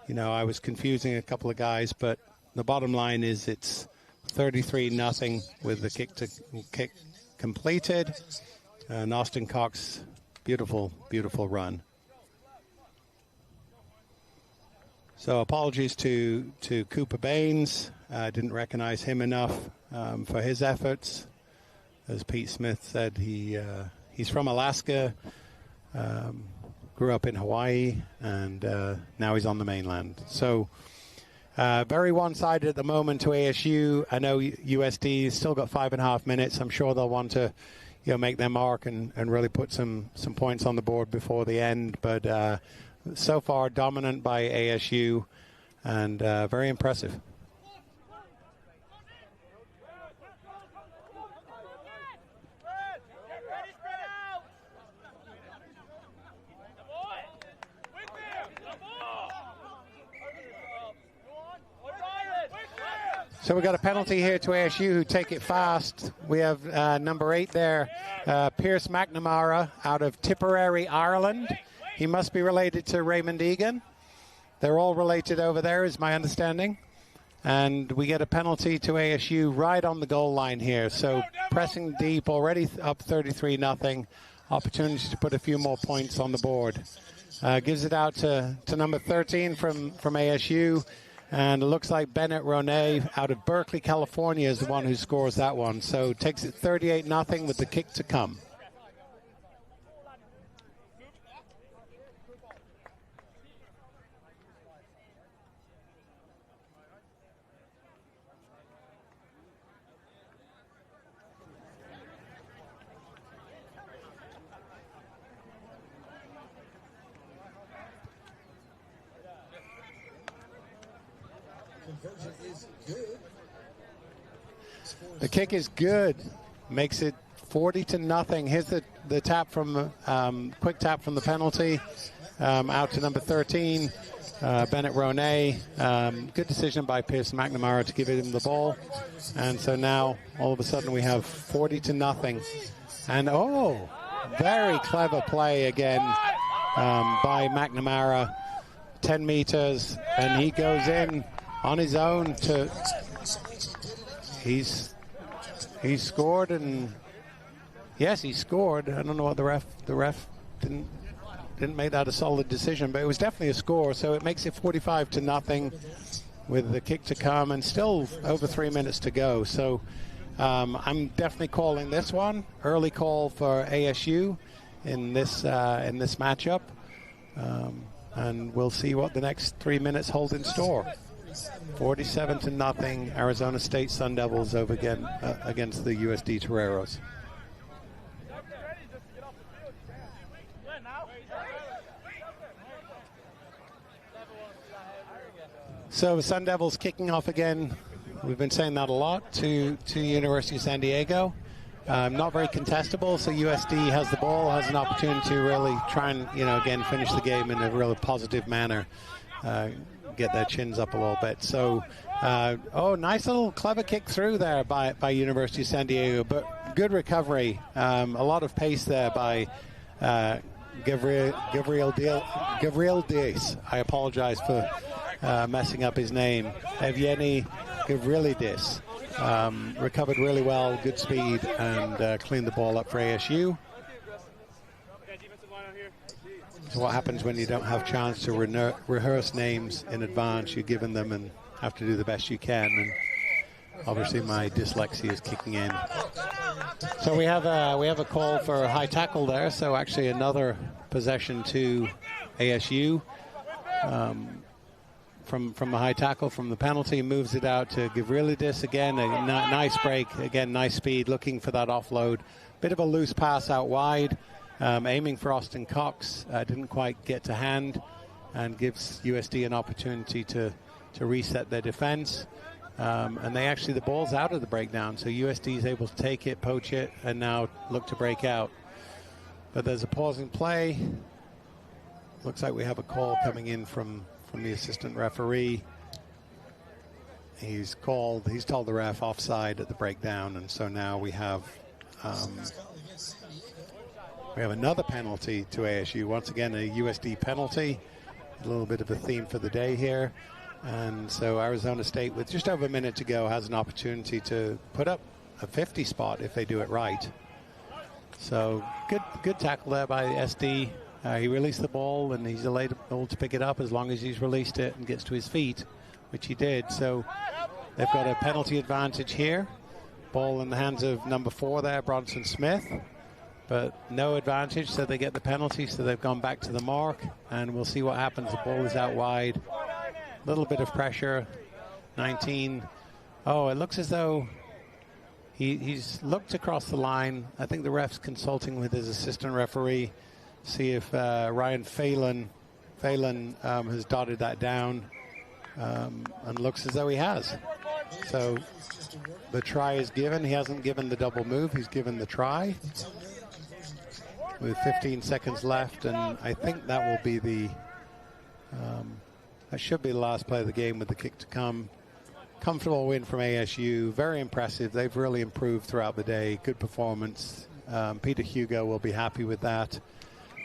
You know, I was confusing a couple of guys, but the bottom line is it's 33-0 with the kick completed. And Austin Cox, beautiful, beautiful run. So apologies to Cooper Baines. I didn't recognize him enough for his efforts. As Pete Smith said, he's from Alaska. Grew up in Hawaii, and now he's on the mainland. So Very one-sided at the moment to ASU. I know USD has still got 5.5 minutes. I'm sure they'll want to, make their mark and really put some points on the board before the end. But so far, dominant by ASU and very impressive. So we got a penalty here to ASU, who take it fast. We have number 8 there, Pierce McNamara out of Tipperary, Ireland. He must be related to Raymond Egan. They're all related over there, is my understanding. And we get a penalty to ASU right on the goal line here. So pressing deep, already up 33-0. Opportunity to put a few more points on the board. Gives it out to number 13 from ASU. And it looks like Bennett Ronay out of Berkeley, California is the one who scores that one. So takes it 38-0 with the kick to come. The kick is good, makes it 40-0. Here's the tap from quick tap from the penalty out to number 13, Bennett Ronay. Good decision by Pierce McNamara to give him the ball, and so now all of a sudden we have 40-0. And very clever play again by McNamara, 10 meters, and he goes in on his own to. He scored, and yes, he scored. I don't know what the ref didn't make that a solid decision, but it was definitely a score. So it makes it 45-0 with the kick to come, and still over 3 minutes to go. So I'm definitely calling this one early call for ASU in this matchup, and we'll see what the next 3 minutes hold in store. 47-0, Arizona State Sun Devils over again against the USD Toreros. So the Sun Devils kicking off again. We've been saying that a lot to University of San Diego. Not very contestable, so USD has the ball, has an opportunity to really try and, again, finish the game in a really positive manner. Get their chins up a little bit. So, nice little clever kick through there by University of San Diego, but good recovery. A lot of pace there by Gabriel Diaz. I apologize for messing up his name. Evgeny Gavrilidis. Recovered really well, good speed, and cleaned the ball up for ASU. So what happens when you don't have a chance to rehearse names in advance? You're given them and have to do the best you can. And obviously my dyslexia is kicking in. So we have a call for a high tackle there. So actually another possession to ASU from the high tackle from the penalty, moves it out to Gavrilidis again. A nice break again, nice speed, looking for that offload. Bit of a loose pass out wide. Aiming for Austin Cox, didn't quite get to hand, and gives USD an opportunity to reset their defense. And the ball's out of the breakdown, so USD is able to take it, poach it, and now look to break out. But there's a pause in play. Looks like we have a call coming in from the assistant referee. He's told the ref offside at the breakdown, and so now we have another penalty to ASU. Once again, a USD penalty. A little bit of a theme for the day here. And so Arizona State, with just over a minute to go, has an opportunity to put up a 50 spot if they do it right. So good tackle there by SD. He released the ball, and he's able to pick it up as long as he's released it and gets to his feet, which he did. So they've got a penalty advantage here. Ball in the hands of number 4 there, Bronson Smith. But no advantage, so they get the penalty, so they've gone back to the mark, and we'll see what happens. The ball is out wide, little bit of pressure. 19. Oh, it looks as though he's looked across the line. I think the ref's consulting with his assistant referee, see if Ryan Phelan has dotted that down, and looks as though he has. So the try is given. He hasn't given the double move. He's given the try with 15 seconds left, and I think that will be that should be the last play of the game with the kick to come. Comfortable win from ASU. Very impressive. They've really improved throughout the day. Good performance. Peter Hugo will be happy with that.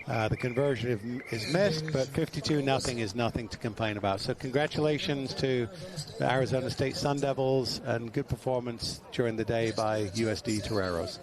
The conversion is missed, but 52-0 is nothing to complain about. So congratulations to the Arizona State Sun Devils, and good performance during the day by USD Toreros.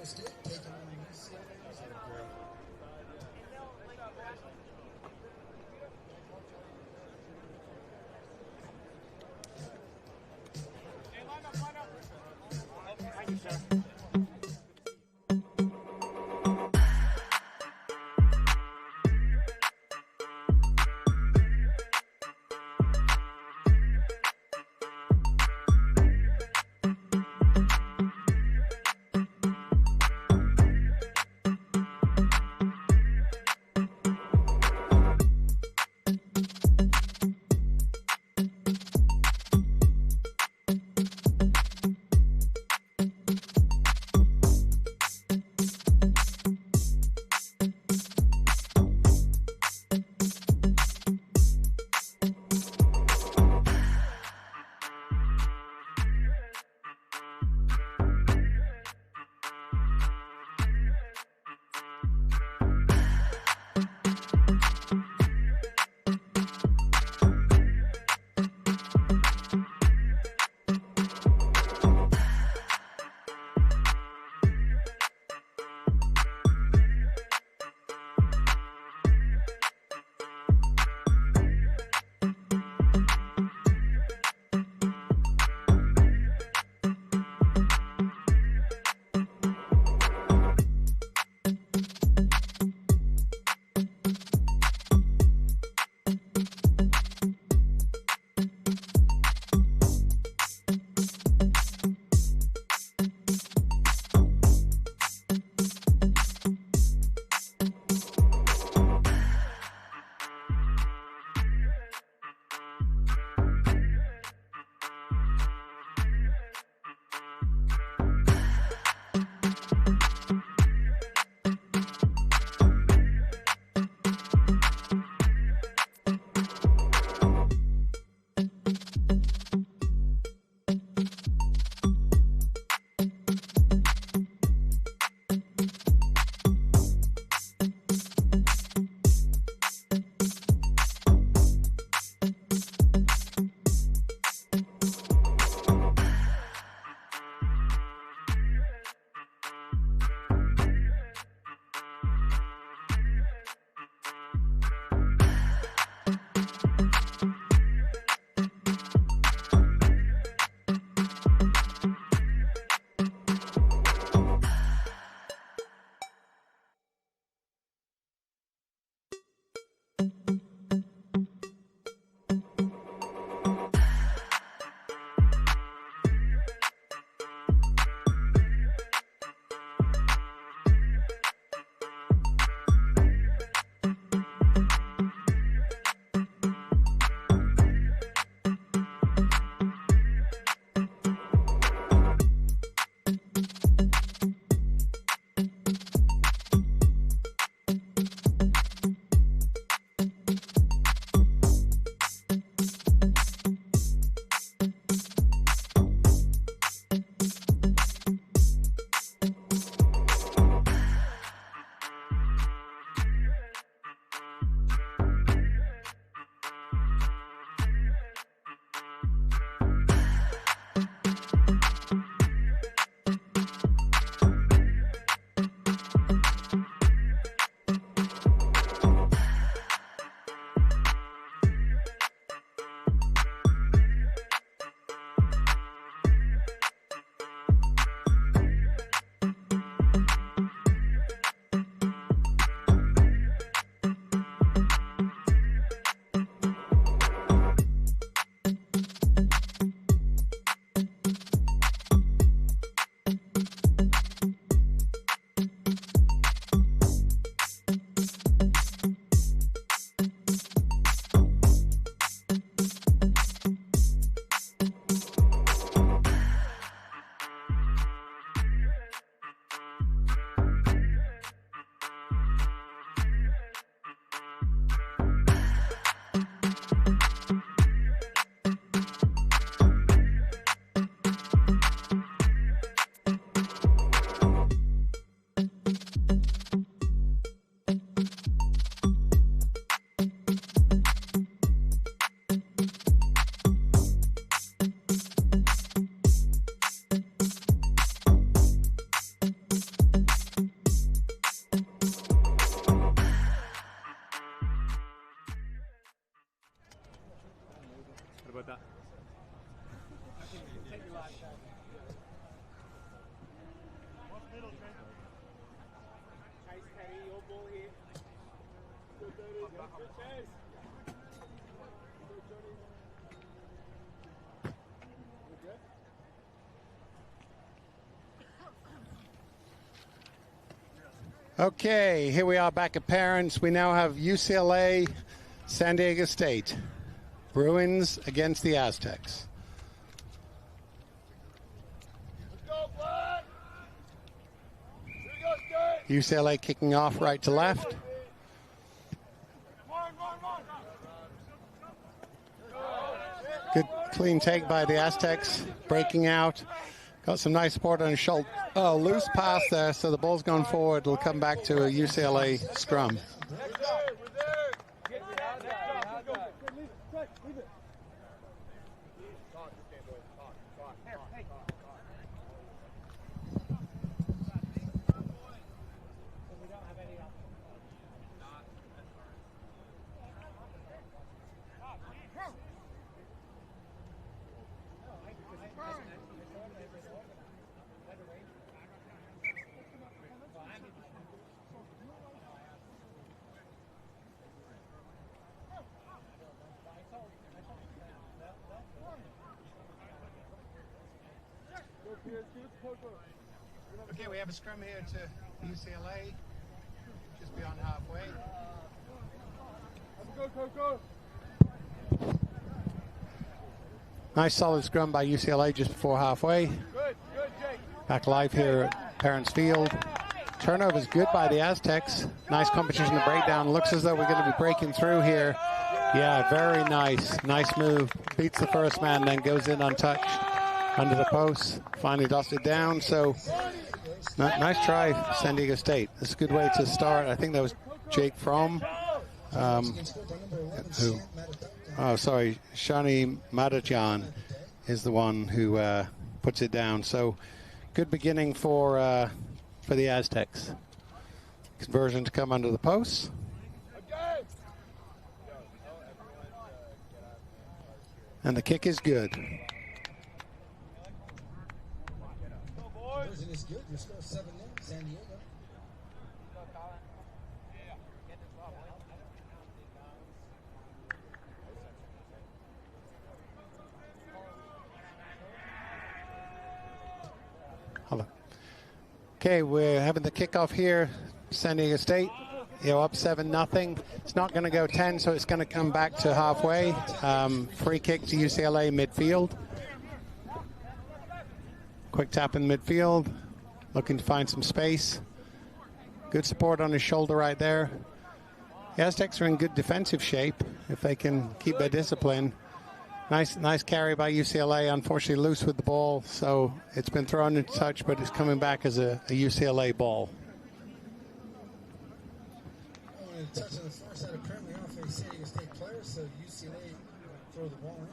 Okay, here we are back at Parents. We now have UCLA, San Diego State. Bruins against the Aztecs. UCLA kicking off right to left. Good clean take by the Aztecs, breaking out. Got some nice support on his shoulder. Oh, loose pass there, so the ball's gone forward. It'll come back to a UCLA scrum. Okay, we have a scrum here to UCLA, just beyond halfway. Go. Nice solid scrum by UCLA just before halfway. Good, Jake. Back live here at Parents Field. Turnover's good by the Aztecs. Nice competition to breakdown. Looks as though we're going to be breaking through here. Yeah, very nice. Nice move. Beats the first man, then goes in untouched under the post. Finally dots it down. So nice try, San Diego State. That's a good way to start. I think that was Jake Fromm. Shani Madajan is the one who puts it down. So good beginning for the Aztecs. Conversion to come under the post. And the kick is good. Conversion is good. Your score 7-0, San Diego. Okay, we're having the kickoff here. San Diego State, up 7-0. It's not going to go 10, so it's going to come back to halfway. Free kick to UCLA midfield. Quick tap in midfield, looking to find some space. Good support on his shoulder right there. The Aztecs are in good defensive shape if they can keep their discipline. Nice carry by UCLA, unfortunately loose with the ball, so it's been thrown into touch, but it's coming back as a UCLA ball. Touch on the far side, apparently off a San Diego State player, so UCLA throw the ball in.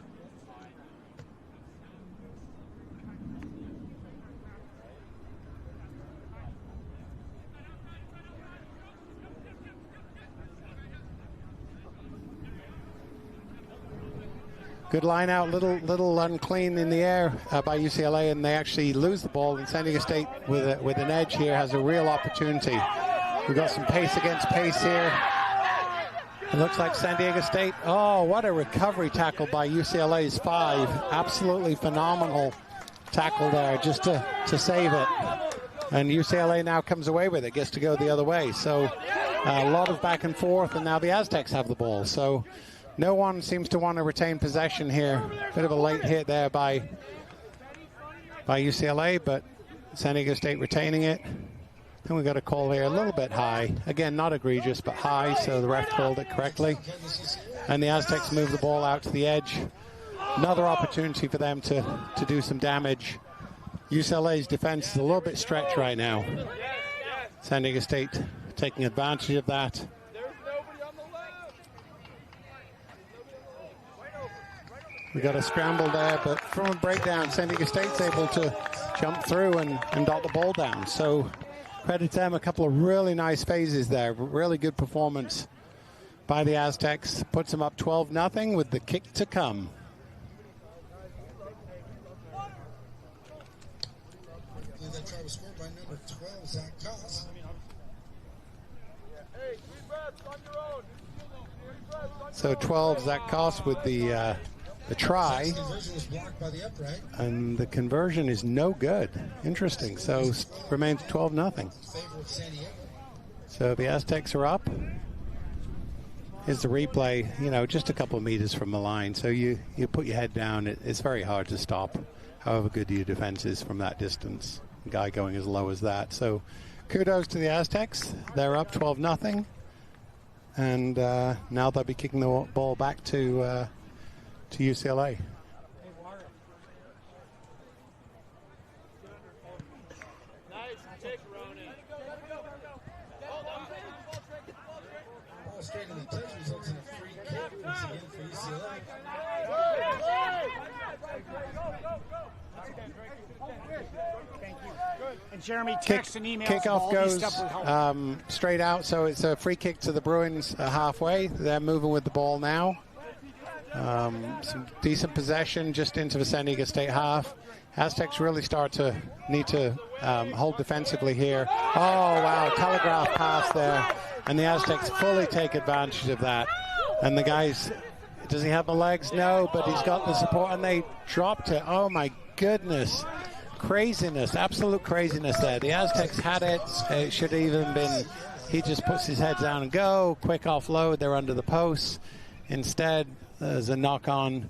Good line out, little unclean in the air by UCLA, and they actually lose the ball. And San Diego State, with an edge here, has a real opportunity. We've got some pace against pace here. It looks like San Diego State. Oh, what a recovery tackle by UCLA's 5. Absolutely phenomenal tackle there just to save it. And UCLA now comes away with it, gets to go the other way. So a lot of back and forth, and now the Aztecs have the ball. So no one seems to want to retain possession here. Bit of a late hit there by UCLA, but San Diego State retaining it. And we got a call here a little bit high. Again, not egregious, but high, so the ref called it correctly. And the Aztecs move the ball out to the edge. Another opportunity for them to do some damage. UCLA's defense is a little bit stretched right now. San Diego State taking advantage of that. We got a scramble there, but from a breakdown, San Diego State's able to jump through and dot the ball down. So credit to them, a couple of really nice phases there. Really good performance by the Aztecs. Puts them up 12-0 with the kick to come. That try was scored by number 12, Zach Koss. Hey, 3 reps on your own. So 12 Zach Koss with the try, Conversion was blocked by the upright. and the conversion is no good. Interesting. So remains 12-0. Favor of San Diego. So the Aztecs are up. Here's the replay, you know, just a couple of meters from the line. So you put your head down. It's very hard to stop, however good your defense is from that distance. A guy going as low as that. So kudos to the Aztecs. They're up 12-0. And now they'll be kicking the ball back to UCLA. Ball straight in the touch results in a free kick once again for UCLA. And Jeremy, text and emails. Kickoff goes straight out, so it's a free kick to the Bruins halfway. They're moving with the ball now. Some decent possession just into the San Diego State half. Aztecs really need to hold defensively here. Oh, wow, telegraph pass there. And the Aztecs fully take advantage of that. And the guys, does he have the legs? No, but he's got the support, and they dropped it. Oh, my goodness. Craziness, absolute craziness there. The Aztecs had it. It should have even been, he just puts his head down and go. Quick offload, they're under the post. Instead, there's a knock-on.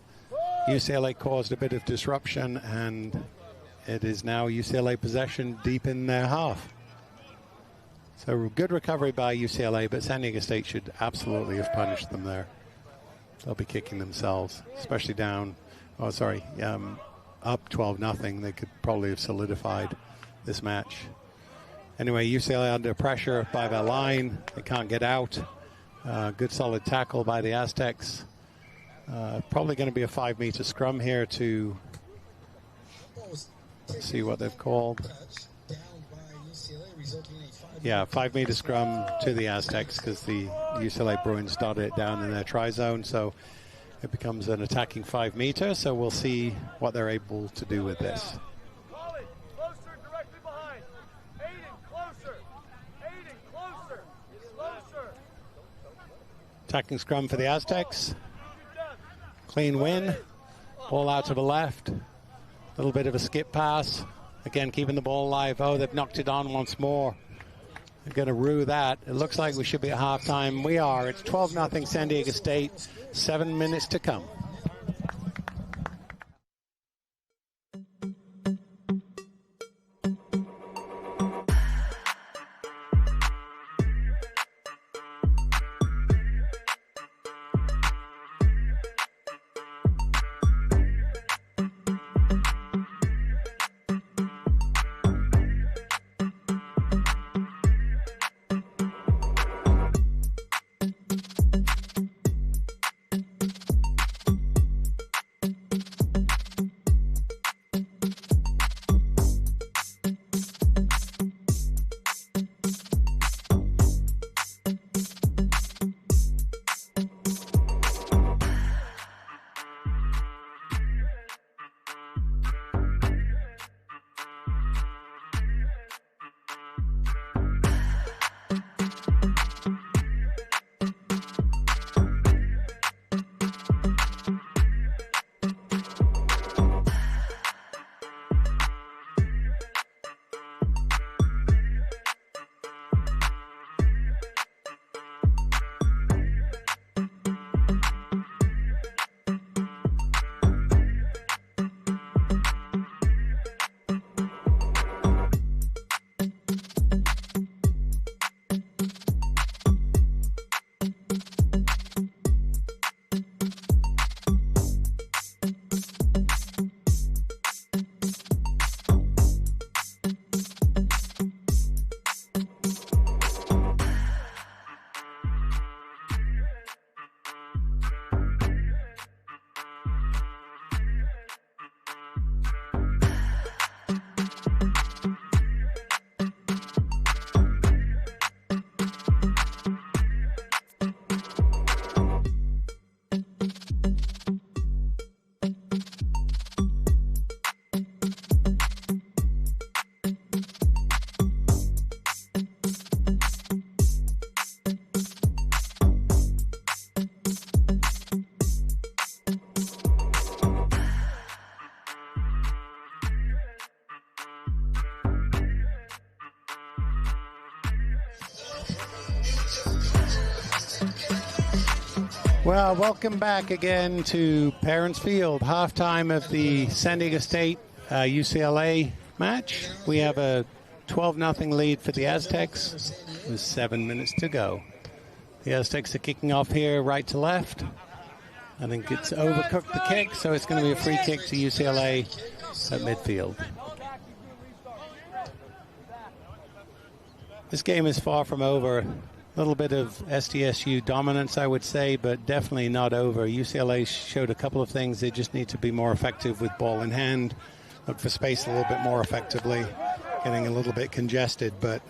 UCLA caused a bit of disruption, and it is now UCLA possession deep in their half. So good recovery by UCLA, but San Diego State should absolutely have punished them there. They'll be kicking themselves, especially down, up 12-0. They could probably have solidified this match. Anyway, UCLA under pressure by their line. They can't get out. Good solid tackle by the Aztecs. Probably going to be a 5-meter scrum here to see what they've called. Yeah, 5-meter scrum to the Aztecs because the UCLA Bruins started it down in their try zone. So it becomes an attacking 5-meter. So we'll see what they're able to do with this. Closer, directly behind. Aiden, closer. Aiden, closer. Closer. Attacking scrum for the Aztecs. Clean win. Ball out to the left. A little bit of a skip pass. Again, keeping the ball alive. Oh, they've knocked it on once more. They're going to rue that. It looks like we should be at halftime. We are. It's 12-0 San Diego State. 7 minutes to come. Well, welcome back again to Parents Field, halftime of the San Diego State UCLA match. We have a 12-0 lead for the Aztecs with 7 minutes to go. The Aztecs are kicking off here right to left. I think it's overcooked the kick, so it's going to be a free kick to UCLA at midfield. This game is far from over. A little bit of SDSU dominance, I would say, but definitely not over. UCLA showed a couple of things. They just need to be more effective with ball in hand, look for space a little bit more effectively, getting a little bit congested, but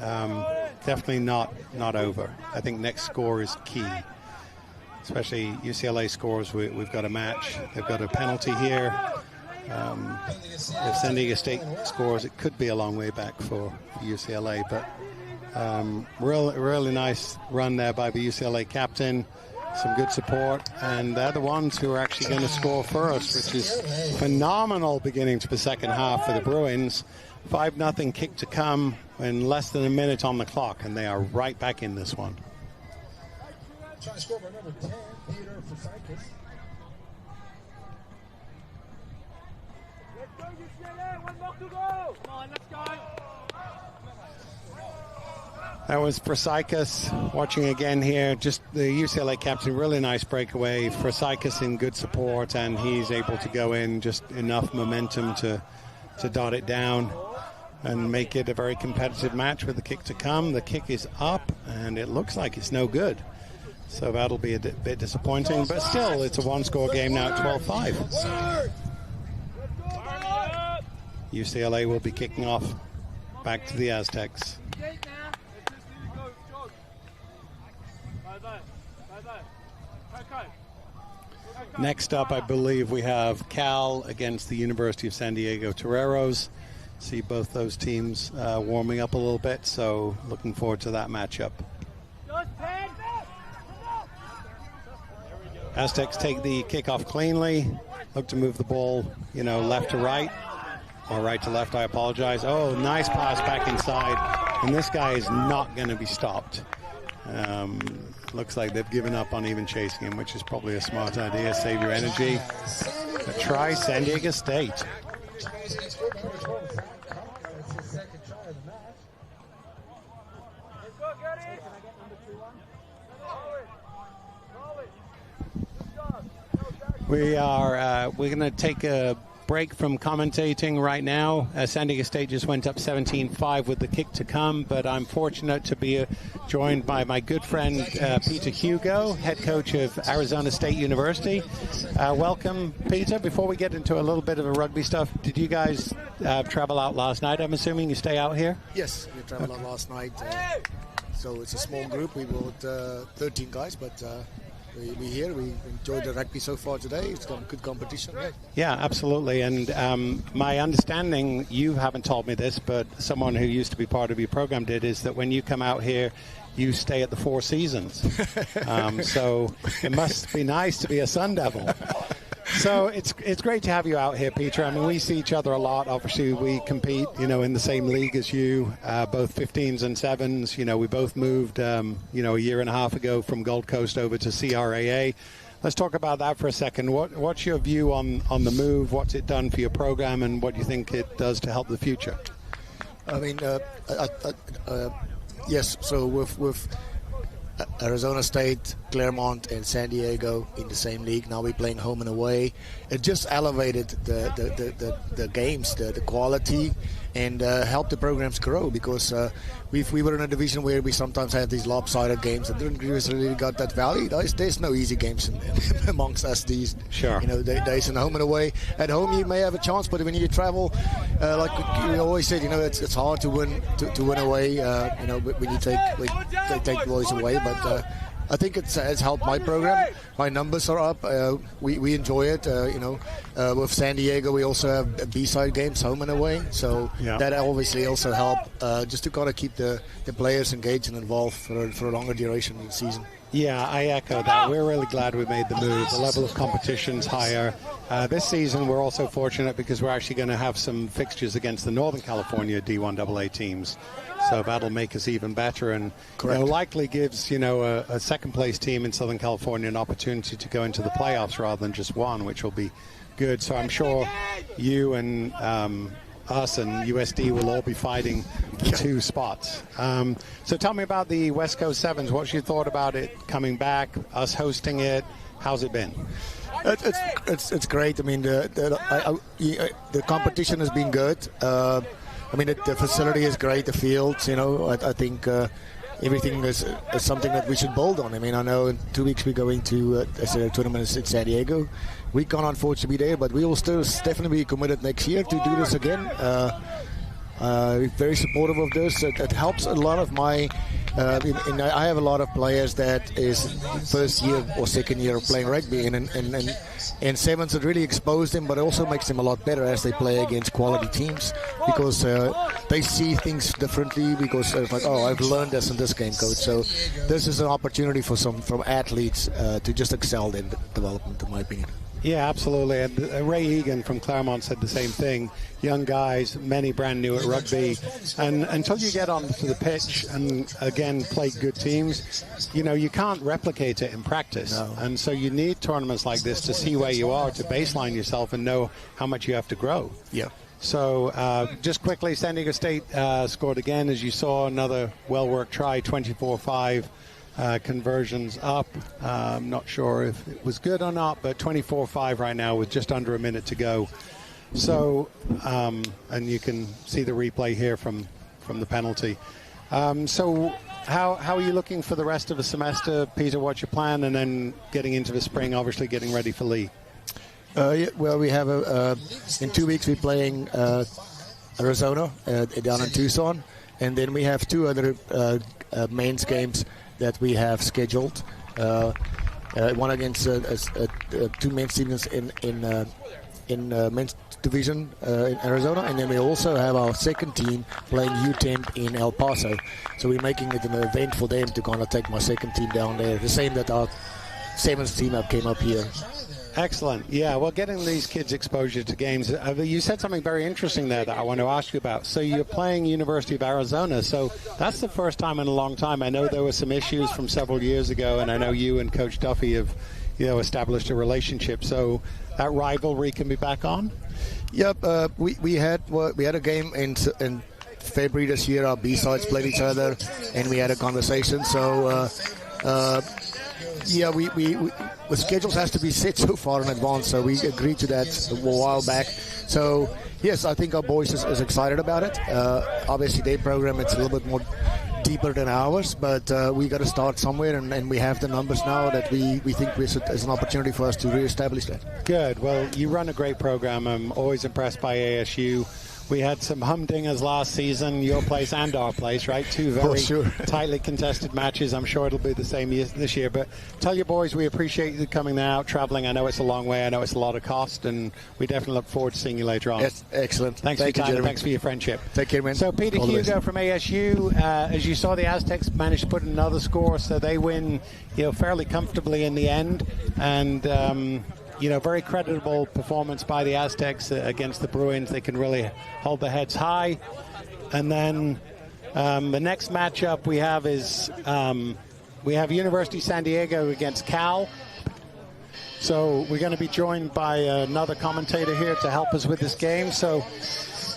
definitely not over. I think next score is key, especially UCLA scores. We've got a match. They've got a penalty here. If San Diego State scores, it could be a long way back for UCLA, but really nice run there by the UCLA captain. Some good support, and they're the ones who are actually going to score first, which is phenomenal beginning to the second half for the Bruins. 5-0 kick to come in less than a minute on the clock, and they are right back in this one. Trying to score by number 10, Peter Forsythis. Let's go, UCLA. 1 more to go. Come on, let's go. That was Forsythis watching again here. Just the UCLA captain, really nice breakaway. Forsythis in good support, and he's able to go in just enough momentum to dot it down and make it a very competitive match with the kick to come. The kick is up, and it looks like it's no good. So that'll be a bit disappointing, but still, it's a one-score game now at 12-5. UCLA will be kicking off back to the Aztecs. Next up, I believe we have Cal against the University of San Diego Toreros. See both those teams warming up a little bit, so looking forward to that matchup. Aztecs take the kickoff cleanly, look to move the ball, left to right, or right to left, I apologize. Oh, nice pass back inside, and this guy is not going to be stopped. Looks like they've given up on even chasing him, which is probably a smart idea. Save your energy. Try San Diego State. We're going to take a break from commentating right now. San Diego State just went up 17-5 with the kick to come, but I'm fortunate to be joined by my good friend Peter Hugo, head coach of Arizona State University. Welcome, Peter. Before we get into a little bit of the rugby stuff, did you guys travel out last night? I'm assuming you stay out here? Yes, we traveled out last night. So it's a small group. We brought 13 guys, but we're here. We enjoyed the rugby so far today. It's got good competition. Yeah, absolutely. And my understanding, you haven't told me this, but someone who used to be part of your program did, is that when you come out here, you stay at the Four Seasons. So it must be nice to be a Sun Devil. So it's great to have you out here, Peter. I mean, we see each other a lot. Obviously, we compete, in the same league as you, both 15s and 7s. We both moved, a year and a half ago from Gold Coast over to CRAA. Let's talk about that for a second. What's your view on the move? What's it done for your program, and what do you think it does to help the future? I mean, yes. So with Arizona State, Claremont, and San Diego in the same league. Now we're playing home and away. It just elevated the games, the quality, and helped the programs grow, because we were in a division where we sometimes had these lopsided games that didn't really got that value. There's no easy games amongst us these days in home and away. At home you may have a chance, but when you travel, like we always said, it's hard to win away. When you take boys away, but I think it's helped my program. My numbers are up. We enjoy it. With San Diego, we also have B-side games, home and away. So that obviously also helped just to kind of keep the players engaged and involved for a longer duration of the season. Yeah, I echo that. We're really glad we made the move. The level of competition's higher. This season, we're also fortunate because we're actually going to have some fixtures against the Northern California D1AA teams. So that'll make us even better, and likely gives a second place team in Southern California an opportunity to go into the playoffs rather than just one, which will be good. So I'm sure you and us and USD will all be fighting for 2 spots. So tell me about the West Coast Sevens. What's your thought about it coming back, us hosting it? How's it been? It's great. I mean, the competition has been good. I mean, the facility is great. The fields, I think everything is something that we should build on. I mean, I know in 2 weeks we're going to a tournament in San Diego. We can't unfortunately be there, but we will still definitely be committed next year to do this again. Very supportive of this. It helps a lot of my. I have a lot of players that is first year or second year of playing rugby, and sevens it really exposed them, but it also makes them a lot better as they play against quality teams because they see things differently. Because it's like, oh, I've learned this in this game, coach. So this is an opportunity for from athletes to just excel in development, in my opinion. Yeah, absolutely. And Ray Egan from Claremont said the same thing. Young guys, many brand new at rugby. And until you get onto the pitch and, again, play good teams, you can't replicate it in practice. No. And so you need tournaments like this to see where you are, to baseline yourself and know how much you have to grow. Yeah. So just quickly, San Diego State scored again, as you saw, another well-worked try, 24-5. Conversions up. I'm not sure if it was good or not, but 24-5 right now with just under a minute to go. So, and you can see the replay here from the penalty. So how are you looking for the rest of the semester, Peter? What's your plan? And then getting into the spring, obviously getting ready for Lee. Well, we have in 2 weeks we're playing Arizona down in Tucson, and then we have 2 other mains games that we have scheduled. One against 2 men's teams in men's division in Arizona, and then we also have our second team playing U10 in El Paso. So we're making it an event for them to kind of take my second team down there, the same that our sevens team came up here. Excellent. Yeah, well, getting these kids exposure to games. You said something very interesting there that I want to ask you about. So you're playing University of Arizona. So that's the first time in a long time. I know there were some issues from several years ago, and I know you and Coach Duffy have, established a relationship. So that rivalry can be back on? Yep. We had a game in February this year. Our B-sides played each other, and we had a conversation. So, yeah, the schedules has to be set so far in advance, so we agreed to that a while back. So, yes, I think our boys is excited about it. Obviously, their program, it's a little bit more deeper than ours, but we got to start somewhere, and we have the numbers now that we think there's an opportunity for us to reestablish that. Good. Well, you run a great program. I'm always impressed by ASU. We had some humdingers last season, your place and our place, right? 2 very tightly contested matches. I'm sure it'll be the same this year. But tell your boys we appreciate you coming out, traveling. I know it's a long way. I know it's a lot of cost, and we definitely look forward to seeing you later on. Yes, excellent. Thanks for your time, and thanks for your friendship. Take care, man. So Peter Hugo from ASU, as you saw, the Aztecs managed to put another score, so they win, fairly comfortably in the end. And very creditable performance by the Aztecs against the Bruins. They can really hold their heads high. And then the next matchup we have is we have University San Diego against Cal. So we're going to be joined by another commentator here to help us with this game. So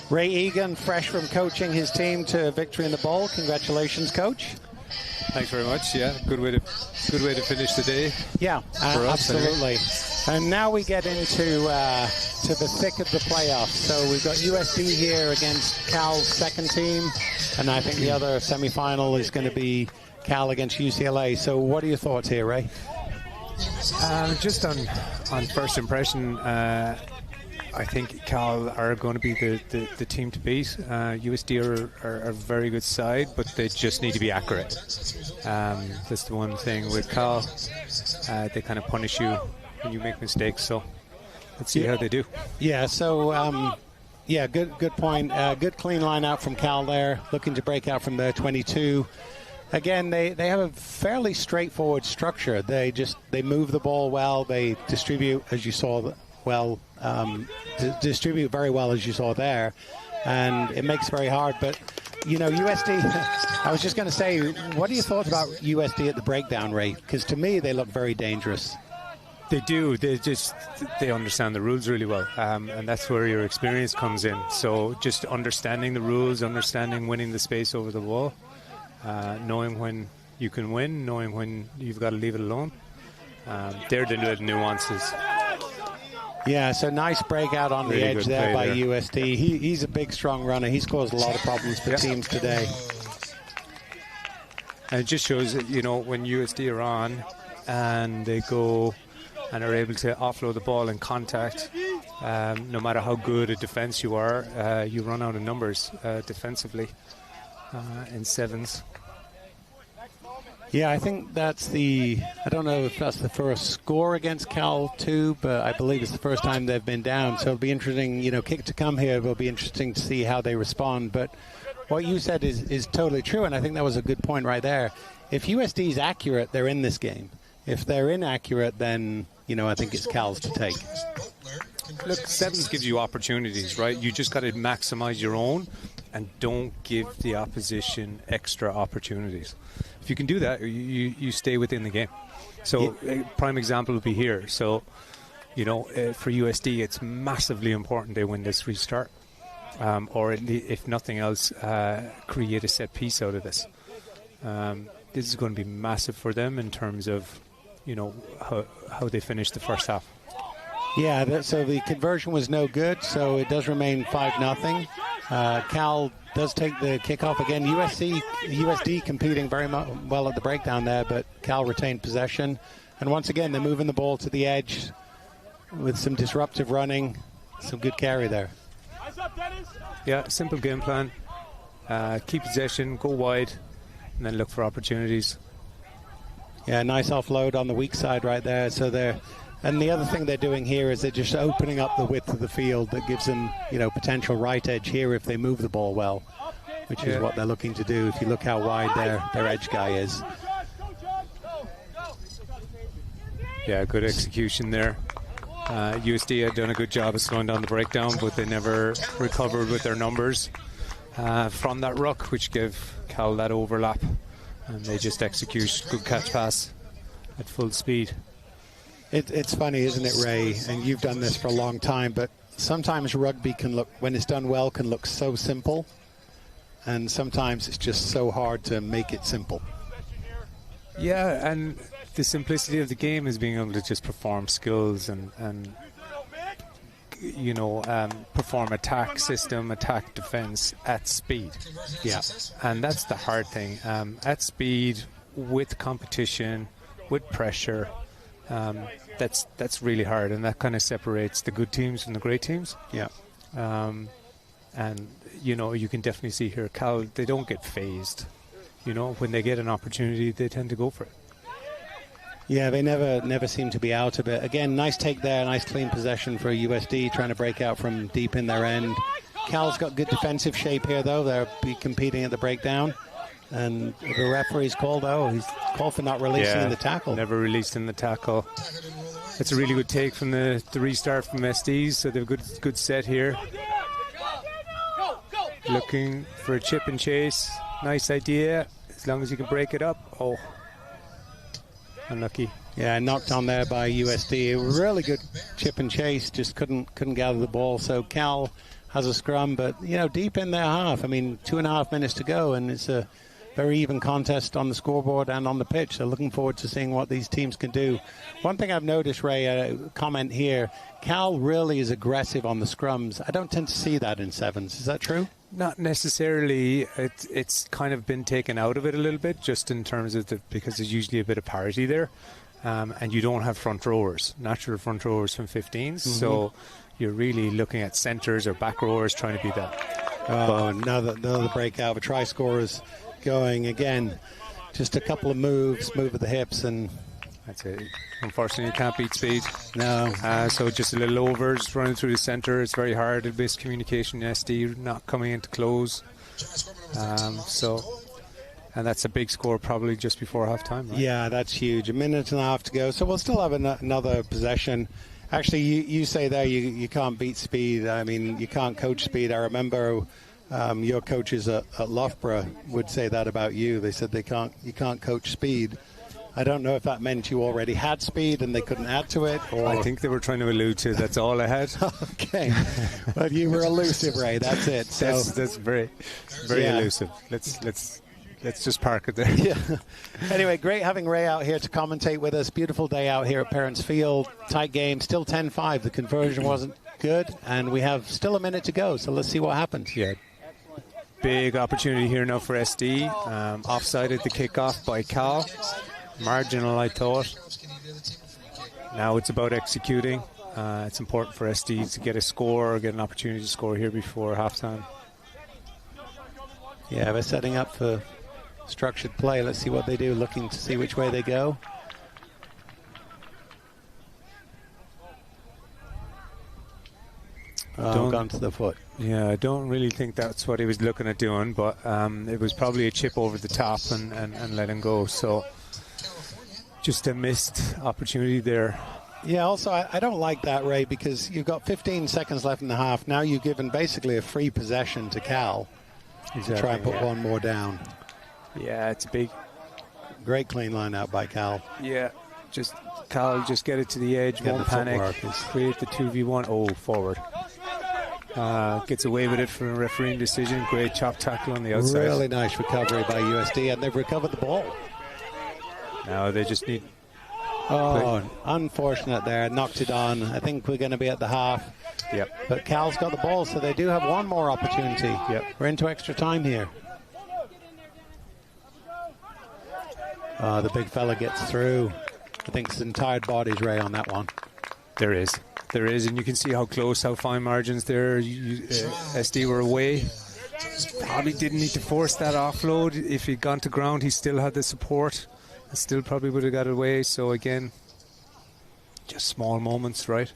Ray Egan, fresh from coaching his team to victory in the bowl. Congratulations, Coach. Thanks very much. Yeah, good way to finish the day. Yeah, absolutely. And now we get into to the thick of the playoffs. So we've got USD here against Cal's second team, and I think the other semifinal is going to be Cal against UCLA. So what are your thoughts here, Ray? Just on first impression, I think Cal are going to be the team to beat. USD are a very good side, but they just need to be accurate. That's the one thing with Cal. They kind of punish you when you make mistakes. So let's see how they do. Yeah. So good point. Good clean line out from Cal there, looking to break out from the 22. Again, they have a fairly straightforward structure. They move the ball well. They distribute, as you saw, well. Distribute very well, as you saw there, and it makes it very hard. But USD, I was just going to say, what are your thoughts about USD at the breakdown rate? Because to me, they look very dangerous. They do. They understand the rules really well, and that's where your experience comes in. So just understanding the rules, understanding winning the space over the wall, knowing when you can win, knowing when you've got to leave it alone. They're the little nuances. Yeah, so nice breakout on the edge there by USD. He's a big, strong runner. He's caused a lot of problems for teams today. And it just shows that, when USD are on and they go and are able to offload the ball in contact, no matter how good a defense you are, you run out of numbers defensively in sevens. Yeah, I think that's I don't know if that's the first score against Cal too, but I believe it's the first time they've been down. So it'll be interesting, kick to come here. It'll be interesting to see how they respond. But what you said is totally true, and I think that was a good point right there. If USD is accurate, they're in this game. If they're inaccurate, then, I think it's Cal's to take. Look, sevens gives you opportunities, right? You just got to maximize your own and don't give the opposition extra opportunities. If you can do that, you stay within the game. So a prime example would be here. So, for USD, it's massively important they win this restart. Or if nothing else, create a set piece out of this. This is going to be massive for them in terms of, how they finish the first half. Yeah, so the conversion was no good, so it does remain 5-0. Cal does take the kickoff again. USD competing very well at the breakdown there, but Cal retained possession. And once again, they're moving the ball to the edge with some disruptive running, some good carry there. Yeah, simple game plan. Keep possession, go wide, and then look for opportunities. Yeah, nice offload on the weak side right there. And the other thing they're doing here is they're just opening up the width of the field that gives them, potential right edge here if they move the ball well, which is what they're looking to do. If you look how wide their edge guy is. Yeah, good execution there. USD had done a good job of slowing down the breakdown, but they never recovered with their numbers from that ruck, which gave Cal that overlap. And they just execute good catch pass at full speed. It's funny, isn't it, Ray? And you've done this for a long time, but sometimes rugby can look, when it's done well, can look so simple. And sometimes it's just so hard to make it simple. Yeah, and the simplicity of the game is being able to just perform skills and perform attack system, attack defense at speed. Yeah, and that's the hard thing. At speed, with competition, with pressure, that's really hard, and that kind of separates the good teams from the great teams. Yeah. And, you can definitely see here, Cal, they don't get phased. When they get an opportunity, they tend to go for it. Yeah, they never seem to be out of it. Again, nice take there, nice clean possession for USD, trying to break out from deep in their end. Cal's got good defensive shape here, though. They'll be competing at the breakdown. And the referee's called, he's called for not releasing the tackle. Never released in the tackle. It's a really good take from the restart from SDs, so they've a good set here. Looking for a chip and chase. Nice idea, as long as you can break it up. Oh, unlucky. Yeah, knocked on there by USD. A really good chip and chase, just couldn't gather the ball. So Cal has a scrum, but deep in their half. 2.5 minutes to go, and it's a very even contest on the scoreboard and on the pitch. So looking forward to seeing what these teams can do. One thing I've noticed, Ray, a comment here, Cal really is aggressive on the scrums. I don't tend to see that in sevens. Is that true? Not necessarily. It's kind of been taken out of it a little bit, just in terms of because there's usually a bit of parity there, and you don't have front rowers, natural front rowers from 15s, so you're really looking at centres or back rowers trying to be that. Oh, another breakout. A try scorers going again. Just a couple of moves, move of the hips, and that's it. Unfortunately, you can't beat speed. No. So just a little overs running through the centre. It's very hard. Miscommunication, SD not coming into close. And that's a big score probably just before half-time, right? Yeah, that's huge. 1.5 minutes to go. So we'll still have another possession. Actually, you say there you can't beat speed. You can't coach speed. I remember your coaches at Loughborough would say that about you. They said you can't coach speed. I don't know if that meant you already had speed and they couldn't add to it, or I think they were trying to allude to that's all I had. Okay, but you were elusive, Ray. That's it. So that's very elusive. Let's just park it there. Yeah. Anyway, great having Ray out here to commentate with us. Beautiful day out here at Parents Field. Tight game, still 10-5. The conversion wasn't good, and we have still a minute to go. So let's see what happens. Yeah. Big opportunity here now for SD. Offside at the kickoff by Cal. Marginal, I thought. Now it's about executing. It's important for SD to get a score, get an opportunity to score here before halftime. Yeah, they're setting up for structured play. Let's see what they do, looking to see which way they go. Gone to the foot. Yeah, I don't really think that's what he was looking at doing, but it was probably a chip over the top and let him go. So just a missed opportunity there. Yeah, also, I don't like that, Ray, because you've got 15 seconds left in the half. Now you've given basically a free possession to Cal to try and put one more down. Yeah, it's a big... Great clean line out by Cal. Yeah, Cal just get it to the edge, won't panic, create the 2v1. Oh, forward. Gets away with it for a refereeing decision. Great chop tackle on the outside. Really nice recovery by USD, and they've recovered the ball. Now they just need... Oh, unfortunate there. Knocked it on. I think we're going to be at the half. Yep. But Cal's got the ball, so they do have one more opportunity. Yep. We're into extra time here. The big fella gets through. I think some tired bodies, Ray, on that one. There is, and you can see how close, how fine margins there. SD were away. Probably didn't need to force that offload. If he'd gone to ground, he still had the support. Still probably would have got away. So again, just small moments, right?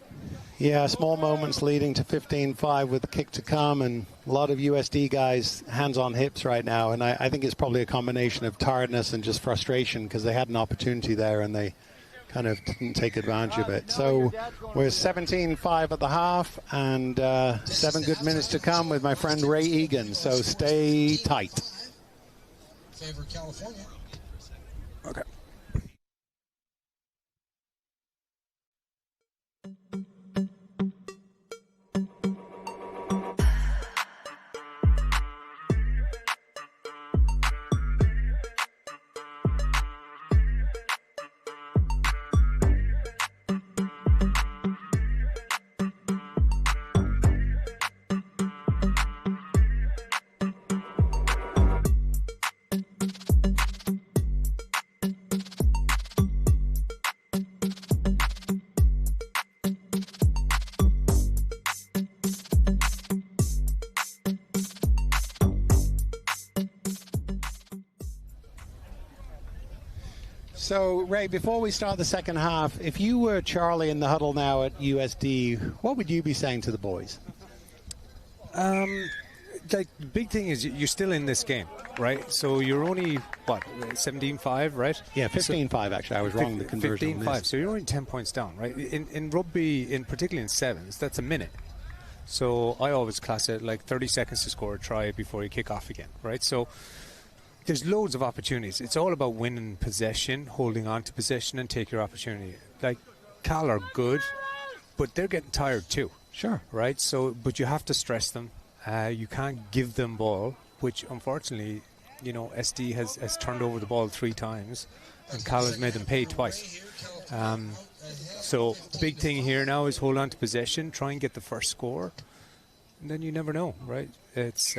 Yeah, small moments leading to 15-5 with the kick to come, and a lot of USD guys hands on hips right now, and I think it's probably a combination of tiredness and just frustration because they had an opportunity there and they kind of didn't take advantage of it. So we're 17-5 at the half, and 7 good minutes to come with my friend Ray Egan, so stay tight. Favor California. Okay. So, Ray, before we start the second half, if you were Charlie in the huddle now at USD, what would you be saying to the boys? The big thing is you're still in this game, right? So you're only, what, 17-5, right? Yeah, 15-5, actually. I was wrong. The conversion 15-5, so you're only 10 points down, right? In rugby, particularly in sevens, that's a minute. So I always class it like 30 seconds to score a try before you kick off again, right? So there's loads of opportunities. It's all about winning possession, holding on to possession, and take your opportunity. Like, Cal are good, but they're getting tired too. Sure. Right? So, but you have to stress them. You can't give them ball, which unfortunately, you know, SD has turned over the ball 3 times, and Cal has made them pay twice. So big thing here now is hold on to possession, try and get the first score, and then you never know, right? It's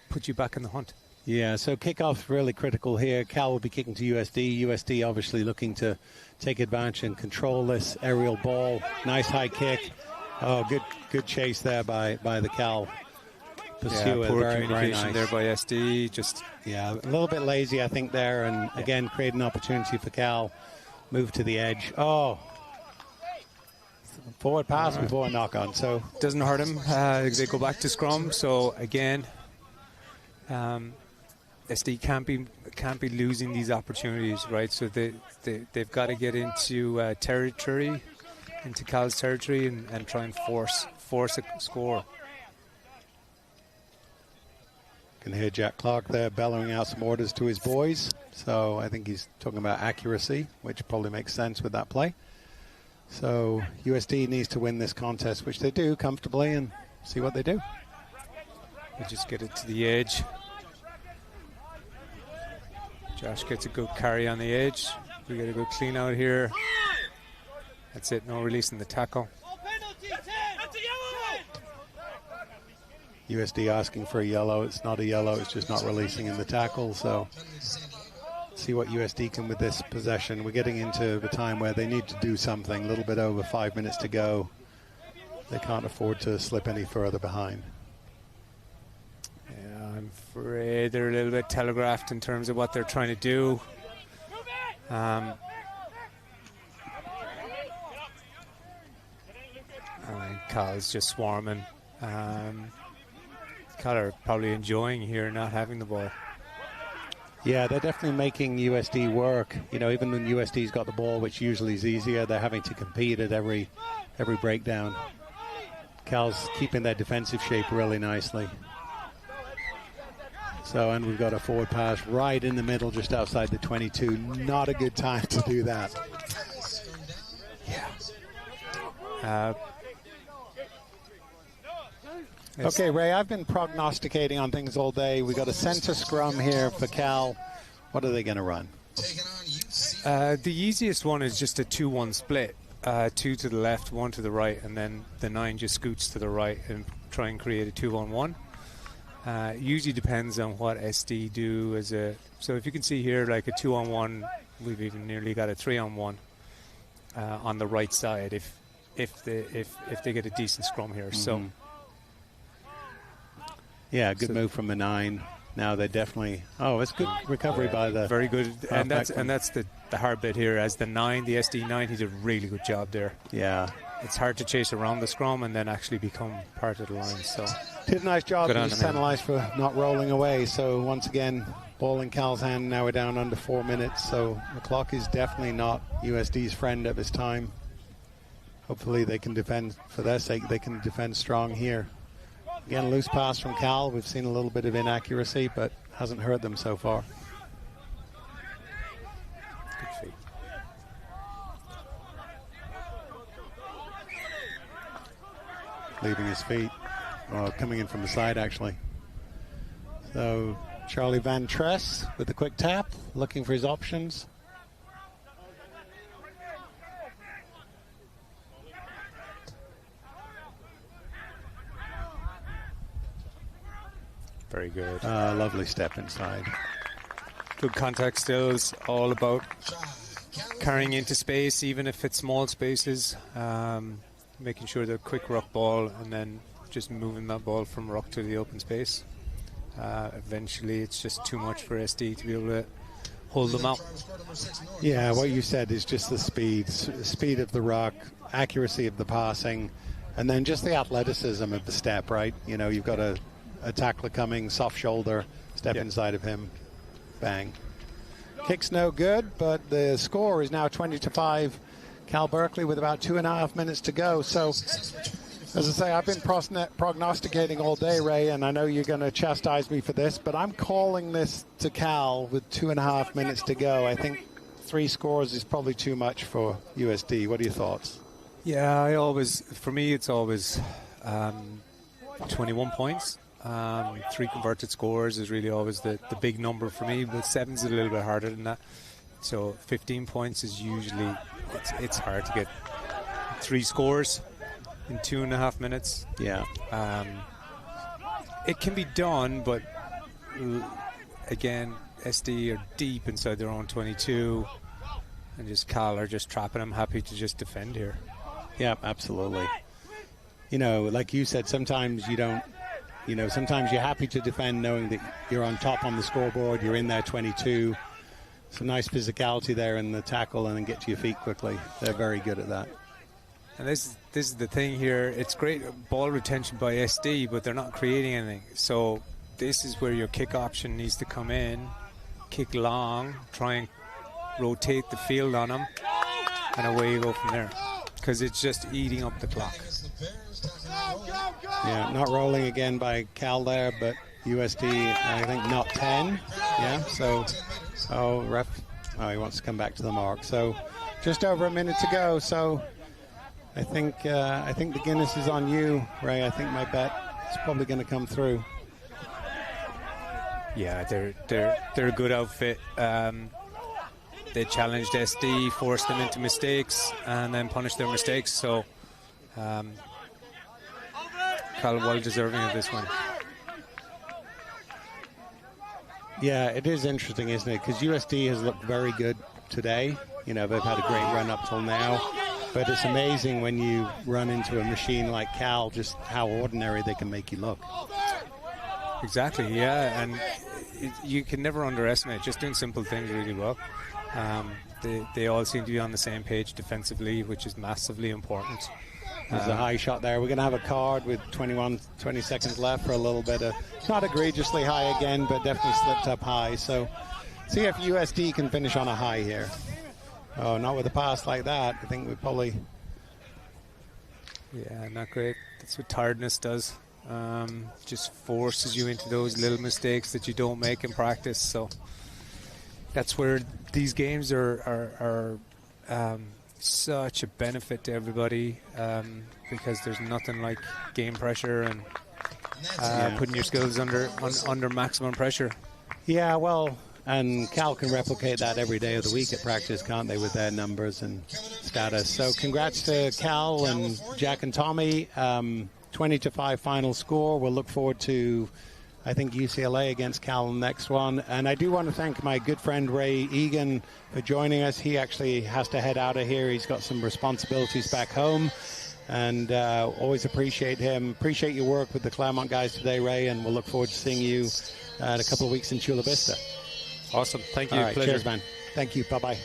put you back in the hunt. Yeah, so kickoff really critical here. Cal will be kicking to USD. USD obviously looking to take advantage and control this aerial ball. Nice high kick. Oh, good chase there by the Cal pursuer. Yeah, poor very communication nice there by SD. Just a little bit lazy, I think, there, and again create an opportunity for Cal. Move to the edge. Oh, forward pass before a knock on. So doesn't hurt him. They go back to scrum. So again, SD can't be losing these opportunities, right? So they've got to get into territory, into Cal's territory, and try and force a score. can hear Jack Clark there bellowing out some orders to his boys. So I think he's talking about accuracy, which probably makes sense with that play. So USD needs to win this contest, which they do comfortably, and see what they do. We just get it to the edge. Josh gets a good carry on the edge. We get a good clean out here. That's it, no releasing the tackle. USD asking for a yellow. It's not a yellow, it's just not releasing in the tackle. So see what USD can with this possession. We're getting into the time where they need to do something. A little bit over 5 minutes to go. They can't afford to slip any further behind. Yeah, I'm afraid they're a little bit telegraphed in terms of what they're trying to do. I think Kyle's just swarming. Kyle are probably enjoying here not having the ball. Yeah, they're definitely making USD work. You know, even when USD's got the ball, which usually is easier, they're having to compete at every breakdown. Cal's keeping their defensive shape really nicely. So, and we've got a forward pass right in the middle, just outside the 22. Not a good time to do that. Yeah. Okay, Ray, I've been prognosticating on things all day. We got a center scrum here for Cal. What are they going to run? The easiest one is just a 2-1 split. 2 to the left, 1 to the right, and then the 9 just scoots to the right and try and create a 2-on-1. Usually depends on what SD do as a. So if you can see here, like a 2-on-1, we've even nearly got a 3-on-1 on the right side if they get a decent scrum here. So. Yeah, good move from the 9. Now they definitely. Oh, it's good recovery by the. Very good, and that's the hard bit here. As the 9, the SD 9, he did a really good job there. Yeah, it's hard to chase around the scrum and then actually become part of the line. So did a nice job. He was penalised for not rolling away. So once again, ball in Cal's hand. Now we're down under 4 minutes. So the clock is definitely not USD's friend at this time. Hopefully they can defend for their sake. They can defend strong here. Again, loose pass from Cal. We've seen a little bit of inaccuracy, but hasn't hurt them so far. Good feet. Leaving his feet. Oh, coming in from the side, actually. So Charlie Van Tress with the quick tap, looking for his options. Very good. Lovely step inside. Good contact skills, all about carrying into space, even if it's small spaces. Making sure they're quick ruck ball and then just moving that ball from ruck to the open space. Eventually, it's just too much for SD to be able to hold them out. Yeah, what you said is just the speed of the ruck, accuracy of the passing, and then just the athleticism of the step, right? You know, you've got a tackler coming, soft shoulder, step inside of him, bang. Kick's no good, but the score is now 20-5. Cal Berkeley with about 2.5 minutes to go. So, as I say, I've been prognosticating all day, Ray, and I know you're going to chastise me for this, but I'm calling this to Cal with 2.5 minutes to go. I think 3 scores is probably too much for USD. What are your thoughts? Yeah, for me, it's always 21 points. 3 converted scores is really always the big number for me, but 7's a little bit harder than that. So 15 points is usually, it's hard to get 3 scores in 2.5 minutes. Yeah. It can be done, but again, SD are deep inside their own 22, and just Cal are just trapping them. Happy to just defend here. Yeah, absolutely. You know, like you said, sometimes you don't. You know, sometimes you're happy to defend knowing that you're on top on the scoreboard, you're in there 22. Some nice physicality there in the tackle and then get to your feet quickly. They're very good at that. And this is the thing here. It's great ball retention by SD, but they're not creating anything. So this is where your kick option needs to come in. Kick long, try and rotate the field on them, and away you go from there. Because it's just eating up the clock. Yeah, not rolling again by Cal there, but USD, I think, not 10. Yeah, so, ref, he wants to come back to the mark. So just over a minute to go. So I think the Guinness is on you, Ray. I think my bet is probably going to come through. Yeah, they're a good outfit. They challenged SD, forced them into mistakes, and then punished their mistakes. So, Cal well deserving of this one. Yeah, it is interesting, isn't it? Because USD has looked very good today. You know, they've had a great run up till now. But it's amazing when you run into a machine like Cal, just how ordinary they can make you look. Exactly, yeah, and you can never underestimate just doing simple things really well. They all seem to be on the same page defensively, which is massively important. There's a high shot there. We're going to have a card with 20 seconds left for a little bit of, not egregiously high again, but definitely slipped up high. So see if USD can finish on a high here. Oh, not with a pass like that. I think we probably... Yeah, not great. That's what tiredness does. Just forces you into those little mistakes that you don't make in practice. So that's where these games are such a benefit to everybody, because there's nothing like game pressure and putting your skills under maximum pressure. Yeah, well, and Cal can replicate that every day of the week at practice, can't they, with their numbers and status. So congrats to Cal and Jack and Tommy. 20-5 final score. We'll look forward to, I think, UCLA against Cal in the next one. And I do want to thank my good friend Ray Egan for joining us. He actually has to head out of here. He's got some responsibilities back home. And always appreciate him. Appreciate your work with the Claremont guys today, Ray. And we'll look forward to seeing you in a couple of weeks in Chula Vista. Awesome. Thank you. All right, Pleasure. cheers, man. Thank you. Bye-bye.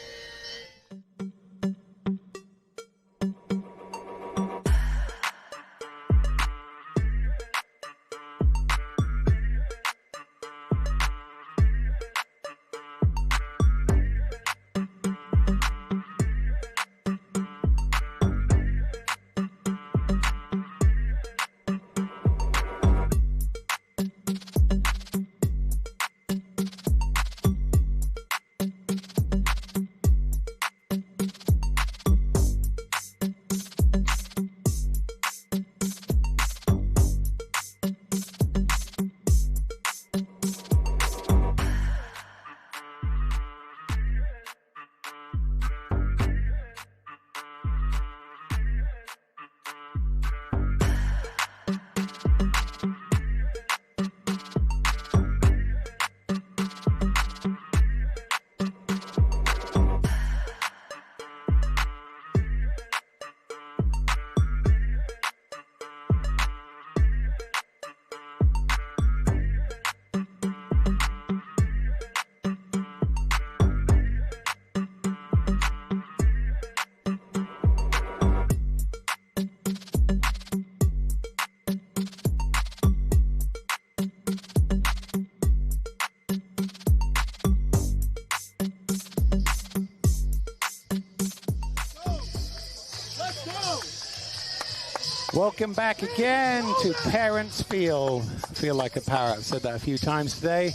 Welcome back again to Parents Field. Feel like a parrot. I've said that a few times today.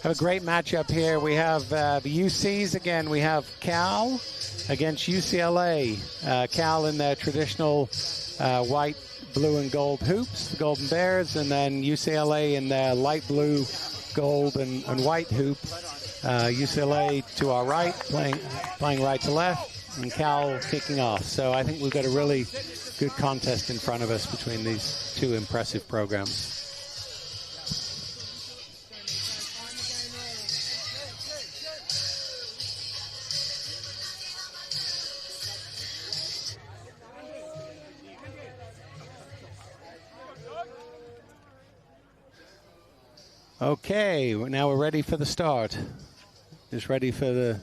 Have a great matchup here. We have the UCs again. We have Cal against UCLA. Cal in their traditional white, blue, and gold hoops, the Golden Bears, and then UCLA in their light blue, gold, and white hoop. UCLA to our right, playing right to left, and Cal kicking off. So I think we've got a really good contest in front of us between these two impressive programs. Okay, now we're ready for the start. Just ready for the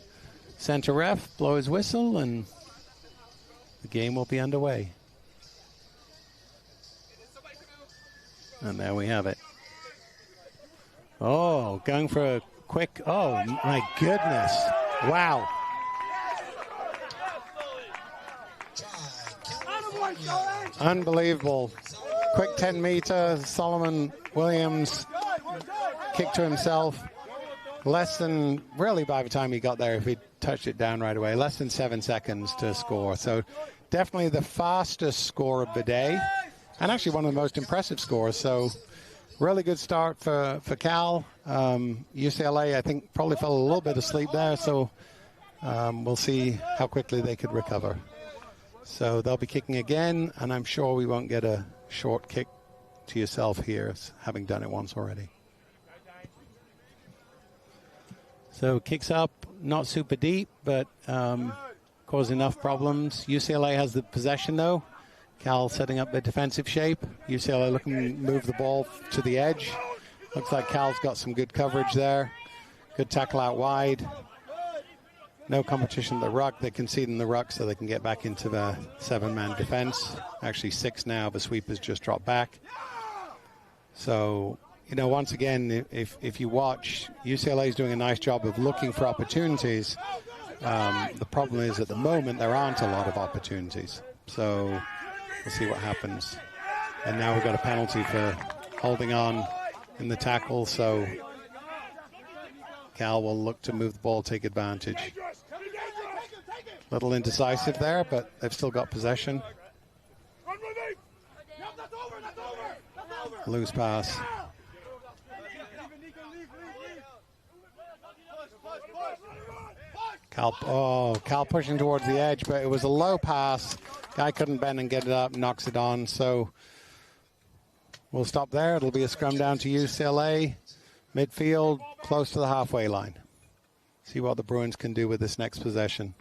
center ref, blow his whistle, and the game will be underway. And there we have it. Oh, going for a quick, oh my goodness. Wow. Unbelievable. Quick 10 meter, Solomon Williams kick to himself. Less than, really by the time he got there, if he touched it down right away, less than 7 seconds to score. So definitely the fastest score of the day, and actually one of the most impressive scores. So really good start for Cal. UCLA, I think, probably fell a little bit asleep there, so we'll see how quickly they could recover. So they'll be kicking again, and I'm sure we won't get a short kick to yourself here, having done it once already. So kicks up, not super deep, but cause enough problems. UCLA has the possession, though. Cal setting up their defensive shape. UCLA looking to move the ball to the edge. Looks like Cal's got some good coverage there. Good tackle out wide. No competition at the ruck. They concede in the ruck so they can get back into the 7-man defense. Actually 6 now. The sweepers just dropped back. So, you know, once again, if you watch, UCLA is doing a nice job of looking for opportunities. The problem is at the moment there aren't a lot of opportunities. So we'll see what happens. And now we've got a penalty for holding on in the tackle. So Cal will look to move the ball, take advantage. Little indecisive there, but they've still got possession. Loose pass. Cal pushing towards the edge, but it was a low pass. Guy couldn't bend and get it up, knocks it on. So we'll stop there. It'll be a scrum down to UCLA. Midfield, close to the halfway line. See what the Bruins can do with this next possession.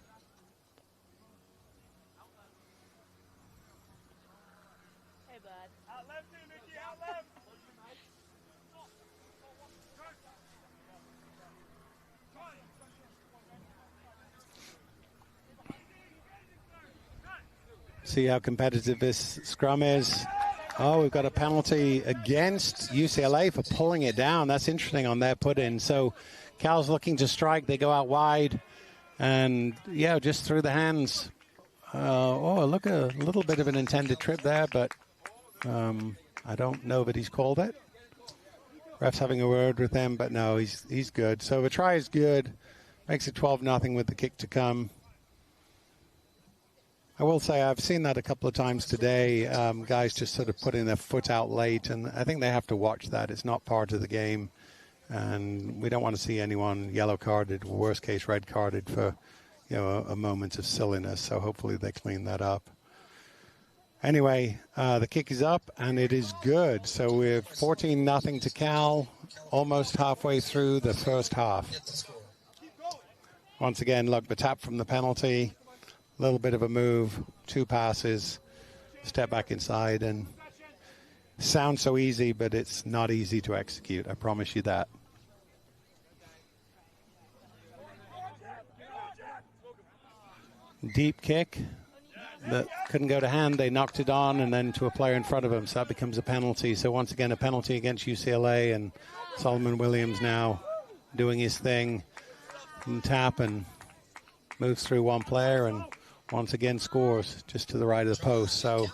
See how competitive this scrum is. Oh, we've got a penalty against UCLA for pulling it down. That's interesting on their put-in. So Cal's looking to strike. They go out wide. And, yeah, just through the hands. Look, a little bit of an intended trip there, but I don't know that he's called it. Ref's having a word with him, but no, he's good. So the try is good. Makes it 12-0 with the kick to come. I will say I've seen that a couple of times today. Guys just sort of putting their foot out late, and I think they have to watch that. It's not part of the game, and we don't want to see anyone yellow carded, worst case red carded for, you know, a moment of silliness. So hopefully they clean that up. Anyway, the kick is up, and it is good. So we're 14-0 to Cal, almost halfway through the first half. Once again, look, the tap from the penalty. A little bit of a move, 2 passes, step back inside, and sounds so easy, but it's not easy to execute. I promise you that. Deep kick that couldn't go to hand. They knocked it on and then to a player in front of him, so that becomes a penalty. So once again, a penalty against UCLA, and Solomon Williams now doing his thing and tap and moves through one player and once again scores just to the right of the post. So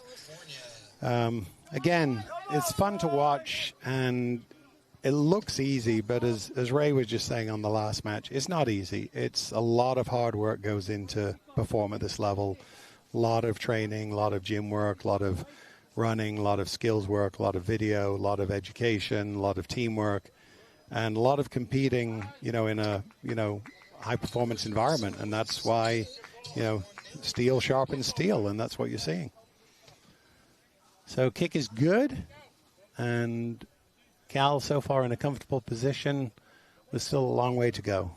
again, it's fun to watch, and it looks easy, but as Ray was just saying on the last match, it's not easy. It's a lot of hard work goes into perform at this level. A lot of training, a lot of gym work, a lot of running, a lot of skills work, a lot of video, a lot of education, a lot of teamwork, and a lot of competing, you know, in a, you know, high performance environment. And that's why, you know, steel sharpens steel, and that's what you're seeing. So kick is good, and Cal so far in a comfortable position. There's still a long way to go.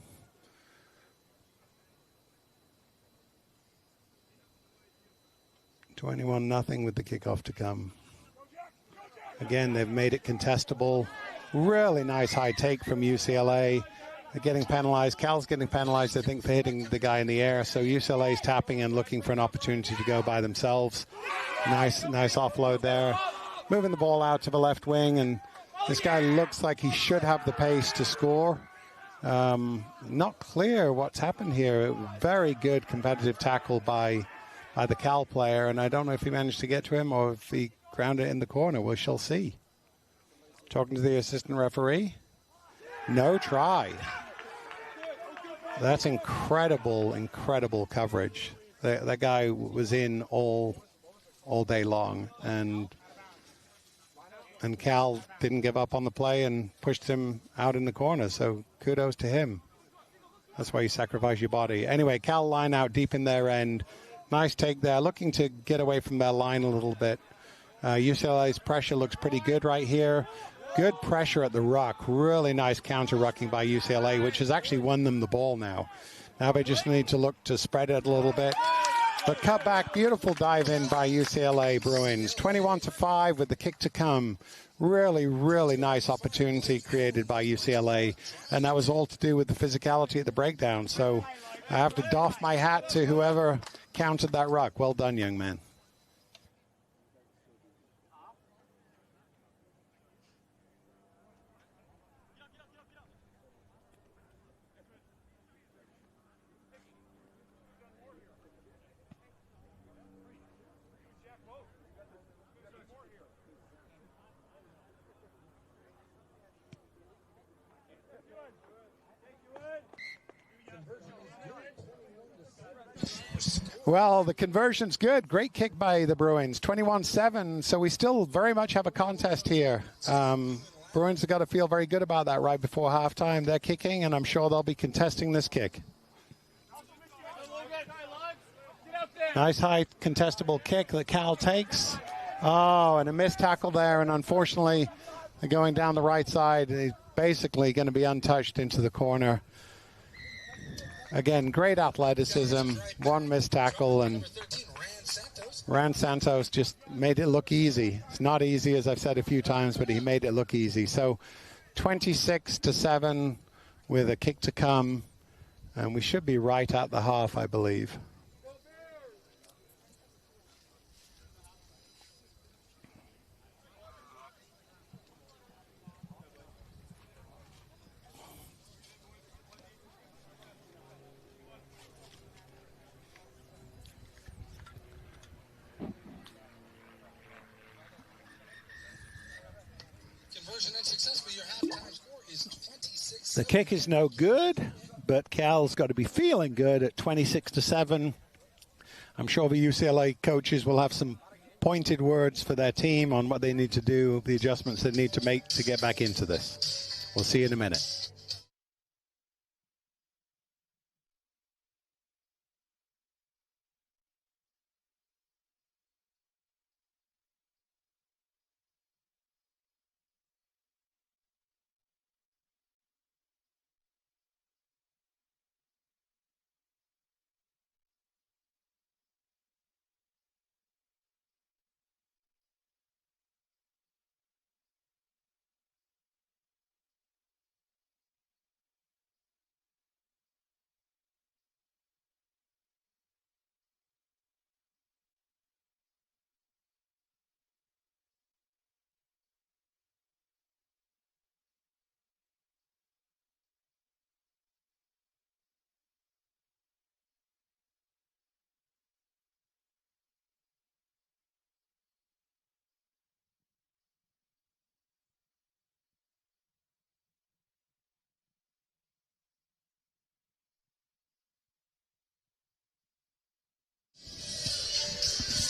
$21-0 with the kickoff to come. Again, they've made it contestable. Really nice high take from UCLA. They're getting penalized. Cal's getting penalized, I think, for hitting the guy in the air. So UCLA's tapping and looking for an opportunity to go by themselves. Nice offload there. Moving the ball out to the left wing, and this guy looks like he should have the pace to score. Not clear what's happened here. Very good competitive tackle by the Cal player, and I don't know if he managed to get to him or if he grounded it in the corner. We shall see. Talking to the assistant referee. No try. That's incredible, incredible coverage. That guy was in all day long, and Cal didn't give up on the play and pushed him out in the corner. So kudos to him. That's why you sacrifice your body. Anyway, Cal line out deep in their end. Nice take there, looking to get away from their line a little bit. UCLA's pressure looks pretty good right here. Good pressure at the ruck. Really nice counter-rucking by UCLA, which has actually won them the ball now. Now they just need to look to spread it a little bit. But cut back, beautiful dive in by UCLA Bruins. 21-5 with the kick to come. Really, really nice opportunity created by UCLA. And that was all to do with the physicality at the breakdown. So I have to doff my hat to whoever countered that ruck. Well done, young man. Well, the conversion's good. Great kick by the Bruins. 21-7, so we still very much have a contest here. Bruins have got to feel very good about that right before halftime. They're kicking, and I'm sure they'll be contesting this kick. Nice high contestable kick that Cal takes. Oh, and a missed tackle there, and unfortunately, going down the right side, he's basically going to be untouched into the corner. Again, great athleticism, one missed tackle, and Rand Santos just made it look easy. It's not easy, as I've said a few times, but he made it look easy. So 26-7 with a kick to come, and we should be right at the half, I believe. The kick is no good, but Cal's got to be feeling good at 26-7. I'm sure the UCLA coaches will have some pointed words for their team on what they need to do, the adjustments they need to make to get back into this. We'll see you in a minute.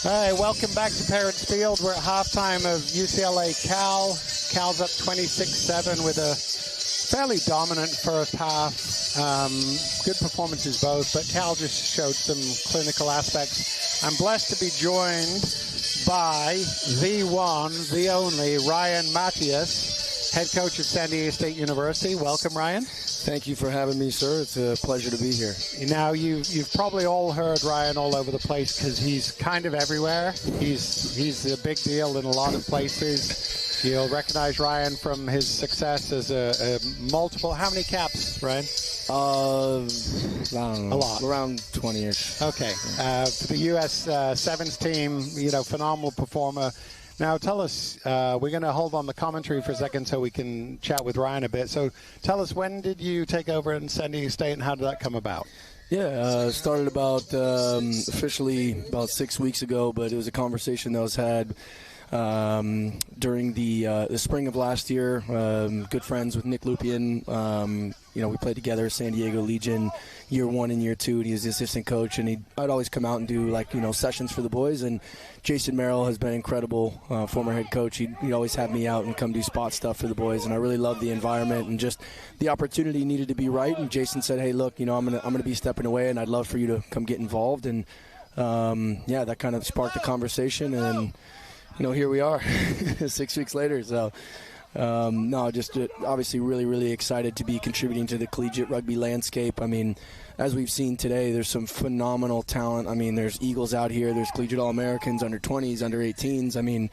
All right, welcome back to Parrots Field. We're at halftime of UCLA Cal. Cal's up 26-7 with a fairly dominant first half. Good performances both, but Cal just showed some clinical aspects. I'm blessed to be joined by the one, the only, Ryan Matthias, head coach of San Diego State University. Welcome, Ryan. Thank you for having me, sir. It's a pleasure to be here. Now, you've probably all heard Ryan all over the place because he's kind of everywhere. He's a big deal in a lot of places. You'll recognize Ryan from his success as a multiple. How many caps, Ryan? I don't know. A lot. Around 20-ish. Okay. For the U.S. Sevens team, phenomenal performer. Now, tell us, we're going to hold on the commentary for a second so we can chat with Ryan a bit. So tell us, when did you take over in San Diego State and how did that come about? Yeah, started about officially about 6 weeks ago, but it was a conversation that was had during the spring of last year. Good friends with Nick Lupian. We played together, San Diego Legion, year 1 and year 2. And he was the assistant coach, and I'd always come out and do sessions for the boys. And Jason Merrill has been incredible, former head coach. He'd always have me out and come do spot stuff for the boys, and I really loved the environment and just the opportunity needed to be right. And Jason said, "Hey, look, I'm gonna be stepping away, and I'd love for you to come get involved." And that kind of sparked the conversation, and here we are 6 weeks later. So just obviously really, really excited to be contributing to the collegiate rugby landscape. I mean, as we've seen today, there's some phenomenal talent. I mean, there's Eagles out here, there's collegiate All-Americans, under 20s, under 18s. I mean,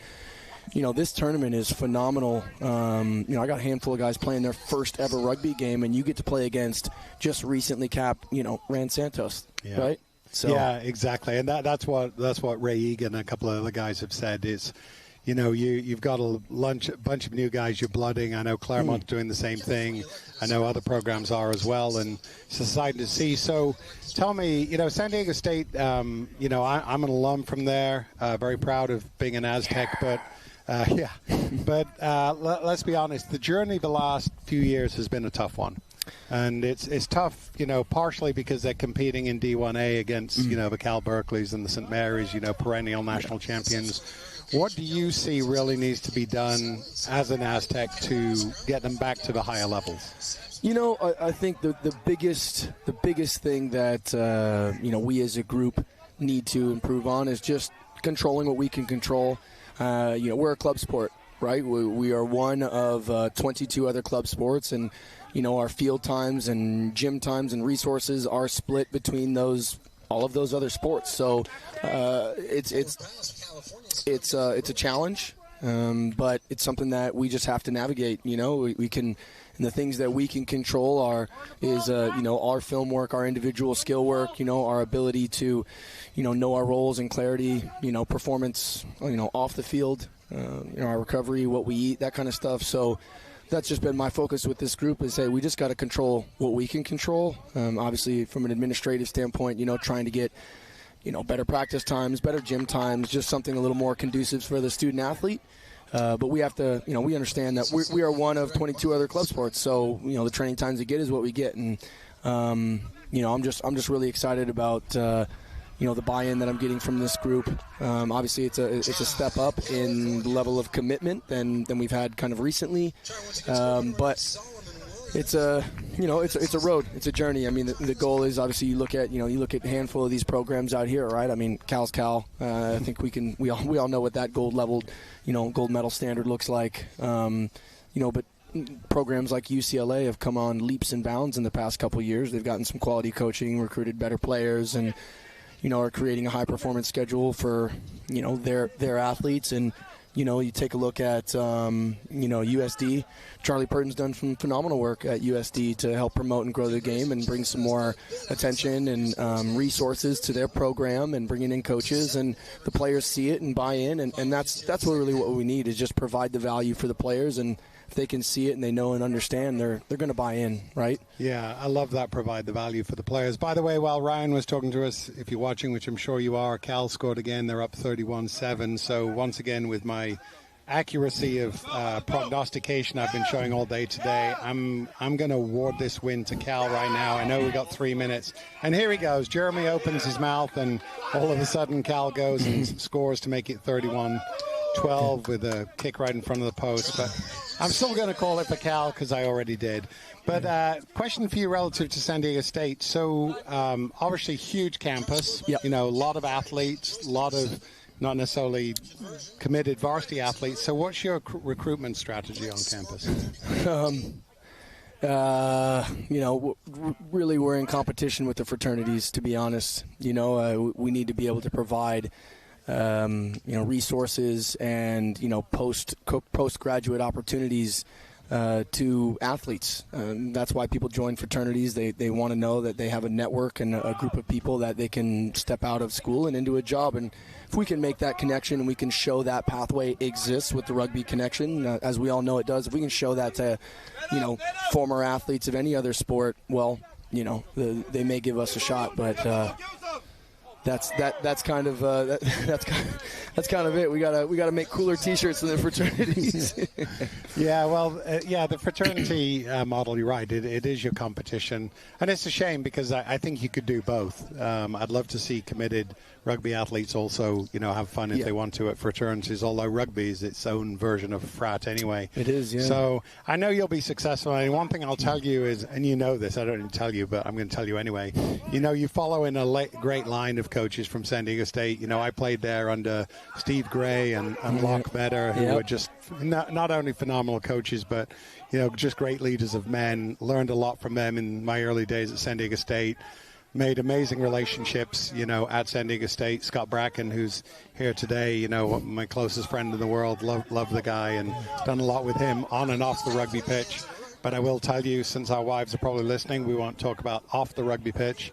this tournament is phenomenal. I got a handful of guys playing their first ever rugby game, and you get to play against just recently capped, Rand Santos, right? So. Yeah, exactly. And that's what Ray Egan and a couple of other guys have said is, you've got a bunch of new guys you're blooding. I know Claremont's doing the same thing. I know other programs are as well, and it's exciting to see. So tell me, San Diego State, I'm an alum from there, very proud of being an Aztec, but let's be honest, the journey the last few years has been a tough one. And it's tough, partially because they're competing in D1A against, the Cal Berkeleys and the St. Mary's, perennial national champions. What do you see really needs to be done as an Aztec to get them back to the higher levels? I think the biggest thing that, we as a group need to improve on is just controlling what we can control. We're a club sport, right? We are one of 22 other club sports, and our field times and gym times and resources are split between all of those other sports. So it's a challenge, but it's something that we just have to navigate. We can, and the things that we can control are our film work, our individual skill work, our ability to know our roles and clarity, performance, off the field, our recovery, what we eat, that kind of stuff. So that's just been my focus with this group is, hey, we just got to control what we can control. Obviously, from an administrative standpoint, trying to get, better practice times, better gym times, just something a little more conducive for the student athlete. But we have to, we understand that we are one of 22 other club sports. So, the training times we get is what we get. And, I'm just really excited about, the buy-in that I'm getting from this group. Obviously, it's a step up in the level of commitment than we've had kind of recently. But it's a road. It's a journey. I mean, the goal is obviously you look at a handful of these programs out here, right? I mean, Cal's Cal. I think we all know what that gold medal standard looks like. But programs like UCLA have come on leaps and bounds in the past couple of years. They've gotten some quality coaching, recruited better players, and are creating a high-performance schedule for, their athletes. And, you take a look at, USD. Charlie Purton's done some phenomenal work at USD to help promote and grow the game and bring some more attention and resources to their program and bringing in coaches. And the players see it and buy in. And that's really what we need is just provide the value for the players. And if they can see it and they know and understand, they're going to buy in, right? Yeah, I love that, provide the value for the players. By the way, while Ryan was talking to us, if you're watching, which I'm sure you are, Cal scored again. They're up 31-7. So once again, with my accuracy of prognostication I've been showing all day today, I'm going to award this win to Cal right now. I know we've got 3 minutes. And here he goes. Jeremy opens his mouth, and all of a sudden Cal goes and scores to make it 31-12 with a kick right in front of the post. But I'm still going to call it for Cal because I already did. But question for you relative to San Diego State. So obviously huge campus, a lot of athletes, a lot of not necessarily committed varsity athletes. So what's your recruitment strategy on campus? Really we're in competition with the fraternities, to be honest. We need to be able to provide resources and, postgraduate opportunities to athletes. That's why people join fraternities. They want to know that they have a network and a group of people that they can step out of school and into a job. And if we can make that connection and we can show that pathway exists with the rugby connection, as we all know it does, if we can show that to, former athletes of any other sport, well, they may give us a shot. But that's kind of that's kind of it. We gotta make cooler T-shirts than the fraternities. Yeah, well, the fraternity model. You're right. It is your competition, and it's a shame because I think you could do both. I'd love to see committed rugby athletes also, have fun if they want to at fraternities. Although rugby is its own version of frat anyway. It is, yeah. So I know you'll be successful. And one thing I'll tell you is, and you know this, I don't need to tell you, but I'm going to tell you anyway. You follow in a great line of coaches from San Diego State. I played there under Steve Gray and Locke Vedder, who were just not only phenomenal coaches, but just great leaders of men. Learned a lot from them in my early days at San Diego State. Made amazing relationships, at San Diego State. Scott Bracken, who's here today, my closest friend in the world, love the guy, and done a lot with him on and off the rugby pitch. But I will tell you, since our wives are probably listening, we won't talk about off the rugby pitch.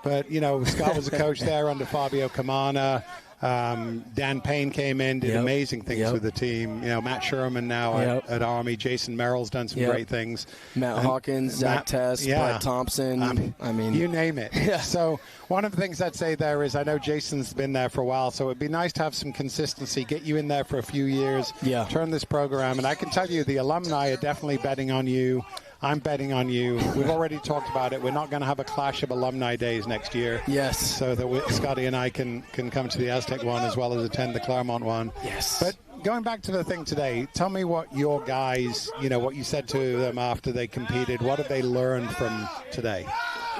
But, Scott was a coach there under Fabio Camana. Dan Payne came in, did amazing things with the team. Matt Sherman now at Army. Jason Merrill's done some great things. Matt Hawkins, Zach Test, Brad Thompson. I mean, you name it. Yeah. So one of the things I'd say there is, I know Jason's been there for a while, so it'd be nice to have some consistency, get you in there for a few years, turn this program. And I can tell you the alumni are definitely betting on you. I'm betting on you. We've already talked about it. We're not going to have a clash of alumni days next year. Yes. So that Scotty and I can come to the Aztec one as well as attend the Claremont one. Yes. But going back to the thing today, tell me what your guys, what you said to them after they competed. What have they learned from today?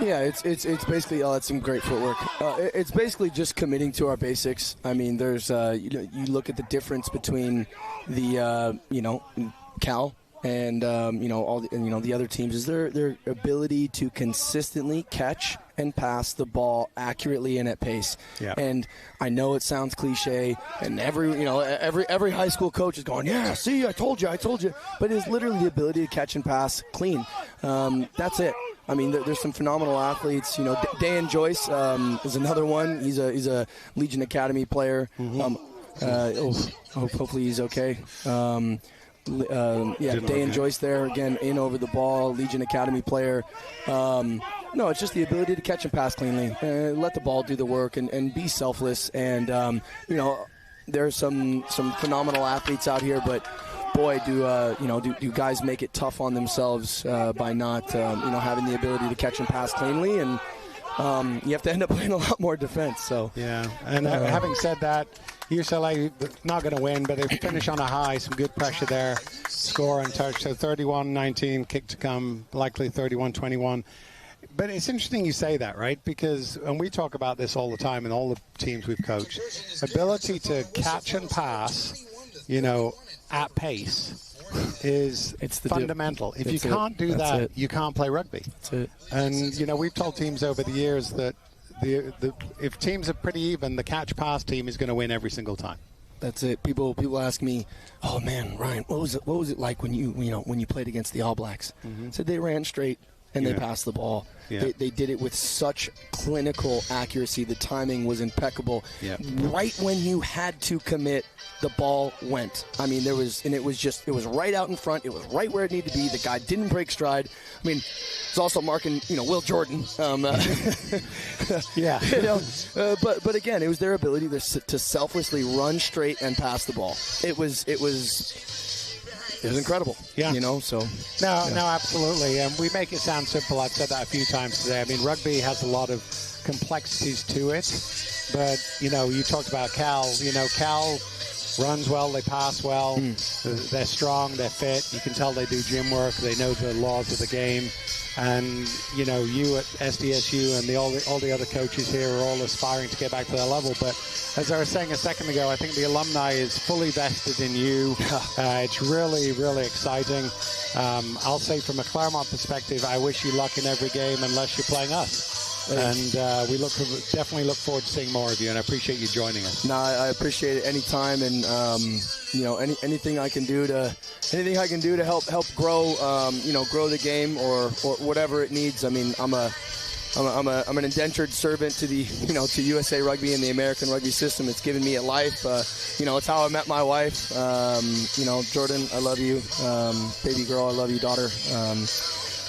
Yeah, it's basically that's some great footwork. It's basically just committing to our basics. I mean, there's you look at the difference between the Cal and all the other teams is their ability to consistently catch and pass the ball accurately and at pace. Yeah. And I know it sounds cliche, and every high school coach is going, yeah, see, I told you. But it's literally the ability to catch and pass clean. That's it. I mean, there's some phenomenal athletes. Dan Joyce is another one. He's a Legion Academy player. Hopefully he's okay. Dan Joyce there again, in over the ball, Legion Academy player. No, it's just the ability to catch and pass cleanly, let the ball do the work, and be selfless. And there's some phenomenal athletes out here, but boy, do guys make it tough on themselves by not having the ability to catch and pass cleanly, and you have to end up playing a lot more defense. So and having said that, UCLA not going to win, but they finish on a high. Some good pressure there. Score and touch. So 31-19, kick to come, likely 31-21. But it's interesting you say that, right? Because, and we talk about this all the time in all the teams we've coached, ability to catch and pass, at pace is fundamental. If you can't do that, you can't play rugby. That's it. And, we've told teams over the years that if teams are pretty even, the catch-pass team is going to win every single time. That's it. People ask me, "Oh man, Ryan, what was it like when you played against the All Blacks?" I said they ran straight and they passed the ball. Yeah. They did it with such clinical accuracy. The timing was impeccable. Yeah. Right when you had to commit, the ball went. I mean, it was right out in front. It was right where it needed to be. The guy didn't break stride. I mean, it's also marking, Will Jordan. Yeah. But again, it was their ability to selflessly run straight and pass the ball. It was incredible. Yeah. So. No, absolutely. And we make it sound simple. I've said that a few times today. I mean, rugby has a lot of complexities to it. But, you talked about Cal. Cal runs well, they pass well, they're strong, they're fit. You can tell they do gym work, they know the laws of the game. And, you at SDSU and all the other coaches here are all aspiring to get back to that level. But as I was saying a second ago, I think the alumni is fully vested in you. It's really, really exciting. I'll say from a Claremont perspective, I wish you luck in every game unless you're playing us. And we definitely look forward to seeing more of you, and I appreciate you joining us. No, I appreciate it anytime, and anything I can do to help grow grow the game or whatever it needs. I mean, I'm an indentured servant to the to USA Rugby and the American rugby system. It's given me a life. It's how I met my wife. Jordan, I love you. Baby girl, I love you. Daughter.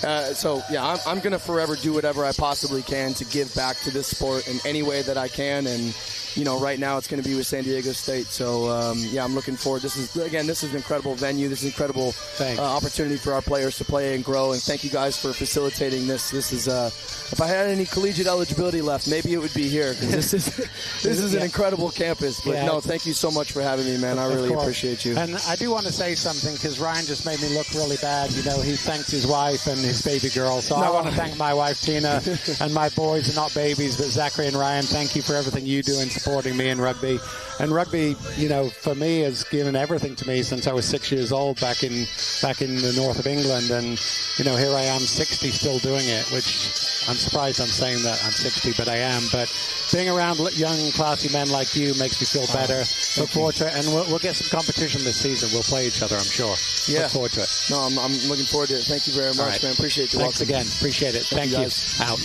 I'm going to forever do whatever I possibly can to give back to this sport in any way that I can. And, right now it's going to be with San Diego State. So, I'm looking forward. This is an incredible venue. This is an incredible opportunity for our players to play and grow. And thank you guys for facilitating this. This is, if I had any collegiate eligibility left, maybe it would be here. 'Cause this is an incredible campus. But thank you so much for having me, man. I really appreciate you. And I do want to say something because Ryan just made me look really bad. He thanked his wife and his baby girl. So I want to thank my wife, Tina, and my boys are not babies, but Zachary and Ryan, thank you for everything you do in supporting me in rugby. And rugby, for me, has given everything to me since I was 6 years old back in the north of England. And, here I am 60 still doing it, which I'm surprised I'm saying that I'm 60, but I am. But being around young, classy men like you makes me feel better. Look forward to it. And we'll get some competition this season. We'll play each other, I'm sure. Yeah. Look forward to it. No, I'm looking forward to it. Thank you very much, man. Appreciate the Thanks welcome. again. Appreciate it. Thank you. Guys. Out.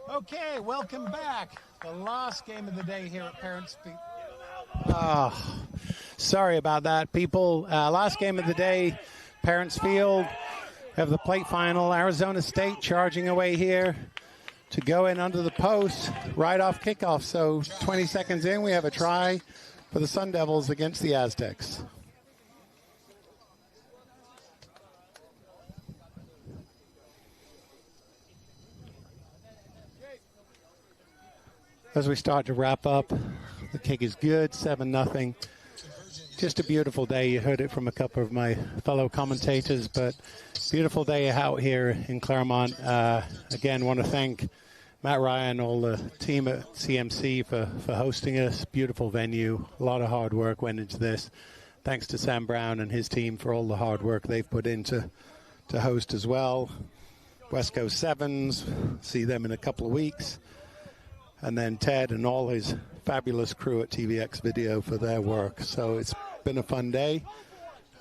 Okay, welcome back. The last game of the day here at Parents Field. Oh, sorry about that, people. Last game of the day, Parents Field. We have the plate final. Arizona State charging away here to go in under the post right off kickoff. So 20 seconds in, we have a try for the Sun Devils against the Aztecs. As we start to wrap up, the kick is good, 7-0. Just a beautiful day. You heard it from a couple of my fellow commentators, but beautiful day out here in Claremont. Again, want to thank Matt Ryan, all the team at CMC for hosting us. Beautiful venue. A lot of hard work went into this. Thanks to Sam Brown and his team for all the hard work they've put into to host as well. West Coast Sevens, see them in a couple of weeks. And then Ted and all his fabulous crew at TVX Video for their work. So it's been a fun day,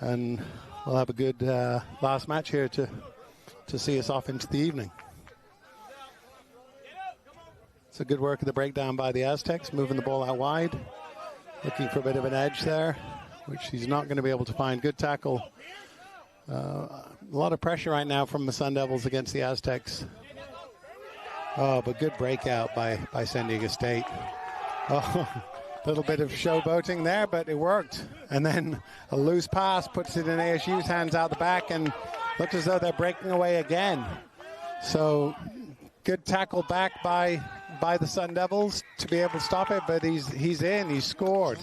and we'll have a good last match here to see us off into the evening. So good work of the breakdown by the Aztecs, moving the ball out wide, looking for a bit of an edge there, which he's not going to be able to find. Good tackle. A lot of pressure right now from the Sun Devils against the Aztecs. Oh, but good breakout by San Diego State. Oh, a little bit of showboating there, but it worked. And then a loose pass puts it in ASU's hands out the back, and looks as though they're breaking away again. So good tackle back by the Sun Devils to be able to stop it, but he's in, he's scored.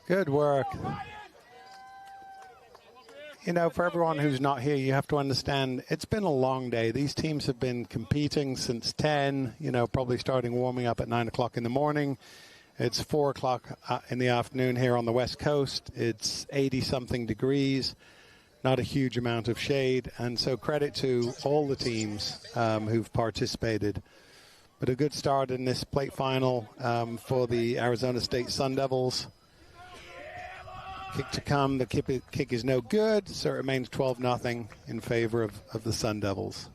Good work. You know, for everyone who's not here, you have to understand it's been a long day. These teams have been competing since 10, probably starting warming up at 9 o'clock in the morning. It's 4 o'clock in the afternoon here on the West Coast. It's 80-something degrees, not a huge amount of shade. And so credit to all the teams who've participated. But a good start in this plate final for the Arizona State Sun Devils. Kick to come. The kick is no good, so it remains 12-0 in favor of the Sun Devils.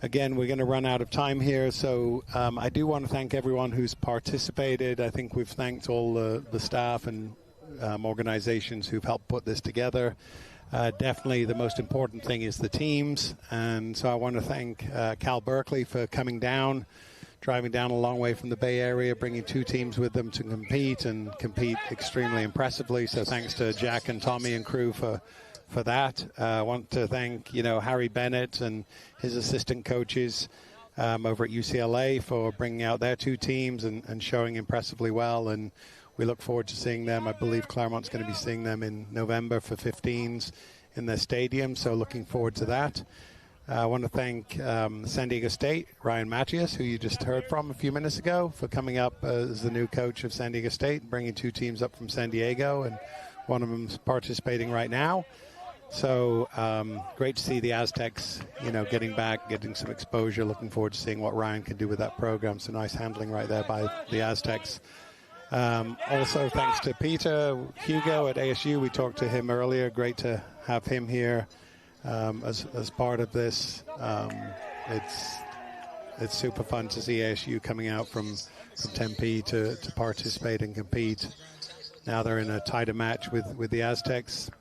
Again, we're going to run out of time here, so I do want to thank everyone who's participated. I think we've thanked all the staff and organizations who've helped put this together. Definitely the most important thing is the teams, and so I want to thank Cal Berkeley for coming down, driving down a long way from the Bay Area, bringing 2 teams with them to compete extremely impressively. So thanks to Jack and Tommy and crew for that. I want to thank, Harry Bennett and his assistant coaches over at UCLA for bringing out their 2 teams and showing impressively well. And we look forward to seeing them. I believe Claremont's going to be seeing them in November for 15s in their stadium. So looking forward to that. I want to thank San Diego State, Ryan Macias, who you just heard from a few minutes ago, for coming up as the new coach of San Diego State, bringing 2 teams up from San Diego, and one of them's participating right now. So great to see the Aztecs, getting back, getting some exposure. Looking forward to seeing what Ryan can do with that program. So nice handling right there by the Aztecs. Also, thanks to Peter Hugo at ASU. We talked to him earlier. Great to have him here. As part of this, it's super fun to see ASU coming out from Tempe to participate and compete. Now they're in a tighter match with the Aztecs.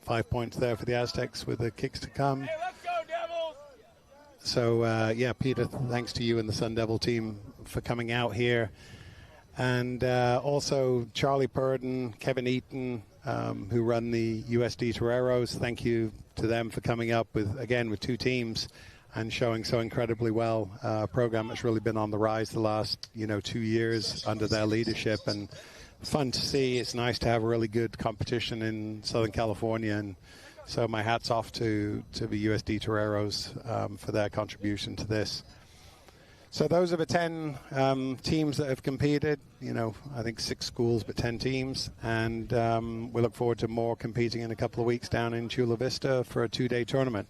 5 points there for the Aztecs with the kicks to come. Hey, let's go, Devils! So Peter, thanks to you and the Sun Devil team for coming out here, and also Charlie Purden, Kevin Eaton, who run the USD Toreros. Thank you to them for coming up with 2 teams and showing so incredibly well. A program that's really been on the rise the last 2 years under their leadership, and fun to see. It's nice to have a really good competition in Southern California, and so my hat's off to the USD Toreros for their contribution to this. So those are the 10 teams that have competed. I think 6 schools, but 10 teams. And we look forward to more competing in a couple of weeks down in Chula Vista for a 2-day tournament.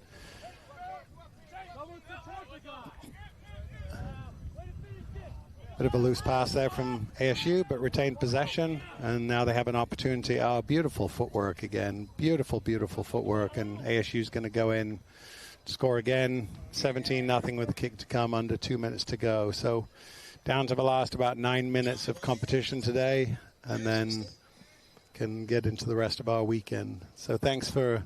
Bit of a loose pass there from ASU, but retained possession. And now they have an opportunity. Oh, beautiful footwork again. Beautiful, beautiful footwork. And ASU's going to go in score again, 17-0 with a kick to come, under 2 minutes to go. So down to the last about 9 minutes of competition today, and then can get into the rest of our weekend. So thanks for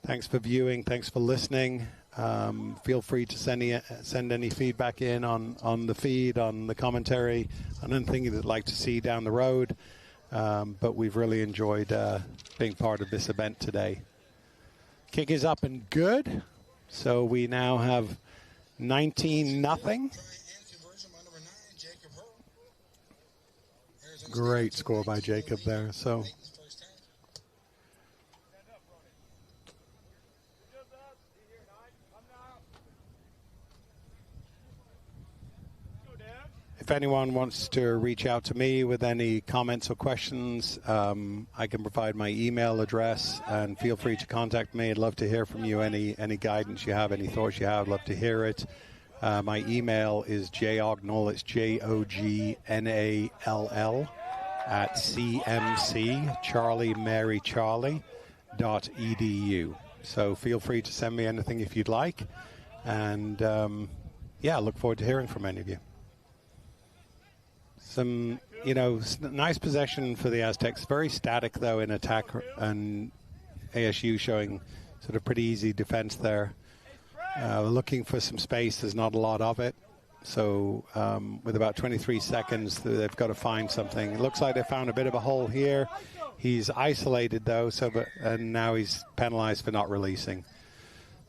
viewing, thanks for listening. Feel free to send any feedback in on the feed, on the commentary, on anything you'd like to see down the road. But we've really enjoyed being part of this event today. Kick is up and good. So we now have 19-0. Great score by Jacob there. So if anyone wants to reach out to me with any comments or questions, I can provide my email address, and feel free to contact me. I'd love to hear from you. Any guidance you have, any thoughts you have, I'd love to hear it. My email is jognall, it's JOGNALL at cmcCharlieMaryCharlie.edu. So feel free to send me anything if you'd like. And yeah, I look forward to hearing from any of you. Some, nice possession for the Aztecs. Very static, though, in attack, and ASU showing sort of pretty easy defense there. Looking for some space. There's not a lot of it. So with about 23 seconds, they've got to find something. It looks like they found a bit of a hole here. He's isolated, though, and now he's penalized for not releasing.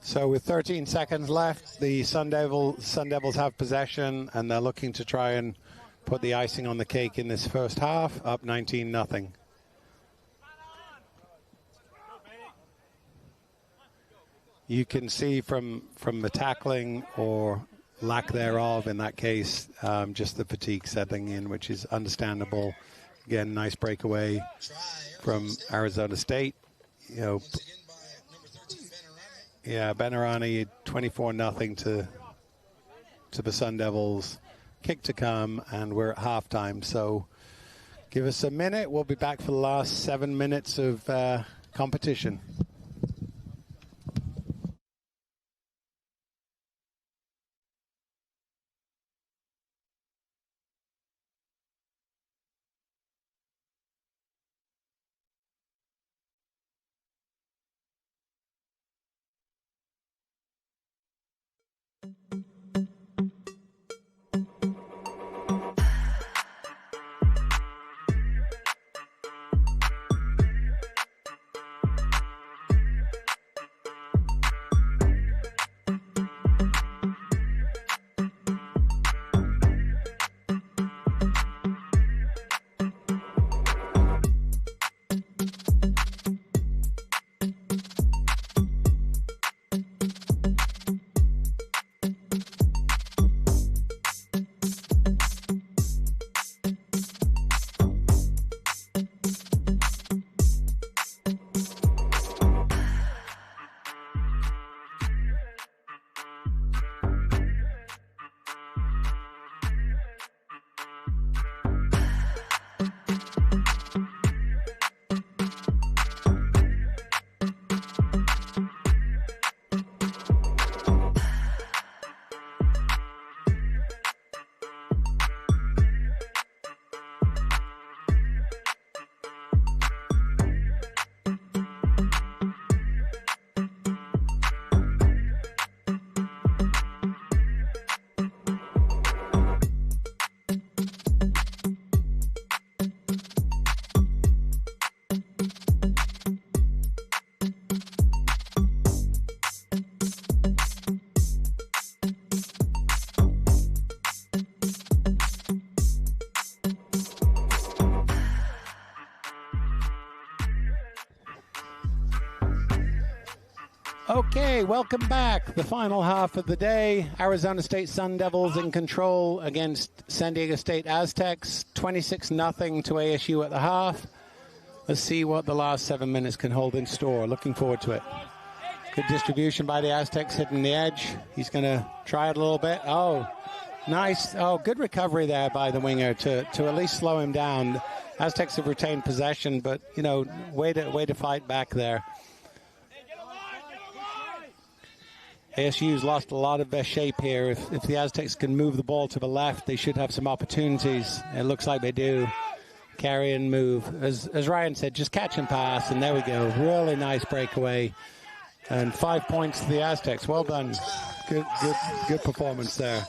So with 13 seconds left, the Sun Devils have possession, and they're looking to try and put the icing on the cake in this first half, up 19-0. You can see from the tackling, or lack thereof in that case, just the fatigue setting in, which is understandable. Again, nice breakaway from Arizona State. Benarani, 24-0 to the Sun Devils. Kick to come, and we're at halftime. So give us a minute. We'll be back for the last 7 minutes of competition. Okay, welcome back. The final half of the day. Arizona State Sun Devils in control against San Diego State Aztecs. 26-0 to ASU at the half. Let's see what the last 7 minutes can hold in store. Looking forward to it. Good distribution by the Aztecs, hitting the edge. He's going to try it a little bit. Oh, nice. Oh, good recovery there by the winger to at least slow him down. Aztecs have retained possession, but, way to fight back there. ASU's lost a lot of their shape here. If the Aztecs can move the ball to the left, they should have some opportunities. It looks like they do. Carry and move. As Ryan said, just catch and pass, and there we go. Really nice breakaway. And 5 points to the Aztecs. Well done. Good performance there.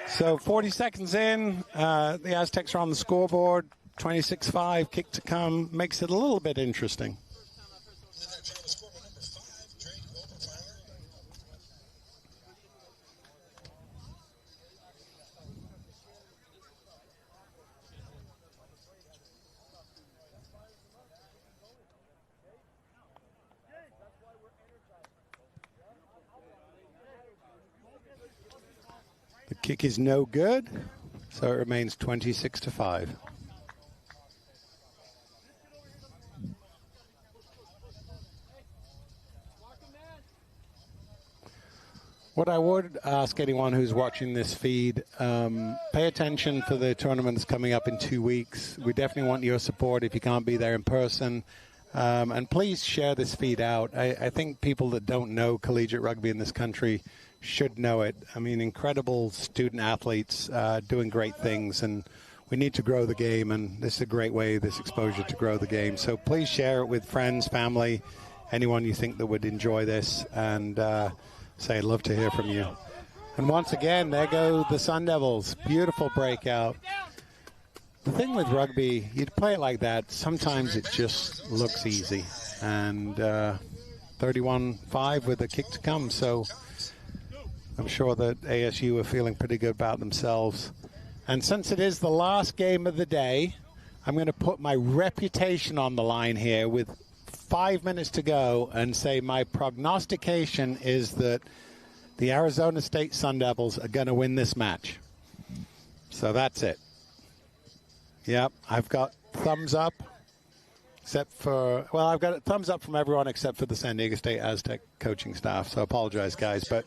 So 40 seconds in, the Aztecs are on the scoreboard. 26-5, kick to come. Makes it a little bit interesting. The kick is no good, so it remains 26-5. What I would ask anyone who's watching this feed, pay attention for the tournaments coming up in 2 weeks. We definitely want your support if you can't be there in person. And please share this feed out. I think people that don't know collegiate rugby in this country should know it. I mean, incredible student athletes doing great things, and we need to grow the game, and this is a great way, this exposure, to grow the game. So please share it with friends, family, anyone you think that would enjoy this, and say I'd love to hear from you. And once again, there go the Sun Devils. Beautiful breakout. The thing with rugby, you play it like that, sometimes it just looks easy. And 31-5 with a kick to come, so I'm sure that ASU are feeling pretty good about themselves. And since it is the last game of the day, I'm going to put my reputation on the line here with 5 minutes to go and say my prognostication is that the Arizona State Sun Devils are going to win this match. So that's it. Yep, I've got thumbs up, except for, well, I've got a thumbs up from everyone except for the San Diego State Aztec coaching staff. So I apologize, guys, but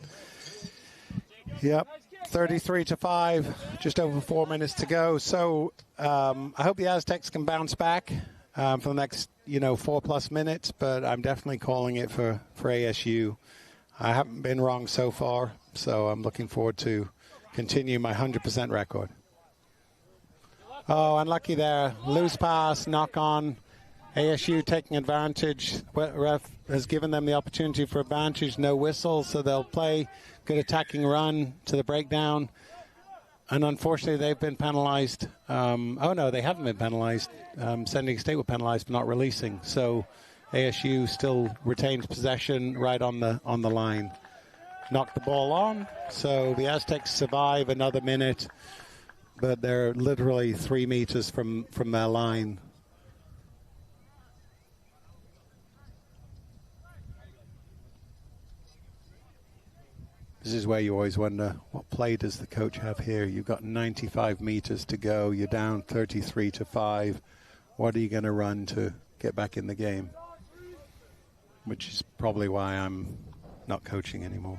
yep, 33-5, just over 4 minutes to go. So I hope the Aztecs can bounce back for the next, 4+ minutes, but I'm definitely calling it for ASU. I haven't been wrong so far, so I'm looking forward to continue my 100% record. Oh, unlucky there. Loose pass, knock on. ASU taking advantage. Ref has given them the opportunity for advantage. No whistle, so they'll play. Good attacking run to the breakdown. And unfortunately, they've been penalized. Oh, no, they haven't been penalized. San Diego State were penalized for not releasing. So ASU still retains possession right on the line. Knocked the ball on. So the Aztecs survive another minute, but they're literally 3 meters from their line. This is where you always wonder, what play does the coach have here? You've got 95 meters to go. You're down 33-5. What are you going to run to get back in the game? Which is probably why I'm not coaching anymore.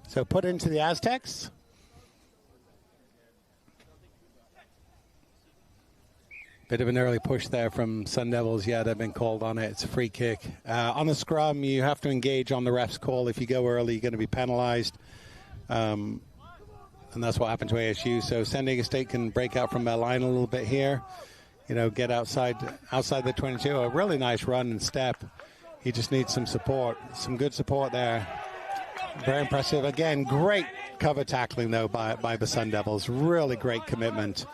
So put into the Aztecs. Bit of an early push there from Sun Devils. Yeah, they've been called on it. It's a free kick. On the scrum, you have to engage on the ref's call. If you go early, you're going to be penalized. And that's what happened to ASU. So San Diego State can break out from their line a little bit here. Get outside the 22. A really nice run and step. He just needs some support. Some good support there. Very impressive. Again, great cover tackling, though, by the Sun Devils. Really great commitment.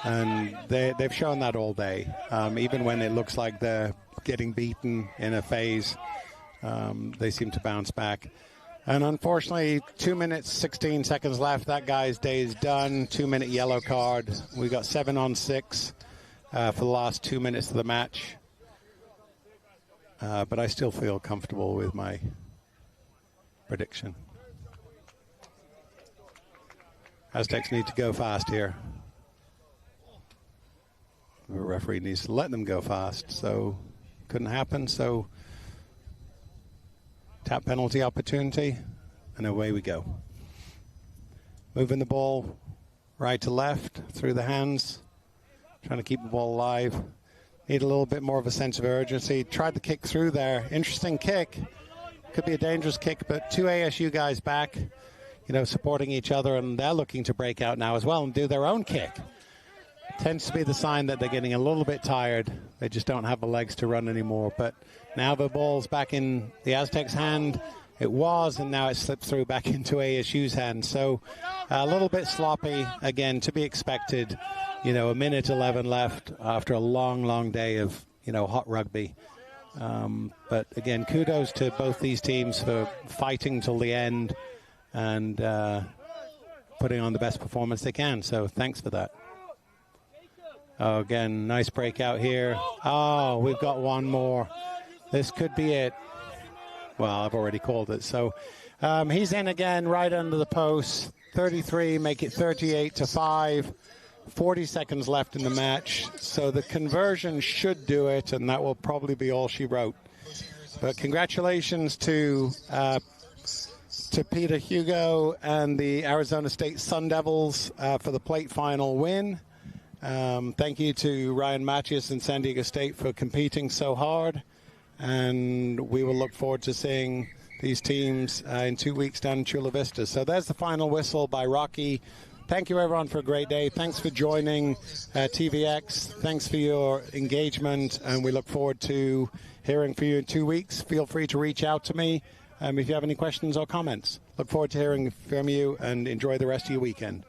And they've shown that all day. Even when it looks like they're getting beaten in a phase, they seem to bounce back. And unfortunately, 2 minutes, 16 seconds left. That guy's day is done. 2-minute yellow card. We got 7-on-6 for the last 2 minutes of the match. But I still feel comfortable with my prediction. Aztecs need to go fast here. The referee needs to let them go fast, so couldn't happen. So tap penalty opportunity, and away we go. Moving the ball right to left through the hands, trying to keep the ball alive. need a little bit more of a sense of urgency. Tried the kick through there. Interesting kick. Could be a dangerous kick, but 2 ASU guys back, supporting each other, and they're looking to break out now as well and do their own kick. Tends to be the sign that they're getting a little bit tired. They just don't have the legs to run anymore. But now the ball's back in the Aztecs' hand. It was, and now it slipped through back into ASU's hand. So a little bit sloppy, again, to be expected. A minute 11 left after a long, long day of, hot rugby. But again, kudos to both these teams for fighting till the end and putting on the best performance they can. So thanks for that. Oh, again, nice breakout here. Oh, we've got one more. This could be it. Well, I've already called it. So he's in again, right under the post. 33, make it 38-5. 40 seconds left in the match. So the conversion should do it, and that will probably be all she wrote. But congratulations to Peter Hugo and the Arizona State Sun Devils for the plate final win. Thank you to Ryan Matthews and San Diego State for competing so hard. And we will look forward to seeing these teams in 2 weeks down in Chula Vista. So there's the final whistle by Rocky. Thank you, everyone, for a great day. Thanks for joining TVX. Thanks for your engagement, and we look forward to hearing from you in 2 weeks. Feel free to reach out to me if you have any questions or comments. Look forward to hearing from you, and enjoy the rest of your weekend.